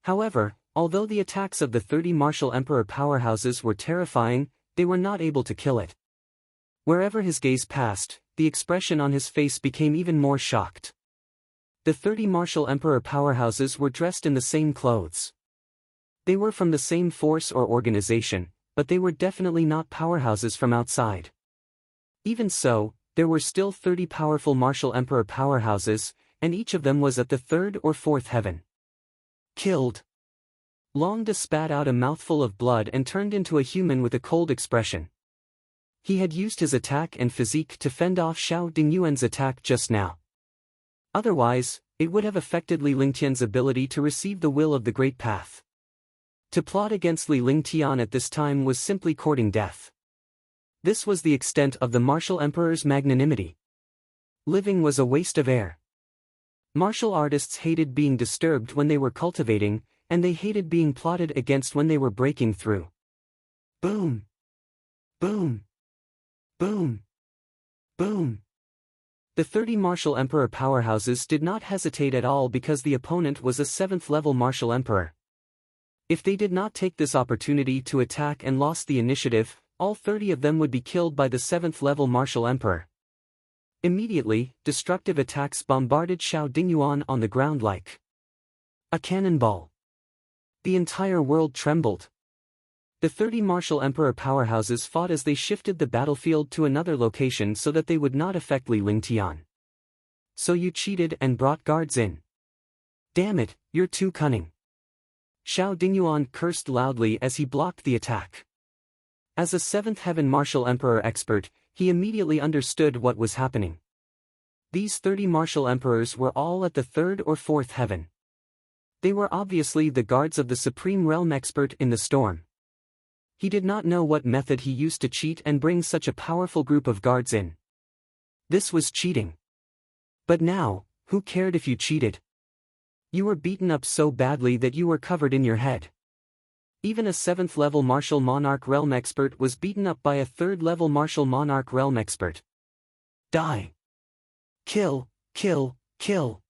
However, although the attacks of the 30 martial emperor powerhouses were terrifying, they were not able to kill it. Wherever his gaze passed, the expression on his face became even more shocked. The 30 martial emperor powerhouses were dressed in the same clothes. They were from the same force or organization, but they were definitely not powerhouses from outside. Even so, there were still 30 powerful martial emperor powerhouses, and each of them was at the 3rd or 4th heaven. Killed. Longda spat out a mouthful of blood and turned into a human with a cold expression. He had used his attack and physique to fend off Xiao Dingyuan's attack just now. Otherwise, it would have affected Li Lingtian's ability to receive the will of the Great Path. To plot against Li Lingtian at this time was simply courting death. This was the extent of the martial emperor's magnanimity. Living was a waste of air. Martial artists hated being disturbed when they were cultivating, and they hated being plotted against when they were breaking through. Boom! Boom! Boom! Boom! The 30 martial emperor powerhouses did not hesitate at all because the opponent was a 7th level martial emperor. If they did not take this opportunity to attack and lost the initiative, all 30 of them would be killed by the 7th level martial emperor. Immediately, destructive attacks bombarded Xiao Dingyuan on the ground like a cannonball. The entire world trembled. The 30 martial emperor powerhouses fought as they shifted the battlefield to another location so that they would not affect Li Lingtian. So you cheated and brought guards in. Damn it, you're too cunning. Xiao Dingyuan cursed loudly as he blocked the attack. As a 7th heaven martial emperor expert, he immediately understood what was happening. These 30 martial emperors were all at the 3rd or 4th heaven. They were obviously the guards of the supreme realm expert in the storm. He did not know what method he used to cheat and bring such a powerful group of guards in. This was cheating. But now, who cared if you cheated? You were beaten up so badly that you were covered in your head. Even a 7th-level Martial Monarch Realm expert was beaten up by a 3rd-level Martial Monarch Realm expert. Die. Kill, kill, kill.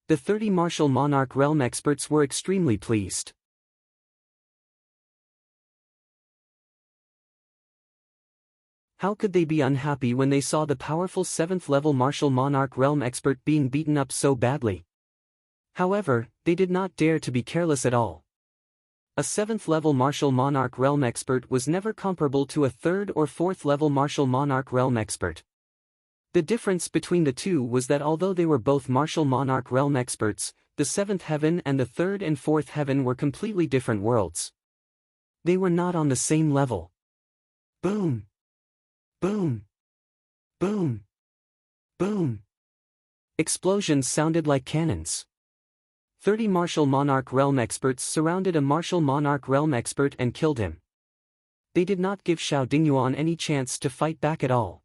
The 30 Martial Monarch Realm experts were extremely pleased. How could they be unhappy when they saw the powerful 7th-level Martial Monarch Realm expert being beaten up so badly? However, they did not dare to be careless at all. A 7th-level Martial Monarch Realm expert was never comparable to a 3rd or 4th-level Martial Monarch Realm expert. The difference between the two was that although they were both Martial Monarch Realm experts, the 7th heaven and the 3rd and 4th heaven were completely different worlds. They were not on the same level. Boom! Boom! Boom! Boom! Explosions sounded like cannons. 30 Martial Monarch Realm experts surrounded a Martial Monarch Realm expert and killed him. They did not give Xiao Dingyuan any chance to fight back at all.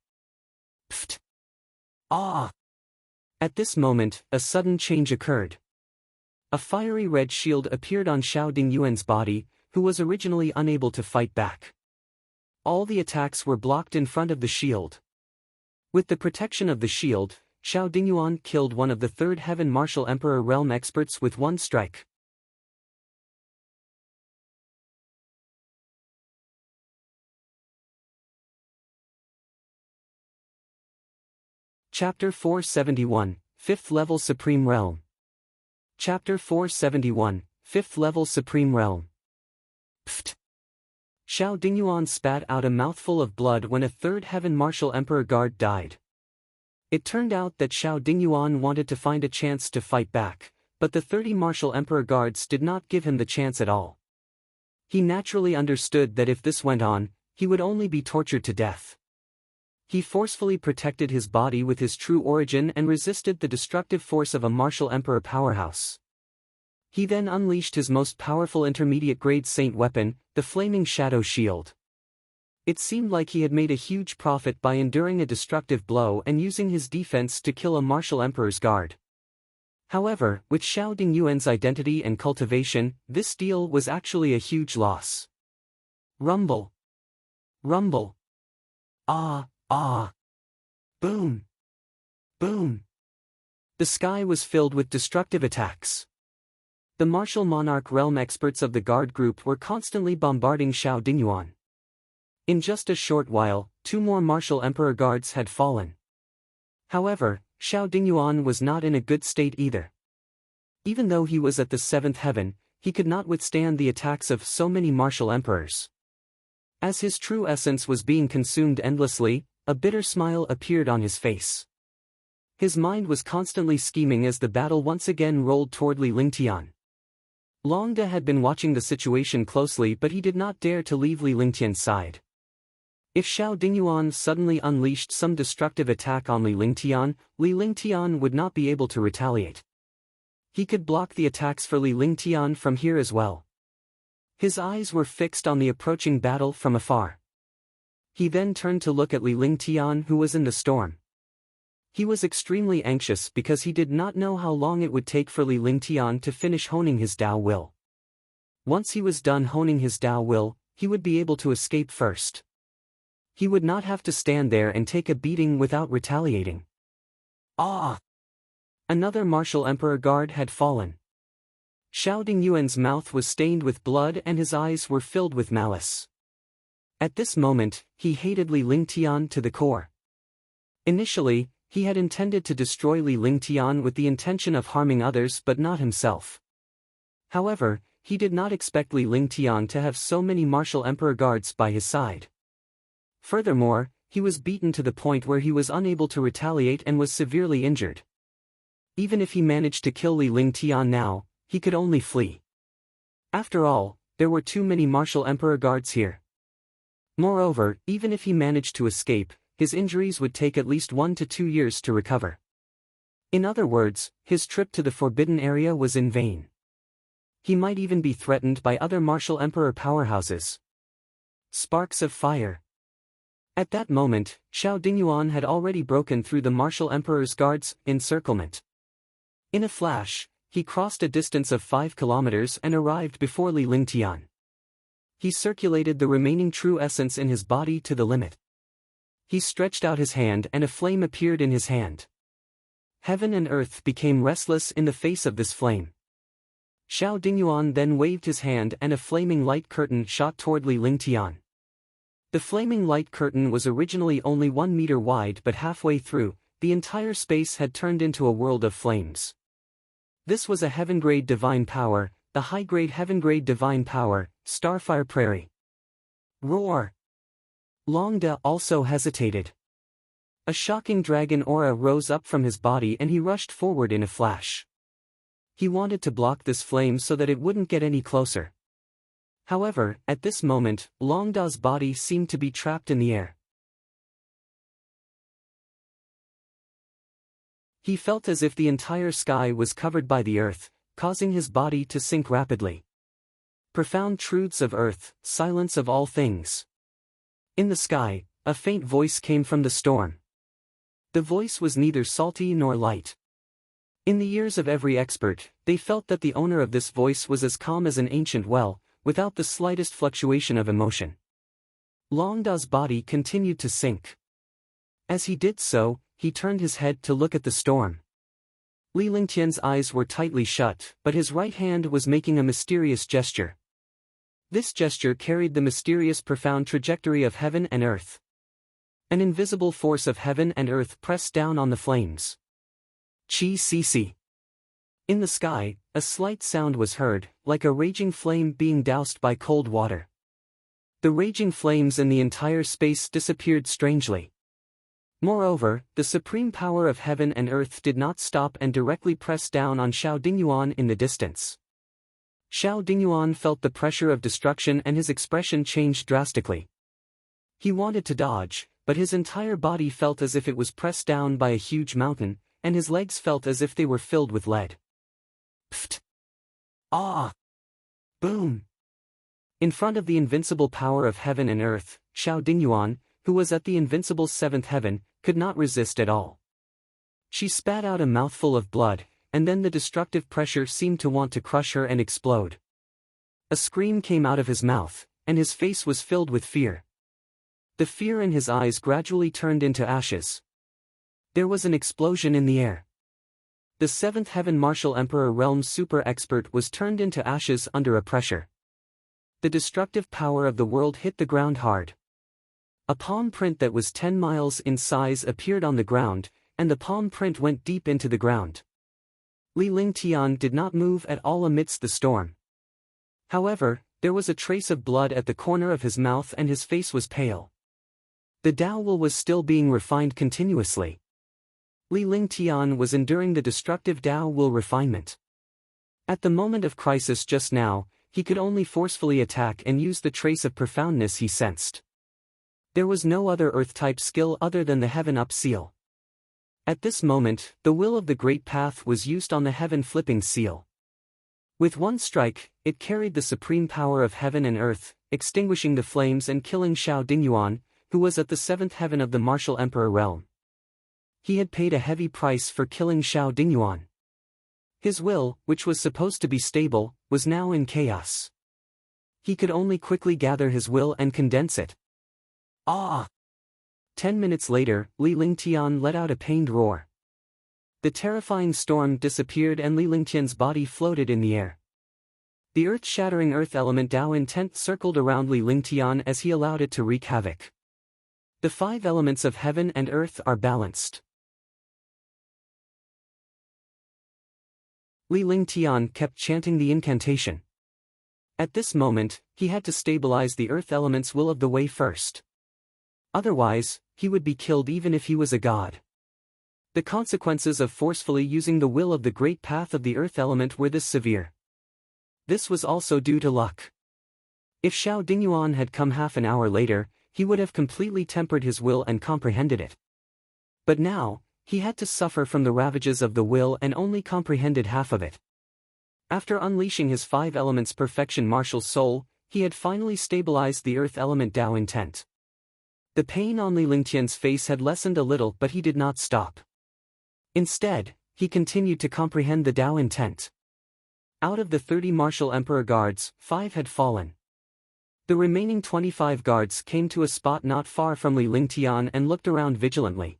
Pfft! Ah! At this moment, a sudden change occurred. A fiery red shield appeared on Xiao Dingyuan's body, who was originally unable to fight back. All the attacks were blocked in front of the shield. With the protection of the shield, Xiao Dingyuan killed one of the 3rd Heaven Martial Emperor Realm experts with one strike. Chapter 471, 5th Level Supreme Realm. Chapter 471, 5th Level Supreme Realm. Pfft! Xiao Dingyuan spat out a mouthful of blood when a 3rd Heaven Martial Emperor guard died. It turned out that Xiao Dingyuan wanted to find a chance to fight back, but the 30 Martial Emperor guards did not give him the chance at all. He naturally understood that if this went on, he would only be tortured to death. He forcefully protected his body with his true origin and resisted the destructive force of a Martial Emperor powerhouse. He then unleashed his most powerful intermediate-grade Saint weapon, the Flaming Shadow Shield. It seemed like he had made a huge profit by enduring a destructive blow and using his defense to kill a Martial Emperor's guard. However, with Xiao Dingyuan's identity and cultivation, this deal was actually a huge loss. Rumble. Rumble. Ah, ah. Boom. Boom. The sky was filled with destructive attacks. The Martial Monarch Realm experts of the guard group were constantly bombarding Xiao Dingyuan. In just a short while, 2 more Martial Emperor guards had fallen. However, Xiao Dingyuan was not in a good state either. Even though he was at the 7th heaven, he could not withstand the attacks of so many Martial Emperors. As his true essence was being consumed endlessly, a bitter smile appeared on his face. His mind was constantly scheming as the battle once again rolled toward Li Lingtian. Longde had been watching the situation closely, but he did not dare to leave Li Lingtian's side. If Xiao Dingyuan suddenly unleashed some destructive attack on Li Lingtian would not be able to retaliate. He could block the attacks for Li Lingtian from here as well. His eyes were fixed on the approaching battle from afar. He then turned to look at Li Lingtian, who was in the storm. He was extremely anxious because he did not know how long it would take for Li Lingtian to finish honing his Dao Will. Once he was done honing his Dao Will, he would be able to escape first. He would not have to stand there and take a beating without retaliating. Ah! Another Martial Emperor guard had fallen. Xiao Dingyuan's mouth was stained with blood and his eyes were filled with malice. At this moment, he hated Li Lingtian to the core. Initially, he had intended to destroy Li Lingtian with the intention of harming others but not himself. However, he did not expect Li Lingtian to have so many Martial Emperor guards by his side. Furthermore, he was beaten to the point where he was unable to retaliate and was severely injured. Even if he managed to kill Li Lingtian now, he could only flee. After all, there were too many Martial Emperor guards here. Moreover, even if he managed to escape, his injuries would take at least 1 to 2 years to recover. In other words, his trip to the Forbidden Area was in vain. He might even be threatened by other Martial Emperor powerhouses. Sparks of fire. At that moment, Xiao Dingyuan had already broken through the martial emperor's guards' encirclement. In a flash, he crossed a distance of 5 kilometers and arrived before Li Lingtian. He circulated the remaining true essence in his body to the limit. He stretched out his hand and a flame appeared in his hand. Heaven and earth became restless in the face of this flame. Xiao Dingyuan then waved his hand and a flaming light curtain shot toward Li Lingtian. The flaming light curtain was originally only 1 meter wide, but halfway through, the entire space had turned into a world of flames. This was a heaven-grade divine power, the high-grade heaven-grade divine power, Starfire Prairie. Roar! Long Da also hesitated. A shocking dragon aura rose up from his body and he rushed forward in a flash. He wanted to block this flame so that it wouldn't get any closer. However, at this moment, Long Da's body seemed to be trapped in the air. He felt as if the entire sky was covered by the earth, causing his body to sink rapidly. Profound truths of earth, silence of all things. In the sky, a faint voice came from the storm. The voice was neither salty nor light. In the ears of every expert, they felt that the owner of this voice was as calm as an ancient well, without the slightest fluctuation of emotion. Long Da's body continued to sink. As he did so, he turned his head to look at the storm. Li Lingtian's eyes were tightly shut, but his right hand was making a mysterious gesture. This gesture carried the mysterious profound trajectory of heaven and earth. An invisible force of heaven and earth pressed down on the flames. Chi Cc. In the sky, a slight sound was heard, like a raging flame being doused by cold water. The raging flames in the entire space disappeared strangely. Moreover, the supreme power of heaven and earth did not stop and directly pressed down on Xiao Dingyuan in the distance. Xiao Dingyuan felt the pressure of destruction and his expression changed drastically. He wanted to dodge, but his entire body felt as if it was pressed down by a huge mountain, and his legs felt as if they were filled with lead. Pfft! Ah! Boom! In front of the invincible power of heaven and earth, Xiao Dingyuan, who was at the invincible seventh heaven, could not resist at all. She spat out a mouthful of blood, and then the destructive pressure seemed to want to crush her and explode. A scream came out of his mouth, and his face was filled with fear. The fear in his eyes gradually turned into ashes. There was an explosion in the air. The seventh heaven martial emperor realm super expert was turned into ashes under a pressure. The destructive power of the world hit the ground hard. A palm print that was 10 miles in size appeared on the ground, and the palm print went deep into the ground. Li Lingtian did not move at all amidst the storm. However, there was a trace of blood at the corner of his mouth and his face was pale. The Dao Will was still being refined continuously. Li Lingtian was enduring the destructive Dao Will refinement. At the moment of crisis just now, he could only forcefully attack and use the trace of profoundness he sensed. There was no other Earth-type skill other than the Heaven Up seal. At this moment, the will of the Great Path was used on the Heaven Flipping seal. With one strike, it carried the supreme power of heaven and earth, extinguishing the flames and killing Xiao Dingyuan, who was at the seventh heaven of the martial emperor realm. He had paid a heavy price for killing Xiao Dingyuan. His will, which was supposed to be stable, was now in chaos. He could only quickly gather his will and condense it. Ah! 10 minutes later, Li Lingtian let out a pained roar. The terrifying storm disappeared and Li Lingtian's body floated in the air. The earth-shattering earth element Dao intent circled around Li Lingtian as he allowed it to wreak havoc. The 5 elements of heaven and earth are balanced. Li Lingtian kept chanting the incantation. At this moment, he had to stabilize the earth element's will of the way first. Otherwise, he would be killed even if he was a god. The consequences of forcefully using the will of the great path of the earth element were this severe. This was also due to luck. If Xiao Dingyuan had come half an hour later, he would have completely tempered his will and comprehended it. But now, he had to suffer from the ravages of the will and only comprehended half of it. After unleashing his 5 elements perfection martial soul, he had finally stabilized the earth element Dao intent. The pain on Li Lingtian's face had lessened a little, but he did not stop. Instead, he continued to comprehend the Tao intent. Out of the 30 martial emperor guards, 5 had fallen. The remaining 25 guards came to a spot not far from Li Lingtian and looked around vigilantly.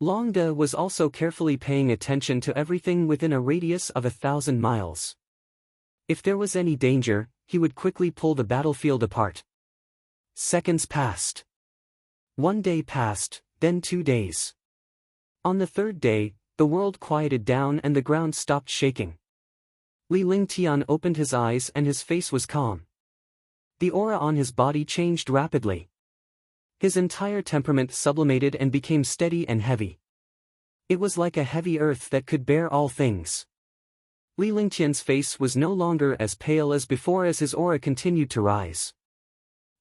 Long De was also carefully paying attention to everything within a radius of 1,000 miles. If there was any danger, he would quickly pull the battlefield apart. Seconds passed. 1 day passed, then 2 days. On the 3rd day, the world quieted down and the ground stopped shaking. Li Lingtian opened his eyes and his face was calm. The aura on his body changed rapidly. His entire temperament sublimated and became steady and heavy. It was like a heavy earth that could bear all things. Li Lingtian's face was no longer as pale as before as his aura continued to rise.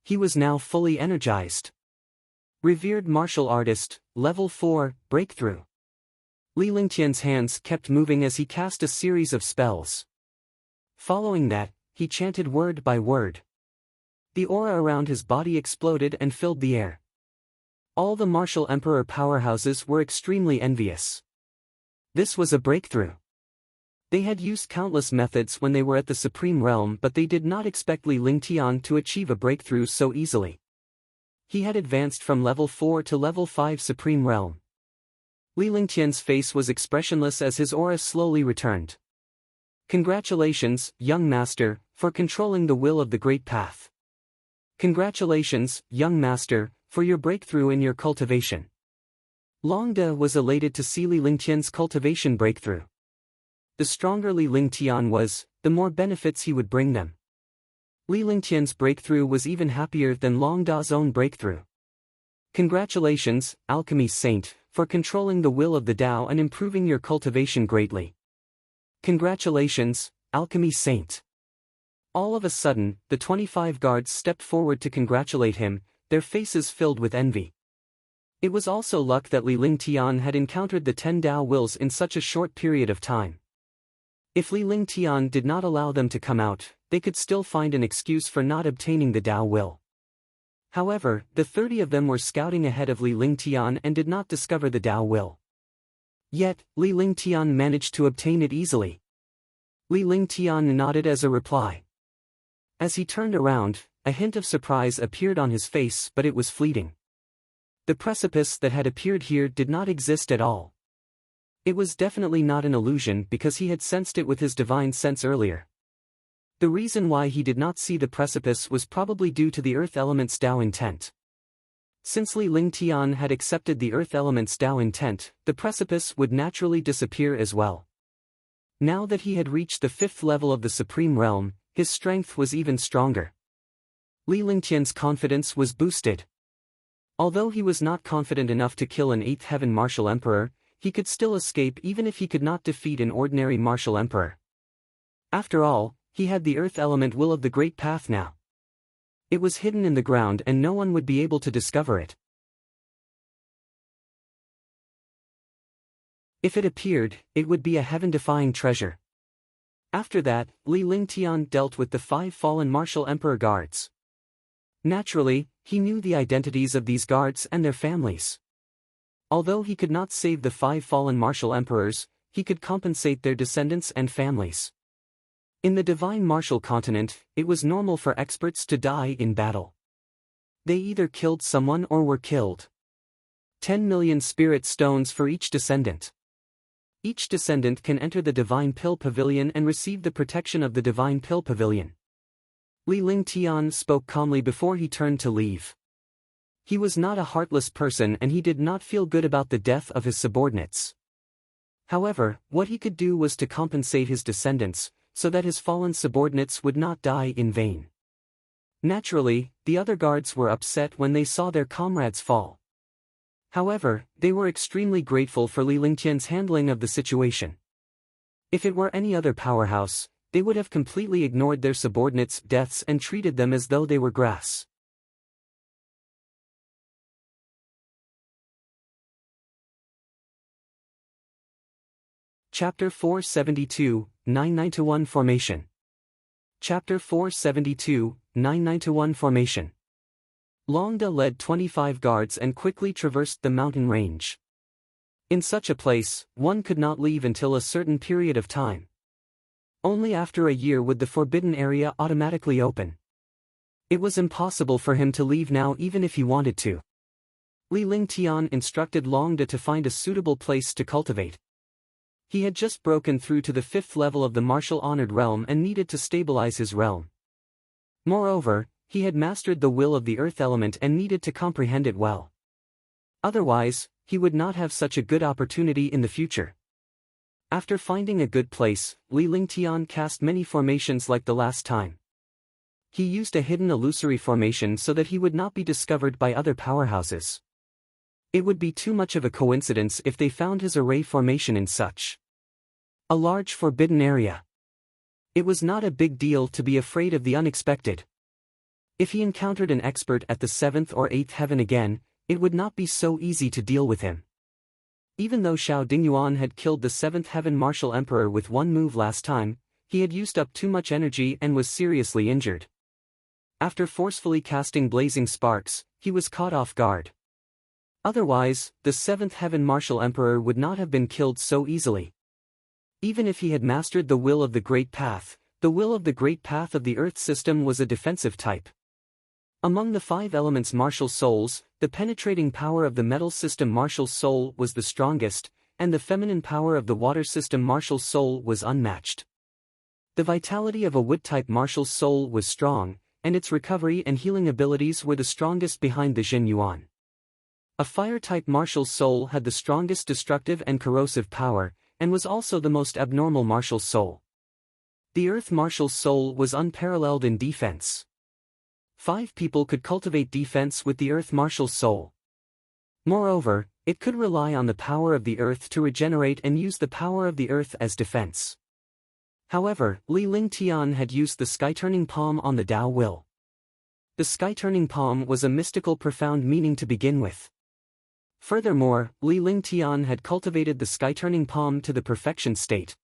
He was now fully energized. Revered martial artist, level 4, breakthrough. Li Lingtian's hands kept moving as he cast a series of spells. Following that, he chanted word by word. The aura around his body exploded and filled the air. All the martial emperor powerhouses were extremely envious. This was a breakthrough. They had used countless methods when they were at the Supreme Realm, but they did not expect Li Lingtian to achieve a breakthrough so easily. He had advanced from level 4 to level 5 Supreme Realm. Li Lingtian's face was expressionless as his aura slowly returned. Congratulations, young master, for controlling the will of the Great Path. Congratulations, young master, for your breakthrough in your cultivation. Long De was elated to see Li Lingtian's cultivation breakthrough. The stronger Li Lingtian was, the more benefits he would bring them. Li Lingtian's breakthrough was even happier than Long Da's own breakthrough. Congratulations, alchemy saint, for controlling the will of the Tao and improving your cultivation greatly. Congratulations, alchemy saint. All of a sudden, the 25 guards stepped forward to congratulate him, their faces filled with envy. It was also luck that Li Lingtian had encountered the 10 Tao wills in such a short period of time. If Li Lingtian did not allow them to come out, they could still find an excuse for not obtaining the Tao will. However, the 30 of them were scouting ahead of Li Lingtian and did not discover the Tao will. Yet, Li Lingtian managed to obtain it easily. Li Lingtian nodded as a reply. As he turned around, a hint of surprise appeared on his face, but it was fleeting. The precipice that had appeared here did not exist at all. It was definitely not an illusion because he had sensed it with his divine sense earlier. The reason why he did not see the precipice was probably due to the earth element's Tao intent. Since Li Lingtian had accepted the earth element's Tao intent, the precipice would naturally disappear as well. Now that he had reached the 5th level of the Supreme Realm, his strength was even stronger. Li Lingtian's confidence was boosted. Although he was not confident enough to kill an 8th heaven martial emperor, he could still escape even if he could not defeat an ordinary martial emperor. After all, he had the earth element will of the Great Path now. It was hidden in the ground and no one would be able to discover it. If it appeared, it would be a heaven-defying treasure. After that, Li Lingtian dealt with the 5 fallen martial emperor guards. Naturally, he knew the identities of these guards and their families. Although he could not save the 5 fallen martial emperors, he could compensate their descendants and families. In the divine martial continent, it was normal for experts to die in battle. They either killed someone or were killed. 10 million spirit stones for each descendant. Each descendant can enter the Divine Pill Pavilion and receive the protection of the Divine Pill Pavilion. Li Lingtian spoke calmly before he turned to leave. He was not a heartless person and he did not feel good about the death of his subordinates. However, what he could do was to compensate his descendants, so that his fallen subordinates would not die in vain. Naturally, the other guards were upset when they saw their comrades fall. However, they were extremely grateful for Li Lingtian's handling of the situation. If it were any other powerhouse, they would have completely ignored their subordinates' deaths and treated them as though they were grass. Chapter 472, 99-1 Formation. Chapter 472, 99-1 Formation. Longda led 25 guards and quickly traversed the mountain range. In such a place, one could not leave until a certain period of time. Only after a year would the forbidden area automatically open. It was impossible for him to leave now even if he wanted to. Li Lingtian instructed Longda to find a suitable place to cultivate. He had just broken through to the 5th level of the martial honored realm and needed to stabilize his realm. Moreover, he had mastered the will of the earth element and needed to comprehend it well. Otherwise, he would not have such a good opportunity in the future. After finding a good place, Li Lingtian cast many formations like the last time. He used a hidden illusory formation so that he would not be discovered by other powerhouses. It would be too much of a coincidence if they found his array formation in such a large forbidden area. It was not a big deal to be afraid of the unexpected. If he encountered an expert at the 7th or 8th heaven again, it would not be so easy to deal with him. Even though Xiao Dingyuan had killed the 7th heaven martial emperor with one move last time, he had used up too much energy and was seriously injured. After forcefully casting blazing sparks, he was caught off guard. Otherwise, the 7th heaven martial emperor would not have been killed so easily. Even if he had mastered the will of the Great Path, the will of the Great Path of the Earth system was a defensive type. Among the 5 elements martial souls, the penetrating power of the metal system martial soul was the strongest, and the feminine power of the water system martial soul was unmatched. The vitality of a wood-type martial soul was strong, and its recovery and healing abilities were the strongest behind the Jin Yuan. A fire-type martial soul had the strongest destructive and corrosive power, and was also the most abnormal martial soul. The earth martial soul was unparalleled in defense. 5 people could cultivate defense with the earth martial soul. Moreover, it could rely on the power of the earth to regenerate and use the power of the earth as defense. However, Li Lingtian had used the sky-turning palm on the Tao will. The sky-turning palm was a mystical profound meaning to begin with. Furthermore, Li Lingtian had cultivated the sky-turning palm to the perfection state.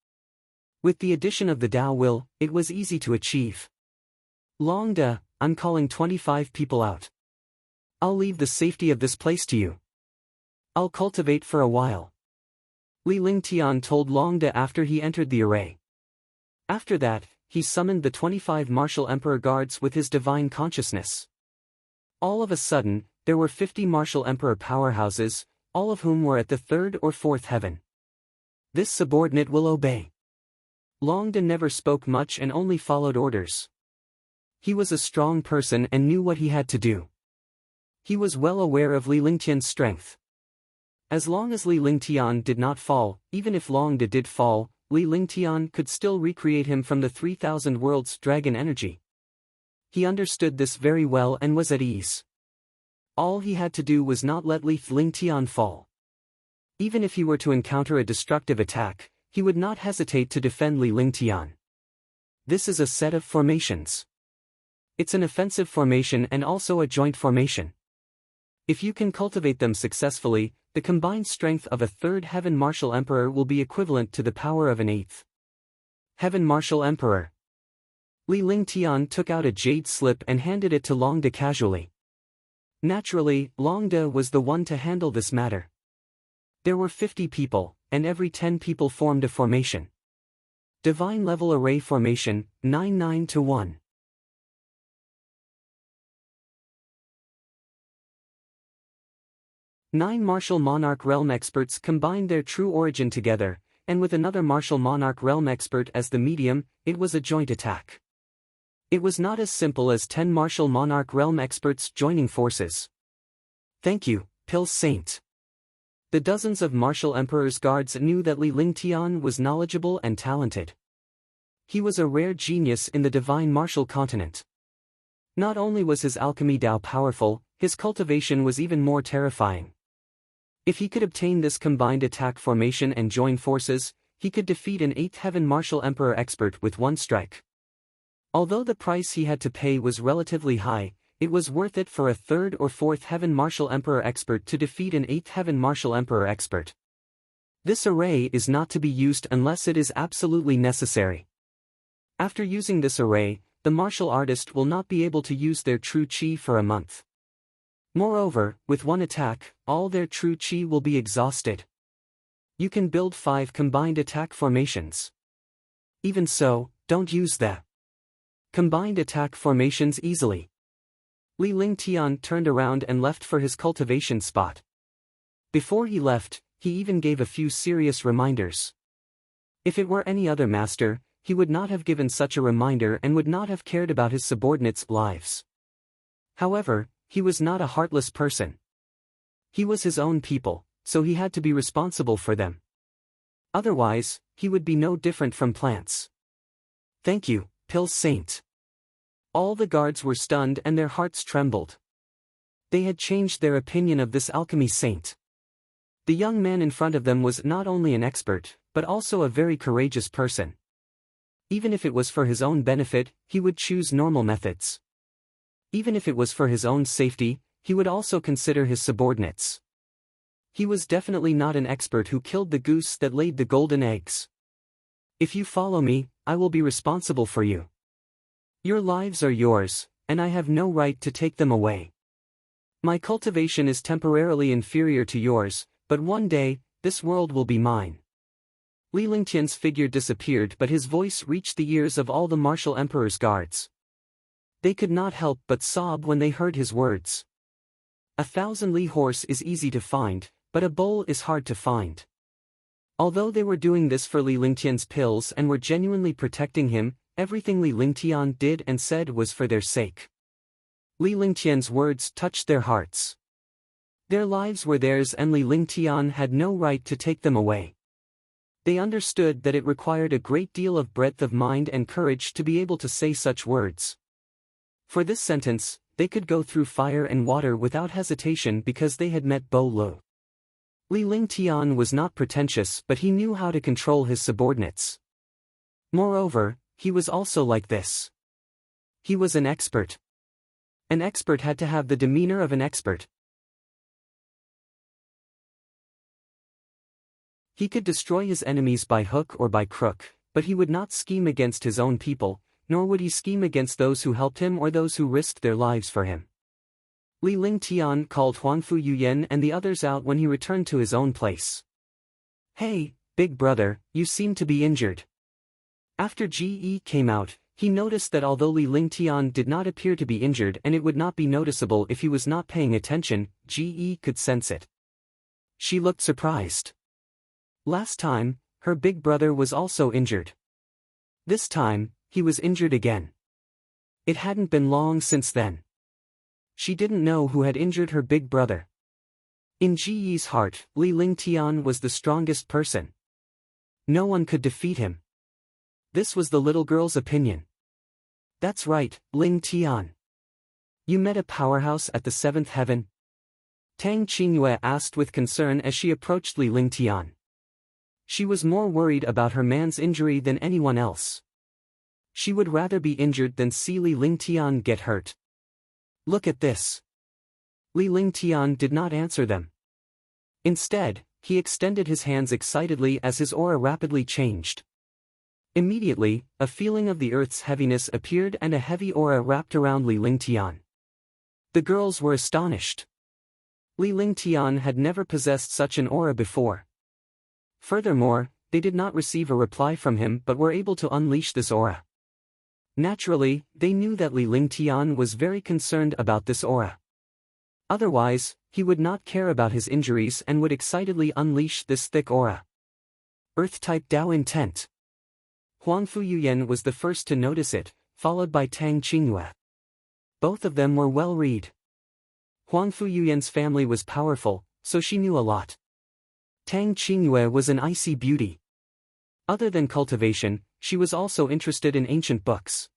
With the addition of the Tao will, it was easy to achieve. Longda, I'm calling 25 people out. I'll leave the safety of this place to you. I'll cultivate for a while. Li Lingtian told Longda after he entered the array. After that, he summoned the 25 martial emperor guards with his divine consciousness. All of a sudden, there were 50 martial emperor powerhouses, all of whom were at the 3rd or 4th heaven. This subordinate will obey. Longda never spoke much and only followed orders. He was a strong person and knew what he had to do. He was well aware of Li Lingtian's strength. As long as Li Lingtian did not fall, even if Longda did fall, Li Lingtian could still recreate him from the 3,000 worlds dragon energy. He understood this very well and was at ease. All he had to do was not let Li Lingtian fall. Even if he were to encounter a destructive attack, he would not hesitate to defend Li Lingtian. This is a set of formations. It's an offensive formation and also a joint formation. If you can cultivate them successfully, the combined strength of a 3rd heaven martial emperor will be equivalent to the power of an 8th heaven martial emperor. Li Lingtian took out a jade slip and handed it to Longda casually. Naturally, Longda was the one to handle this matter. There were 50 people, and every 10 people formed a formation. Divine level array formation, 9-9-1. 9 martial monarch realm experts combined their true origin together, and with another martial monarch realm expert as the medium, it was a joint attack. It was not as simple as 10 martial monarch realm experts joining forces. Thank you, Pill Saint. The dozens of martial emperor's guards knew that Li Lingtian was knowledgeable and talented. He was a rare genius in the divine martial continent. Not only was his alchemy Tao powerful, his cultivation was even more terrifying. If he could obtain this combined attack formation and join forces, he could defeat an 8th heaven martial emperor expert with one strike. Although the price he had to pay was relatively high, it was worth it for a 3rd or 4th heaven martial emperor expert to defeat an 8th heaven martial emperor expert. This array is not to be used unless it is absolutely necessary. After using this array, the martial artist will not be able to use their true chi for a month. Moreover, with one attack, all their true chi will be exhausted. You can build 5 combined attack formations. Even so, don't use the combined attack formations easily. Li Lingtian turned around and left for his cultivation spot. Before he left, he even gave a few serious reminders. If it were any other master, he would not have given such a reminder and would not have cared about his subordinates' lives. However, he was not a heartless person. He was his own people, so he had to be responsible for them. Otherwise, he would be no different from plants. Thank you, Pill Saint. All the guards were stunned and their hearts trembled. They had changed their opinion of this alchemy saint. The young man in front of them was not only an expert, but also a very courageous person. Even if it was for his own benefit, he would choose normal methods. Even if it was for his own safety, he would also consider his subordinates. He was definitely not an expert who killed the goose that laid the golden eggs. If you follow me, I will be responsible for you. Your lives are yours, and I have no right to take them away. My cultivation is temporarily inferior to yours, but one day, this world will be mine. Li Lingtian's figure disappeared, but his voice reached the ears of all the martial emperor's guards. They could not help but sob when they heard his words. 1,000 li horse is easy to find, but a bull is hard to find. Although they were doing this for Li Lingtian's pills and were genuinely protecting him, everything Li Lingtian did and said was for their sake. Li Lingtian's words touched their hearts. Their lives were theirs and Li Lingtian had no right to take them away. They understood that it required a great deal of breadth of mind and courage to be able to say such words. For this sentence, they could go through fire and water without hesitation because they had met Bo Lu. Li Lingtian was not pretentious, but he knew how to control his subordinates. Moreover, he was also like this. He was an expert. An expert had to have the demeanor of an expert. He could destroy his enemies by hook or by crook, but he would not scheme against his own people, nor would he scheme against those who helped him or those who risked their lives for him. Li Lingtian called Huangfu Yuyan and the others out when he returned to his own place. Hey, big brother, you seem to be injured. After Ge came out, he noticed that although Li Lingtian did not appear to be injured and it would not be noticeable if he was not paying attention, Ge could sense it. She looked surprised. Last time, her big brother was also injured. This time, he was injured again. It hadn't been long since then. She didn't know who had injured her big brother. In Ge's heart, Li Lingtian was the strongest person. No one could defeat him. This was the little girl's opinion. That's right, Lingtian. You met a powerhouse at the 7th heaven? Tang Qingyue asked with concern as she approached Li Lingtian. She was more worried about her man's injury than anyone else. She would rather be injured than see Li Lingtian get hurt. Look at this. Li Lingtian did not answer them. Instead, he extended his hands excitedly as his aura rapidly changed. Immediately, a feeling of the earth's heaviness appeared and a heavy aura wrapped around Li Lingtian. The girls were astonished. Li Lingtian had never possessed such an aura before. Furthermore, they did not receive a reply from him but were able to unleash this aura. Naturally, they knew that Li Lingtian was very concerned about this aura. Otherwise, he would not care about his injuries and would excitedly unleash this thick aura. Earth-type Dao intent. Huangfu Yuyan was the first to notice it, followed by Tang Qingyue. Both of them were well-read. Huangfu Yuyan's family was powerful, so she knew a lot. Tang Qingyue was an icy beauty. Other than cultivation, she was also interested in ancient books.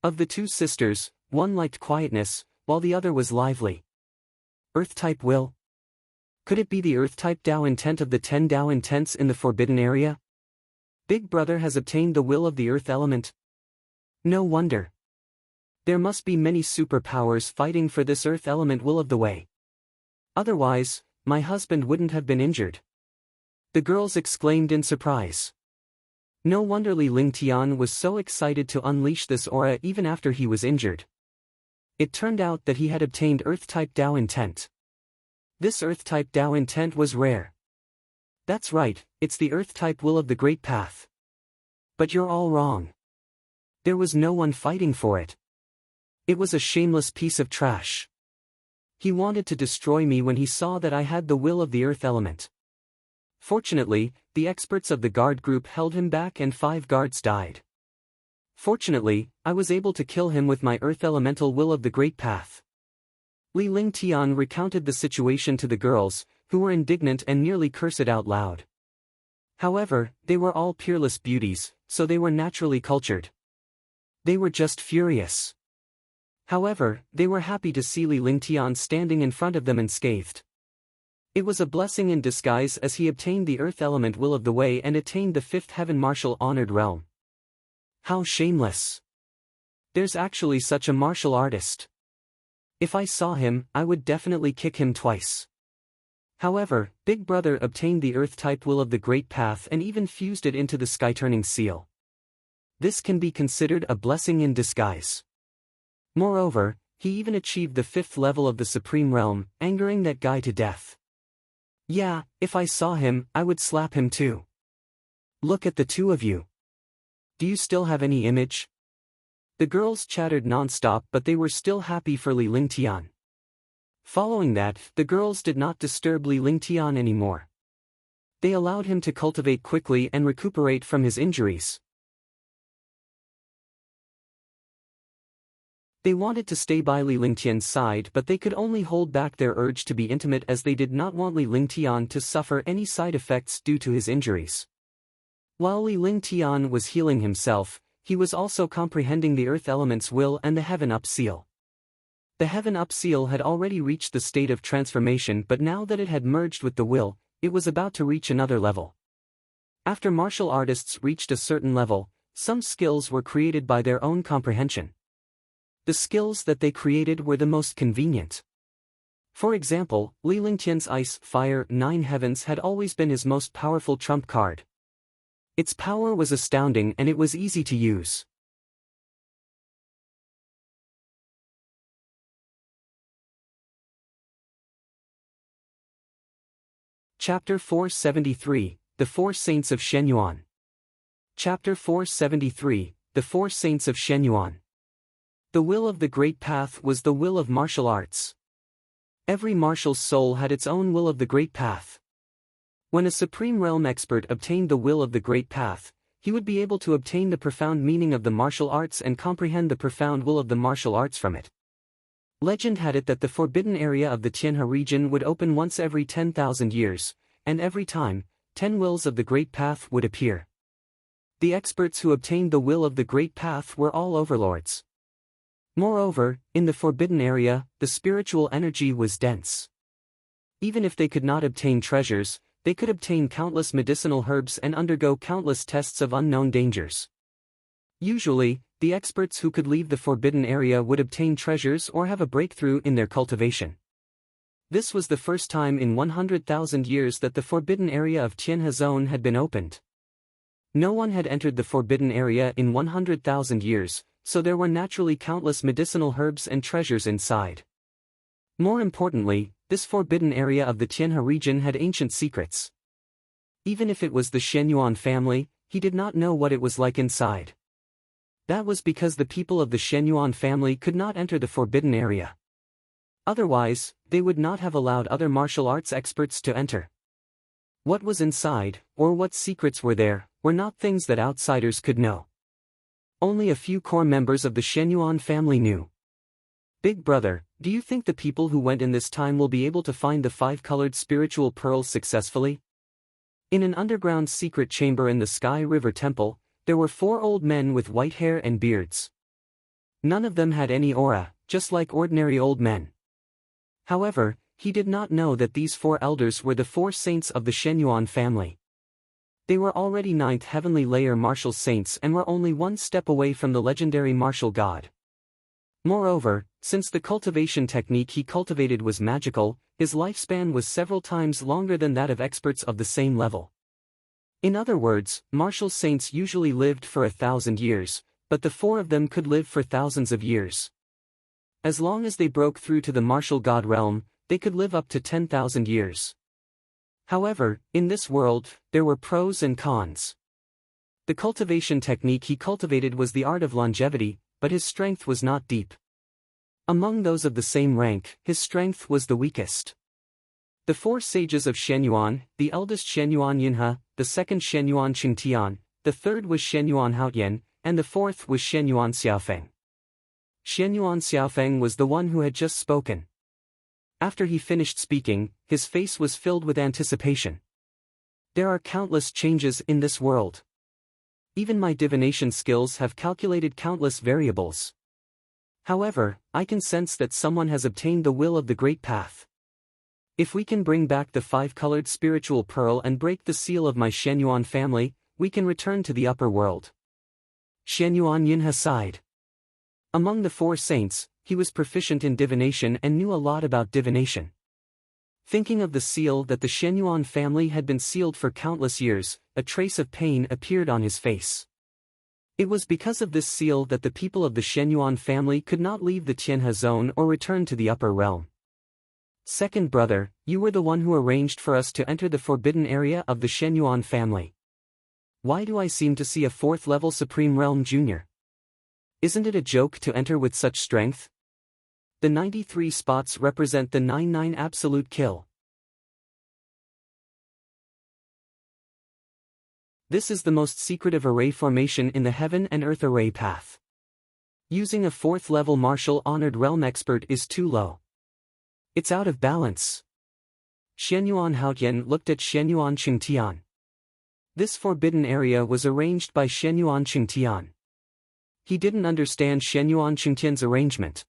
Of the two sisters, one liked quietness, while the other was lively. Earth-type will? Could it be the Earth-type Dao intent of the 10 Dao intents in the Forbidden Area? Big Brother has obtained the will of the Earth element. No wonder. There must be many superpowers fighting for this Earth element will of the way. Otherwise, my husband wouldn't have been injured. The girls exclaimed in surprise. No wonder Li Lingtian was so excited to unleash this aura even after he was injured. It turned out that he had obtained Earth-type Tao intent. This Earth-type Tao intent was rare. That's right, it's the Earth-type will of the Great Path. But you're all wrong. There was no one fighting for it. It was a shameless piece of trash. He wanted to destroy me when he saw that I had the will of the Earth element. Fortunately, the experts of the guard group held him back and 5 guards died. Fortunately, I was able to kill him with my Earth elemental will of the Great Path. Li Lingtian recounted the situation to the girls, who were indignant and nearly cursed out loud. However, they were all peerless beauties, so they were naturally cultured. They were just furious. However, they were happy to see Li Lingtian standing in front of them unscathed. It was a blessing in disguise as he obtained the Earth element will of the way and attained the 5th heaven martial honored realm. How shameless. There's actually such a martial artist. If I saw him, I would definitely kick him twice. However, Big Brother obtained the Earth-type will of the Great Path and even fused it into the Sky-turning seal. This can be considered a blessing in disguise. Moreover, he even achieved the 5th level of the Supreme Realm, angering that guy to death. Yeah, if I saw him, I would slap him too. Look at the two of you. Do you still have any image? The girls chattered non-stop, but they were still happy for Li Lingtian. Following that, the girls did not disturb Li Lingtian anymore. They allowed him to cultivate quickly and recuperate from his injuries. They wanted to stay by Li Lingtian's side, but they could only hold back their urge to be intimate as they did not want Li Lingtian to suffer any side effects due to his injuries. While Li Lingtian was healing himself, he was also comprehending the Earth element's will and the Heaven Up seal. The Heaven Up seal had already reached the state of transformation, but now that it had merged with the will, it was about to reach another level. After martial artists reached a certain level, some skills were created by their own comprehension. The skills that they created were the most convenient. For example, Li Lingtian's Ice, Fire, 9 Heavens had always been his most powerful trump card. Its power was astounding and it was easy to use. Chapter 473, The 4 Saints of Shenyuan. Chapter 473, The 4 Saints of Shenyuan. The will of the Great Path was the will of martial arts. Every martial soul had its own will of the Great Path. When a Supreme Realm expert obtained the will of the Great Path, he would be able to obtain the profound meaning of the martial arts and comprehend the profound will of the martial arts from it. Legend had it that the forbidden area of the Tianhe region would open once every 10,000 years, and every time, 10 wills of the Great Path would appear. The experts who obtained the will of the Great Path were all overlords. Moreover, in the forbidden area, the spiritual energy was dense. Even if they could not obtain treasures, they could obtain countless medicinal herbs and undergo countless tests of unknown dangers. Usually, the experts who could leave the forbidden area would obtain treasures or have a breakthrough in their cultivation. This was the first time in 100,000 years that the forbidden area of Tianhe Zone had been opened. No one had entered the forbidden area in 100,000 years, so there were naturally countless medicinal herbs and treasures inside. More importantly, this forbidden area of the Tianhe region had ancient secrets. Even if it was the Shenyuan family, he did not know what it was like inside. That was because the people of the Shenyuan family could not enter the forbidden area. Otherwise, they would not have allowed other martial arts experts to enter. What was inside, or what secrets were there, were not things that outsiders could know. Only a few core members of the Shenyuan family knew. Big Brother, do you think the people who went in this time will be able to find the 5-colored spiritual pearls successfully? In an underground secret chamber in the Sky River Temple, there were 4 old men with white hair and beards. None of them had any aura, just like ordinary old men. However, he did not know that these 4 elders were the 4 saints of the Shenyuan family. They were already 9th heavenly layer martial saints and were only 1 step away from the legendary martial god. Moreover, since the cultivation technique he cultivated was magical, his lifespan was several times longer than that of experts of the same level. In other words, martial saints usually lived for 1,000 years, but the 4 of them could live for thousands of years. As long as they broke through to the martial god realm, they could live up to 10,000 years. However, in this world, there were pros and cons. The cultivation technique he cultivated was the art of longevity, but his strength was not deep. Among those of the same rank, his strength was the weakest. The four sages of Shenyuan, the eldest Shenyuan Yunhe, the second Shenyuan Qingtian, the third was Shenyuan Haotian, and the fourth was Shenyuan Xiaofeng. Shenyuan Xiaofeng was the one who had just spoken. After he finished speaking, his face was filled with anticipation. There are countless changes in this world. Even my divination skills have calculated countless variables. However, I can sense that someone has obtained the will of the Great Path. If we can bring back the five-colored spiritual pearl and break the seal of my Shenyuan family, we can return to the upper world. Shenyuan Yunhe sighed. Among the four saints, he was proficient in divination and knew a lot about divination. Thinking of the seal that the Shenyuan family had been sealed for countless years, a trace of pain appeared on his face. It was because of this seal that the people of the Shenyuan family could not leave the Tianhe zone or return to the upper realm. Second brother, you were the one who arranged for us to enter the forbidden area of the Shenyuan family. Why do I seem to see a fourth-level Supreme Realm Junior? Isn't it a joke to enter with such strength? The 93 spots represent the 99 absolute kill. This is the most secretive array formation in the Heaven and Earth array path. Using a fourth-level martial honored realm expert is too low. It's out of balance. Shenyuan Haotian looked at Shenyuan Qingtian. This forbidden area was arranged by Shenyuan Qingtian. He didn't understand Shenyuan Qingtian's arrangement.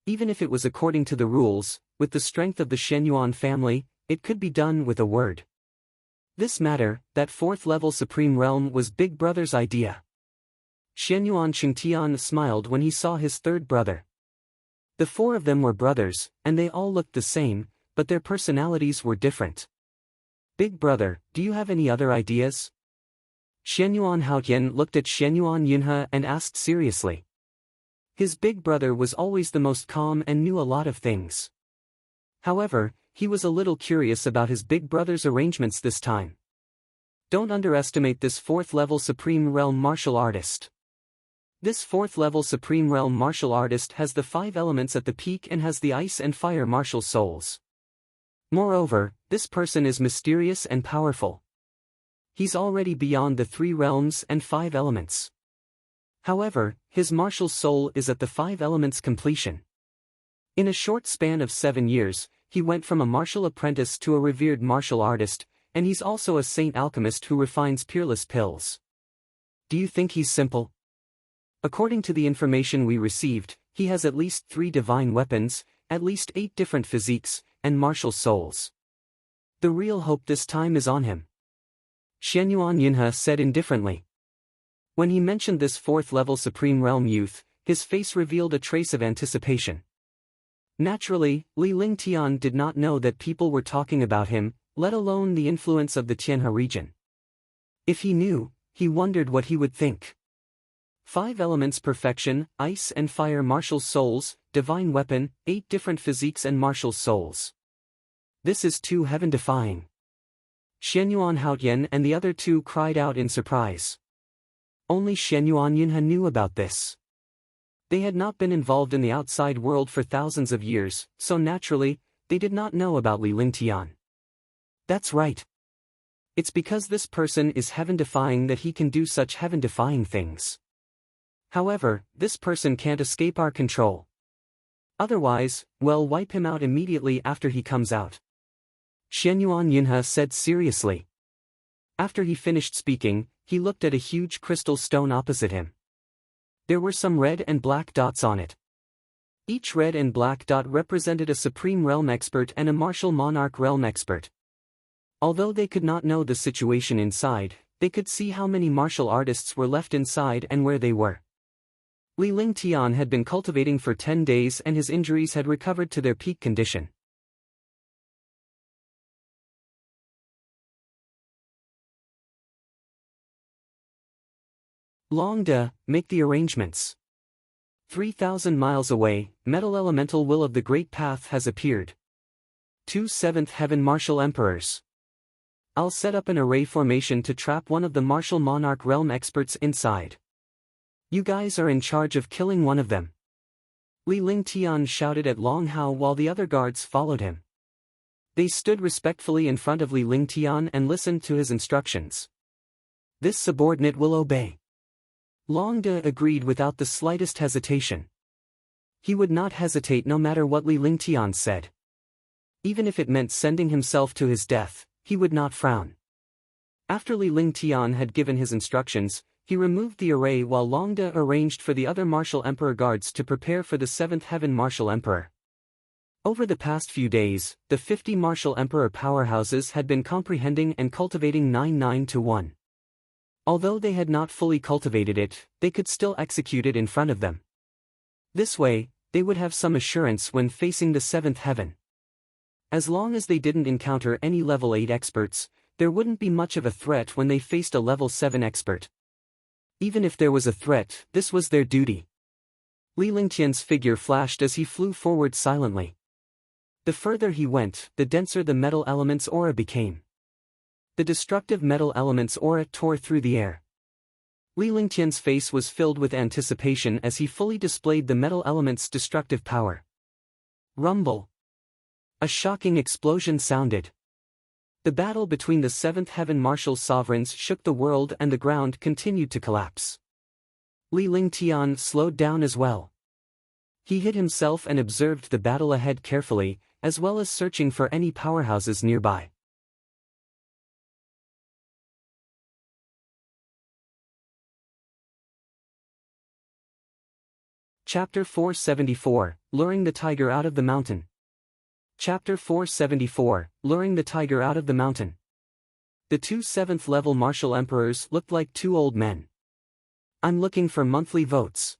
Even if it was according to the rules, with the strength of the Shenyuan family, it could be done with a word. This matter, that fourth-level Supreme Realm, was Big Brother's idea. Shenyuan Qingtian smiled when he saw his third brother. The four of them were brothers, and they all looked the same, but their personalities were different. Big Brother, do you have any other ideas? Shenyuan Haotian looked at Shenyuan Yunhe and asked seriously. His big brother was always the most calm and knew a lot of things. However, he was a little curious about his big brother's arrangements this time. Don't underestimate this fourth-level Supreme Realm martial artist. This fourth-level Supreme Realm martial artist has the 5 elements at the peak and has the ice and fire martial souls. Moreover, this person is mysterious and powerful. He's already beyond the 3 realms and 5 elements. However, his martial soul is at the 5 elements completion. In a short span of 7 years, he went from a martial apprentice to a revered martial artist, and he's also a saint alchemist who refines peerless pills. Do you think he's simple? According to the information we received, he has at least 3 divine weapons, at least 8 different physiques, and martial souls. The real hope this time is on him. Shenyuan Yunhe said indifferently. When he mentioned this fourth-level Supreme Realm youth, his face revealed a trace of anticipation. Naturally, Li Lingtian did not know that people were talking about him, let alone the influence of the Tianhe region. If he knew, he wondered what he would think. 5 elements perfection, ice and fire martial souls, divine weapon, 8 different physiques and martial souls. This is too heaven-defying. Shenyuan Haotian and the other 2 cried out in surprise. Only Shenyuan Yunhe knew about this. They had not been involved in the outside world for thousands of years, so naturally, they did not know about Li Lingtian. That's right. It's because this person is heaven-defying that he can do such heaven-defying things. However, this person can't escape our control. Otherwise, we'll wipe him out immediately after he comes out. Shenyuan Yunhe said seriously. After he finished speaking, he looked at a huge crystal stone opposite him. There were some red and black dots on it. Each red and black dot represented a Supreme Realm expert and a Martial Monarch Realm expert. Although they could not know the situation inside, they could see how many martial artists were left inside and where they were. Li Lingtian had been cultivating for 10 days and his injuries had recovered to their peak condition. Long De, make the arrangements. 3,000 miles away, metal elemental will of the Great Path has appeared. 2 seventh heaven martial emperors. I'll set up an array formation to trap one of the martial monarch realm experts inside. You guys are in charge of killing one of them. Li Lingtian shouted at Long Hao while the other guards followed him. They stood respectfully in front of Li Lingtian and listened to his instructions. This subordinate will obey. Long De agreed without the slightest hesitation. He would not hesitate no matter what Li Lingtian said. Even if it meant sending himself to his death, he would not frown. After Li Lingtian had given his instructions, he removed the array while Long De arranged for the other martial emperor guards to prepare for the 7th heaven martial emperor. Over the past few days, the 50 martial emperor powerhouses had been comprehending and cultivating 9-9-1. Although they had not fully cultivated it, they could still execute it in front of them. This way, they would have some assurance when facing the 7th heaven. As long as they didn't encounter any level 8 experts, there wouldn't be much of a threat when they faced a level 7 expert. Even if there was a threat, this was their duty. Li Lingtian's figure flashed as he flew forward silently. The further he went, the denser the metal element's aura became. The destructive metal element's aura tore through the air. Li Lingtian's face was filled with anticipation as he fully displayed the metal element's destructive power. Rumble. A shocking explosion sounded. The battle between the 7th heaven martial sovereigns shook the world and the ground continued to collapse. Li Lingtian slowed down as well. He hid himself and observed the battle ahead carefully, as well as searching for any powerhouses nearby. Chapter 474, Luring the Tiger Out of the Mountain. Chapter 474, Luring the Tiger Out of the Mountain. The 2 7th level martial emperors looked like 2 old men. I'm looking for monthly votes.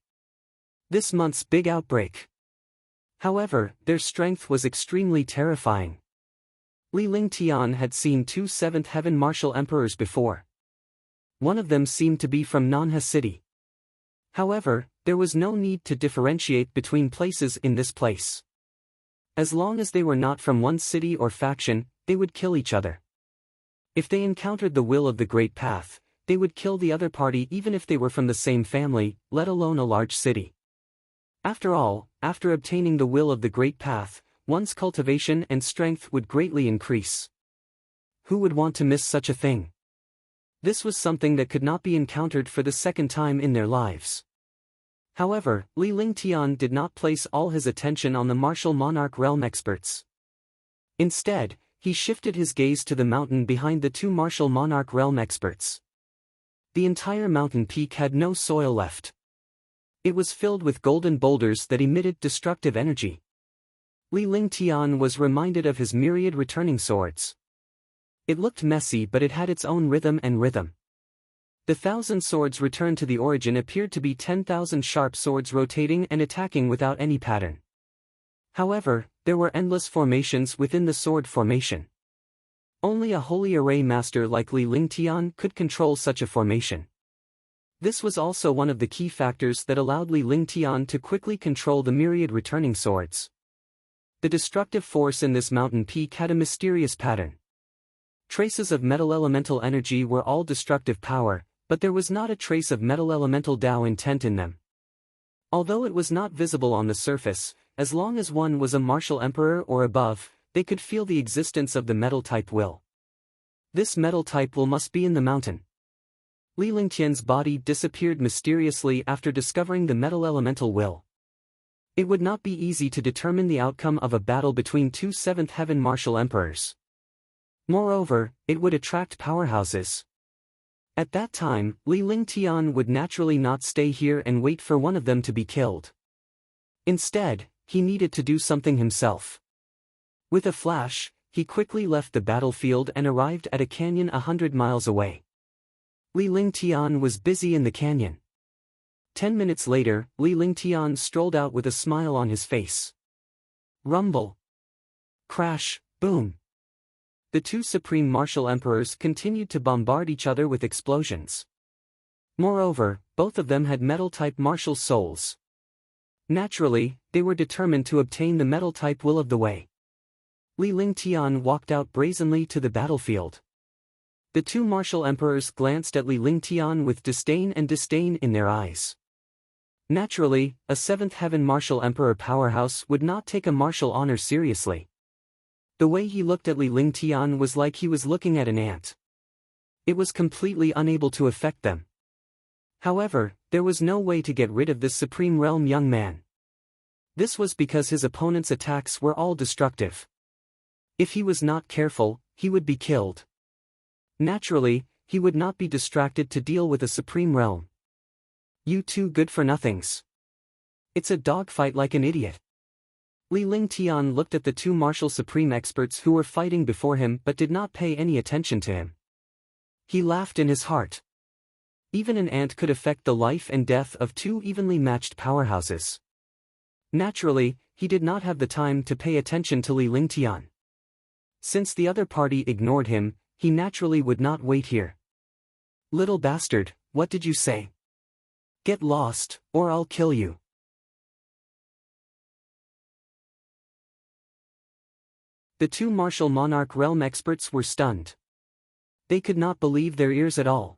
This month's big outbreak. However, their strength was extremely terrifying. Li Lingtian had seen 2 7th heaven martial emperors before. One of them seemed to be from Nanha City. However, there was no need to differentiate between places in this place. As long as they were not from one city or faction, they would kill each other. If they encountered the will of the Great Path, they would kill the other party even if they were from the same family, let alone a large city. After all, after obtaining the will of the Great Path, one's cultivation and strength would greatly increase. Who would want to miss such a thing? This was something that could not be encountered for the second time in their lives. However, Li Lingtian did not place all his attention on the martial monarch realm experts. Instead, he shifted his gaze to the mountain behind the 2 martial monarch realm experts. The entire mountain peak had no soil left. It was filled with golden boulders that emitted destructive energy. Li Lingtian was reminded of his myriad returning swords. It looked messy, but it had its own rhythm. The 1,000 swords returned to the origin appeared to be 10,000 sharp swords rotating and attacking without any pattern. However, there were endless formations within the sword formation. Only a holy array master like Li Lingtian could control such a formation. This was also one of the key factors that allowed Li Lingtian to quickly control the myriad returning swords. The destructive force in this mountain peak had a mysterious pattern. Traces of metal elemental energy were all destructive power, but there was not a trace of metal elemental Tao intent in them. Although it was not visible on the surface, as long as one was a martial emperor or above, they could feel the existence of the metal type will. This metal type will must be in the mountain. Li Lingtian's body disappeared mysteriously after discovering the metal elemental will. It would not be easy to determine the outcome of a battle between 2 7th heaven martial emperors. Moreover, it would attract powerhouses. At that time, Li Lingtian would naturally not stay here and wait for one of them to be killed. Instead, he needed to do something himself. With a flash, he quickly left the battlefield and arrived at a canyon 100 miles away. Li Lingtian was busy in the canyon. 10 minutes later, Li Lingtian strolled out with a smile on his face. Rumble. Crash, boom. The 2 supreme martial emperors continued to bombard each other with explosions. Moreover, both of them had metal-type martial souls. Naturally, they were determined to obtain the metal-type will of the Wei. Li Lingtian walked out brazenly to the battlefield. The two martial emperors glanced at Li Lingtian with disdain in their eyes. Naturally, a seventh heaven martial emperor powerhouse would not take a martial honor seriously. The way he looked at Li Lingtian was like he was looking at an ant. It was completely unable to affect them. However, there was no way to get rid of this Supreme Realm young man. This was because his opponent's attacks were all destructive. If he was not careful, he would be killed. Naturally, he would not be distracted to deal with a Supreme Realm. You two good-for-nothings. It's a dogfight like an idiot. Li Lingtian looked at the two martial supreme experts who were fighting before him but did not pay any attention to him. He laughed in his heart. Even an ant could affect the life and death of two evenly matched powerhouses. Naturally, he did not have the time to pay attention to Li Lingtian. Since the other party ignored him, he naturally would not wait here. Little bastard, what did you say? Get lost, or I'll kill you. The two martial monarch realm experts were stunned. They could not believe their ears at all.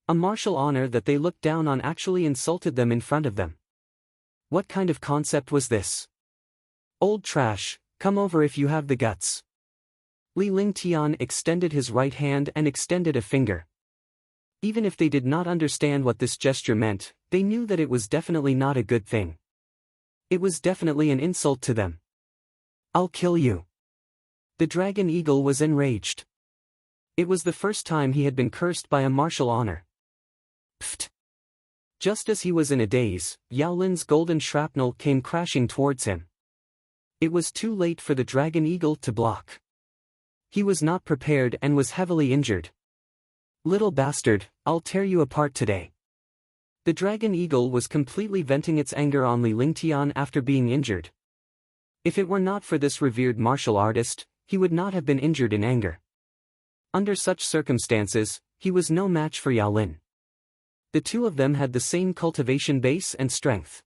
A martial honor that they looked down on actually insulted them in front of them. What kind of concept was this? Old trash, come over if you have the guts. Li Lingtian extended his right hand and extended a finger. Even if they did not understand what this gesture meant, they knew that it was definitely not a good thing. It was definitely an insult to them. I'll kill you. The dragon eagle was enraged. It was the first time he had been cursed by a martial honor. Pfft! Just as he was in a daze, Yao Lin's golden shrapnel came crashing towards him. It was too late for the dragon eagle to block. He was not prepared and was heavily injured. Little bastard, I'll tear you apart today. The dragon eagle was completely venting its anger on Li Lingtian after being injured. If it were not for this revered martial artist, he would not have been injured in anger. Under such circumstances, he was no match for Yao Lin. The two of them had the same cultivation base and strength.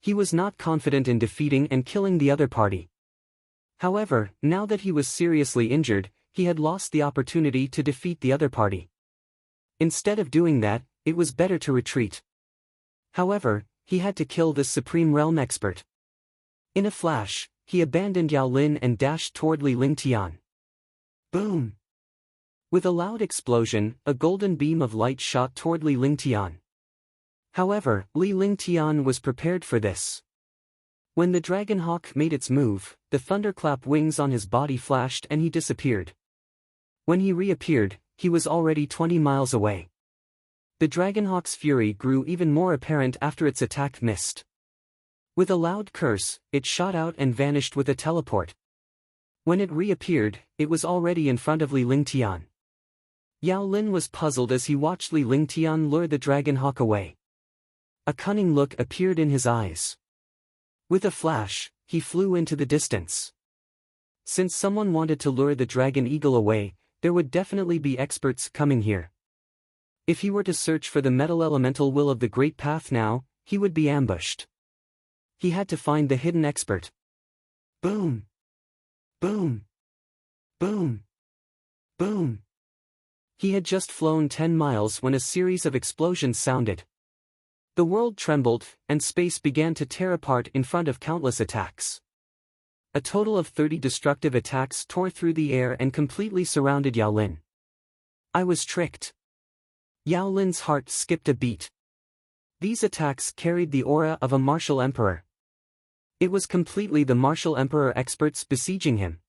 He was not confident in defeating and killing the other party. However, now that he was seriously injured, he had lost the opportunity to defeat the other party. Instead of doing that, it was better to retreat. However, he had to kill this Supreme Realm expert. In a flash, he abandoned Yao Lin and dashed toward Li Lingtian. Boom! With a loud explosion, a golden beam of light shot toward Li Lingtian. However, Li Lingtian was prepared for this. When the dragon hawk made its move, the thunderclap wings on his body flashed and he disappeared. When he reappeared, he was already 20 miles away. The dragonhawk's fury grew even more apparent after its attack missed. With a loud curse, it shot out and vanished with a teleport. When it reappeared, it was already in front of Li Lingtian. Yao Lin was puzzled as he watched Li Lingtian lure the dragonhawk away. A cunning look appeared in his eyes. With a flash, he flew into the distance. Since someone wanted to lure the dragon eagle away, there would definitely be experts coming here. If he were to search for the metal elemental will of the Great Path now, he would be ambushed. He had to find the hidden expert. Boom! Boom! Boom! Boom! He had just flown 10 miles when a series of explosions sounded. The world trembled, and space began to tear apart in front of countless attacks. A total of 30 destructive attacks tore through the air and completely surrounded Yao Lin. I was tricked. Yao Lin's heart skipped a beat. These attacks carried the aura of a martial emperor. It was completely the martial emperor experts besieging him.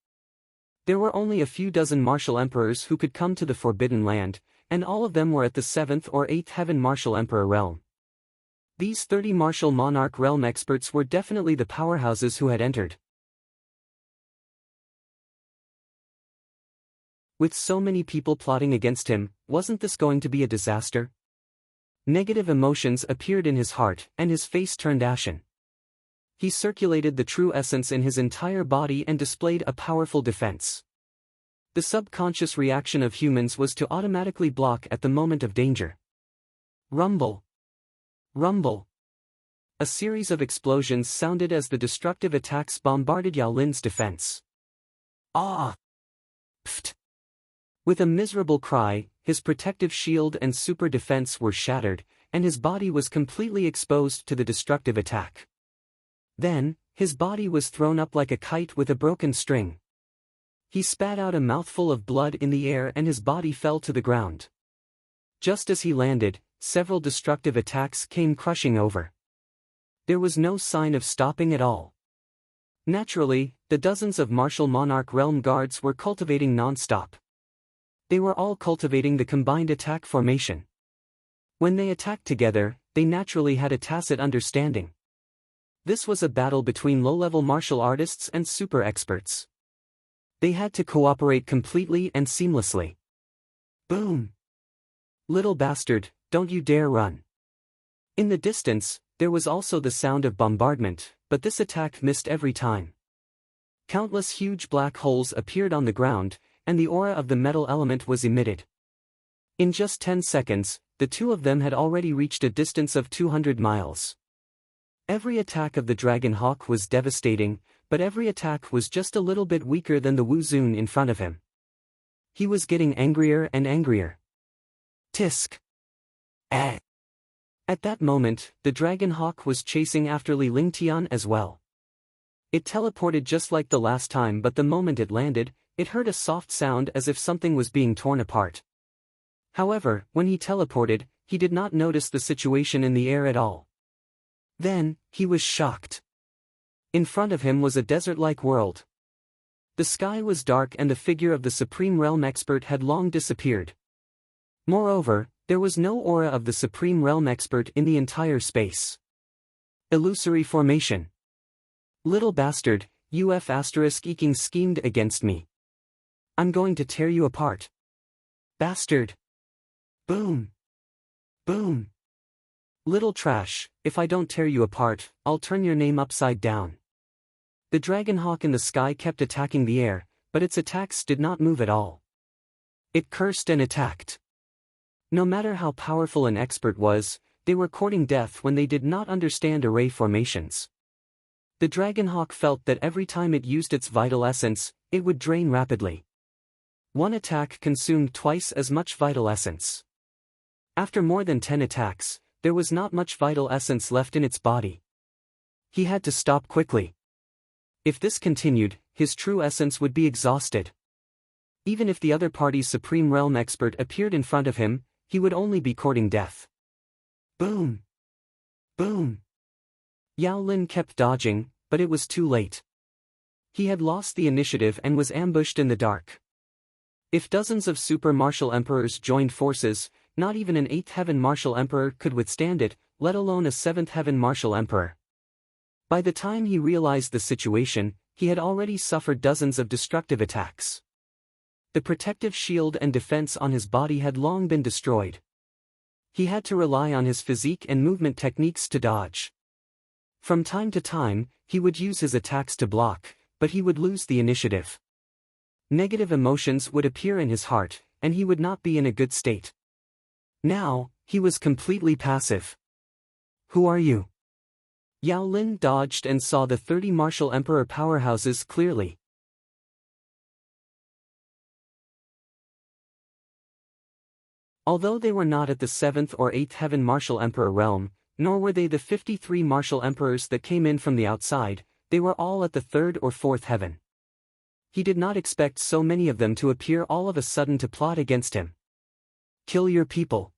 There were only a few dozen martial emperors who could come to the Forbidden Land, and all of them were at the 7th or 8th heaven martial emperor realm. These 30 martial monarch realm experts were definitely the powerhouses who had entered. With so many people plotting against him, wasn't this going to be a disaster? Negative emotions appeared in his heart, and his face turned ashen. He circulated the true essence in his entire body and displayed a powerful defense. The subconscious reaction of humans was to automatically block at the moment of danger. Rumble! Rumble! A series of explosions sounded as the destructive attacks bombarded Yao Lin's defense. Ah! Pfft! With a miserable cry, his protective shield and super defense were shattered, and his body was completely exposed to the destructive attack. Then, his body was thrown up like a kite with a broken string. He spat out a mouthful of blood in the air and his body fell to the ground. Just as he landed, several destructive attacks came crushing over. There was no sign of stopping at all. Naturally, the dozens of martial monarch realm guards were cultivating non-stop. They were all cultivating the combined attack formation. When they attacked together, they naturally had a tacit understanding. This was a battle between low-level martial artists and super experts. They had to cooperate completely and seamlessly. Boom! Little bastard, don't you dare run. In the distance, there was also the sound of bombardment, but this attack missed every time. Countless huge black holes appeared on the ground, and the aura of the metal element was emitted. In just 10 seconds, the two of them had already reached a distance of 200 miles. Every attack of the Dragon Hawk was devastating, but every attack was just a little bit weaker than the Wu Zun in front of him. He was getting angrier and angrier. Tisk! Eh! At that moment, the Dragon Hawk was chasing after Li Lingtian as well. It teleported just like the last time, but the moment it landed, it heard a soft sound as if something was being torn apart. However, when he teleported, he did not notice the situation in the air at all. Then, he was shocked. In front of him was a desert-like world. The sky was dark and the figure of the Supreme Realm Expert had long disappeared. Moreover, there was no aura of the Supreme Realm Expert in the entire space. Illusory formation. Little bastard, eking schemed against me. I'm going to tear you apart. Bastard. Boom. Boom. Little trash, if I don't tear you apart, I'll turn your name upside down. The Dragon Hawk in the sky kept attacking the air, but its attacks did not move at all. It cursed and attacked. No matter how powerful an expert was, they were courting death when they did not understand array formations. The Dragon Hawk felt that every time it used its vital essence, it would drain rapidly. One attack consumed twice as much vital essence. After more than 10 attacks, there was not much vital essence left in its body. He had to stop quickly. If this continued, his true essence would be exhausted. Even if the other party's Supreme Realm Expert appeared in front of him, he would only be courting death. Boom! Boom! Yao Lin kept dodging, but it was too late. He had lost the initiative and was ambushed in the dark. If dozens of super martial emperors joined forces, not even an 8th heaven martial emperor could withstand it, let alone a 7th heaven martial emperor. By the time he realized the situation, he had already suffered dozens of destructive attacks. The protective shield and defense on his body had long been destroyed. He had to rely on his physique and movement techniques to dodge. From time to time, he would use his attacks to block, but he would lose the initiative. Negative emotions would appear in his heart, and he would not be in a good state. Now, he was completely passive. Who are you? Yao Lin dodged and saw the 30 martial emperor powerhouses clearly. Although they were not at the 7th or 8th heaven martial emperor realm, nor were they the 53 martial emperors that came in from the outside, they were all at the 3rd or 4th heaven. He did not expect so many of them to appear all of a sudden to plot against him. Kill your people.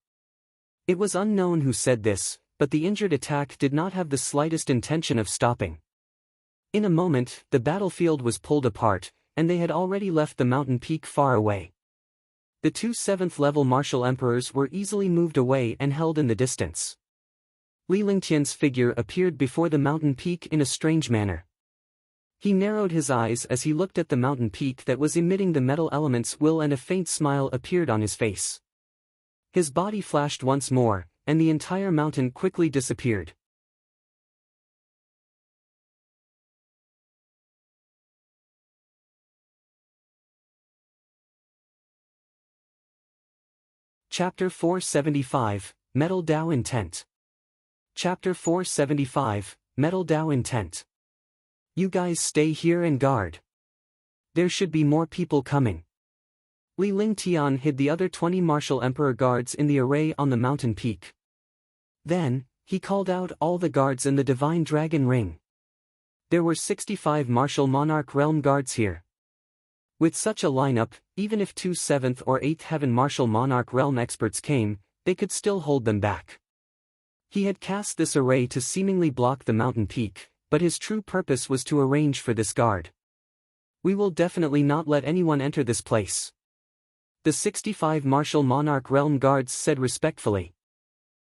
It was unknown who said this, but the injured attack did not have the slightest intention of stopping. In a moment, the battlefield was pulled apart, and they had already left the mountain peak far away. The two 7th-level martial emperors were easily moved away and held in the distance. Li Lingtian's figure appeared before the mountain peak in a strange manner. He narrowed his eyes as he looked at the mountain peak that was emitting the metal element's will, and a faint smile appeared on his face. His body flashed once more, and the entire mountain quickly disappeared. Chapter 475, Metal Dao Intent. Chapter 475, Metal Dao Intent. You guys stay here and guard. There should be more people coming. Li Lingtian hid the other 20 martial emperor guards in the array on the mountain peak. Then, he called out all the guards in the divine dragon ring. There were 65 martial monarch realm guards here. With such a lineup, even if 2 7th or 8th heaven martial monarch realm experts came, they could still hold them back. He had cast this array to seemingly block the mountain peak, but his true purpose was to arrange for this guard. We will definitely not let anyone enter this place. The 65 martial monarch realm guards said respectfully.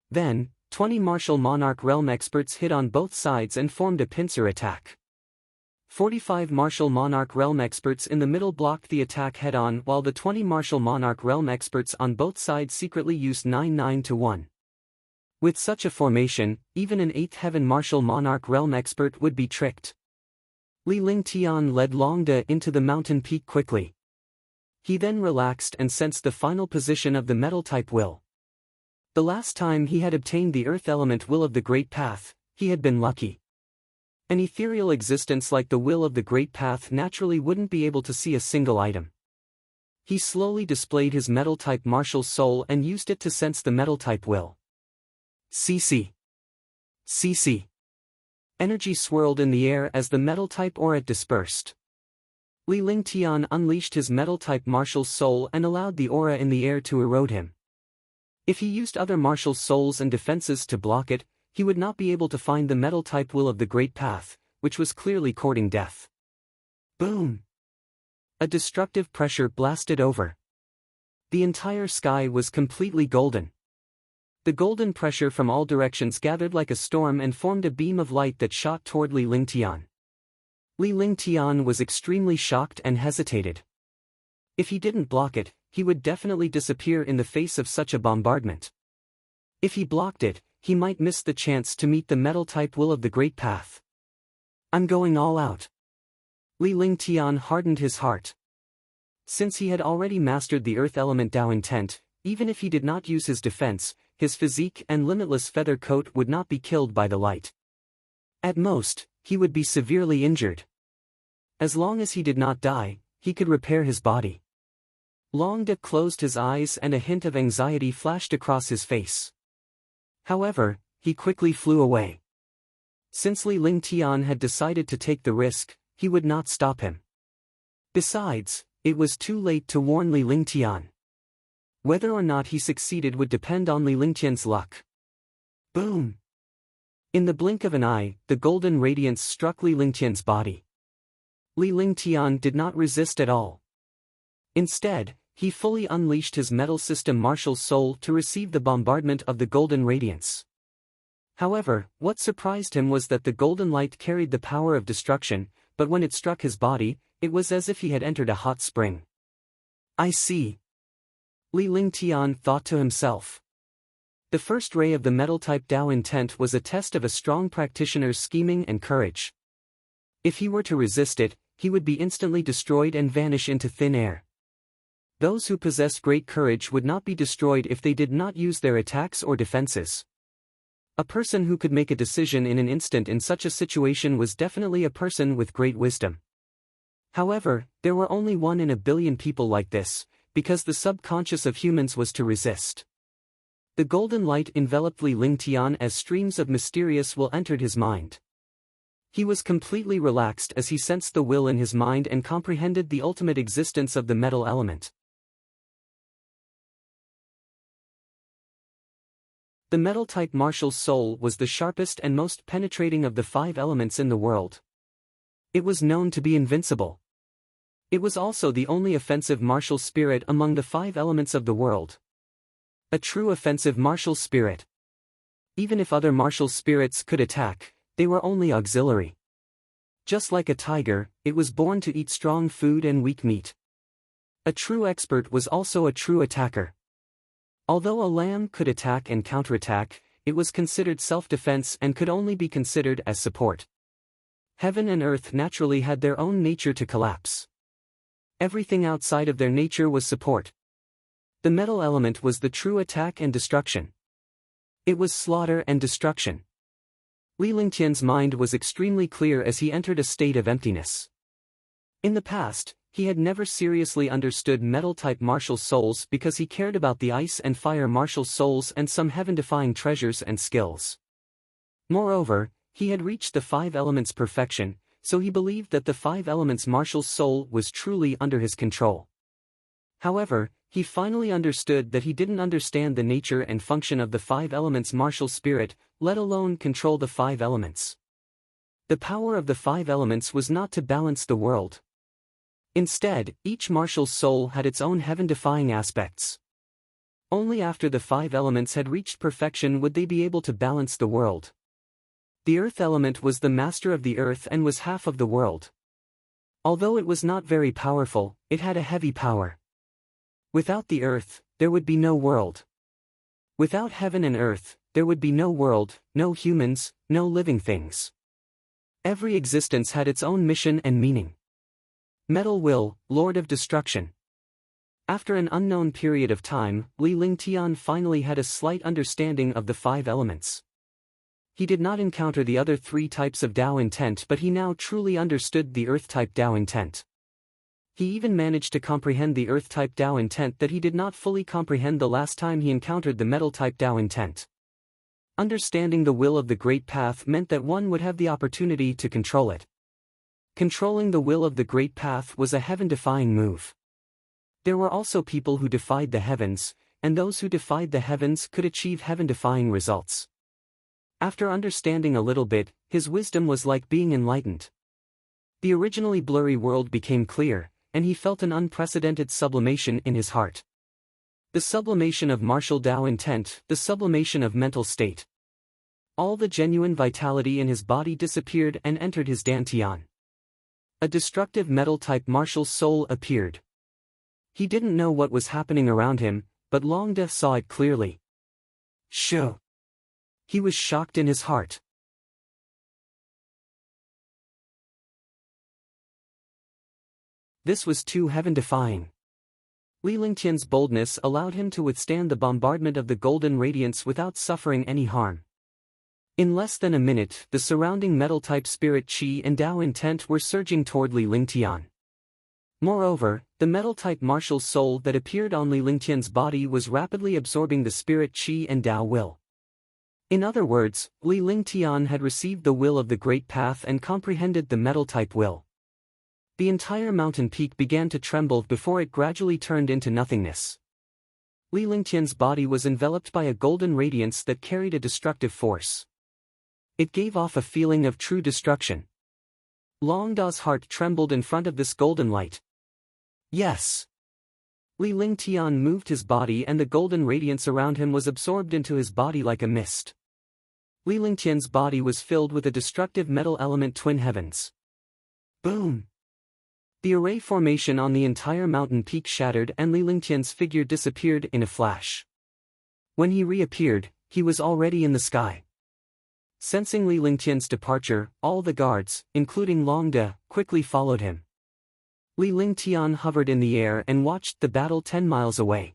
Then, 20 martial monarch realm experts hit on both sides and formed a pincer attack. 45 martial monarch realm experts in the middle blocked the attack head-on, while the 20 martial monarch realm experts on both sides secretly used 9-9-1. With such a formation, even an 8th heaven martial monarch realm expert would be tricked. Li Lingtian led Longde into the mountain peak quickly. He then relaxed and sensed the final position of the metal-type will. The last time he had obtained the earth element will of the Great Path, he had been lucky. An ethereal existence like the will of the Great Path naturally wouldn't be able to see a single item. He slowly displayed his metal-type martial soul and used it to sense the metal-type will. CC. CC. Energy swirled in the air as the metal-type aura dispersed. Li Lingtian unleashed his metal-type martial soul and allowed the aura in the air to erode him. If he used other martial souls and defenses to block it, he would not be able to find the metal-type will of the Great Path, which was clearly courting death. Boom! A destructive pressure blasted over. The entire sky was completely golden. The golden pressure from all directions gathered like a storm and formed a beam of light that shot toward Li Lingtian. Li Lingtian was extremely shocked and hesitated. If he didn't block it, he would definitely disappear in the face of such a bombardment. If he blocked it, he might miss the chance to meet the metal-type will of the Great Path. I'm going all out. Li Lingtian hardened his heart. Since he had already mastered the earth element Dao intent, even if he did not use his defense, his physique and limitless feather coat would not be killed by the light. At most, he would be severely injured. As long as he did not die, he could repair his body. Longde closed his eyes and a hint of anxiety flashed across his face. However, he quickly flew away. Since Li Lingtian had decided to take the risk, he would not stop him. Besides, it was too late to warn Li Lingtian. Whether or not he succeeded would depend on Li Lingtian's luck. Boom! In the blink of an eye, the golden radiance struck Li Lingtian's body. Li Lingtian did not resist at all. Instead, he fully unleashed his metal system martial soul to receive the bombardment of the golden radiance. However, what surprised him was that the golden light carried the power of destruction, but when it struck his body, it was as if he had entered a hot spring. I see. Li Lingtian thought to himself. The first ray of the metal-type Dao intent was a test of a strong practitioner's scheming and courage. If he were to resist it, he would be instantly destroyed and vanish into thin air. Those who possess great courage would not be destroyed if they did not use their attacks or defenses. A person who could make a decision in an instant in such a situation was definitely a person with great wisdom. However, there were only 1 in a billion people like this, because the subconscious of humans was to resist. The golden light enveloped Li Lingtian as streams of mysterious will entered his mind. He was completely relaxed as he sensed the will in his mind and comprehended the ultimate existence of the metal element. The metal-type martial soul was the sharpest and most penetrating of the 5 elements in the world. It was known to be invincible. It was also the only offensive martial spirit among the 5 elements of the world. A true offensive martial spirit. Even if other martial spirits could attack, they were only auxiliary. Just like a tiger, it was born to eat strong food and weak meat. A true expert was also a true attacker. Although a lamb could attack and counterattack, it was considered self-defense and could only be considered as support. Heaven and earth naturally had their own nature to collapse. Everything outside of their nature was support. The metal element was the true attack and destruction. It was slaughter and destruction. Li Lingtian's mind was extremely clear as he entered a state of emptiness. In the past, he had never seriously understood metal-type martial souls because he cared about the ice and fire martial souls and some heaven-defying treasures and skills. Moreover, he had reached the 5 elements perfection, so he believed that the 5 elements martial soul was truly under his control. However, he finally understood that he didn't understand the nature and function of the 5 elements martial spirit, let alone control the 5 elements. The power of the 5 elements was not to balance the world. Instead, each martial soul had its own heaven-defying aspects. Only after the 5 elements had reached perfection would they be able to balance the world. The earth element was the master of the earth and was half of the world. Although it was not very powerful, it had a heavy power. Without the earth, there would be no world. Without heaven and earth, there would be no world, no humans, no living things. Every existence had its own mission and meaning. Metal Will, Lord of Destruction. After an unknown period of time, Li Lingtian finally had a slight understanding of the 5 elements. He did not encounter the other 3 types of Tao intent, but he now truly understood the Earth-type Tao intent. He even managed to comprehend the Earth-type Tao intent that he did not fully comprehend the last time he encountered the Metal-type Tao intent. Understanding the will of the Great Path meant that one would have the opportunity to control it. Controlling the will of the Great Path was a heaven-defying move. There were also people who defied the heavens, and those who defied the heavens could achieve heaven-defying results. After understanding a little bit, his wisdom was like being enlightened. The originally blurry world became clear, and he felt an unprecedented sublimation in his heart. The sublimation of martial Tao intent, the sublimation of mental state. All the genuine vitality in his body disappeared and entered his dantian. A destructive metal-type martial soul appeared. He didn't know what was happening around him, but Longda saw it clearly. Shoo! He was shocked in his heart. This was too heaven-defying. Li Lingtian's boldness allowed him to withstand the bombardment of the golden radiance without suffering any harm. In less than a minute, the surrounding metal-type spirit Qi and Tao intent were surging toward Li Lingtian. Moreover, the metal-type martial soul that appeared on Li Lingtian's body was rapidly absorbing the spirit Qi and Tao will. In other words, Li Lingtian had received the will of the Great Path and comprehended the metal-type will. The entire mountain peak began to tremble before it gradually turned into nothingness. Li Lingtian's body was enveloped by a golden radiance that carried a destructive force. It gave off a feeling of true destruction. Longda's heart trembled in front of this golden light. Yes! Li Lingtian moved his body and the golden radiance around him was absorbed into his body like a mist. Li Lingtian's body was filled with a destructive metal element twin heavens. Boom! The array formation on the entire mountain peak shattered and Li Lingtian's figure disappeared in a flash. When he reappeared, he was already in the sky. Sensing Li Lingtian's departure, all the guards, including Longda, quickly followed him. Li Lingtian hovered in the air and watched the battle 10 miles away.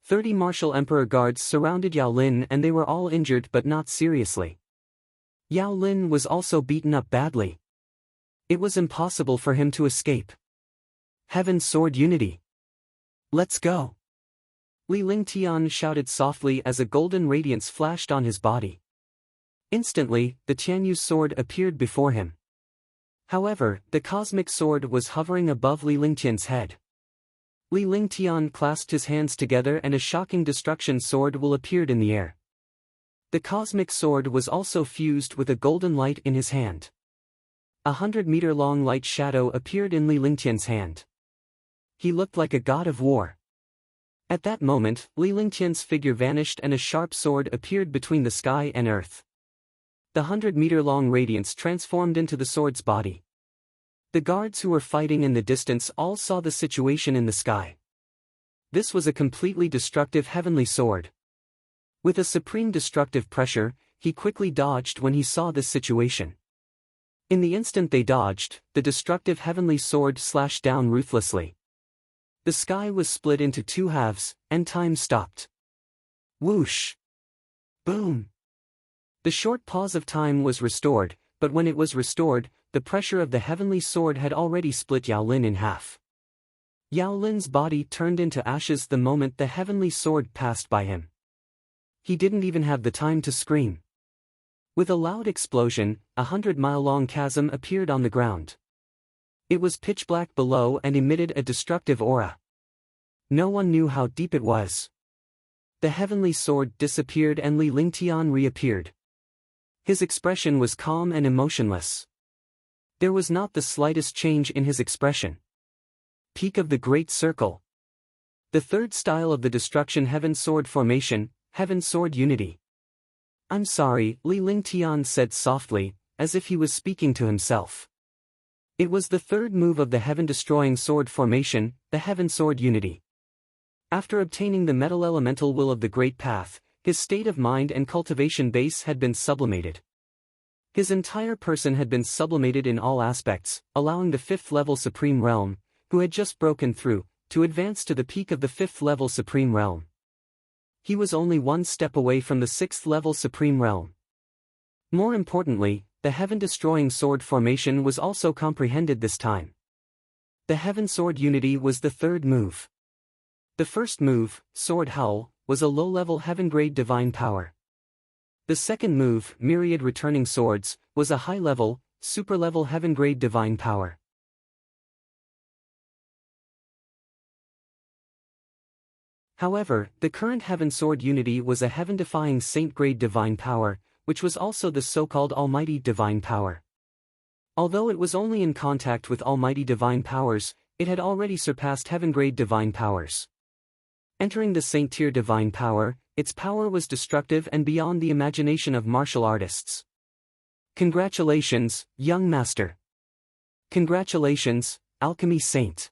30 martial emperor guards surrounded Yao Lin and they were all injured but not seriously. Yao Lin was also beaten up badly. It was impossible for him to escape. Heaven's Sword Unity. Let's go! Li Lingtian shouted softly as a golden radiance flashed on his body. Instantly, the Tianyu's sword appeared before him. However, the cosmic sword was hovering above Li Lingtian's head. Li Lingtian clasped his hands together and a shocking destruction sword will appeared in the air. The cosmic sword was also fused with a golden light in his hand. 100-meter-long light shadow appeared in Li Lingtian's hand. He looked like a god of war. At that moment, Li Lingtian's figure vanished and a sharp sword appeared between the sky and earth. The 100-meter-long radiance transformed into the sword's body. The guards who were fighting in the distance all saw the situation in the sky. This was a completely destructive heavenly sword. With a supreme destructive pressure, he quickly dodged when he saw this situation. In the instant they dodged, the destructive heavenly sword slashed down ruthlessly. The sky was split into 2 halves, and time stopped. Whoosh! Boom! The short pause of time was restored, but when it was restored, the pressure of the heavenly sword had already split Yao Lin in half. Yao Lin's body turned into ashes the moment the heavenly sword passed by him. He didn't even have the time to scream. With a loud explosion, 100-mile-long chasm appeared on the ground. It was pitch black below and emitted a destructive aura. No one knew how deep it was. The heavenly sword disappeared and Li Lingtian reappeared. His expression was calm and emotionless. There was not the slightest change in his expression. Peak of the Great Circle. The third style of the destruction Heaven Sword Formation, Heaven Sword Unity. I'm sorry, Li Lingtian said softly, as if he was speaking to himself. It was the third move of the Heaven-Destroying Sword Formation, the Heaven Sword Unity. After obtaining the metal elemental will of the Great Path, his state of mind and cultivation base had been sublimated. His entire person had been sublimated in all aspects, allowing the 5th-level Supreme Realm, who had just broken through, to advance to the peak of the 5th-level Supreme Realm. He was only one step away from the 6th-level Supreme Realm. More importantly, the Heaven-Destroying Sword Formation was also comprehended this time. The Heaven Sword Unity was the third move. The first move, Sword Howl, was a low-level heaven-grade divine power. The second move, Myriad Returning Swords, was a high-level, super-level heaven-grade divine power. However, the current Heaven Sword Unity was a heaven-defying saint-grade divine power, which was also the so-called Almighty Divine Power. Although it was only in contact with Almighty Divine Powers, it had already surpassed heaven-grade divine powers. Entering the Saint-tier divine power, its power was destructive and beyond the imagination of martial artists. Congratulations, young master. Congratulations, Alchemy Saint.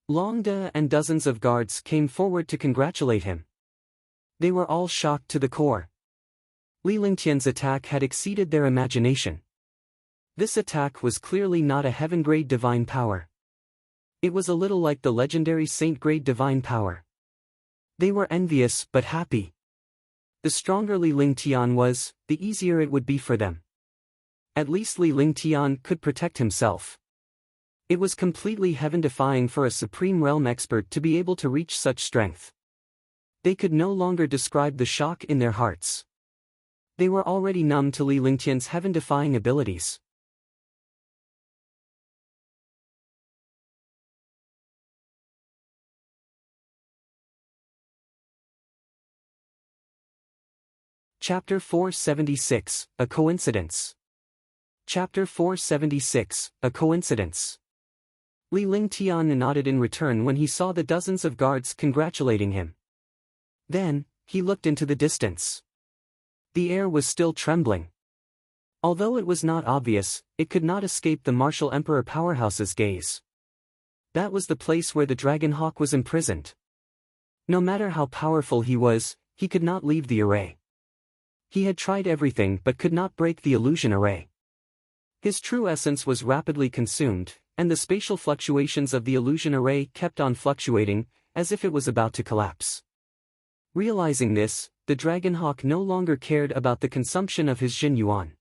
Long De and dozens of guards came forward to congratulate him. They were all shocked to the core. Li Lingtian's attack had exceeded their imagination. This attack was clearly not a heaven-grade divine power. It was a little like the legendary saint-grade divine power. They were envious but happy. The stronger Li Lingtian was, the easier it would be for them. At least Li Lingtian could protect himself. It was completely heaven-defying for a Supreme Realm expert to be able to reach such strength. They could no longer describe the shock in their hearts. They were already numb to Li Lingtian's heaven-defying abilities. Chapter 476, A Coincidence. Chapter 476, A Coincidence. Li Lingtian nodded in return when he saw the dozens of guards congratulating him. Then, he looked into the distance. The air was still trembling. Although it was not obvious, it could not escape the Martial Emperor Powerhouse's gaze. That was the place where the Dragon Hawk was imprisoned. No matter how powerful he was, he could not leave the array. He had tried everything but could not break the illusion array. His true essence was rapidly consumed, and the spatial fluctuations of the illusion array kept on fluctuating, as if it was about to collapse. Realizing this, the Dragonhawk no longer cared about the consumption of his Jin Yuan.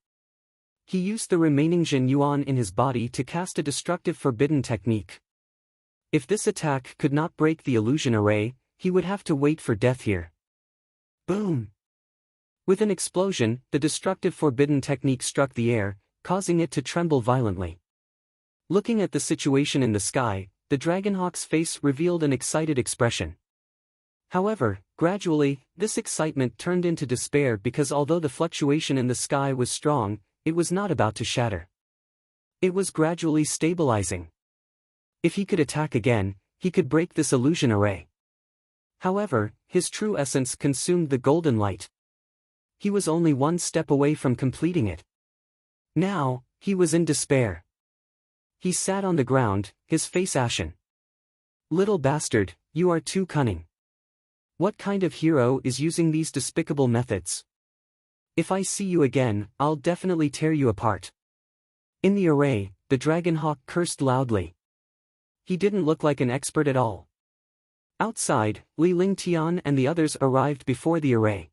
He used the remaining Jin Yuan in his body to cast a destructive forbidden technique. If this attack could not break the illusion array, he would have to wait for death here. Boom! With an explosion, the destructive forbidden technique struck the air, causing it to tremble violently. Looking at the situation in the sky, the Dragonhawk's face revealed an excited expression. However, gradually, this excitement turned into despair because although the fluctuation in the sky was strong, it was not about to shatter. It was gradually stabilizing. If he could attack again, he could break this illusion array. However, his true essence consumed the golden light. He was only one step away from completing it. Now, he was in despair. He sat on the ground, his face ashen. Little bastard, you are too cunning. What kind of hero is using these despicable methods? If I see you again, I'll definitely tear you apart. In the array, the Dragonhawk cursed loudly. He didn't look like an expert at all. Outside, Li Lingtian and the others arrived before the array.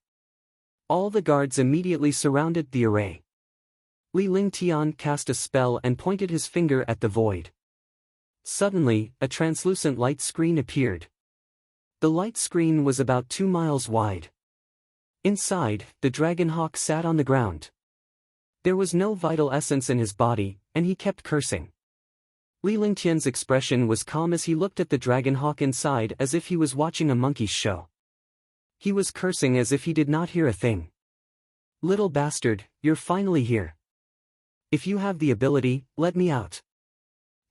All the guards immediately surrounded the array. Li Lingtian cast a spell and pointed his finger at the void. Suddenly, a translucent light screen appeared. The light screen was about 2 miles wide. Inside, the dragonhawk sat on the ground. There was no vital essence in his body, and he kept cursing. Li Lingtian's expression was calm as he looked at the dragonhawk inside as if he was watching a monkey's show. He was cursing as if he did not hear a thing. "Little bastard, you're finally here. If you have the ability, let me out."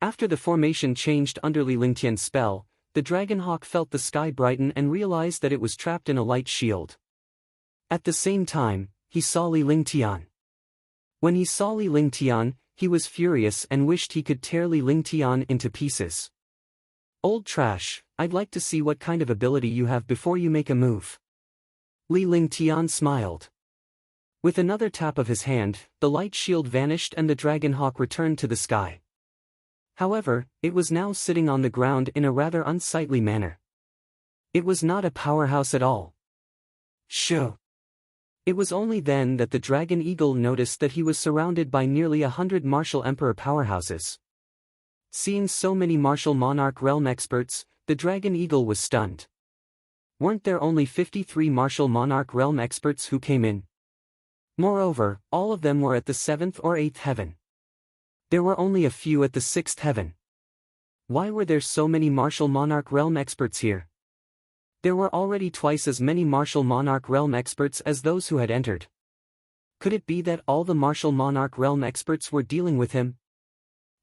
After the formation changed under Li Lingtian's spell, the dragonhawk felt the sky brighten and realized that it was trapped in a light shield. At the same time, he saw Li Lingtian. When he saw Li Lingtian, he was furious and wished he could tear Li Lingtian into pieces. "Old trash, I'd like to see what kind of ability you have before you make a move." Li Lingtian smiled. With another tap of his hand, the light shield vanished and the dragonhawk returned to the sky. However, it was now sitting on the ground in a rather unsightly manner. It was not a powerhouse at all. Shoo! It was only then that the dragon eagle noticed that he was surrounded by nearly 100 martial emperor powerhouses. Seeing so many martial monarch realm experts, the dragon eagle was stunned. Weren't there only 53 martial monarch realm experts who came in? Moreover, all of them were at the 7th or 8th heaven. There were only a few at the 6th heaven. Why were there so many martial monarch realm experts here? There were already twice as many martial monarch realm experts as those who had entered. Could it be that all the martial monarch realm experts were dealing with him?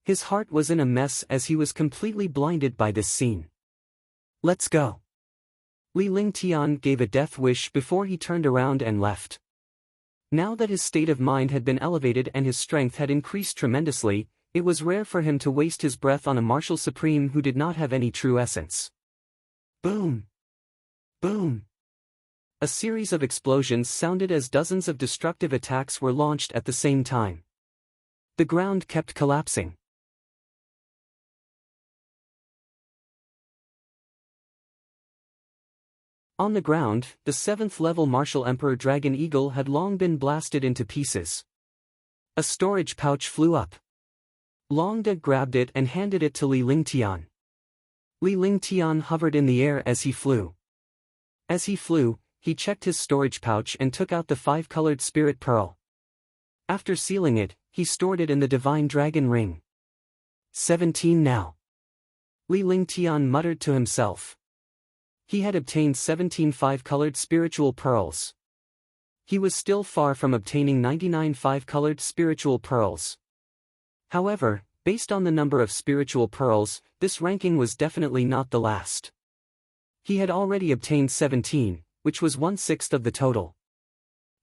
His heart was in a mess as he was completely blinded by this scene. "Let's go." Li Lingtian gave a death wish before he turned around and left. Now that his state of mind had been elevated and his strength had increased tremendously, it was rare for him to waste his breath on a martial supreme who did not have any true essence. Boom! Boom! A series of explosions sounded as dozens of destructive attacks were launched at the same time. The ground kept collapsing. On the ground, the 7th-level martial emperor dragon eagle had long been blasted into pieces. A storage pouch flew up. Longda grabbed it and handed it to Li Lingtian. Li Lingtian hovered in the air as he flew. As he flew, he checked his storage pouch and took out the 5-colored spirit pearl. After sealing it, he stored it in the divine dragon ring. 17 now. Li Lingtian muttered to himself. He had obtained 17 5-colored spiritual pearls. He was still far from obtaining 99 5-colored spiritual pearls. However, based on the number of spiritual pearls, this ranking was definitely not the last. He had already obtained 17, which was 1/6 of the total.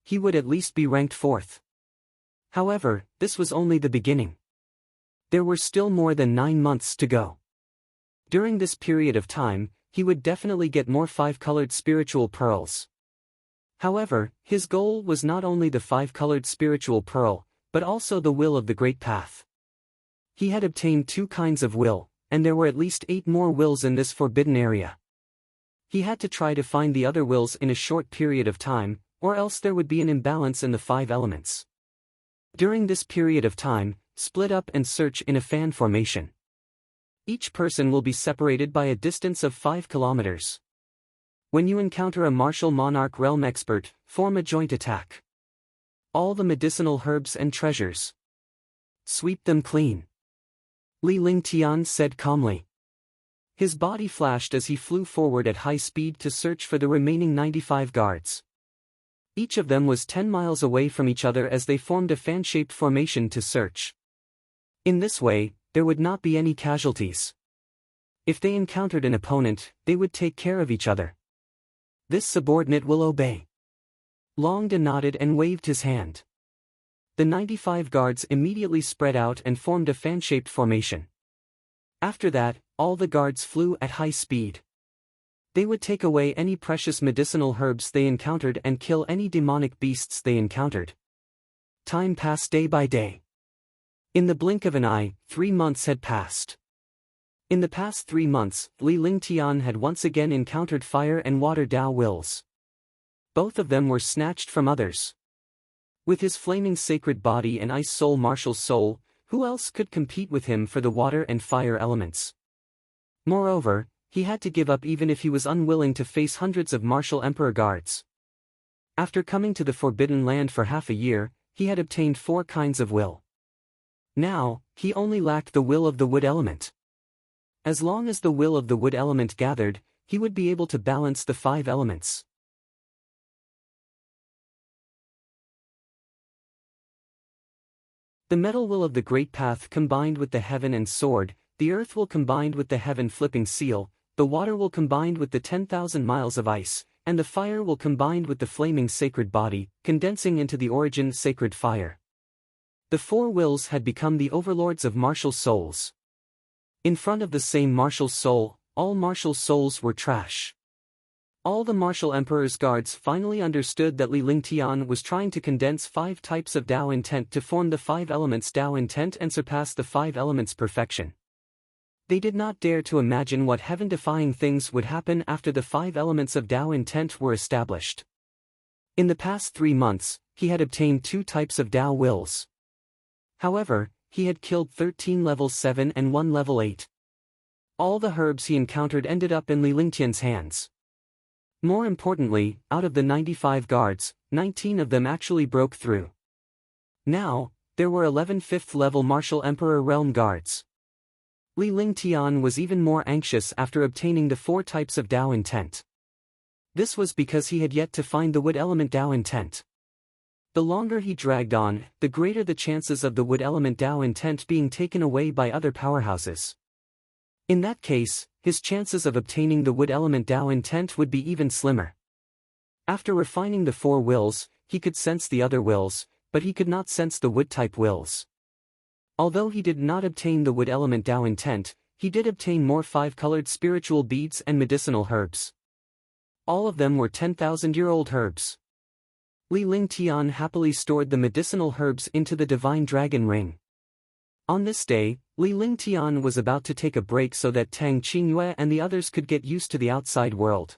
He would at least be ranked 4th. However, this was only the beginning. There were still more than 9 months to go. During this period of time, he would definitely get more 5-colored spiritual pearls. However, his goal was not only the 5-colored spiritual pearl, but also the will of the Great Path. He had obtained 2 kinds of will, and there were at least 8 more wills in this forbidden area. He had to try to find the other wills in a short period of time, or else there would be an imbalance in the 5 elements. During this period of time, split up and search in a fan formation. Each person will be separated by a distance of 5 kilometers. When you encounter a martial monarch realm expert, form a joint attack. All the medicinal herbs and treasures. Sweep them clean. Li Lingtian said calmly. His body flashed as he flew forward at high speed to search for the remaining 95 guards. Each of them was 10 miles away from each other as they formed a fan-shaped formation to search. In this way, there would not be any casualties. If they encountered an opponent, they would take care of each other. This subordinate will obey. Longda nodded and waved his hand. The 95 guards immediately spread out and formed a fan-shaped formation. After that, all the guards flew at high speed. They would take away any precious medicinal herbs they encountered and kill any demonic beasts they encountered. Time passed day by day. In the blink of an eye, 3 months had passed. In the past 3 months, Li Lingtian had once again encountered fire and water Dao wills. Both of them were snatched from others. With his flaming sacred body and ice soul martial soul, who else could compete with him for the water and fire elements? Moreover, he had to give up even if he was unwilling to face hundreds of martial emperor guards. After coming to the Forbidden Land for half a year, he had obtained 4 kinds of will. Now, he only lacked the will of the wood element. As long as the will of the wood element gathered, he would be able to balance the 5 elements. The metal will of the great path combined with the heaven and sword, the earth will combined with the heaven flipping seal, the water will combined with the 10,000 miles of ice, and the fire will combined with the flaming sacred body, condensing into the origin sacred fire. The 4 wills had become the overlords of martial souls. In front of the same martial soul, all martial souls were trash. All the martial emperor's guards finally understood that Li Lingtian was trying to condense 5 types of Tao intent to form the 5 elements Tao intent and surpass the 5 elements perfection. They did not dare to imagine what heaven-defying things would happen after the 5 elements of Tao intent were established. In the past 3 months, he had obtained 2 types of Tao wills. However, he had killed 13 level 7 and 1 level 8. All the herbs he encountered ended up in Li Lingtian's hands. More importantly, out of the 95 guards, 19 of them actually broke through. Now, there were 11 5th-level martial emperor realm guards. Li Lingtian was even more anxious after obtaining the 4 types of Tao intent. This was because he had yet to find the wood element Tao intent. The longer he dragged on, the greater the chances of the wood element Tao intent being taken away by other powerhouses. In that case, his chances of obtaining the wood element Tao intent would be even slimmer. After refining the 4 wills, he could sense the other wills, but he could not sense the wood-type wills. Although he did not obtain the wood element Tao intent, he did obtain more 5-colored spiritual beads and medicinal herbs. All of them were 10,000-year-old herbs. Li Lingtian happily stored the medicinal herbs into the divine dragon ring. On this day, Li Lingtian was about to take a break so that Tang Qingyue and the others could get used to the outside world.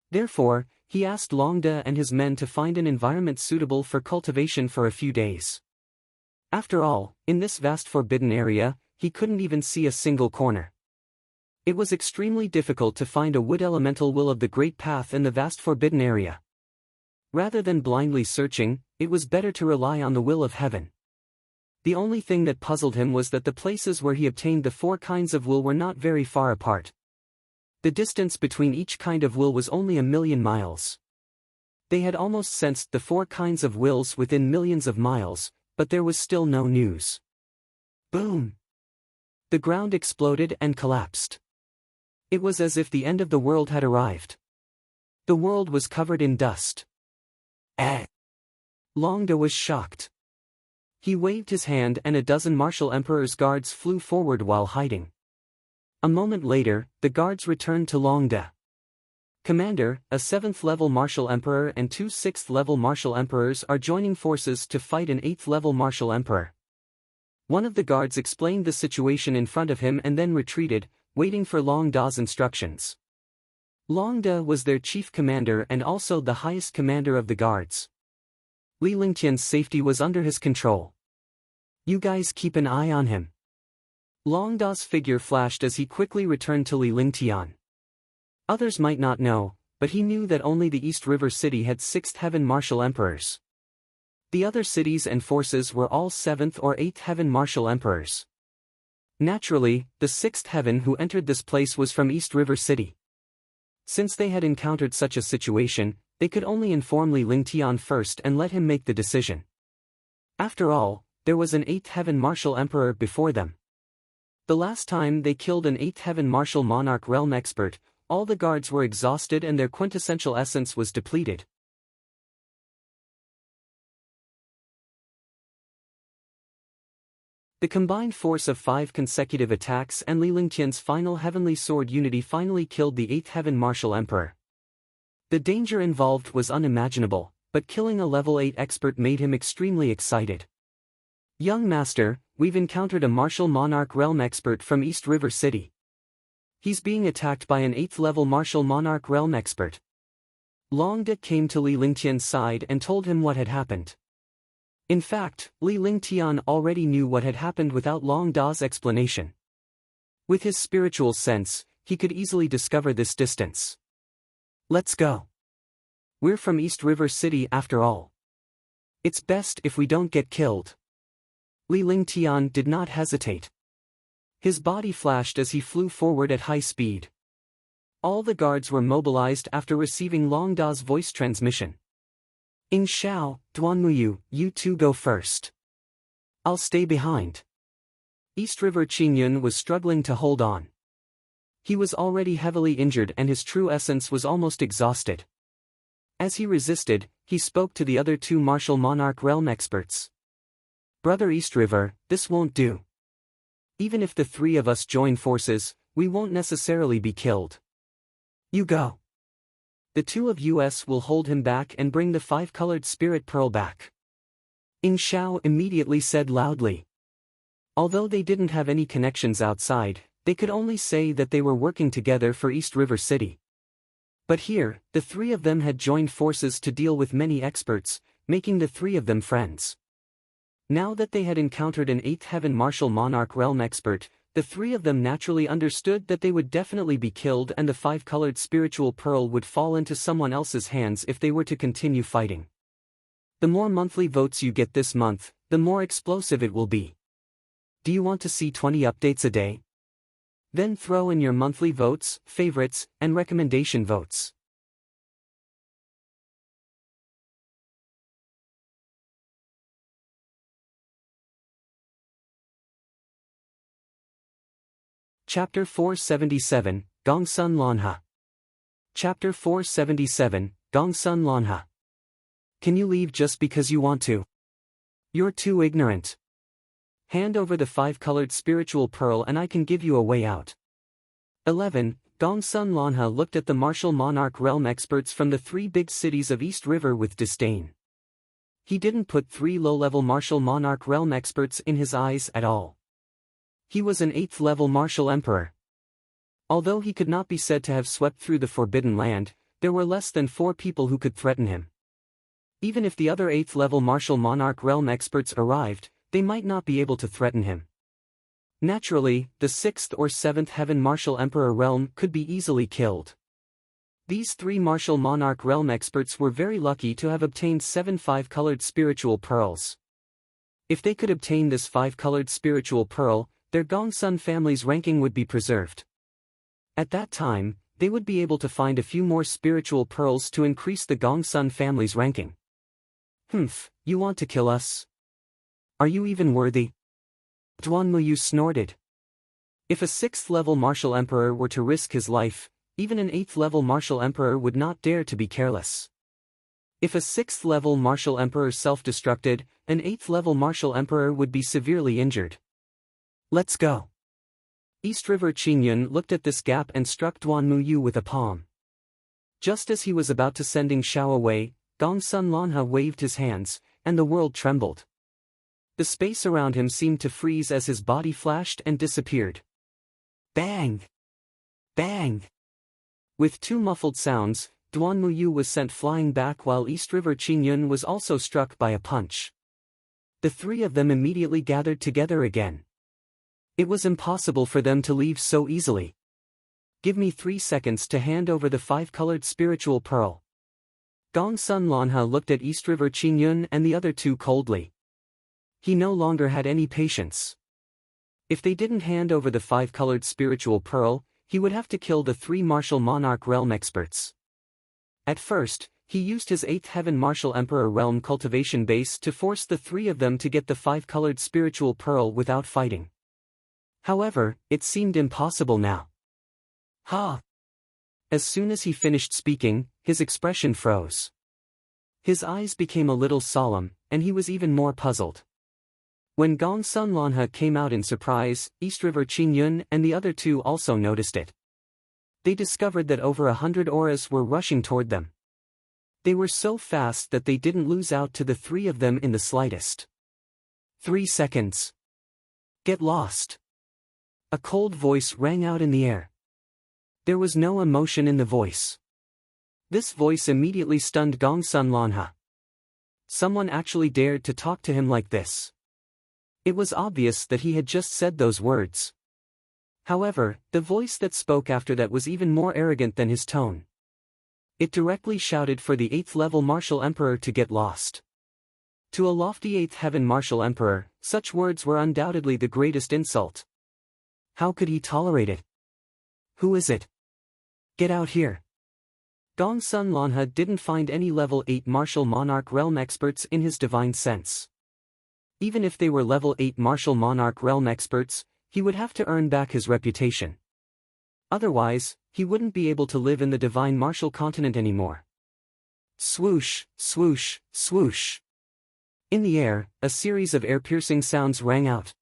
Therefore, he asked Longde and his men to find an environment suitable for cultivation for a few days. After all, in this vast forbidden area, he couldn't even see a single corner. It was extremely difficult to find a wood elemental will of the great path in the vast forbidden area. Rather than blindly searching, it was better to rely on the will of heaven. The only thing that puzzled him was that the places where he obtained the 4 kinds of will were not very far apart. The distance between each kind of will was only 1,000,000 miles. They had almost sensed the 4 kinds of wills within millions of miles, but there was still no news. Boom! The ground exploded and collapsed. It was as if the end of the world had arrived. The world was covered in dust. Longde was shocked. He waved his hand and a dozen martial emperor's guards flew forward while hiding. A moment later, the guards returned to Longde. Commander, a 7th-level martial emperor and 2 6th-level martial emperors are joining forces to fight an 8th-level martial emperor. One of the guards explained the situation in front of him and then retreated, waiting for Longde's instructions. Longde was their chief commander and also the highest commander of the guards. Li Lingtian's safety was under his control. You guys keep an eye on him. Longde's figure flashed as he quickly returned to Li Lingtian. Others might not know, but he knew that only the East River City had 6th Heaven Martial Emperors. The other cities and forces were all 7th or 8th Heaven Martial Emperors. Naturally, the 6th Heaven who entered this place was from East River City. Since they had encountered such a situation, they could only inform Li Lingtian first and let him make the decision. After all, there was an 8th Heaven Martial Emperor before them. The last time they killed an 8th Heaven Martial Monarch Realm expert, all the guards were exhausted and their quintessential essence was depleted. The combined force of 5 consecutive attacks and Li Lingtian's final Heavenly Sword unity finally killed the 8th Heaven Martial Emperor. The danger involved was unimaginable, but killing a level 8 expert made him extremely excited. Young Master, we've encountered a Martial Monarch Realm expert from East River City. He's being attacked by an 8th level Martial Monarch Realm expert. Long Da came to Li Lingtian's side and told him what had happened. In fact, Li Lingtian already knew what had happened without Long Da's explanation. With his spiritual sense, he could easily discover this distance. Let's go. We're from East River City after all. It's best if we don't get killed. Li Lingtian did not hesitate. His body flashed as he flew forward at high speed. All the guards were mobilized after receiving Long Da's voice transmission. Ing Shao, Duanmuyu, you two go first. I'll stay behind. East River Qingyun was struggling to hold on. He was already heavily injured and his true essence was almost exhausted. As he resisted, he spoke to the other two martial monarch realm experts. Brother East River, this won't do. Even if the three of us join forces, we won't necessarily be killed. You go. The two of us will hold him back and bring the five-colored spirit pearl back. Ing Shao immediately said loudly. Although they didn't have any connections outside, they could only say that they were working together for East River City. But here, the three of them had joined forces to deal with many experts, making the three of them friends. Now that they had encountered an 8th Heaven Martial Monarch Realm expert, the three of them naturally understood that they would definitely be killed and the five-colored spiritual pearl would fall into someone else's hands if they were to continue fighting. The more monthly votes you get this month, the more explosive it will be. Do you want to see 20 updates a day? Then throw in your monthly votes, favorites, and recommendation votes. Chapter 477, Gongsun Lanha. Chapter 477, Gongsun Lanha. Can you leave just because you want to? You're too ignorant. Hand over the five-colored spiritual pearl and I can give you a way out. 11. Gongsun Lanha looked at the martial monarch realm experts from the three big cities of East River with disdain. He didn't put three low-level martial monarch realm experts in his eyes at all. He was an 8th-level martial emperor. Although he could not be said to have swept through the Forbidden Land, there were less than 4 people who could threaten him. Even if the other 8th-level martial monarch realm experts arrived, they might not be able to threaten him. Naturally, the 6th or 7th Heaven Martial Emperor realm could be easily killed. These 3 martial monarch realm experts were very lucky to have obtained 7 five-colored spiritual pearls. If they could obtain this five-colored spiritual pearl, their Gongsun family's ranking would be preserved. At that time, they would be able to find a few more spiritual pearls to increase the Gongsun family's ranking. You want to kill us? Are you even worthy? Duanmuyu snorted. If a 6th-level martial emperor were to risk his life, even an 8th-level martial emperor would not dare to be careless. If a 6th-level martial emperor self-destructed, an 8th-level martial emperor would be severely injured. Let's go. East River Qingyun looked at this gap and struck Duanmuyu with a palm. Just as he was about to send Ing Shao away, Gongsun Lanha waved his hands, and the world trembled. The space around him seemed to freeze as his body flashed and disappeared. Bang! Bang! With 2 muffled sounds, Duanmuyu was sent flying back while East River Qingyun was also struck by a punch. The 3 of them immediately gathered together again. It was impossible for them to leave so easily. Give me 3 seconds to hand over the five-colored spiritual pearl. Gongsun Lanha looked at East River Qingyun and the other 2 coldly. He no longer had any patience. If they didn't hand over the five-colored spiritual pearl, he would have to kill the 3 martial monarch realm experts. At first, he used his 8th Heaven Martial Emperor realm cultivation base to force the 3 of them to get the five-colored spiritual pearl without fighting. However, it seemed impossible now. Ha! As soon as he finished speaking, his expression froze. His eyes became a little solemn, and he was even more puzzled. When Gongsun Lanha came out in surprise, East River Qingyun and the other 2 also noticed it. They discovered that over 100 auras were rushing toward them. They were so fast that they didn't lose out to the 3 of them in the slightest. 3 seconds. Get lost. A cold voice rang out in the air. There was no emotion in the voice. This voice immediately stunned Gongsun Lanha. Someone actually dared to talk to him like this. It was obvious that he had just said those words. However, the voice that spoke after that was even more arrogant than his tone. It directly shouted for the 8th level martial emperor to get lost. To a lofty 8th heaven martial emperor, such words were undoubtedly the greatest insult. How could he tolerate it? Who is it? Get out here. Gongsun Lanha didn't find any level 8 martial monarch realm experts in his divine sense. Even if they were level 8 martial monarch realm experts, he would have to earn back his reputation. Otherwise, he wouldn't be able to live in the divine martial continent anymore. Swoosh, swoosh, swoosh. In the air, a series of air-piercing sounds rang out.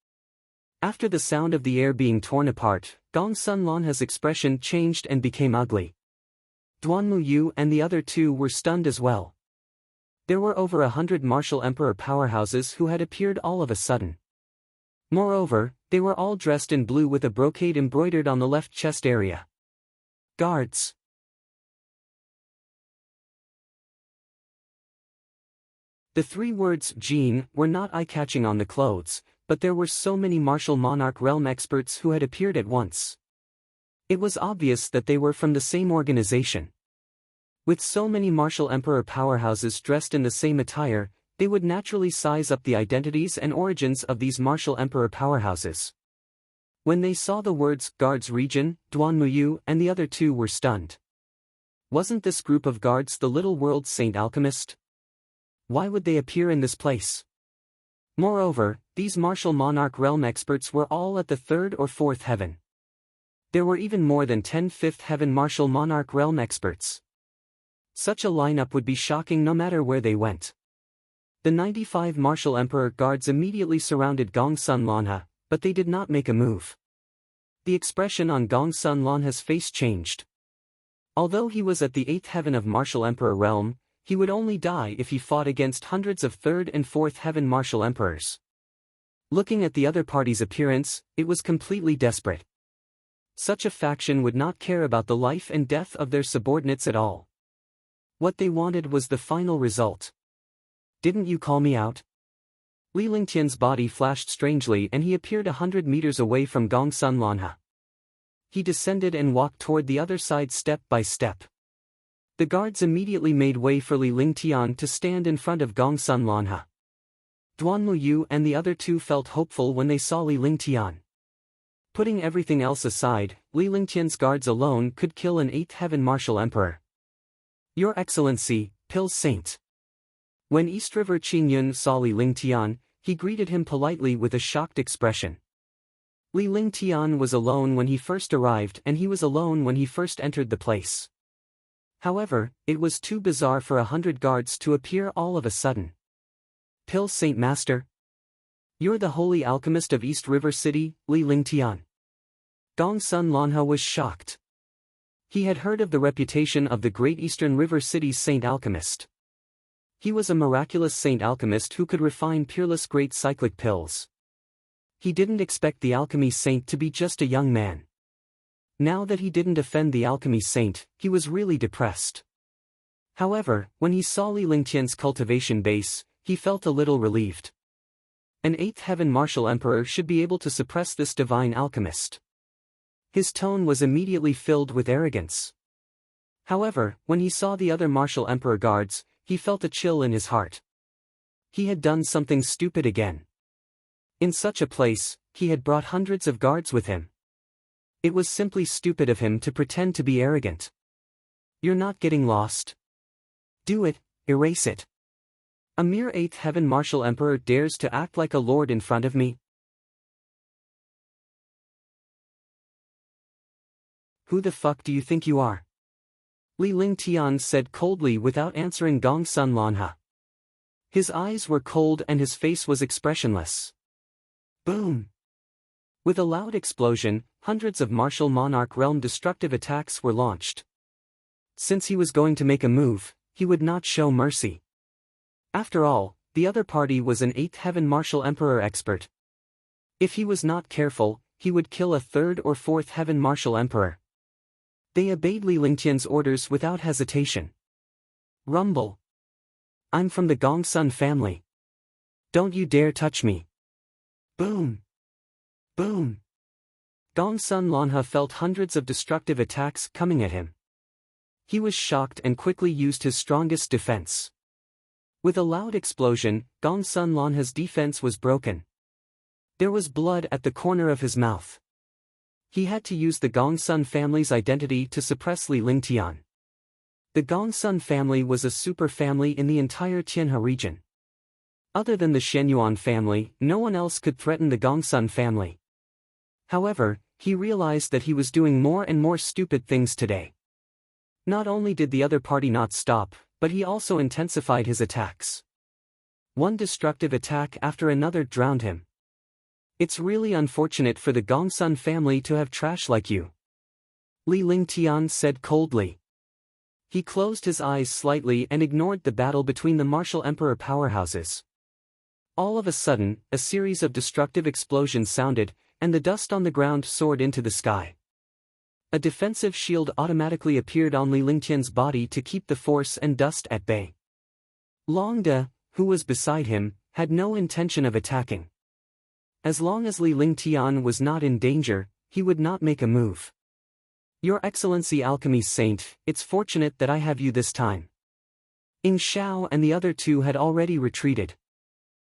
After the sound of the air being torn apart, Gongsun Lanha's expression changed and became ugly. Duanmu Yu and the other two were stunned as well. There were over 100 martial emperor powerhouses who had appeared all of a sudden. Moreover, they were all dressed in blue with a brocade embroidered on the left chest area. Guards. The 3 words Jin were not eye-catching on the clothes, but there were so many martial monarch realm experts who had appeared at once. It was obvious that they were from the same organization. With so many martial emperor powerhouses dressed in the same attire, they would naturally size up the identities and origins of these martial emperor powerhouses. When they saw the words Guards Region, Duanmu Yu and the other two were stunned. Wasn't this group of guards the little world Saint Alchemist? Why would they appear in this place? Moreover, these martial monarch realm experts were all at the 3rd or 4th heaven. There were even more than 10 5th heaven martial monarch realm experts. Such a lineup would be shocking no matter where they went. The 95 martial emperor guards immediately surrounded Gongsun Lanha, but they did not make a move. The expression on Gongsun Lanha's face changed. Although he was at the 8th heaven of martial emperor realm, he would only die if he fought against hundreds of 3rd and 4th heaven martial emperors. Looking at the other party's appearance, it was completely desperate. Such a faction would not care about the life and death of their subordinates at all. What they wanted was the final result. Didn't you call me out? Li Lingtian's body flashed strangely and he appeared 100 meters away from Gongsun Lanha. He descended and walked toward the other side step by step. The guards immediately made way for Li Lingtian to stand in front of Gongsun Lanha. Duanmu Yu and the other two felt hopeful when they saw Li Lingtian. Putting everything else aside, Li Lingtian's guards alone could kill an 8th heaven martial emperor. Your Excellency, Pill Saint. When East River Qingyun saw Li Lingtian, he greeted him politely with a shocked expression. Li Lingtian was alone when he first arrived and he was alone when he first entered the place. However, it was too bizarre for 100 guards to appear all of a sudden. Pill Saint Master? You're the holy alchemist of East River City, Li Lingtian. Gongsun Lanha was shocked. He had heard of the reputation of the great Eastern River City's Saint Alchemist. He was a miraculous Saint Alchemist who could refine peerless great cyclic pills. He didn't expect the alchemy saint to be just a young man. Now that he didn't offend the alchemy saint, he was really depressed. However, when he saw Li Lingtian's cultivation base, he felt a little relieved. An 8th heaven martial emperor should be able to suppress this divine alchemist. His tone was immediately filled with arrogance. However, when he saw the other martial emperor guards, he felt a chill in his heart. He had done something stupid again. In such a place, he had brought hundreds of guards with him. It was simply stupid of him to pretend to be arrogant. You're not getting lost. Do it, erase it. A mere 8th heaven martial emperor dares to act like a lord in front of me? Who the fuck do you think you are? Li Lingtian said coldly without answering Gongsun Lanha. His eyes were cold and his face was expressionless. Boom! With a loud explosion, hundreds of martial monarch realm destructive attacks were launched. Since he was going to make a move, he would not show mercy. After all, the other party was an 8th heaven martial emperor expert. If he was not careful, he would kill a 3rd or 4th heaven martial emperor. They obeyed Li Lingtian's orders without hesitation. Rumble. I'm from the Gongsun family. Don't you dare touch me. Boom. Boom. Gongsun Lanha felt hundreds of destructive attacks coming at him. He was shocked and quickly used his strongest defense. With a loud explosion, Gongsun Lanha's defense was broken. There was blood at the corner of his mouth. He had to use the Gongsun family's identity to suppress Li Lingtian. The Gongsun family was a super family in the entire Tianhe region. Other than the Shenyuan family, no one else could threaten the Gongsun family. However, he realized that he was doing more and more stupid things today. Not only did the other party not stop, but he also intensified his attacks. One destructive attack after another drowned him. It's really unfortunate for the Gongsun family to have trash like you. Li Lingtian said coldly. He closed his eyes slightly and ignored the battle between the martial emperor powerhouses. All of a sudden, a series of destructive explosions sounded, and the dust on the ground soared into the sky. A defensive shield automatically appeared on Li Lingtian's body to keep the force and dust at bay. Long De, who was beside him, had no intention of attacking. As long as Li Lingtian was not in danger, he would not make a move. Your Excellency Alchemy Saint, it's fortunate that I have you this time. Ing Shao and the other two had already retreated.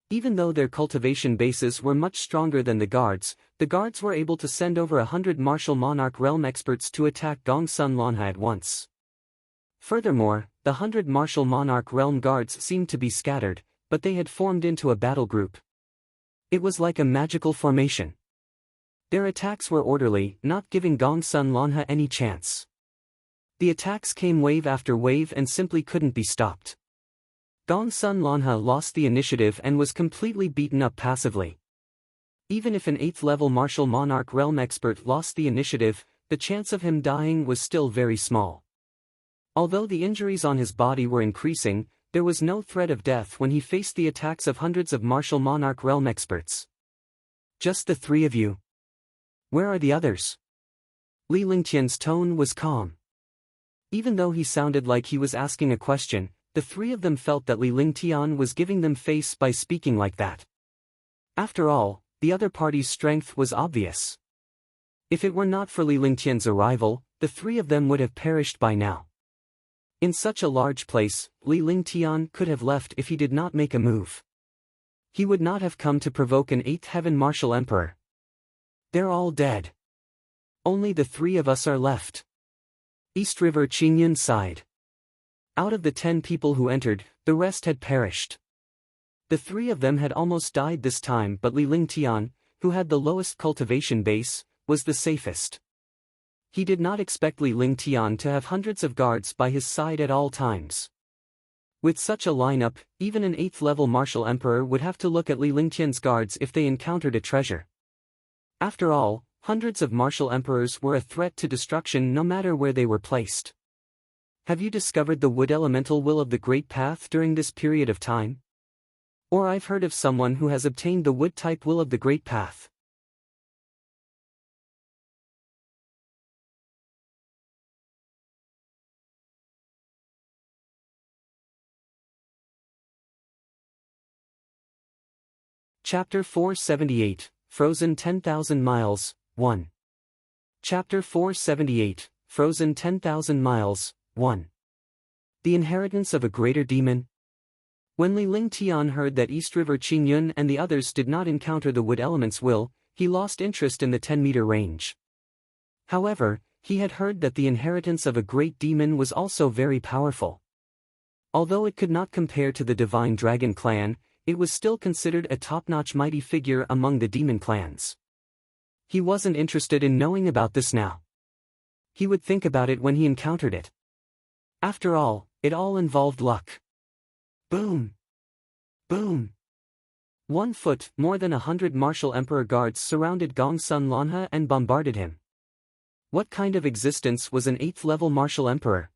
Even though their cultivation bases were much stronger than the guards were able to send over 100 martial monarch realm experts to attack Gongsun Lanha at once. Furthermore, the 100 martial monarch realm guards seemed to be scattered, but they had formed into a battle group. It was like a magical formation. Their attacks were orderly, not giving Gongsun Lanha any chance. The attacks came wave after wave and simply couldn't be stopped. Gongsun Lanha lost the initiative and was completely beaten up passively. Even if an 8th level martial monarch realm expert lost the initiative, the chance of him dying was still very small. Although the injuries on his body were increasing, there was no threat of death when he faced the attacks of hundreds of martial monarch realm experts. Just the three of you. Where are the others? Li Lingtian's tone was calm. Even though he sounded like he was asking a question, the three of them felt that Li Lingtian was giving them face by speaking like that. After all, the other party's strength was obvious. If it were not for Li Lingtian's arrival, the three of them would have perished by now. In such a large place, Li Lingtian could have left if he did not make a move. He would not have come to provoke an 8th heaven martial emperor. They're all dead. Only the three of us are left. East River Qingyun sighed. Out of the 10 people who entered, the rest had perished. The three of them had almost died this time, but Li Lingtian, who had the lowest cultivation base, was the safest. He did not expect Li Lingtian to have hundreds of guards by his side at all times. With such a lineup, even an 8th level martial emperor would have to look at Li Lingtian's guards if they encountered a treasure. After all, hundreds of martial emperors were a threat to destruction no matter where they were placed. Have you discovered the wood elemental will of the Great Path during this period of time? Or I've heard of someone who has obtained the wood type will of the Great Path. Chapter 478, Frozen 10,000 Miles, 1. Chapter 478, Frozen 10,000 Miles, 1. The Inheritance of a Greater Demon. When Li Lingtian heard that East River Qingyun and the others did not encounter the wood element's will, he lost interest in the 10-meter range. However, he had heard that the inheritance of a great demon was also very powerful. Although it could not compare to the Divine Dragon clan, it was still considered a top-notch mighty figure among the demon clans. He wasn't interested in knowing about this now. He would think about it when he encountered it. After all, it all involved luck. Boom! Boom! 1 foot, more than 100 martial emperor guards surrounded Gongsun Lanha and bombarded him. What kind of existence was an 8th level martial emperor?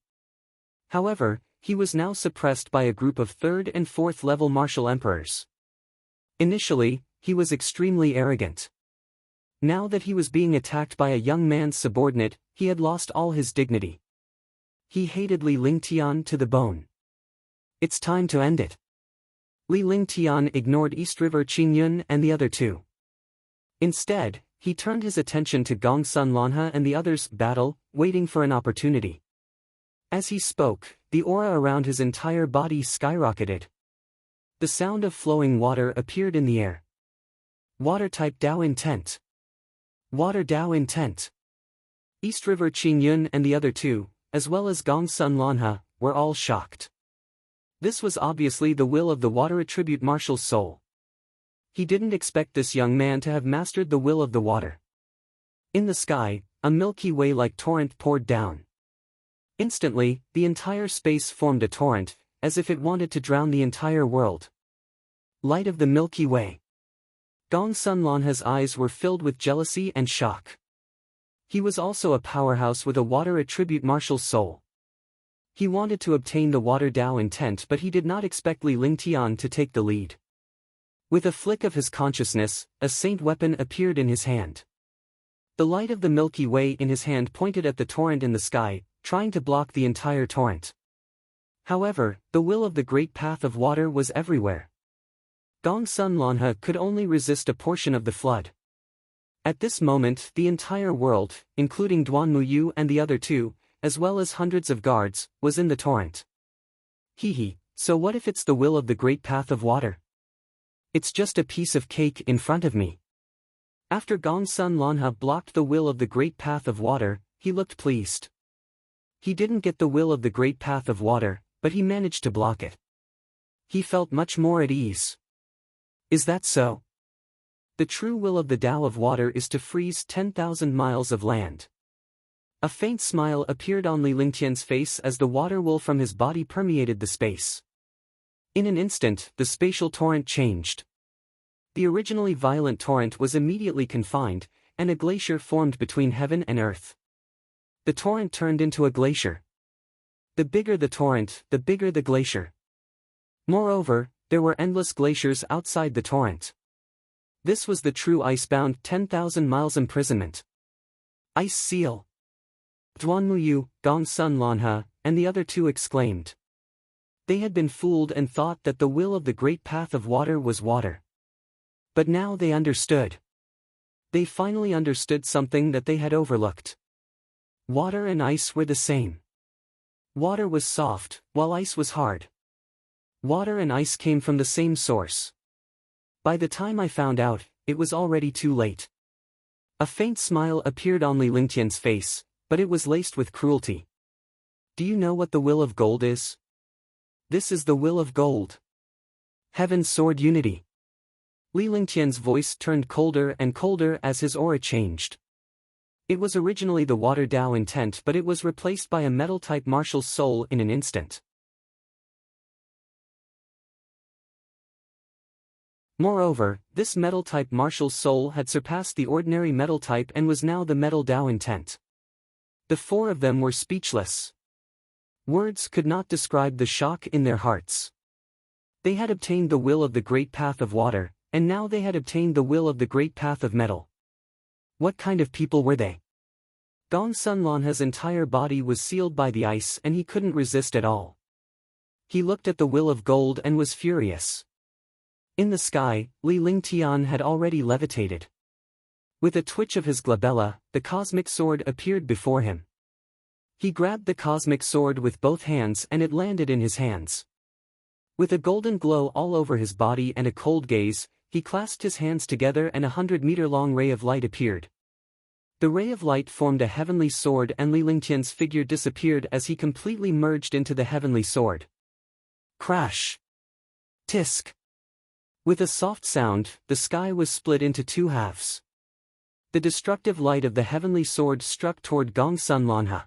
However, he was now suppressed by a group of 3rd and 4th level martial emperors. Initially, he was extremely arrogant. Now that he was being attacked by a young man's subordinate, he had lost all his dignity. He hated Li Lingtian to the bone. It's time to end it. Li Lingtian ignored East River Qingyun and the other two. Instead, he turned his attention to Gongsun Lanhe and the others' battle, waiting for an opportunity. As he spoke, the aura around his entire body skyrocketed. The sound of flowing water appeared in the air. Water-type Dao intent. Water Dao intent. East River Qingyun and the other two, as well as Gongsun Lanhe, were all shocked. This was obviously the will of the water attribute marshal's soul. He didn't expect this young man to have mastered the will of the water. In the sky, a Milky Way-like torrent poured down. Instantly, the entire space formed a torrent, as if it wanted to drown the entire world. Light of the Milky Way. Gongsun Lanhe's eyes were filled with jealousy and shock. He was also a powerhouse with a water attribute marshal's soul. He wanted to obtain the water Dao intent, but he did not expect Li Lingtian to take the lead. With a flick of his consciousness, a saint weapon appeared in his hand. The light of the Milky Way in his hand pointed at the torrent in the sky, trying to block the entire torrent. However, the will of the great path of water was everywhere. Gongsun Lanhe could only resist a portion of the flood. At this moment, the entire world, including Duan Muyu and the other two, as well as hundreds of guards, was in the torrent. So what if it's the will of the great path of water? It's just a piece of cake in front of me. After Gongsun Lanhe blocked the will of the great path of water, he looked pleased. He didn't get the will of the great path of water, but he managed to block it. He felt much more at ease. Is that so? The true will of the Tao of water is to freeze 10,000 miles of land. A faint smile appeared on Li Lingtian's face as the water will from his body permeated the space. In an instant, the spatial torrent changed. The originally violent torrent was immediately confined, and a glacier formed between heaven and earth. The torrent turned into a glacier. The bigger the torrent, the bigger the glacier. Moreover, there were endless glaciers outside the torrent. This was the true icebound 10,000 miles imprisonment. Ice seal. Duan Muyu, Gongsun Lanhe, and the other two exclaimed. They had been fooled and thought that the will of the great path of water was water. But now they understood. They finally understood something that they had overlooked. Water and ice were the same. Water was soft, while ice was hard. Water and ice came from the same source. By the time I found out, it was already too late. A faint smile appeared on Li Lingtian's face, but it was laced with cruelty. Do you know what the will of gold is? This is the will of gold. Heaven's sword unity. Li Lingtian's voice turned colder and colder as his aura changed. It was originally the water Dao intent, but it was replaced by a metal-type marshal's soul in an instant. Moreover, this metal-type marshal's soul had surpassed the ordinary metal type and was now the metal Dao intent. The four of them were speechless. Words could not describe the shock in their hearts. They had obtained the will of the great path of water, and now they had obtained the will of the great path of metal. What kind of people were they? Gongsun Lanhe's entire body was sealed by the ice and he couldn't resist at all. He looked at the will of gold and was furious. In the sky, Li Lingtian had already levitated. With a twitch of his glabella, the cosmic sword appeared before him. He grabbed the cosmic sword with both hands and it landed in his hands. With a golden glow all over his body and a cold gaze, he clasped his hands together and a 100-meter-long ray of light appeared. The ray of light formed a heavenly sword and Li Lingtian's figure disappeared as he completely merged into the heavenly sword. Crash! Tisk! With a soft sound, the sky was split into two halves. The destructive light of the heavenly sword struck toward Gongsun Lanhe.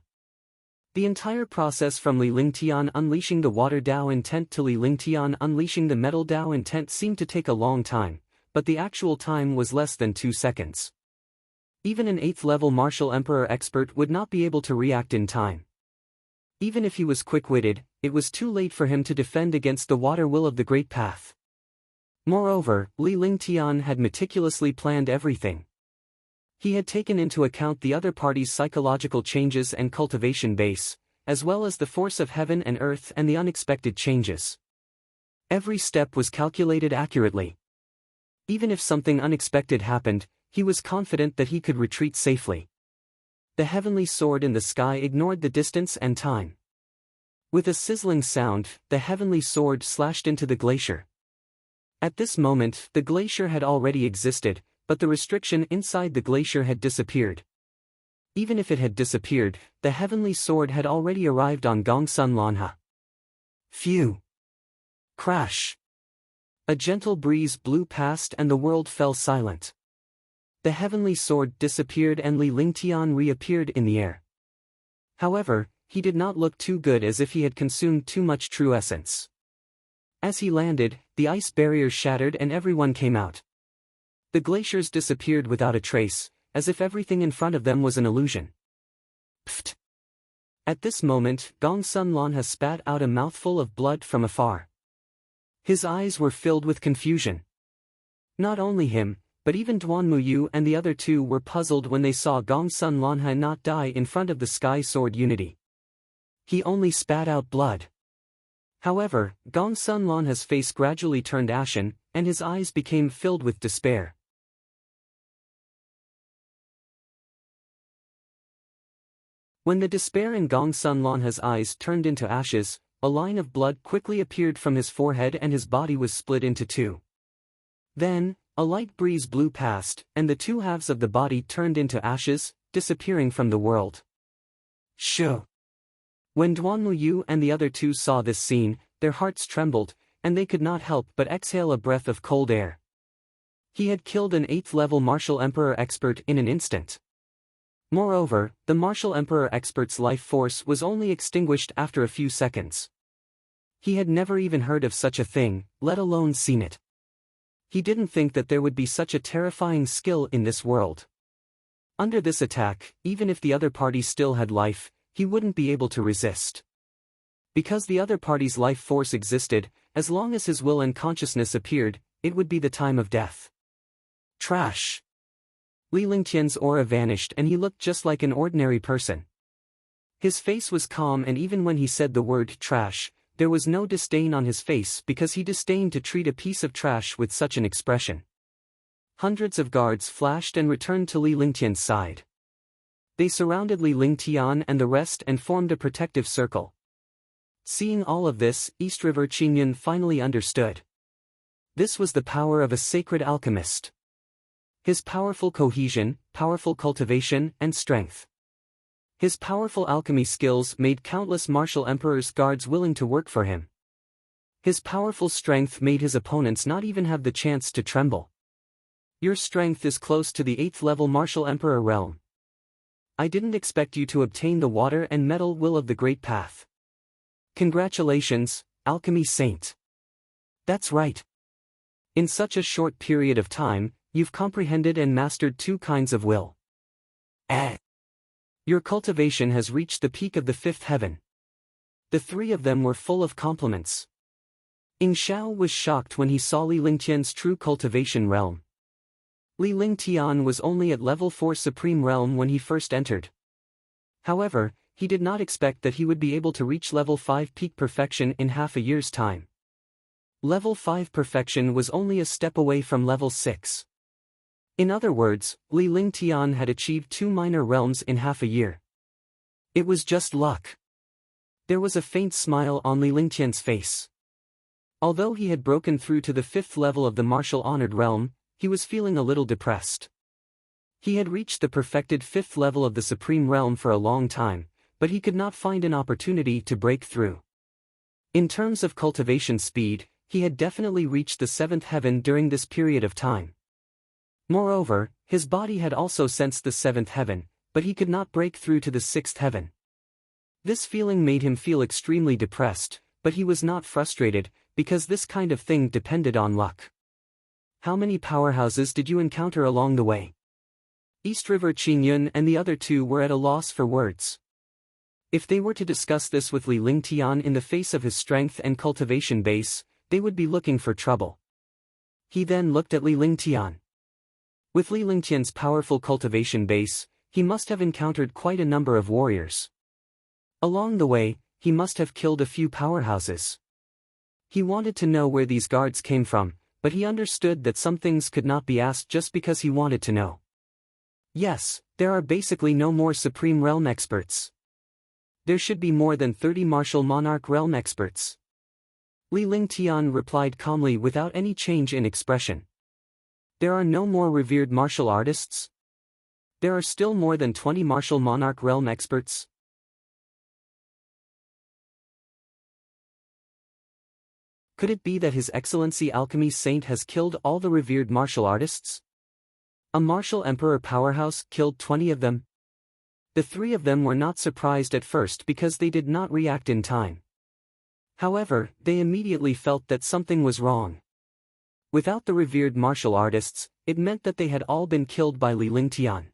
The entire process from Li Lingtian unleashing the water Dao intent to Li Lingtian unleashing the metal Dao intent seemed to take a long time, but the actual time was less than 2 seconds. Even an 8th-level martial emperor expert would not be able to react in time. Even if he was quick-witted, it was too late for him to defend against the water will of the Great Path. Moreover, Li Lingtian had meticulously planned everything. He had taken into account the other party's psychological changes and cultivation base, as well as the force of heaven and earth and the unexpected changes. Every step was calculated accurately. Even if something unexpected happened, he was confident that he could retreat safely. The heavenly sword in the sky ignored the distance and time. With a sizzling sound, the heavenly sword slashed into the glacier. At this moment, the glacier had already existed, but the restriction inside the glacier had disappeared. Even if it had disappeared, the heavenly sword had already arrived on Gongsun Lanha. Phew! Crash! A gentle breeze blew past and the world fell silent. The heavenly sword disappeared and Li Lingtian reappeared in the air. However, he did not look too good, as if he had consumed too much true essence. As he landed, the ice barriers shattered and everyone came out. The glaciers disappeared without a trace, as if everything in front of them was an illusion. Pfft! At this moment, Gongsun Lanha spat out a mouthful of blood from afar. His eyes were filled with confusion. Not only him, but even Duan Muyu and the other two were puzzled when they saw Gongsun Lanha not die in front of the Sky Sword Unity. He only spat out blood. However, Gongsun Lanha's face gradually turned ashen, and his eyes became filled with despair. When the despair in Gongsun Lanha's eyes turned into ashes, a line of blood quickly appeared from his forehead and his body was split into two. Then, a light breeze blew past, and the two halves of the body turned into ashes, disappearing from the world. Shoo! When Duan Muyu and the other two saw this scene, their hearts trembled, and they could not help but exhale a breath of cold air. He had killed an 8th-level Martial Emperor expert in an instant. Moreover, the Martial Emperor expert's life force was only extinguished after a few seconds. He had never even heard of such a thing, let alone seen it. He didn't think that there would be such a terrifying skill in this world. Under this attack, even if the other party still had life, he wouldn't be able to resist. Because the other party's life force existed, as long as his will and consciousness appeared, it would be the time of death. Trash! Li Lingtian's aura vanished and he looked just like an ordinary person. His face was calm, and even when he said the word trash, there was no disdain on his face because he disdained to treat a piece of trash with such an expression. Hundreds of guards flashed and returned to Li Lingtian's side. They surrounded Li Lingtian and the rest and formed a protective circle. Seeing all of this, East River Qingyun finally understood. This was the power of a sacred alchemist. His powerful cohesion, powerful cultivation, and strength. His powerful alchemy skills made countless martial emperors' guards willing to work for him. His powerful strength made his opponents not even have the chance to tremble. Your strength is close to the 8th-level martial emperor realm. I didn't expect you to obtain the water and metal will of the Great Path. Congratulations, Alchemy Saint. That's right. In such a short period of time, you've comprehended and mastered 2 kinds of will. Your cultivation has reached the peak of the 5th heaven. The 3 of them were full of compliments. Ying Xiao was shocked when he saw Li Lingtian's true cultivation realm. Li Lingtian was only at level 4 Supreme Realm when he first entered. However, he did not expect that he would be able to reach level 5 peak perfection in half a year's time. Level 5 perfection was only a step away from level 6. In other words, Li Lingtian had achieved 2 minor realms in half a year. It was just luck. There was a faint smile on Li Lingtian's face. Although he had broken through to the 5th level of the martial honored realm, he was feeling a little depressed. He had reached the perfected 5th level of the Supreme Realm for a long time, but he could not find an opportunity to break through. In terms of cultivation speed, he had definitely reached the 7th heaven during this period of time. Moreover, his body had also sensed the 7th heaven, but he could not break through to the 6th heaven. This feeling made him feel extremely depressed, but he was not frustrated, because this kind of thing depended on luck. How many powerhouses did you encounter along the way? East River Qingyun and the other 2 were at a loss for words. If they were to discuss this with Li Lingtian in the face of his strength and cultivation base, they would be looking for trouble. He then looked at Li Lingtian. With Li Lingtian's powerful cultivation base, he must have encountered quite a number of warriors. Along the way, he must have killed a few powerhouses. He wanted to know where these guards came from, but he understood that some things could not be asked just because he wanted to know. Yes, there are basically no more Supreme Realm experts. There should be more than 30 Martial Monarch Realm experts. Li Lingtian replied calmly without any change in expression. There are no more revered martial artists? There are still more than 20 Martial Monarch Realm experts? Could it be that His Excellency Alchemy Saint has killed all the revered martial artists? A martial emperor powerhouse killed 20 of them? The 3 of them were not surprised at first because they did not react in time. However, they immediately felt that something was wrong. Without the revered martial artists, it meant that they had all been killed by Li Lingtian.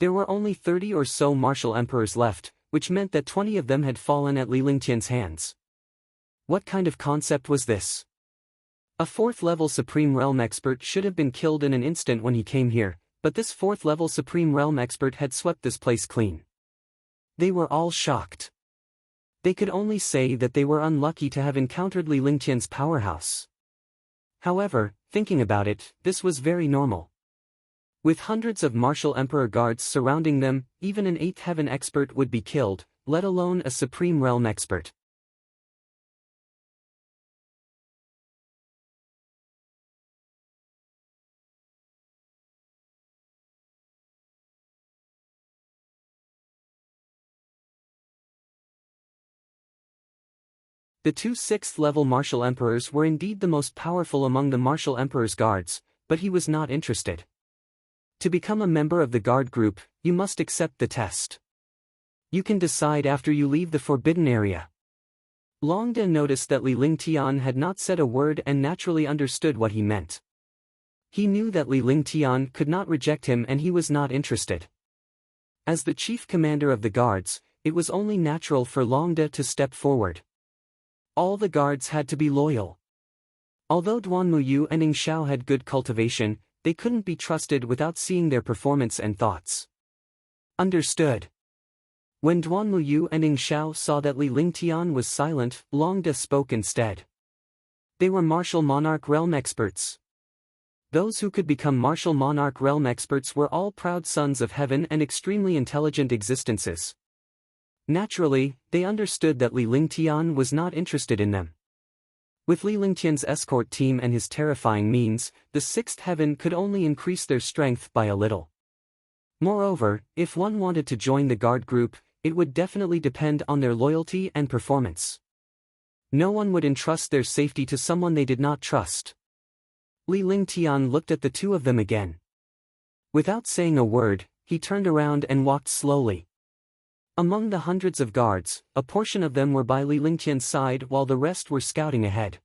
There were only 30 or so martial emperors left, which meant that 20 of them had fallen at Li Lingtian's hands. What kind of concept was this? A 4th-level Supreme Realm expert should have been killed in an instant when he came here, but this 4th-level Supreme Realm expert had swept this place clean. They were all shocked. They could only say that they were unlucky to have encountered Li Lingtian's powerhouse. However, thinking about it, this was very normal. With hundreds of martial emperor guards surrounding them, even an 8th heaven expert would be killed, let alone a Supreme Realm expert. The 2 6th-level martial emperors were indeed the most powerful among the martial emperor's guards, but he was not interested. To become a member of the guard group, you must accept the test. You can decide after you leave the forbidden area. Longde noticed that Li Lingtian had not said a word and naturally understood what he meant. He knew that Li Lingtian could not reject him and he was not interested. As the chief commander of the guards, it was only natural for Longde to step forward. All the guards had to be loyal. Although Duan Muyu and Ning Xiao had good cultivation, they couldn't be trusted without seeing their performance and thoughts. Understood. When Duan Muyu and Ning Xiao saw that Li Lingtian was silent, Longde spoke instead. They were martial monarch realm experts. Those who could become martial monarch realm experts were all proud sons of heaven and extremely intelligent existences. Naturally, they understood that Li Lingtian was not interested in them. With Li Lingtian's escort team and his terrifying means, the 6th heaven could only increase their strength by a little. Moreover, if one wanted to join the guard group, it would definitely depend on their loyalty and performance. No one would entrust their safety to someone they did not trust. Li Lingtian looked at the 2 of them again. Without saying a word, he turned around and walked slowly. Among the hundreds of guards, a portion of them were by Li Lingtian's side while the rest were scouting ahead.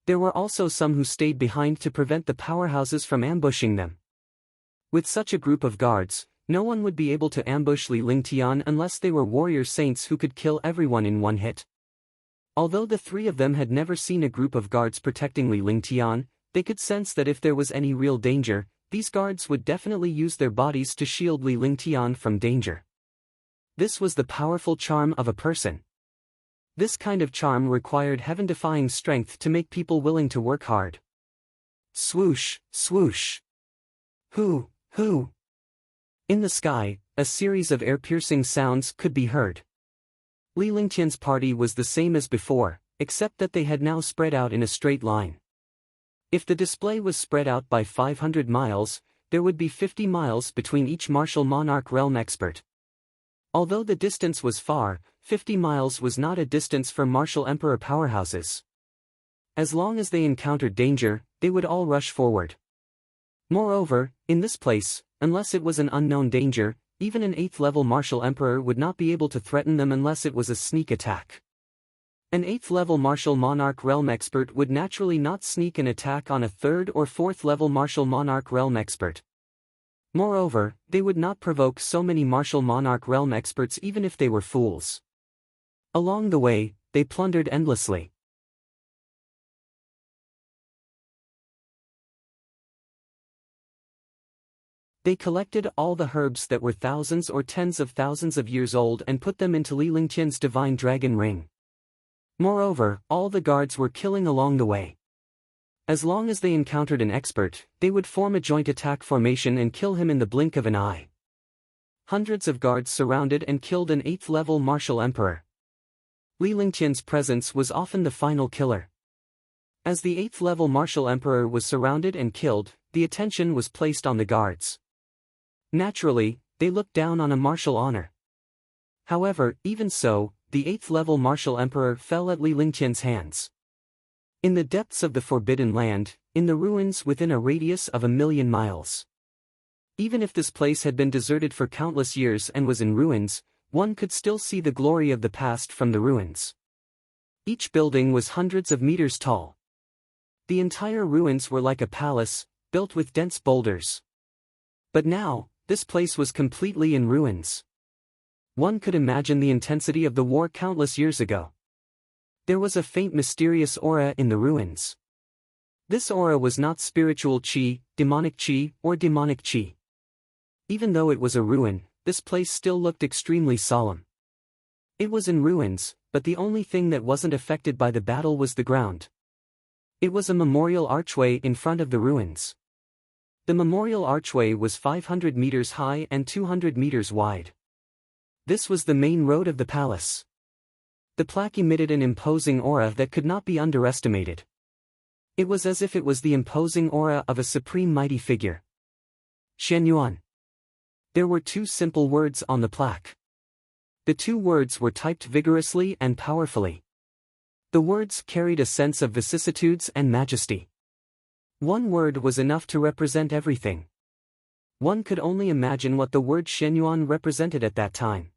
There were also some who stayed behind to prevent the powerhouses from ambushing them. With such a group of guards, no one would be able to ambush Li Lingtian unless they were warrior saints who could kill everyone in one hit. Although the 3 of them had never seen a group of guards protecting Li Lingtian, they could sense that if there was any real danger, these guards would definitely use their bodies to shield Li Lingtian from danger. This was the powerful charm of a person. This kind of charm required heaven-defying strength to make people willing to work hard. Swoosh, swoosh. Hoo, hoo. In the sky, a series of air-piercing sounds could be heard. Li Lingtian's party was the same as before, except that they had now spread out in a straight line. If the display was spread out by 500 miles, there would be 50 miles between each martial monarch realm expert. Although the distance was far, 50 miles was not a distance for martial emperor powerhouses. As long as they encountered danger, they would all rush forward. Moreover, in this place, unless it was an unknown danger, even an 8th-level martial emperor would not be able to threaten them unless it was a sneak attack. An 8th-level martial monarch realm expert would naturally not sneak an attack on a 3rd or 4th-level martial monarch realm expert. Moreover, they would not provoke so many martial monarch realm experts even if they were fools. Along the way, they plundered endlessly. They collected all the herbs that were thousands or tens of thousands of years old and put them into Li Lingtian's divine dragon ring. Moreover, all the guards were killing along the way. As long as they encountered an expert, they would form a joint attack formation and kill him in the blink of an eye. Hundreds of guards surrounded and killed an 8th-level martial emperor. Li Lingtian's presence was often the final killer. As the 8th-level martial emperor was surrounded and killed, the attention was placed on the guards. Naturally, they looked down on a martial honor. However, even so, the 8th-level martial emperor fell at Li Lingtian's hands. In the depths of the Forbidden Land, in the ruins within a radius of 1,000,000 miles. Even if this place had been deserted for countless years and was in ruins, one could still see the glory of the past from the ruins. Each building was hundreds of meters tall. The entire ruins were like a palace, built with dense boulders. But now, this place was completely in ruins. One could imagine the intensity of the war countless years ago. There was a faint mysterious aura in the ruins. This aura was not spiritual chi, or demonic chi. Even though it was a ruin, this place still looked extremely solemn. It was in ruins, but the only thing that wasn't affected by the battle was the ground. It was a memorial archway in front of the ruins. The memorial archway was 500 meters high and 200 meters wide. This was the main road of the palace. The plaque emitted an imposing aura that could not be underestimated. It was as if it was the imposing aura of a supreme mighty figure. Shenyuan. There were 2 simple words on the plaque. The 2 words were typed vigorously and powerfully. The words carried a sense of vicissitudes and majesty. One word was enough to represent everything. One could only imagine what the word Shenyuan represented at that time.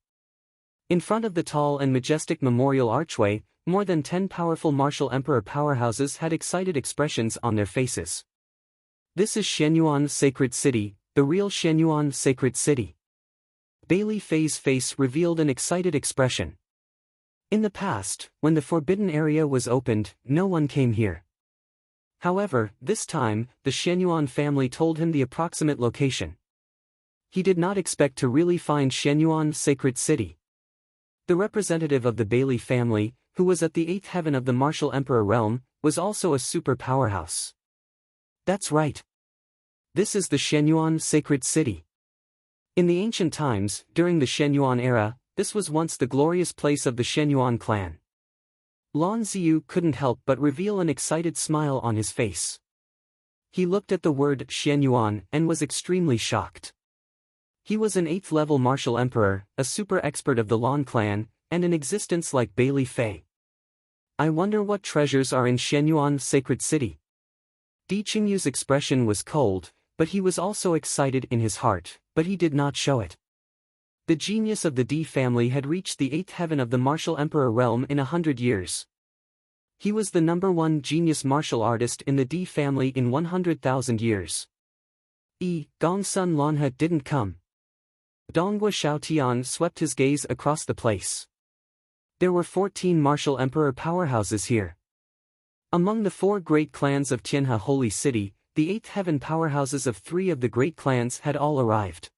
In front of the tall and majestic memorial archway, more than 10 powerful martial emperor powerhouses had excited expressions on their faces. This is Shenyuan Sacred City, the real Shenyuan Sacred City. Bailey Fei's face revealed an excited expression. In the past, when the forbidden area was opened, no one came here. However, this time, the Shenyuan family told him the approximate location. He did not expect to really find Shenyuan Sacred City. The representative of the Bailey family, who was at the 8th heaven of the martial emperor realm, was also a super powerhouse. That's right. This is the Shenyuan Sacred City. In the ancient times, during the Shenyuan era, this was once the glorious place of the Shenyuan clan. Lan Ziyu couldn't help but reveal an excited smile on his face. He looked at the word Shenyuan and was extremely shocked. He was an 8th-level martial emperor, a super expert of the Lan clan, and an existence like Bailey Fei. I wonder what treasures are in Shenyuan Sacred City. Di Qingyu's expression was cold, but he was also excited in his heart, but he did not show it. The genius of the Di family had reached the 8th heaven of the martial emperor realm in 100 years. He was the #1 genius martial artist in the Di family in 100,000 years. Gongsun Lanhe didn't come. Donghua Xiaotian swept his gaze across the place. There were 14 martial emperor powerhouses here. Among the 4 great clans of Tianhe Holy City, the 8th heaven powerhouses of 3 of the great clans had all arrived.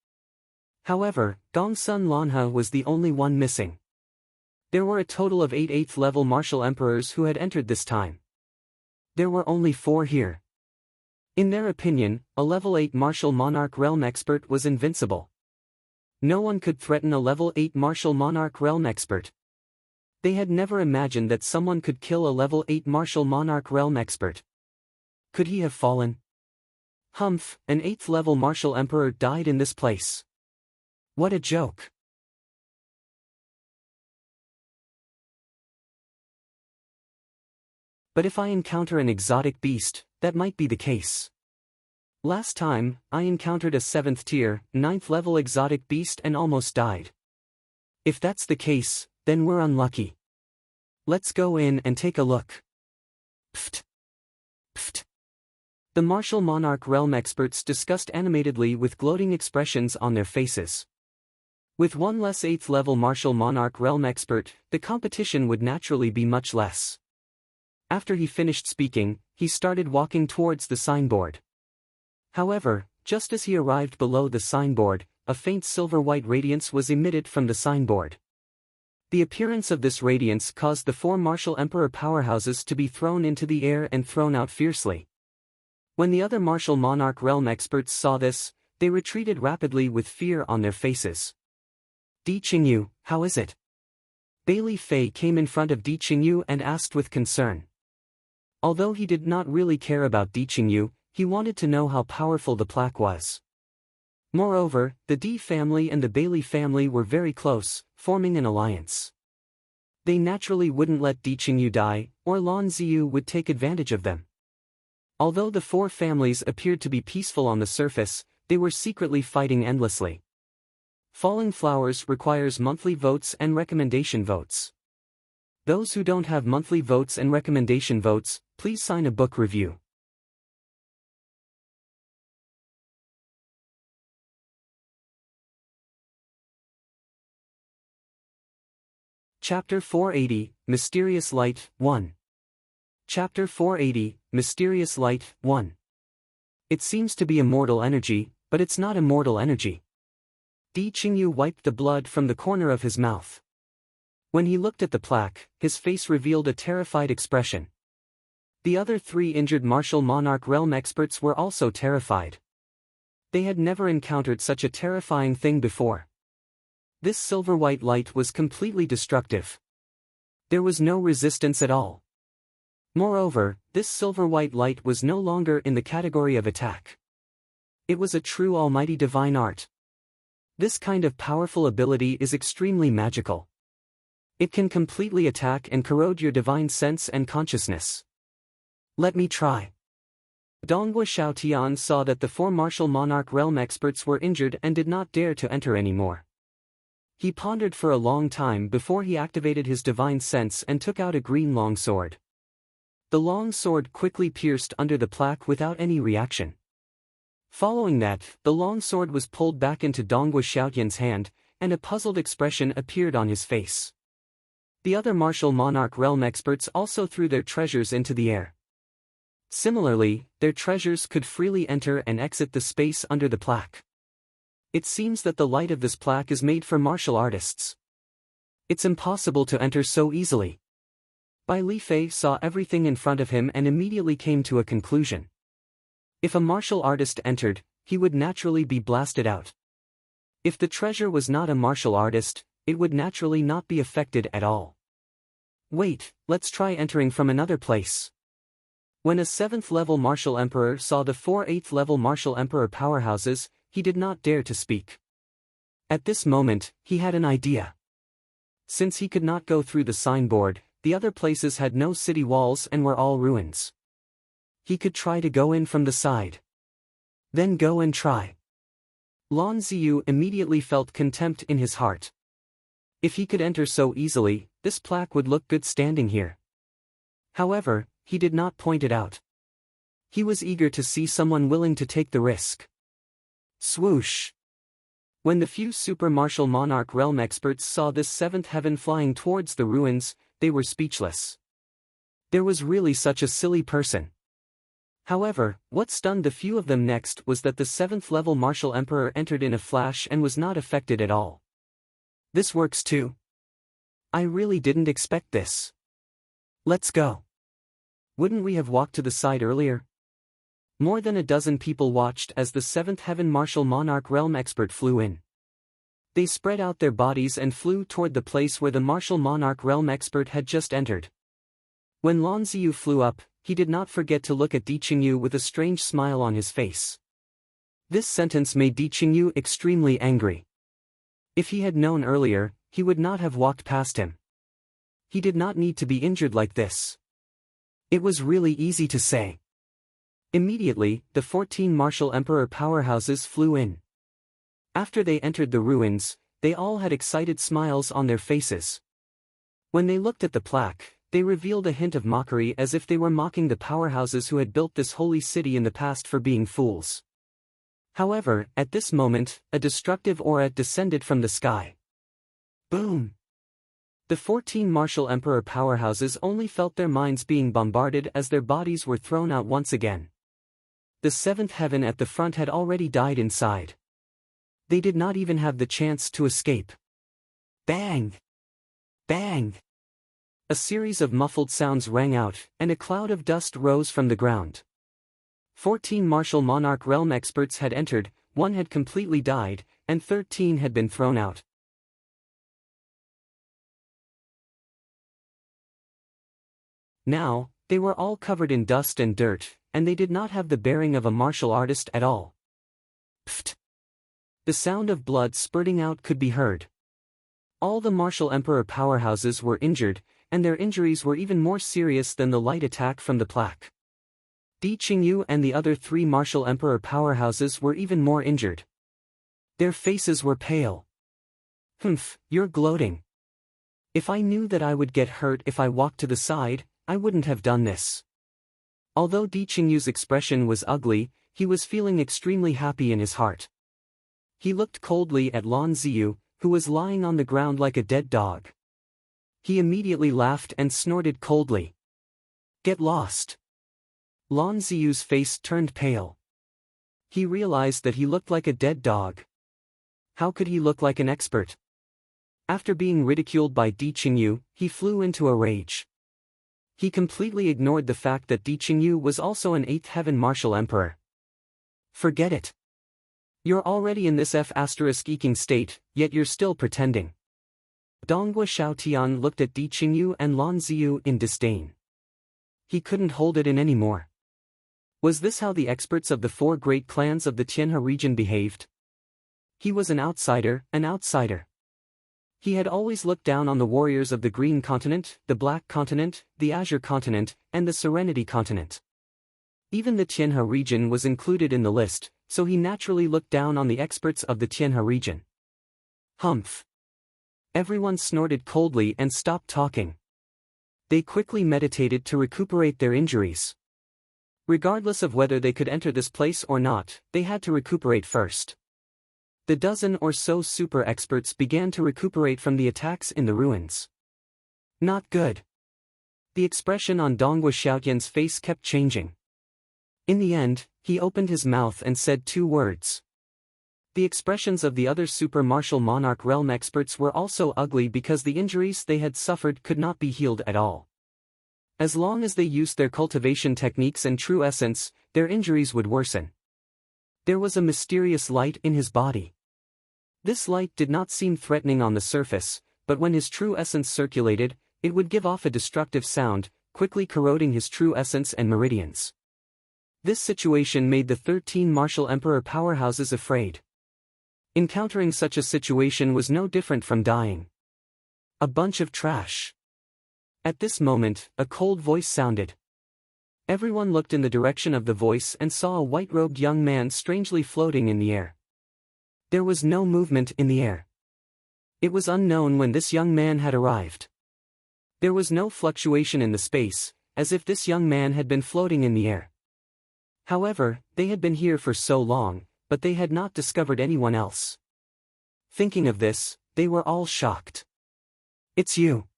However, Gongsun Lanhe was the only one missing. There were a total of 8 8th-level martial emperors who had entered this time. There were only 4 here. In their opinion, a level 8 martial monarch realm expert was invincible. No one could threaten a level 8 martial monarch realm expert. They had never imagined that someone could kill a level 8 martial monarch realm expert. Could he have fallen? Humph, an 8th-level martial emperor died in this place. What a joke. But if I encounter an exotic beast, that might be the case. Last time, I encountered a 7th tier, 9th level exotic beast and almost died. If that's the case, then we're unlucky. Let's go in and take a look. Pfft. Pfft. The martial monarch realm experts discussed animatedly with gloating expressions on their faces. With one less 8th level martial monarch realm expert, the competition would naturally be much less. After he finished speaking, he started walking towards the signboard. However, just as he arrived below the signboard, a faint silver-white radiance was emitted from the signboard. The appearance of this radiance caused the four martial emperor powerhouses to be thrown into the air and thrown out fiercely. When the other martial monarch realm experts saw this, they retreated rapidly with fear on their faces. Di Qingyu, how is it? Bailey Fei came in front of Di Qingyu and asked with concern. Although he did not really care about Di Qingyu, he wanted to know how powerful the plaque was. Moreover, the Di family and the Bailey family were very close, forming an alliance. They naturally wouldn't let Di Qingyu die, or Lan Ziyu would take advantage of them. Although the four families appeared to be peaceful on the surface, they were secretly fighting endlessly. Falling Flowers requires monthly votes and recommendation votes. Those who don't have monthly votes and recommendation votes, please sign a book review. Chapter 480, Mysterious Light, 1. Chapter 480, Mysterious Light, 1. It seems to be immortal energy, but it's not immortal energy. Di Qingyu wiped the blood from the corner of his mouth. When he looked at the plaque, his face revealed a terrified expression. The other three injured martial monarch realm experts were also terrified. They had never encountered such a terrifying thing before. This silver-white light was completely destructive. There was no resistance at all. Moreover, this silver-white light was no longer in the category of attack. It was a true almighty divine art. This kind of powerful ability is extremely magical. It can completely attack and corrode your divine sense and consciousness. Let me try. Donghua Xiaotian saw that the four martial monarch realm experts were injured and did not dare to enter anymore. He pondered for a long time before he activated his divine sense and took out a green longsword. The long sword quickly pierced under the plaque without any reaction. Following that, the long sword was pulled back into Donghua Xiaotian's hand, and a puzzled expression appeared on his face. The other martial monarch realm experts also threw their treasures into the air. Similarly, their treasures could freely enter and exit the space under the plaque. It seems that the light of this plaque is made for martial artists. It's impossible to enter so easily. Bai Li Fei saw everything in front of him and immediately came to a conclusion. If a martial artist entered, he would naturally be blasted out. If the treasure was not a martial artist, it would naturally not be affected at all. Wait, let's try entering from another place. When a 7th-level martial emperor saw the 4 8th-level martial emperor powerhouses, he did not dare to speak. At this moment, he had an idea. Since he could not go through the signboard, the other places had no city walls and were all ruins. He could try to go in from the side. Then go and try. Lan Ziyu immediately felt contempt in his heart. If he could enter so easily, this plaque would look good standing here. However, he did not point it out. He was eager to see someone willing to take the risk. Swoosh! When the few super martial monarch realm experts saw this 7th heaven flying towards the ruins, they were speechless. There was really such a silly person. However, what stunned the few of them next was that the 7th-level martial emperor entered in a flash and was not affected at all. This works too. I really didn't expect this. Let's go. Wouldn't we have walked to the side earlier? More than a dozen people watched as the 7th heaven martial monarch realm expert flew in. They spread out their bodies and flew toward the place where the martial monarch realm expert had just entered. When Lan Ziyu flew up, he did not forget to look at Di Qingyu with a strange smile on his face. This sentence made Di Qingyu extremely angry. If he had known earlier, he would not have walked past him. He did not need to be injured like this. It was really easy to say. Immediately, the 14 martial emperor powerhouses flew in. After they entered the ruins, they all had excited smiles on their faces. When they looked at the plaque, they revealed a hint of mockery as if they were mocking the powerhouses who had built this holy city in the past for being fools. However, at this moment, a destructive aura descended from the sky. Boom! The 14 martial emperor powerhouses only felt their minds being bombarded as their bodies were thrown out once again. The 7th heaven at the front had already died inside. They did not even have the chance to escape. Bang! Bang! A series of muffled sounds rang out, and a cloud of dust rose from the ground. 14 martial monarch realm experts had entered, 1 had completely died, and 13 had been thrown out. Now, they were all covered in dust and dirt, and they did not have the bearing of a martial artist at all. Pfft! The sound of blood spurting out could be heard. All the martial emperor powerhouses were injured, and their injuries were even more serious than the light attack from the plaque. Di Qingyu and the other 3 martial emperor powerhouses were even more injured. Their faces were pale. Humph, you're gloating. If I knew that I would get hurt if I walked to the side, I wouldn't have done this. Although Di Qingyu's expression was ugly, he was feeling extremely happy in his heart. He looked coldly at Lan Ziyu, who was lying on the ground like a dead dog. He immediately laughed and snorted coldly. Get lost. Lan Ziyu's face turned pale. He realized that he looked like a dead dog. How could he look like an expert? After being ridiculed by Di Qingyu, he flew into a rage. He completely ignored the fact that Di Qingyu was also an 8th heaven martial emperor. Forget it. You're already in this F***ing state, yet you're still pretending. Donghua Xiaotian looked at Di Qingyu and Lan Ziyu in disdain. He couldn't hold it in anymore. Was this how the experts of the 4 great clans of the Tianhe region behaved? He was an outsider, an outsider. He had always looked down on the warriors of the Green Continent, the Black Continent, the Azure Continent, and the Serenity Continent. Even the Tianhe region was included in the list, so he naturally looked down on the experts of the Tianhe region. Humph! Everyone snorted coldly and stopped talking. They quickly meditated to recuperate their injuries. Regardless of whether they could enter this place or not, they had to recuperate first. The dozen or so super experts began to recuperate from the attacks in the ruins. Not good. The expression on Donghua Xiaotian's face kept changing. In the end, he opened his mouth and said 2 words. The expressions of the other super martial monarch realm experts were also ugly because the injuries they had suffered could not be healed at all. As long as they used their cultivation techniques and true essence, their injuries would worsen. There was a mysterious light in his body. This light did not seem threatening on the surface, but when his true essence circulated, it would give off a destructive sound, quickly corroding his true essence and meridians. This situation made the 13 martial emperor powerhouses afraid. Encountering such a situation was no different from dying. A bunch of trash. At this moment, a cold voice sounded. Everyone looked in the direction of the voice and saw a white-robed young man strangely floating in the air. There was no movement in the air. It was unknown when this young man had arrived. There was no fluctuation in the space, as if this young man had been floating in the air. However, they had been here for so long, but they had not discovered anyone else. Thinking of this, they were all shocked. It's you.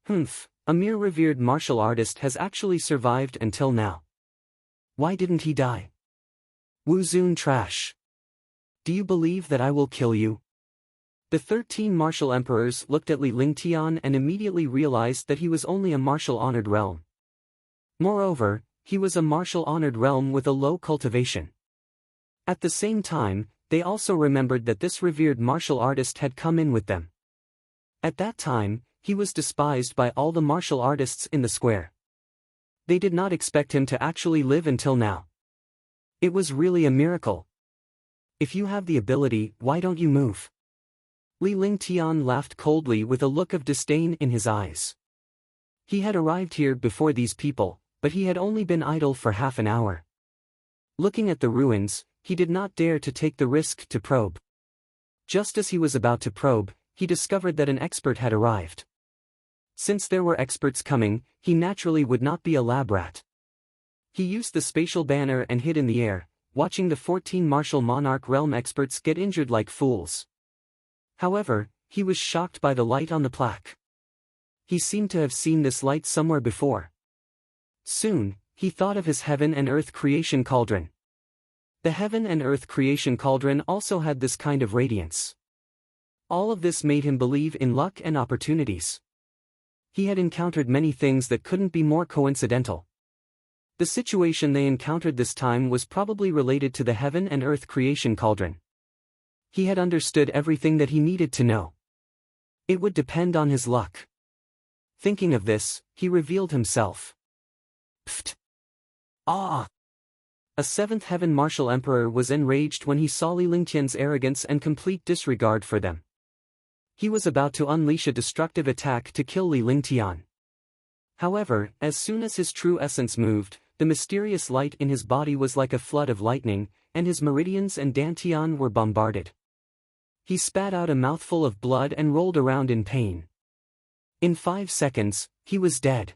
Humph, a mere revered martial artist has actually survived until now. Why didn't he die? Wu Zun trash. Do you believe that I will kill you? The 13 martial emperors looked at Li Lingtian and immediately realized that he was only a martial honored realm. Moreover, he was a martial honored realm with a low cultivation. At the same time, they also remembered that this revered martial artist had come in with them. At that time, he was despised by all the martial artists in the square. They did not expect him to actually live until now. It was really a miracle. If you have the ability, why don't you move? Li Lingtian laughed coldly with a look of disdain in his eyes. He had arrived here before these people, but he had only been idle for half an hour. Looking at the ruins, he did not dare to take the risk to probe. Just as he was about to probe, he discovered that an expert had arrived. Since there were experts coming, he naturally would not be a lab rat. He used the spatial banner and hid in the air, watching the 14 martial monarch realm experts get injured like fools. However, he was shocked by the light on the plaque. He seemed to have seen this light somewhere before. Soon, he thought of his heaven and earth creation cauldron. The heaven and earth creation cauldron also had this kind of radiance. All of this made him believe in luck and opportunities. He had encountered many things that couldn't be more coincidental. The situation they encountered this time was probably related to the heaven and earth creation cauldron. He had understood everything that he needed to know. It would depend on his luck. Thinking of this, he revealed himself. Pfft! Ah! A seventh heaven martial emperor was enraged when he saw Li Lingtian's arrogance and complete disregard for them. He was about to unleash a destructive attack to kill Li Lingtian. However, as soon as his true essence moved, the mysterious light in his body was like a flood of lightning, and his meridians and dantian were bombarded. He spat out a mouthful of blood and rolled around in pain. In 5 seconds, he was dead.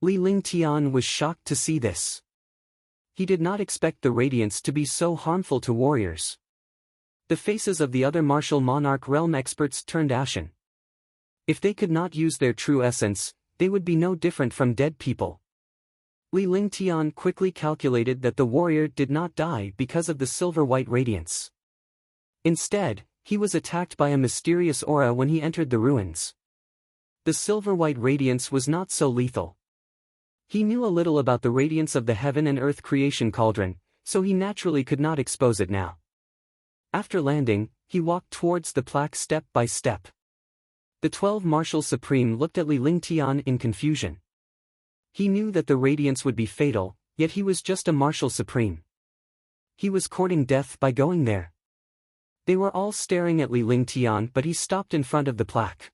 Li Lingtian was shocked to see this. He did not expect the radiance to be so harmful to warriors. The faces of the other martial monarch realm experts turned ashen. If they could not use their true essence, they would be no different from dead people. Li Lingtian quickly calculated that the warrior did not die because of the silver-white radiance. Instead, he was attacked by a mysterious aura when he entered the ruins. The silver-white radiance was not so lethal. He knew a little about the radiance of the heaven and earth creation cauldron, so he naturally could not expose it now. After landing, he walked towards the plaque step by step. The 12 Marshal Supreme looked at Li Lingtian in confusion. He knew that the radiance would be fatal, yet he was just a Marshal Supreme. He was courting death by going there. They were all staring at Li Lingtian, but he stopped in front of the plaque.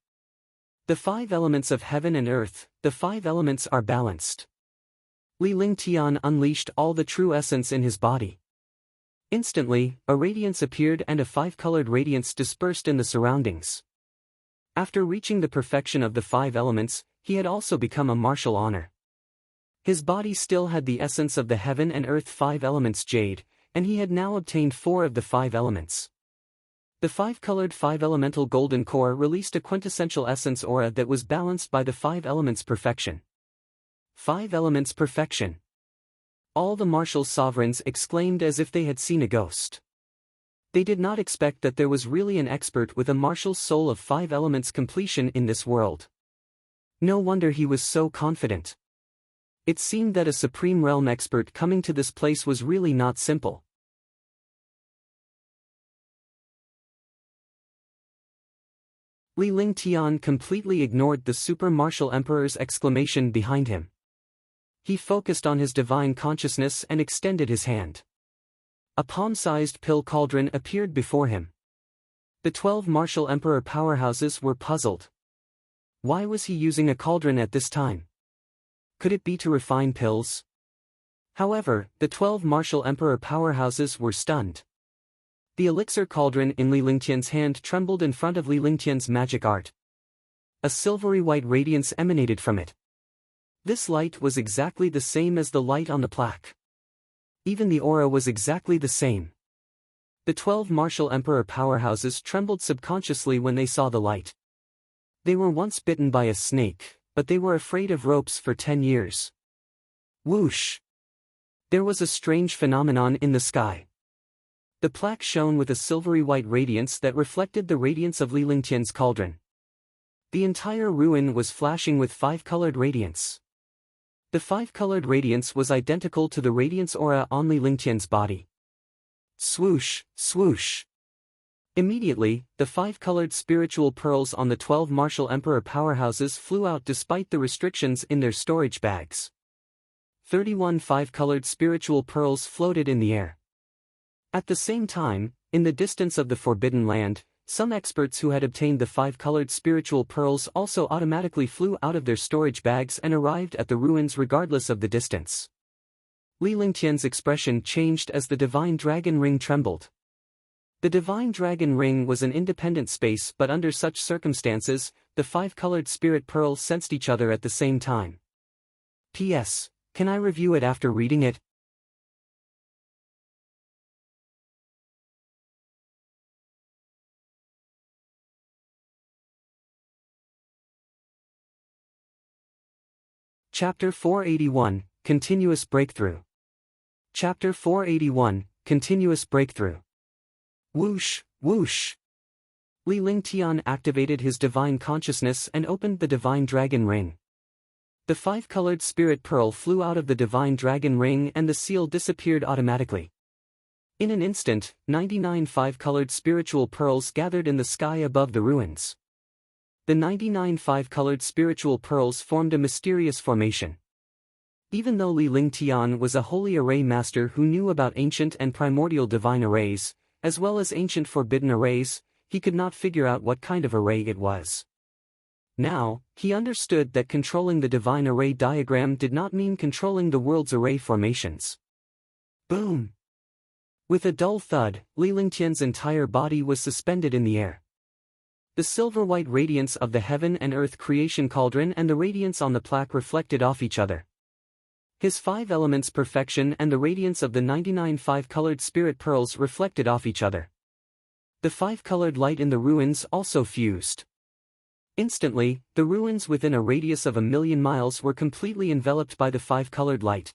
The 5 elements of heaven and earth, the 5 elements are balanced. Li Lingtian unleashed all the true essence in his body. Instantly, a radiance appeared and a 5-colored radiance dispersed in the surroundings. After reaching the perfection of the 5 elements, he had also become a martial honor. His body still had the essence of the heaven and earth 5 elements jade, and he had now obtained 4 of the 5 elements. The 5-colored 5-elemental golden core released a quintessential essence aura that was balanced by the 5 elements perfection. 5 elements perfection. All the martial sovereigns exclaimed as if they had seen a ghost. They did not expect that there was really an expert with a martial soul of 5 elements completion in this world. No wonder he was so confident. It seemed that a supreme realm expert coming to this place was really not simple. Li Lingtian completely ignored the super martial emperor's exclamation behind him. He focused on his divine consciousness and extended his hand. A palm-sized pill cauldron appeared before him. The 12 martial emperor powerhouses were puzzled. Why was he using a cauldron at this time? Could it be to refine pills? However, the 12 martial emperor powerhouses were stunned. The elixir cauldron in Li Lingtian's hand trembled in front of Li Lingtian's magic art. A silvery white radiance emanated from it. This light was exactly the same as the light on the plaque. Even the aura was exactly the same. The 12 martial emperor powerhouses trembled subconsciously when they saw the light. They were once bitten by a snake, but they were afraid of ropes for 10 years. Whoosh! There was a strange phenomenon in the sky. The plaque shone with a silvery white radiance that reflected the radiance of Li Lingtian's cauldron. The entire ruin was flashing with 5-colored radiance. The 5-colored radiance was identical to the radiance aura on Li Lingtian's body. Swoosh, swoosh. Immediately, the 5-colored spiritual pearls on the 12 martial emperor powerhouses flew out despite the restrictions in their storage bags. 31 5-colored spiritual pearls floated in the air. At the same time, in the distance of the Forbidden Land, some experts who had obtained the 5-colored spiritual pearls also automatically flew out of their storage bags and arrived at the ruins regardless of the distance. Li Lingtian's expression changed as the divine dragon ring trembled. The divine dragon ring was an independent space, but under such circumstances, the 5-colored spirit pearls sensed each other at the same time. P.S. Can I review it after reading it? Chapter 481, Continuous Breakthrough. Chapter 481, continuous breakthrough. Whoosh, whoosh. Li Lingtian activated his divine consciousness and opened the divine dragon ring. The five-colored spirit pearl flew out of the divine dragon ring and the seal disappeared automatically. In an instant, 99 five-colored spiritual pearls gathered in the sky above the ruins. The 99 five-colored spiritual pearls formed a mysterious formation. Even though Li Lingtian was a holy array master who knew about ancient and primordial divine arrays, as well as ancient forbidden arrays, he could not figure out what kind of array it was. Now, he understood that controlling the divine array diagram did not mean controlling the world's array formations. Boom! With a dull thud, Li Lingtian's entire body was suspended in the air. The silver-white radiance of the heaven and earth creation cauldron and the radiance on the plaque reflected off each other. His five elements perfection and the radiance of the 99 five-colored spirit pearls reflected off each other. The five-colored light in the ruins also fused. Instantly, the ruins within a radius of 1,000,000 miles were completely enveloped by the five-colored light.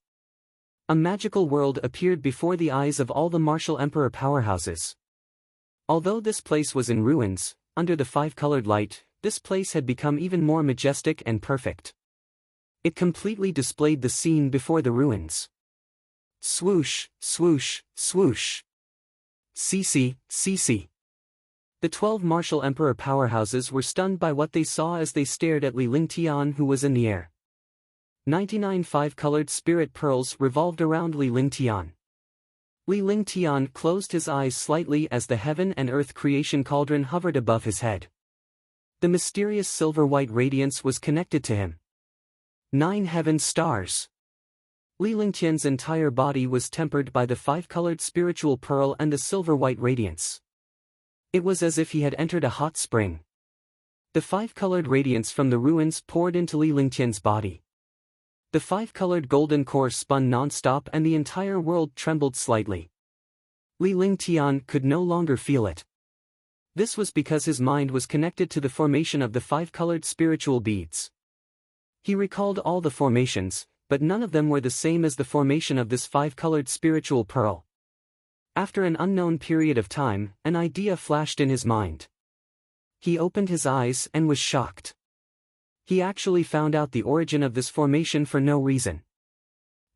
A magical world appeared before the eyes of all the martial emperor powerhouses. Although this place was in ruins, under the five-colored light, this place had become even more majestic and perfect. It completely displayed the scene before the ruins. Swoosh, swoosh, swoosh. Cece, cece. The 12 martial emperor powerhouses were stunned by what they saw as they stared at Li Lingtian, who was in the air. 99 five-colored spirit pearls revolved around Li Lingtian. Li Lingtian closed his eyes slightly as the heaven and earth creation cauldron hovered above his head. The mysterious silver-white radiance was connected to him. 9 heaven stars. Li Lingtian's entire body was tempered by the five-colored spiritual pearl and the silver-white radiance. It was as if he had entered a hot spring. The five-colored radiance from the ruins poured into Li Lingtian's body. The five-colored golden core spun non-stop and the entire world trembled slightly. Li Lingtian could no longer feel it. This was because his mind was connected to the formation of the five-colored spiritual beads. He recalled all the formations, but none of them were the same as the formation of this five-colored spiritual pearl. After an unknown period of time, an idea flashed in his mind. He opened his eyes and was shocked. He actually found out the origin of this formation for no reason.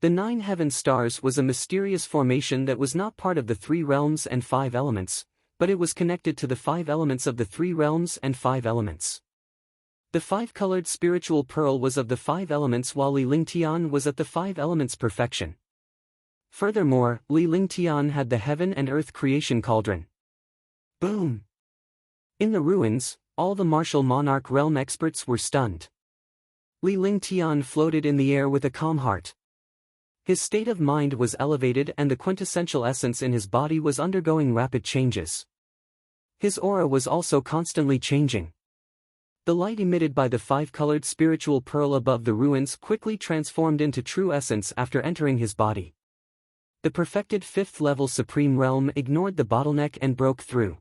The 9 heaven stars was a mysterious formation that was not part of the 3 realms and 5 elements, but it was connected to the 5 elements of the 3 realms and 5 elements. The five-colored spiritual pearl was of the 5 elements while Li Lingtian was at the 5 elements perfection. Furthermore, Li Lingtian had the heaven and earth creation cauldron. Boom! In the ruins, all the martial monarch realm experts were stunned. Li Lingtian floated in the air with a calm heart. His state of mind was elevated and the quintessential essence in his body was undergoing rapid changes. His aura was also constantly changing. The light emitted by the five-colored spiritual pearl above the ruins quickly transformed into true essence after entering his body. The perfected 5th-level Supreme Realm ignored the bottleneck and broke through.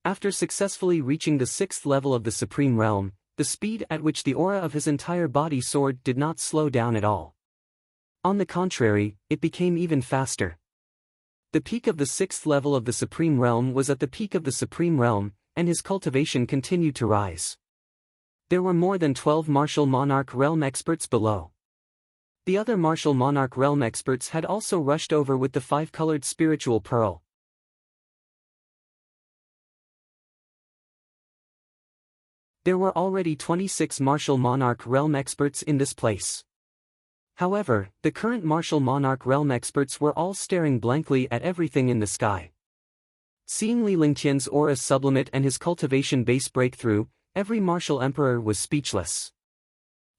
After successfully reaching the 6th level of the Supreme Realm, the speed at which the aura of his entire body soared did not slow down at all. On the contrary, it became even faster. The peak of the 6th level of the Supreme Realm was at the peak of the Supreme Realm, and his cultivation continued to rise. There were more than 12 martial monarch realm experts below. The other martial monarch realm experts had also rushed over with the five-colored spiritual pearl. There were already 26 martial monarch realm experts in this place. However, the current martial monarch realm experts were all staring blankly at everything in the sky. Seeing Li Lingtian's aura sublimate and his cultivation base breakthrough, every martial emperor was speechless.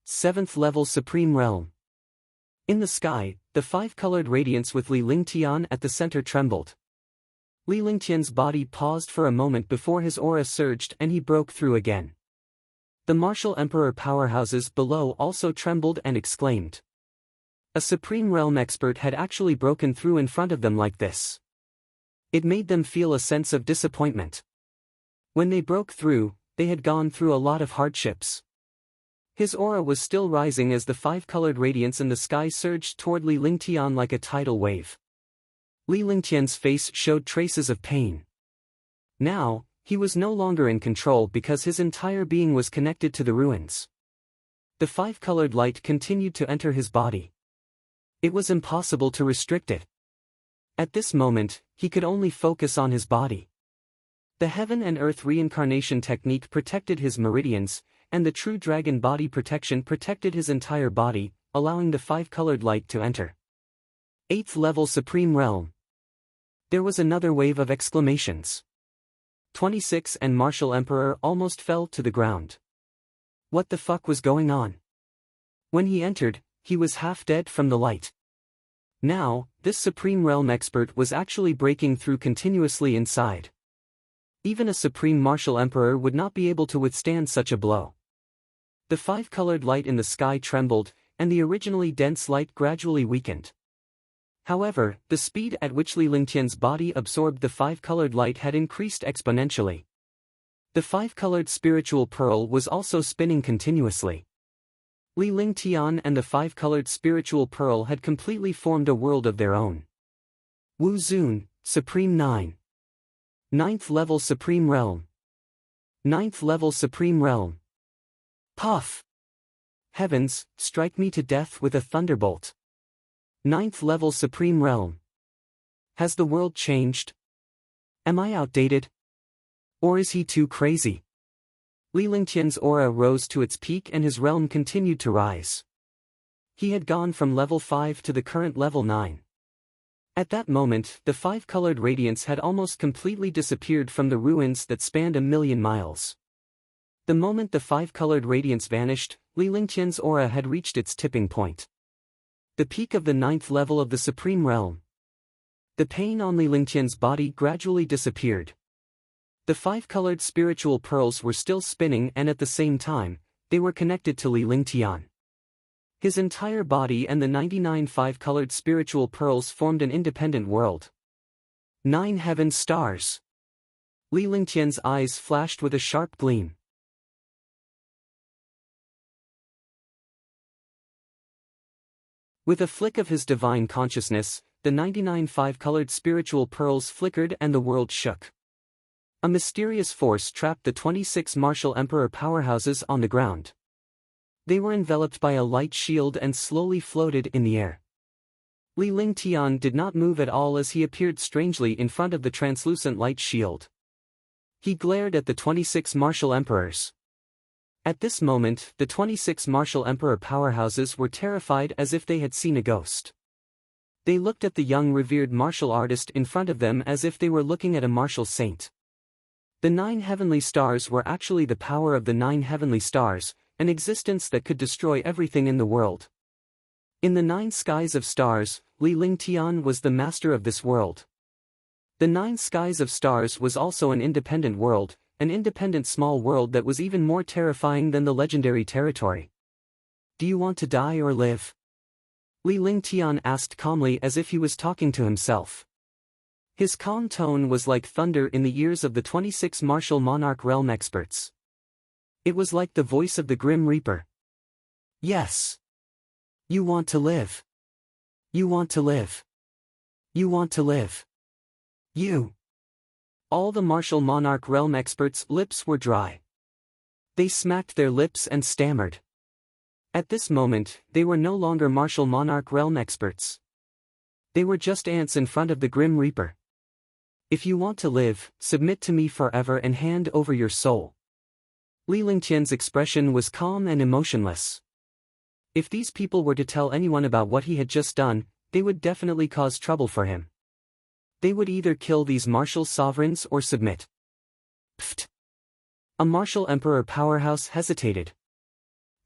7th level Supreme Realm. In the sky, the five-colored radiance with Li Lingtian at the center trembled. Li Lingtian's body paused for a moment before his aura surged and he broke through again. The martial emperor powerhouses below also trembled and exclaimed. A Supreme Realm expert had actually broken through in front of them like this. It made them feel a sense of disappointment. When they broke through, they had gone through a lot of hardships. His aura was still rising as the five-colored radiance in the sky surged toward Li Lingtian like a tidal wave. Li Lingtian's face showed traces of pain. Now, he was no longer in control because his entire being was connected to the ruins. The five-colored light continued to enter his body. It was impossible to restrict it. At this moment, he could only focus on his body. The heaven and earth reincarnation technique protected his meridians, and the true dragon body protection protected his entire body, allowing the five-colored light to enter. 8th level Supreme Realm. There was another wave of exclamations. 26 and Martial Emperor almost fell to the ground. What the fuck was going on? When he entered, he was half dead from the light. Now, this Supreme Realm expert was actually breaking through continuously inside. Even a Supreme Martial Emperor would not be able to withstand such a blow. The five-colored light in the sky trembled, and the originally dense light gradually weakened. However, the speed at which Li Lingtian's body absorbed the five-colored light had increased exponentially. The five-colored spiritual pearl was also spinning continuously. Li Lingtian and the five-colored spiritual pearl had completely formed a world of their own. Wu Zun, Supreme 9. 9th level Supreme Realm. 9th level Supreme Realm. Puff! Heavens, strike me to death with a thunderbolt. 9th level Supreme Realm. Has the world changed? Am I outdated? Or is he too crazy? Li Lingtian's aura rose to its peak and his realm continued to rise. He had gone from level 5 to the current level 9. At that moment, the five-colored radiance had almost completely disappeared from the ruins that spanned 1,000,000 miles. The moment the five-colored radiance vanished, Li Lingtian's aura had reached its tipping point. The peak of the 9th level of the Supreme Realm. The pain on Li Lingtian's body gradually disappeared. The five-colored spiritual pearls were still spinning and at the same time, they were connected to Li Lingtian. His entire body and the 99 five-colored spiritual pearls formed an independent world. 9 heaven stars. Li Lingtian's eyes flashed with a sharp gleam. With a flick of his divine consciousness, the 99 five-colored spiritual pearls flickered and the world shook. A mysterious force trapped the 26 Martial Emperor powerhouses on the ground. They were enveloped by a light shield and slowly floated in the air. Li Lingtian did not move at all as he appeared strangely in front of the translucent light shield. He glared at the 26 Martial Emperors. At this moment, the 26 Martial Emperor powerhouses were terrified as if they had seen a ghost. They looked at the young revered martial artist in front of them as if they were looking at a martial saint. The 9 heavenly stars were actually the power of the 9 heavenly stars, an existence that could destroy everything in the world. In the 9 skies of stars, Li Lingtian was the master of this world. The 9 skies of stars was also an independent world, an independent small world that was even more terrifying than the legendary territory. Do you want to die or live? Li Lingtian asked calmly as if he was talking to himself. His calm tone was like thunder in the ears of the 26 martial monarch realm experts. It was like the voice of the Grim Reaper. Yes. You want to live. You want to live. You want to live. You. All the martial monarch realm experts' lips were dry. They smacked their lips and stammered. At this moment, they were no longer martial monarch realm experts. They were just ants in front of the Grim Reaper. If you want to live, submit to me forever and hand over your soul. Li Lingtian's expression was calm and emotionless. If these people were to tell anyone about what he had just done, they would definitely cause trouble for him. They would either kill these martial sovereigns or submit. Pfft. A martial emperor powerhouse hesitated.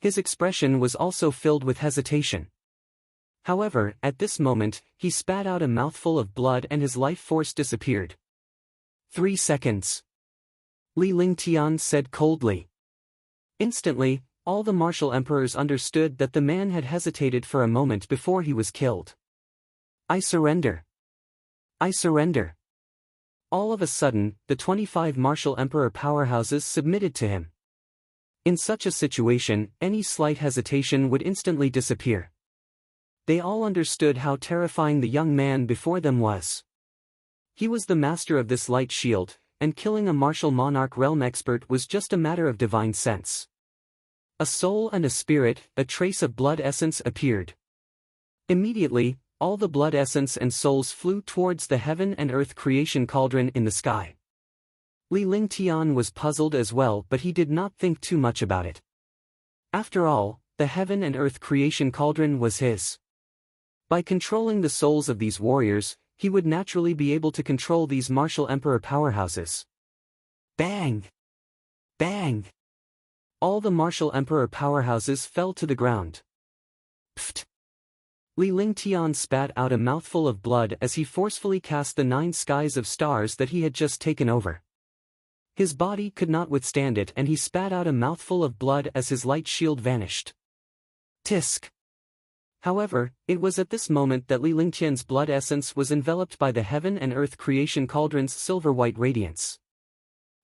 His expression was also filled with hesitation. However, at this moment, he spat out a mouthful of blood and his life force disappeared. 3 seconds. Li Lingtian said coldly. Instantly, all the martial emperors understood that the man had hesitated for a moment before he was killed. I surrender. I surrender. All of a sudden, the 25 martial emperor powerhouses submitted to him. In such a situation, any slight hesitation would instantly disappear. They all understood how terrifying the young man before them was. He was the master of this light shield, and killing a martial monarch realm expert was just a matter of divine sense. A soul and a spirit, a trace of blood essence appeared. Immediately, all the blood essence and souls flew towards the heaven and earth creation cauldron in the sky. Li Lingtian was puzzled as well, but he did not think too much about it. After all, the heaven and earth creation cauldron was his. By controlling the souls of these warriors, he would naturally be able to control these martial emperor powerhouses. Bang! Bang! All the martial emperor powerhouses fell to the ground. Pfft! Li Lingtian spat out a mouthful of blood as he forcefully cast the 9 skies of stars that he had just taken over. His body could not withstand it, and he spat out a mouthful of blood as his light shield vanished. Tisk! However, it was at this moment that Li Lingtian's blood essence was enveloped by the heaven and earth creation cauldron's silver-white radiance.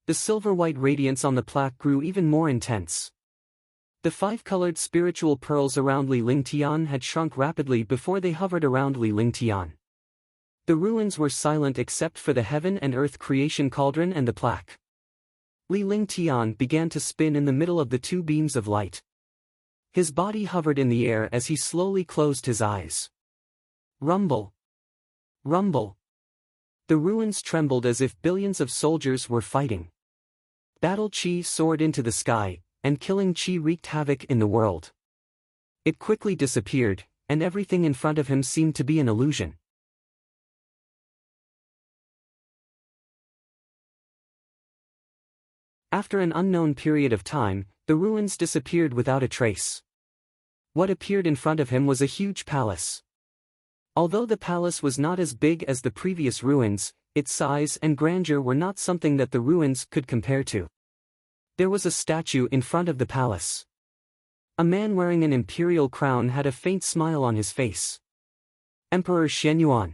The silver-white radiance on the plaque grew even more intense. The 5-colored spiritual pearls around Li Lingtian had shrunk rapidly before they hovered around Li Lingtian. The ruins were silent except for the heaven and earth creation cauldron and the plaque. Li Lingtian began to spin in the middle of the 2 beams of light. His body hovered in the air as he slowly closed his eyes. Rumble! Rumble! The ruins trembled as if billions of soldiers were fighting. Battle chi soared into the sky, and killing chi wreaked havoc in the world. It quickly disappeared, and everything in front of him seemed to be an illusion. After an unknown period of time, the ruins disappeared without a trace. What appeared in front of him was a huge palace. Although the palace was not as big as the previous ruins, its size and grandeur were not something that the ruins could compare to. There was a statue in front of the palace. A man wearing an imperial crown had a faint smile on his face. Emperor Shenyuan,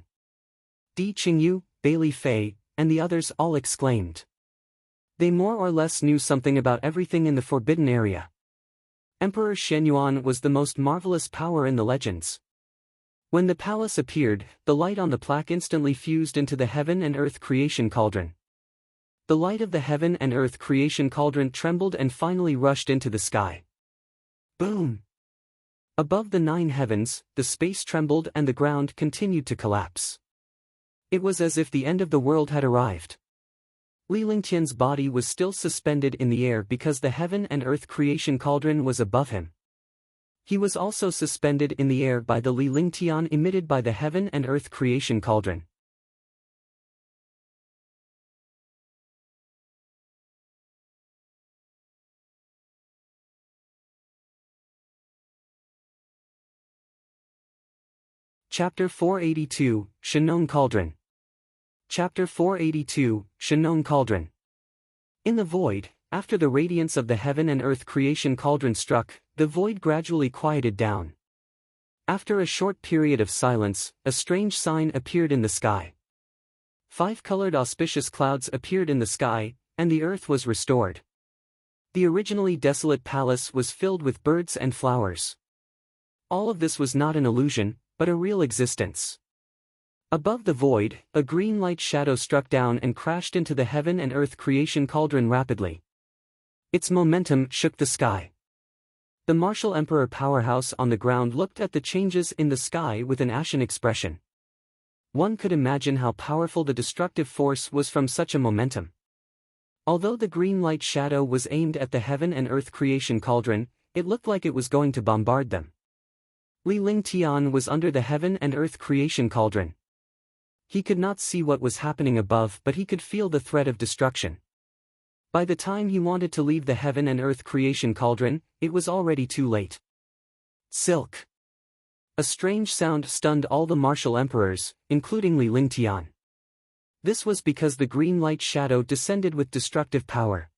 Di Qingyu, Bailey Fei, and the others all exclaimed. They more or less knew something about everything in the Forbidden Area. Emperor Shenyuan was the most marvelous power in the legends. When the palace appeared, the light on the plaque instantly fused into the heaven and earth creation cauldron. The light of the heaven and earth creation cauldron trembled and finally rushed into the sky. Boom! Above the 9 heavens, the space trembled and the ground continued to collapse. It was as if the end of the world had arrived. Li Lingtian's body was still suspended in the air because the heaven and earth creation cauldron was above him. He was also suspended in the air by the Li Lingtian emitted by the heaven and earth creation cauldron. Chapter 482, Shenong Cauldron. Chapter 482, Shenong Cauldron. In the void, after the radiance of the heaven and earth creation cauldron struck, the void gradually quieted down. After a short period of silence, a strange sign appeared in the sky. 5-colored auspicious clouds appeared in the sky, and the earth was restored. The originally desolate palace was filled with birds and flowers. All of this was not an illusion, but a real existence. Above the void, a green light shadow struck down and crashed into the heaven and earth creation cauldron rapidly. Its momentum shook the sky. The martial emperor powerhouse on the ground looked at the changes in the sky with an ashen expression. One could imagine how powerful the destructive force was from such a momentum. Although the green light shadow was aimed at the heaven and earth creation cauldron, it looked like it was going to bombard them. Li Lingtian was under the heaven and earth creation cauldron. He could not see what was happening above, but he could feel the threat of destruction. By the time he wanted to leave the heaven and earth creation cauldron, it was already too late. Silk. A strange sound stunned all the martial emperors, including Li Lingtian. This was because the green light shadow descended with destructive power.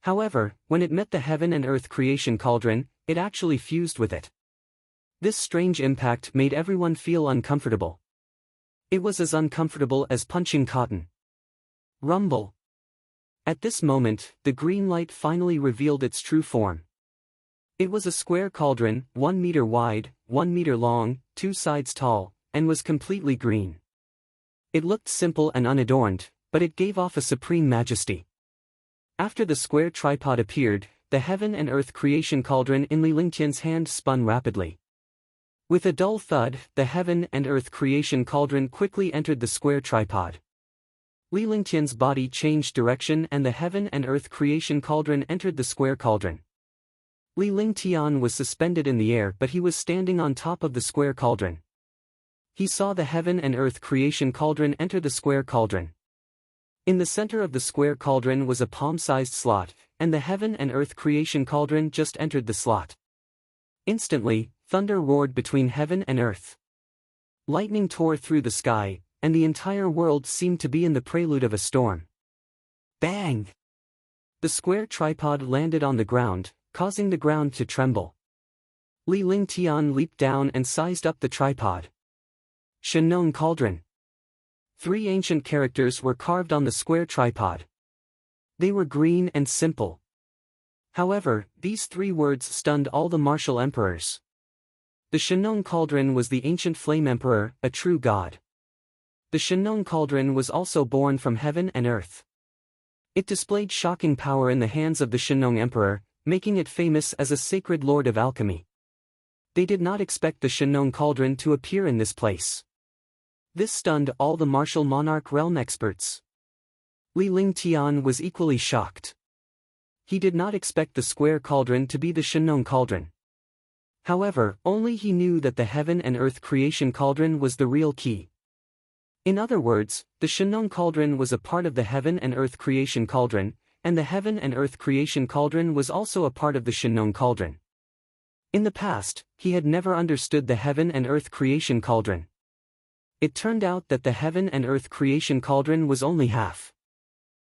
However, when it met the heaven and earth creation cauldron, it actually fused with it. This strange impact made everyone feel uncomfortable. It was as uncomfortable as punching cotton. Rumble. At this moment, the green light finally revealed its true form. It was a square cauldron, 1 meter wide, 1 meter long, 2 sides tall, and was completely green. It looked simple and unadorned, but it gave off a supreme majesty. After the square tripod appeared, the heaven and earth creation cauldron in Li Lingtian's hand spun rapidly. With a dull thud, the heaven and earth creation cauldron quickly entered the square tripod. Li Lingtian's body changed direction and the heaven and earth creation cauldron entered the square cauldron. Li Lingtian was suspended in the air, but he was standing on top of the square cauldron. He saw the heaven and earth creation cauldron enter the square cauldron. In the center of the square cauldron was a palm-sized slot, and the heaven and earth creation cauldron just entered the slot. Instantly, thunder roared between heaven and earth. Lightning tore through the sky, and the entire world seemed to be in the prelude of a storm. Bang! The square tripod landed on the ground, causing the ground to tremble. Li Lingtian leaped down and sized up the tripod. Shenong Cauldron. 3 ancient characters were carved on the square tripod. They were green and simple. However, these 3 words stunned all the martial emperors. The Shenong Cauldron was the ancient flame emperor, a true god. The Shenong Cauldron was also born from heaven and earth. It displayed shocking power in the hands of the Shenong emperor, making it famous as a sacred lord of alchemy. They did not expect the Shenong Cauldron to appear in this place. This stunned all the martial monarch realm experts. Li Lingtian was equally shocked. He did not expect the square cauldron to be the Shenong Cauldron. However, only he knew that the heaven and earth creation cauldron was the real key. In other words, the Shenong Cauldron was a part of the heaven and earth creation cauldron, and the heaven and earth creation cauldron was also a part of the Shenong Cauldron. In the past, he had never understood the heaven and earth creation cauldron. It turned out that the heaven and earth creation cauldron was only half.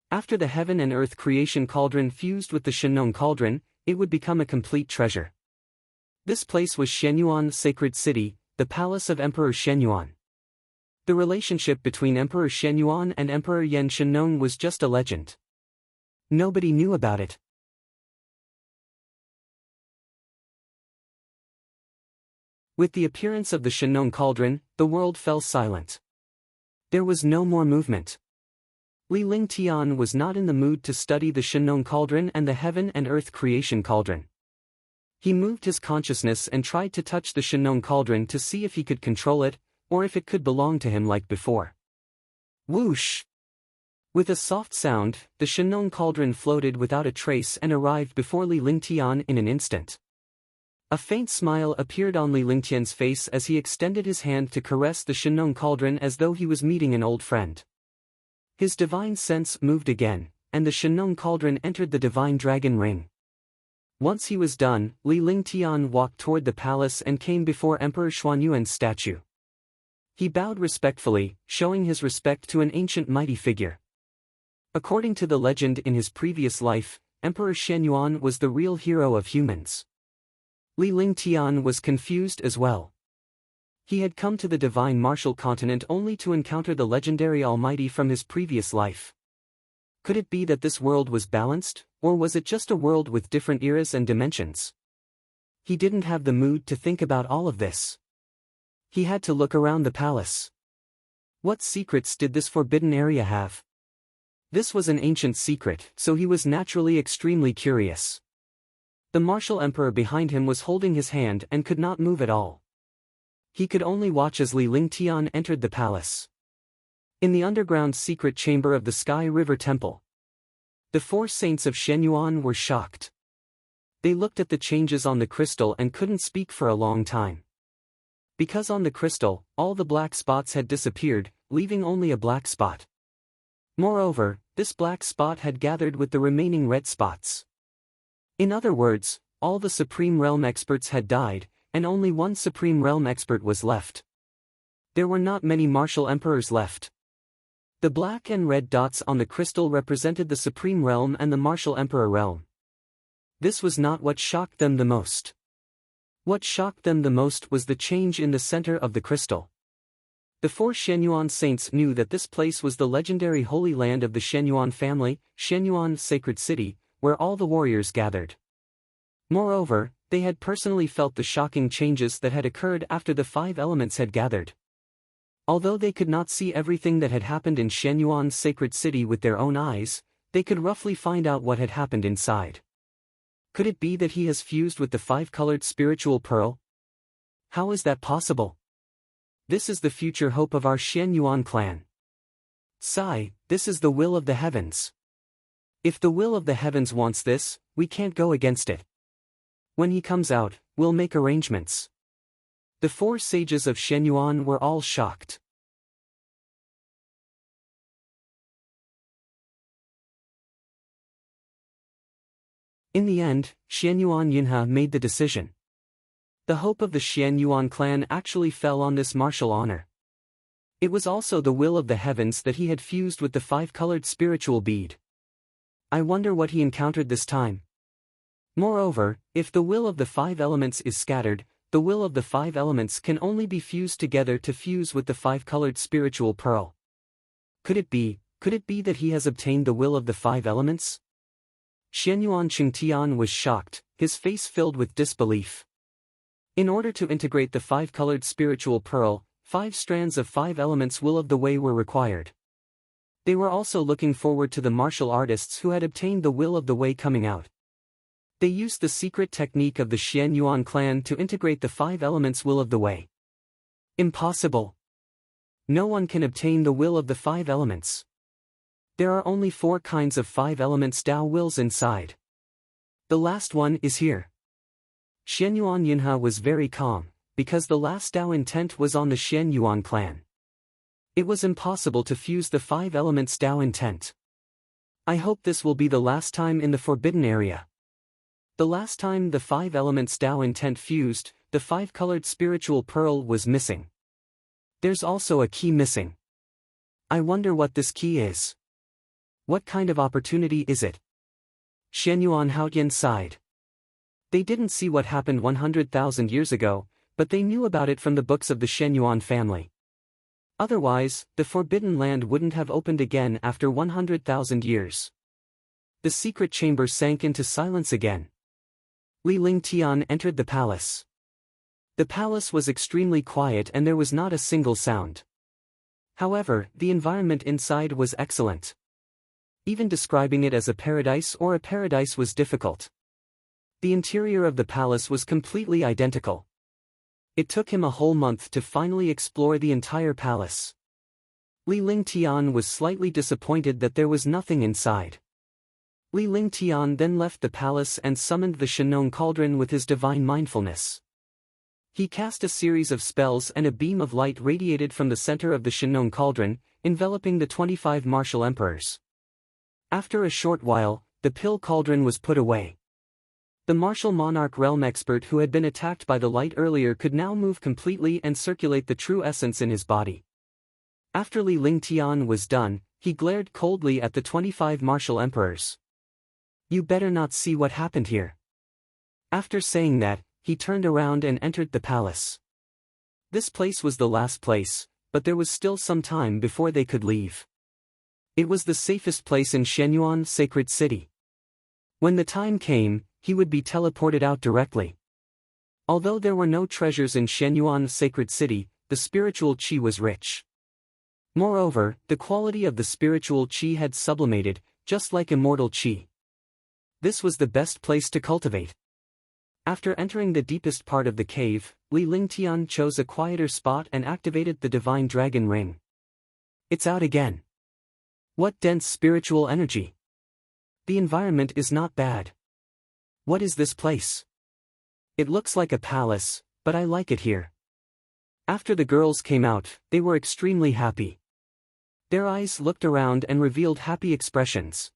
After the heaven and earth creation cauldron fused with the Shenong Cauldron, it would become a complete treasure. This place was Shenyuan Sacred City, the palace of Emperor Shenyuan. The relationship between Emperor Shenyuan and Emperor Yan Shenong was just a legend. Nobody knew about it. With the appearance of the Shenong Cauldron, the world fell silent. There was no more movement. Li Lingtian was not in the mood to study the Shenong Cauldron and the heaven and earth creation cauldron. He moved his consciousness and tried to touch the Shenong Cauldron to see if he could control it, or if it could belong to him like before. Whoosh! With a soft sound, the Shenong Cauldron floated without a trace and arrived before Li Lingtian in an instant. A faint smile appeared on Li Lingtian's face as he extended his hand to caress the Shenong Cauldron as though he was meeting an old friend. His divine sense moved again, and the Shenong Cauldron entered the divine dragon ring. Once he was done, Li Lingtian walked toward the palace and came before Emperor Xuanyuan's statue. He bowed respectfully, showing his respect to an ancient mighty figure. According to the legend in his previous life, Emperor Shenyuan was the real hero of humans. Li Lingtian was confused as well. He had come to the divine martial continent only to encounter the legendary Almighty from his previous life. Could it be that this world was balanced, or was it just a world with different eras and dimensions? He didn't have the mood to think about all of this. He had to look around the palace. What secrets did this forbidden area have? This was an ancient secret, so he was naturally extremely curious. The martial emperor behind him was holding his hand and could not move at all. He could only watch as Li Lingtian entered the palace. In the underground secret chamber of the Sky River Temple, the 4 saints of Shenyuan were shocked. They looked at the changes on the crystal and couldn't speak for a long time. Because on the crystal, all the black spots had disappeared, leaving only a black spot. Moreover, this black spot had gathered with the remaining red spots. In other words, all the Supreme Realm experts had died, and only one Supreme Realm expert was left. There were not many martial emperors left. The black and red dots on the crystal represented the Supreme Realm and the Martial Emperor realm. This was not what shocked them the most. What shocked them the most was the change in the center of the crystal. The 4 Shenyuan saints knew that this place was the legendary Holy Land of the Shenyuan family, Shenyuan Sacred City, where all the warriors gathered. Moreover, they had personally felt the shocking changes that had occurred after the 5 elements had gathered. Although they could not see everything that had happened in Shenyuan's sacred city with their own eyes, they could roughly find out what had happened inside. Could it be that he has fused with the five-colored spiritual pearl? How is that possible? This is the future hope of our Shenyuan clan. Sigh, this is the will of the heavens. If the will of the heavens wants this, we can't go against it. When he comes out, we'll make arrangements. The four sages of Shenyuan were all shocked. In the end, Shenyuan Yinhe made the decision. The hope of the Shenyuan clan actually fell on this martial honor. It was also the will of the heavens that he had fused with the five-colored spiritual bead. I wonder what he encountered this time. Moreover, if the will of the five elements is scattered, the will of the five elements can only be fused together to fuse with the five-colored spiritual pearl. Could it be that he has obtained the will of the five elements? Shenyuan Qingtian was shocked, his face filled with disbelief. In order to integrate the five-colored spiritual pearl, 5 strands of 5 elements will of the way were required. They were also looking forward to the martial artists who had obtained the will of the way coming out. They used the secret technique of the Shenyuan clan to integrate the 5 elements will of the way. Impossible. No one can obtain the will of the 5 elements. There are only 4 kinds of 5 elements Dao wills inside. The last one is here. Shenyuan Yinhe was very calm, because the last Dao intent was on the Shenyuan clan. It was impossible to fuse the 5 elements Dao intent. I hope this will be the last time in the forbidden area. The last time the 5 elements Dao intent fused, the 5-colored spiritual pearl was missing. There's also a key missing. I wonder what this key is. What kind of opportunity is it? Shenyuan Haotian sighed. They didn't see what happened 100,000 years ago, but they knew about it from the books of the Shenyuan family. Otherwise, the Forbidden Land wouldn't have opened again after 100,000 years. The secret chamber sank into silence again. Li Lingtian entered the palace. The palace was extremely quiet and there was not a single sound. However, the environment inside was excellent. Even describing it as a paradise or a paradise was difficult. The interior of the palace was completely identical. It took him a whole month to finally explore the entire palace. Li Lingtian was slightly disappointed that there was nothing inside. Li Lingtian then left the palace and summoned the Shenong cauldron with his divine mindfulness. He cast a series of spells and a beam of light radiated from the center of the Shenong cauldron, enveloping the 25 martial emperors. After a short while, the pill cauldron was put away. The martial monarch realm expert who had been attacked by the light earlier could now move completely and circulate the true essence in his body. After Li Lingtian was done, he glared coldly at the 25 martial emperors. You better not see what happened here. After saying that, he turned around and entered the palace. This place was the last place, but there was still some time before they could leave. It was the safest place in Shenyuan Sacred City. When the time came, he would be teleported out directly. Although there were no treasures in Shenyuan Sacred City, the spiritual qi was rich. Moreover, the quality of the spiritual qi had sublimated, just like immortal qi. This was the best place to cultivate. After entering the deepest part of the cave, Li Lingtian chose a quieter spot and activated the divine dragon ring. It's out again. What dense spiritual energy! The environment is not bad. What is this place? It looks like a palace, but I like it here. After the girls came out, they were extremely happy. Their eyes looked around and revealed happy expressions.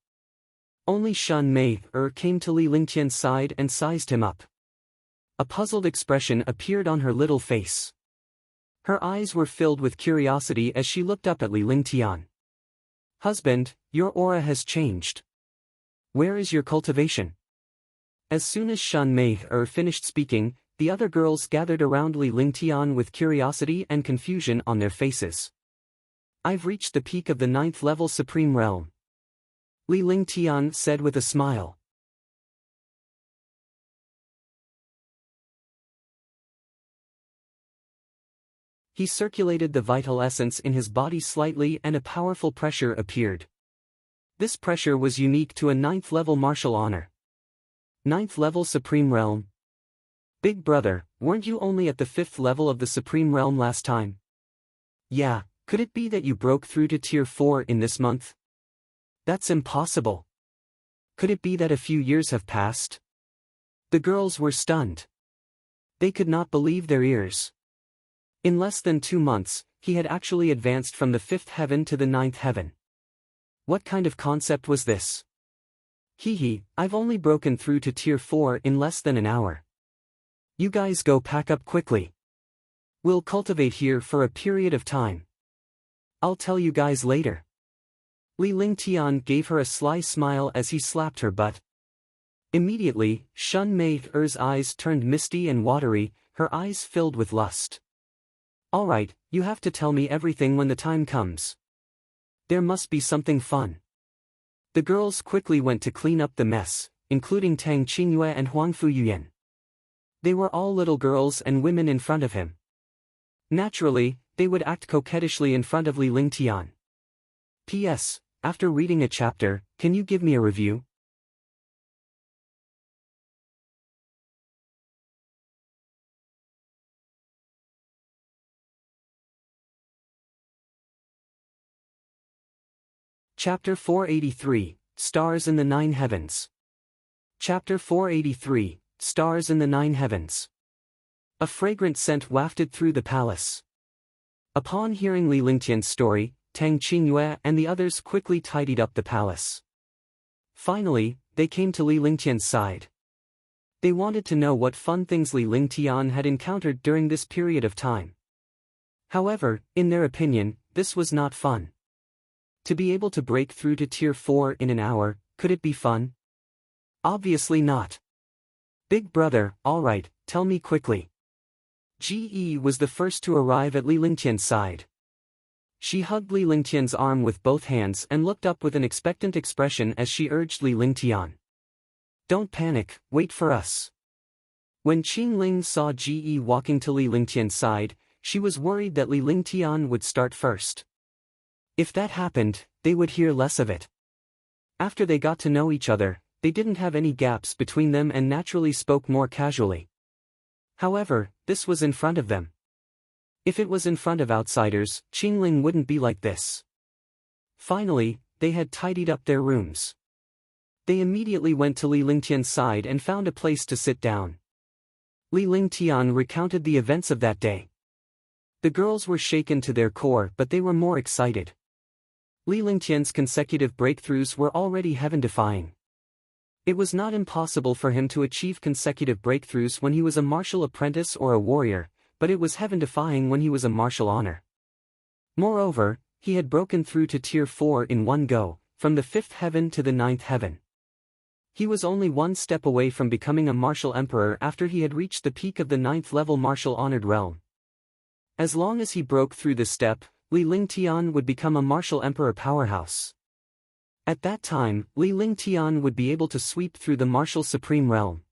Only Shen Mei-er came to Li Lingtian's side and sized him up. A puzzled expression appeared on her little face. Her eyes were filled with curiosity as she looked up at Li Lingtian. Husband, your aura has changed. Where is your cultivation? As soon as Shen Mei-er finished speaking, the other girls gathered around Li Lingtian with curiosity and confusion on their faces. I've reached the peak of the 9th level Supreme Realm. Li Lingtian said with a smile. He circulated the vital essence in his body slightly and a powerful pressure appeared. This pressure was unique to a 9th level martial honor. 9th level Supreme Realm. Big brother, weren't you only at the 5th level of the Supreme Realm last time? Yeah, could it be that you broke through to Tier 4 in this month? That's impossible. Could it be that a few years have passed? The girls were stunned. They could not believe their ears. In less than 2 months, he had actually advanced from the 5th heaven to the 9th heaven. What kind of concept was this? I've only broken through to Tier 4 in less than an hour. You guys go pack up quickly. We'll cultivate here for a period of time. I'll tell you guys later. Li Lingtian gave her a sly smile as he slapped her butt. Immediately, Shun Mei Er's eyes turned misty and watery, her eyes filled with lust. Alright, you have to tell me everything when the time comes. There must be something fun. The girls quickly went to clean up the mess, including Tang Qingyue and Huang Fuyuyan. They were all little girls and women in front of him. Naturally, they would act coquettishly in front of Li Lingtian. P.S. After reading a chapter, can you give me a review? Chapter 483, Stars in the Nine Heavens. Chapter 483, Stars in the Nine Heavens. A fragrant scent wafted through the palace. Upon hearing Li Lingtian's story, Tang Qingyue and the others quickly tidied up the palace. Finally, they came to Li Lingtian's side. They wanted to know what fun things Li Lingtian had encountered during this period of time. However, in their opinion, this was not fun. To be able to break through to Tier 4 in an hour, could it be fun? Obviously not. Big brother, alright, tell me quickly. Ji was the first to arrive at Li Lingtian's side. She hugged Li Lingtian's arm with both hands and looked up with an expectant expression as she urged Li Lingtian. Don't panic, wait for us. When Qing Ling saw Ji walking to Li Lingtian's side, she was worried that Li Lingtian would start first. If that happened, they would hear less of it. After they got to know each other, they didn't have any gaps between them and naturally spoke more casually. However, this was in front of them. If it was in front of outsiders, Qingling wouldn't be like this. Finally, they had tidied up their rooms. They immediately went to Li Lingtian's side and found a place to sit down. Li Lingtian recounted the events of that day. The girls were shaken to their core, but they were more excited. Li Lingtian's consecutive breakthroughs were already heaven-defying. It was not impossible for him to achieve consecutive breakthroughs when he was a martial apprentice or a warrior, but it was heaven-defying when he was a martial honor. Moreover, he had broken through to Tier 4 in one go, from the 5th heaven to the 9th heaven. He was only one step away from becoming a martial emperor after he had reached the peak of the 9th level martial honored realm. As long as he broke through this step, Li Lingtian would become a martial emperor powerhouse. At that time, Li Lingtian would be able to sweep through the martial supreme realm.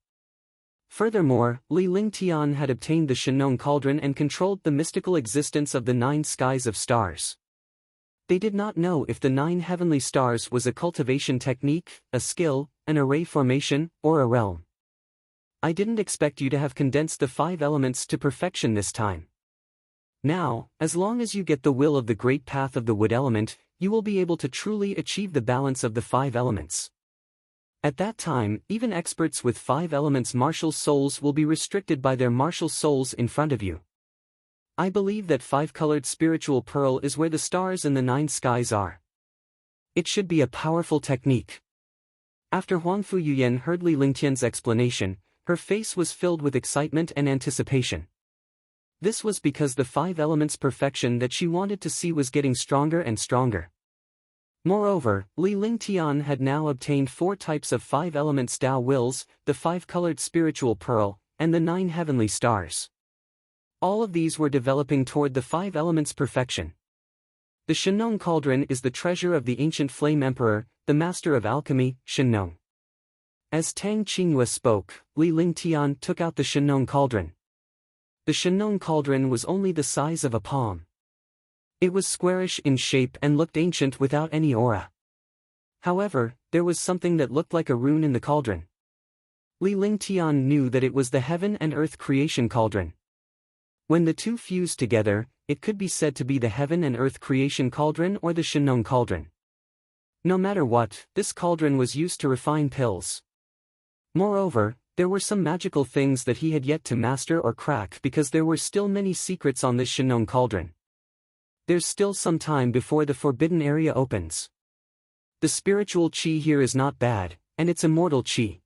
Furthermore, Li Lingtian had obtained the Shenong Cauldron and controlled the mystical existence of the 9 skies of stars. They did not know if the 9 heavenly stars was a cultivation technique, a skill, an array formation, or a realm. I didn't expect you to have condensed the 5 elements to perfection this time. Now, as long as you get the will of the great path of the wood element, you will be able to truly achieve the balance of the 5 elements. At that time, even experts with 5 elements martial souls will be restricted by their martial souls in front of you. I believe that 5-colored spiritual pearl is where the stars in the 9 skies are. It should be a powerful technique. After Huang Fuyuyan heard Li Lingtian's explanation, her face was filled with excitement and anticipation. This was because the 5 elements perfection that she wanted to see was getting stronger and stronger. Moreover, Li Lingtian had now obtained 4 types of 5 elements Tao wills, the 5-colored spiritual pearl, and the 9 heavenly stars. All of these were developing toward the 5 elements perfection. The Shenong Cauldron is the treasure of the ancient flame emperor, the master of alchemy, Shenong. As Tang Qingyue spoke, Li Lingtian took out the Shenong Cauldron. The Shenong cauldron was only the size of a palm. It was squarish in shape and looked ancient without any aura. However, there was something that looked like a rune in the cauldron. Li Lingtian knew that it was the heaven and earth creation cauldron. When the two fused together, it could be said to be the heaven and earth creation cauldron or the Shenong cauldron. No matter what, this cauldron was used to refine pills. Moreover, there were some magical things that he had yet to master or crack because there were still many secrets on this Shenong cauldron. There's still some time before the forbidden area opens. The spiritual chi here is not bad, and it's immortal chi.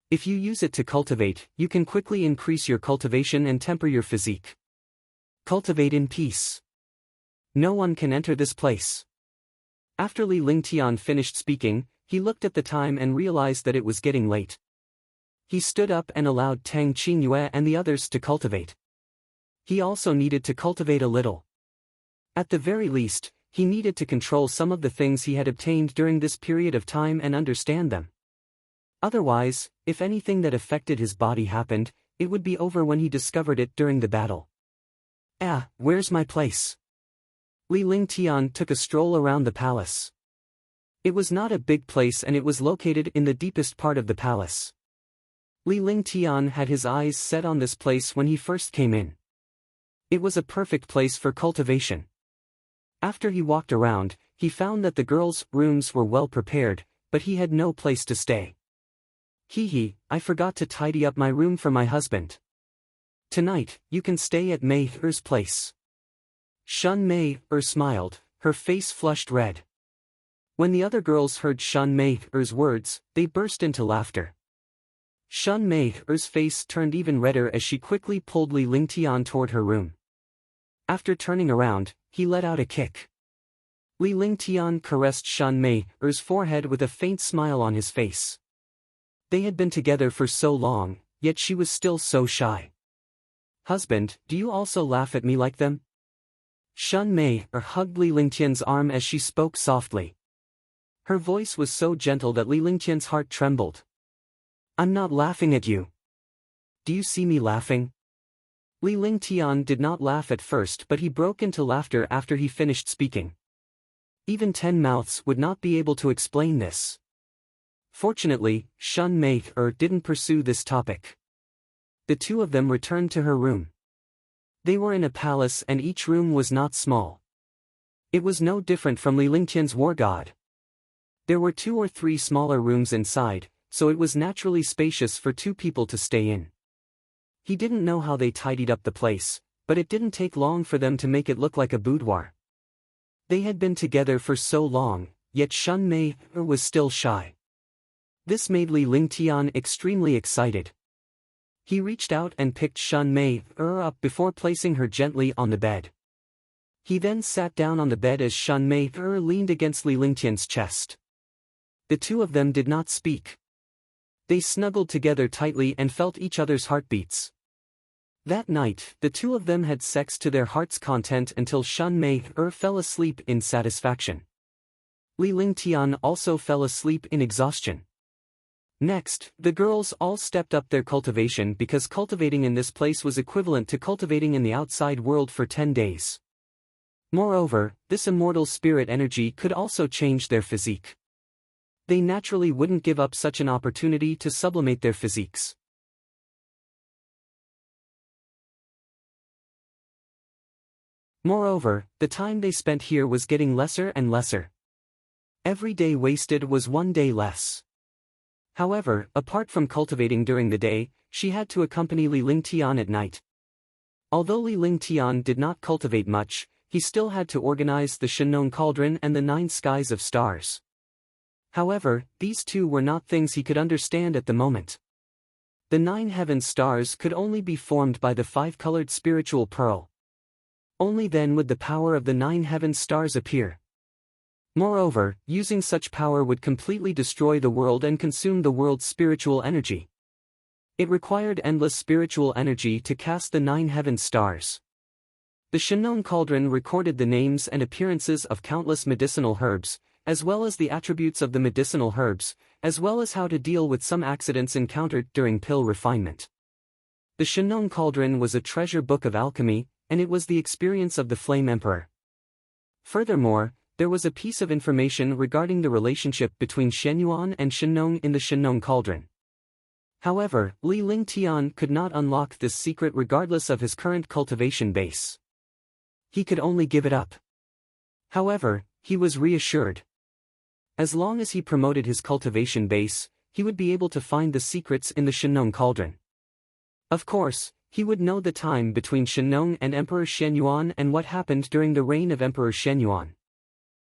If you use it to cultivate, you can quickly increase your cultivation and temper your physique. Cultivate in peace. No one can enter this place. After Li Lingtian finished speaking, he looked at the time and realized that it was getting late. He stood up and allowed Tang Qingyue and the others to cultivate. He also needed to cultivate a little. At the very least, he needed to control some of the things he had obtained during this period of time and understand them. Otherwise, if anything that affected his body happened, it would be over when he discovered it during the battle. Where's my place? Li Lingtian took a stroll around the palace. It was not a big place and it was located in the deepest part of the palace. Li Lingtian had his eyes set on this place when he first came in. It was a perfect place for cultivation. After he walked around, he found that the girls' rooms were well prepared, but he had no place to stay. I forgot to tidy up my room for my husband. Tonight, you can stay at Mei Er's place. Shun Mei Er smiled, her face flushed red. When the other girls heard Shun Mei Er's words, they burst into laughter. Shun Mei Er's face turned even redder as she quickly pulled Li Lingtian toward her room. After turning around, he let out a kick. Li Lingtian caressed Shun Mei Er's forehead with a faint smile on his face. They had been together for so long, yet she was still so shy. Husband, do you also laugh at me like them? Shun Mei Er hugged Li Lingtian's arm as she spoke softly. Her voice was so gentle that Li Lingtian's heart trembled. I'm not laughing at you. Do you see me laughing? Li Lingtian did not laugh at first, but he broke into laughter after he finished speaking. Even 10 mouths would not be able to explain this. Fortunately, Shun Mei Er didn't pursue this topic. The two of them returned to her room. They were in a palace and each room was not small. It was no different from Li Lingtian's war god. There were 2 or 3 smaller rooms inside, so it was naturally spacious for 2 people to stay in. He didn't know how they tidied up the place, but it didn't take long for them to make it look like a boudoir. They had been together for so long, yet Shun Mei Er was still shy. This made Li Lingtian extremely excited. He reached out and picked Shun Mei Er up before placing her gently on the bed. He then sat down on the bed as Shun Mei Er leaned against Li Lingtian's chest. The two of them did not speak. They snuggled together tightly and felt each other's heartbeats. That night, the two of them had sex to their heart's content until Shun Mei Er fell asleep in satisfaction. Li Lingtian also fell asleep in exhaustion. Next, the girls all stepped up their cultivation because cultivating in this place was equivalent to cultivating in the outside world for 10 days. Moreover, this immortal spirit energy could also change their physique. They naturally wouldn't give up such an opportunity to sublimate their physiques. Moreover, the time they spent here was getting lesser and lesser. Every day wasted was 1 day less. However, apart from cultivating during the day, she had to accompany Li Lingtian at night. Although Li Lingtian did not cultivate much, he still had to organize the Shenong cauldron and the 9 skies of stars. However, these two were not things he could understand at the moment. The 9 heaven stars could only be formed by the 5-colored spiritual pearl. Only then would the power of the 9 heaven stars appear. Moreover, using such power would completely destroy the world and consume the world's spiritual energy. It required endless spiritual energy to cast the 9 heaven stars. The Shenong cauldron recorded the names and appearances of countless medicinal herbs, as well as the attributes of the medicinal herbs, as well as how to deal with some accidents encountered during pill refinement. The Shenong Cauldron was a treasure book of alchemy, and it was the experience of the Flame Emperor. Furthermore, there was a piece of information regarding the relationship between Shenyuan and Shenong in the Shenong Cauldron. However, Li Lingtian could not unlock this secret regardless of his current cultivation base. He could only give it up. However, he was reassured. As long as he promoted his cultivation base, he would be able to find the secrets in the Shenong Cauldron. Of course, he would know the time between Shenong and Emperor Shenyuan and what happened during the reign of Emperor Shenyuan.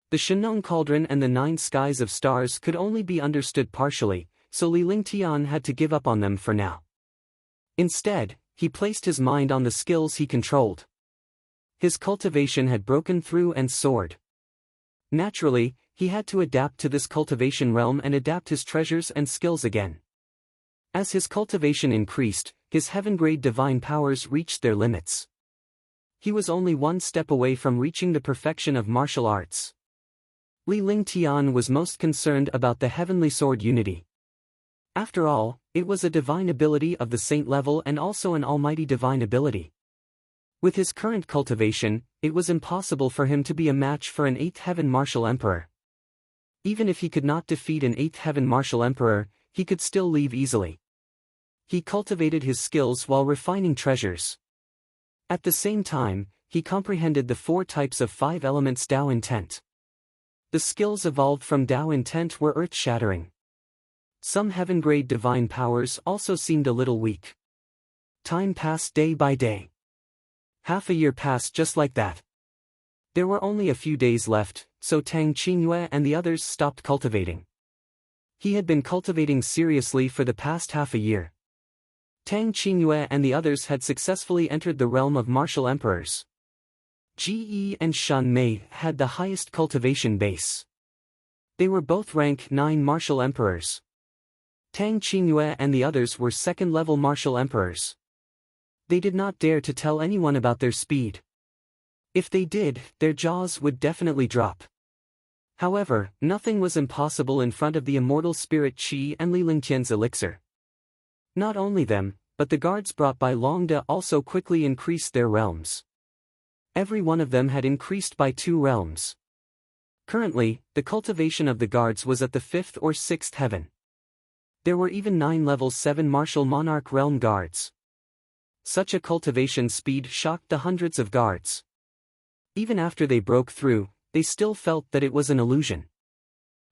The Shenong Cauldron and the 9 skies of stars could only be understood partially, so Li Lingtian had to give up on them for now. Instead, he placed his mind on the skills he controlled. His cultivation had broken through and soared. Naturally, he had to adapt to this cultivation realm and adapt his treasures and skills again. As his cultivation increased, his heaven-grade divine powers reached their limits. He was only one step away from reaching the perfection of martial arts. Li Lingtian was most concerned about the heavenly sword unity. After all, it was a divine ability of the saint level and also an almighty divine ability. With his current cultivation, it was impossible for him to be a match for an 8th heaven martial emperor. Even if he could not defeat an 8th heaven martial emperor, he could still leave easily. He cultivated his skills while refining treasures. At the same time, he comprehended the 4 types of 5 elements Tao intent. The skills evolved from Tao intent were earth-shattering. Some heaven-grade divine powers also seemed a little weak. Time passed day by day. Half a year passed just like that. There were only a few days left, so Tang Qingyue and the others stopped cultivating. He had been cultivating seriously for the past half a year. Tang Qingyue and the others had successfully entered the realm of martial emperors. Ji and Shan Mei had the highest cultivation base. They were both rank 9 martial emperors. Tang Qingyue and the others were 2nd-level martial emperors. They did not dare to tell anyone about their speed. If they did, their jaws would definitely drop. However, nothing was impossible in front of the immortal spirit Qi and Li Lingtian's elixir. Not only them, but the guards brought by Longda also quickly increased their realms. Every one of them had increased by 2 realms. Currently, the cultivation of the guards was at the 5th or 6th heaven. There were even 9 level 7 martial monarch realm guards. Such a cultivation speed shocked the hundreds of guards. Even after they broke through, they still felt that it was an illusion.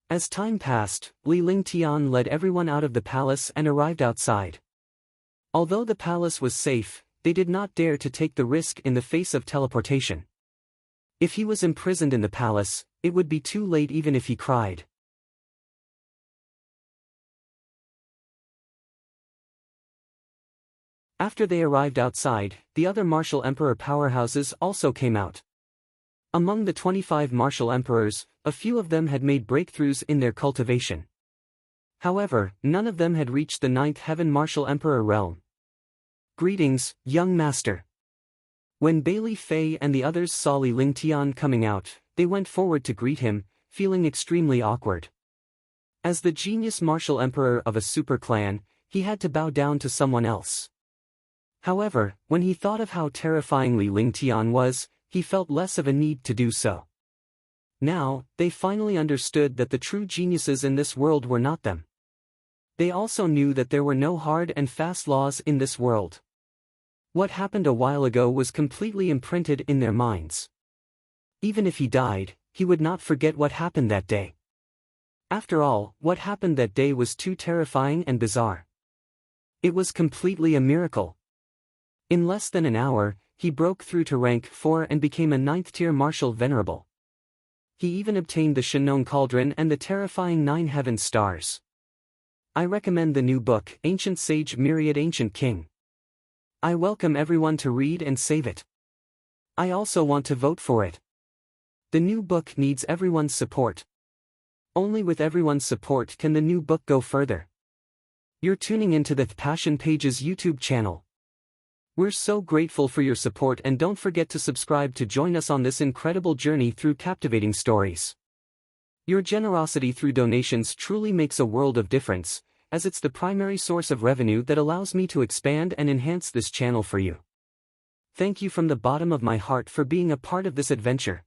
As time passed, Li Lingtian led everyone out of the palace and arrived outside. Although the palace was safe, they did not dare to take the risk in the face of teleportation. If he was imprisoned in the palace, it would be too late even if he cried. After they arrived outside, the other martial emperor powerhouses also came out. Among the 25 martial emperors, a few of them had made breakthroughs in their cultivation. However, none of them had reached the 9th heaven martial emperor realm. Greetings, young master. When Bailey Fei and the others saw Li Lingtian coming out, they went forward to greet him, feeling extremely awkward. As the genius martial emperor of a super clan, he had to bow down to someone else. However, when he thought of how terrifying Li Lingtian was, he felt less of a need to do so. Now, they finally understood that the true geniuses in this world were not them. They also knew that there were no hard and fast laws in this world. What happened a while ago was completely imprinted in their minds. Even if he died, he would not forget what happened that day. After all, what happened that day was too terrifying and bizarre. It was completely a miracle. In less than an hour, he broke through to rank 4 and became a 9th-tier martial venerable. He even obtained the Shenong Cauldron and the terrifying 9 heaven stars. I recommend the new book, Ancient Sage Myriad Ancient King. I welcome everyone to read and save it. I also want to vote for it. The new book needs everyone's support. Only with everyone's support can the new book go further. You're tuning into the Passion Pages YouTube channel. We're so grateful for your support, and don't forget to subscribe to join us on this incredible journey through captivating stories. Your generosity through donations truly makes a world of difference, as it's the primary source of revenue that allows me to expand and enhance this channel for you. Thank you from the bottom of my heart for being a part of this adventure.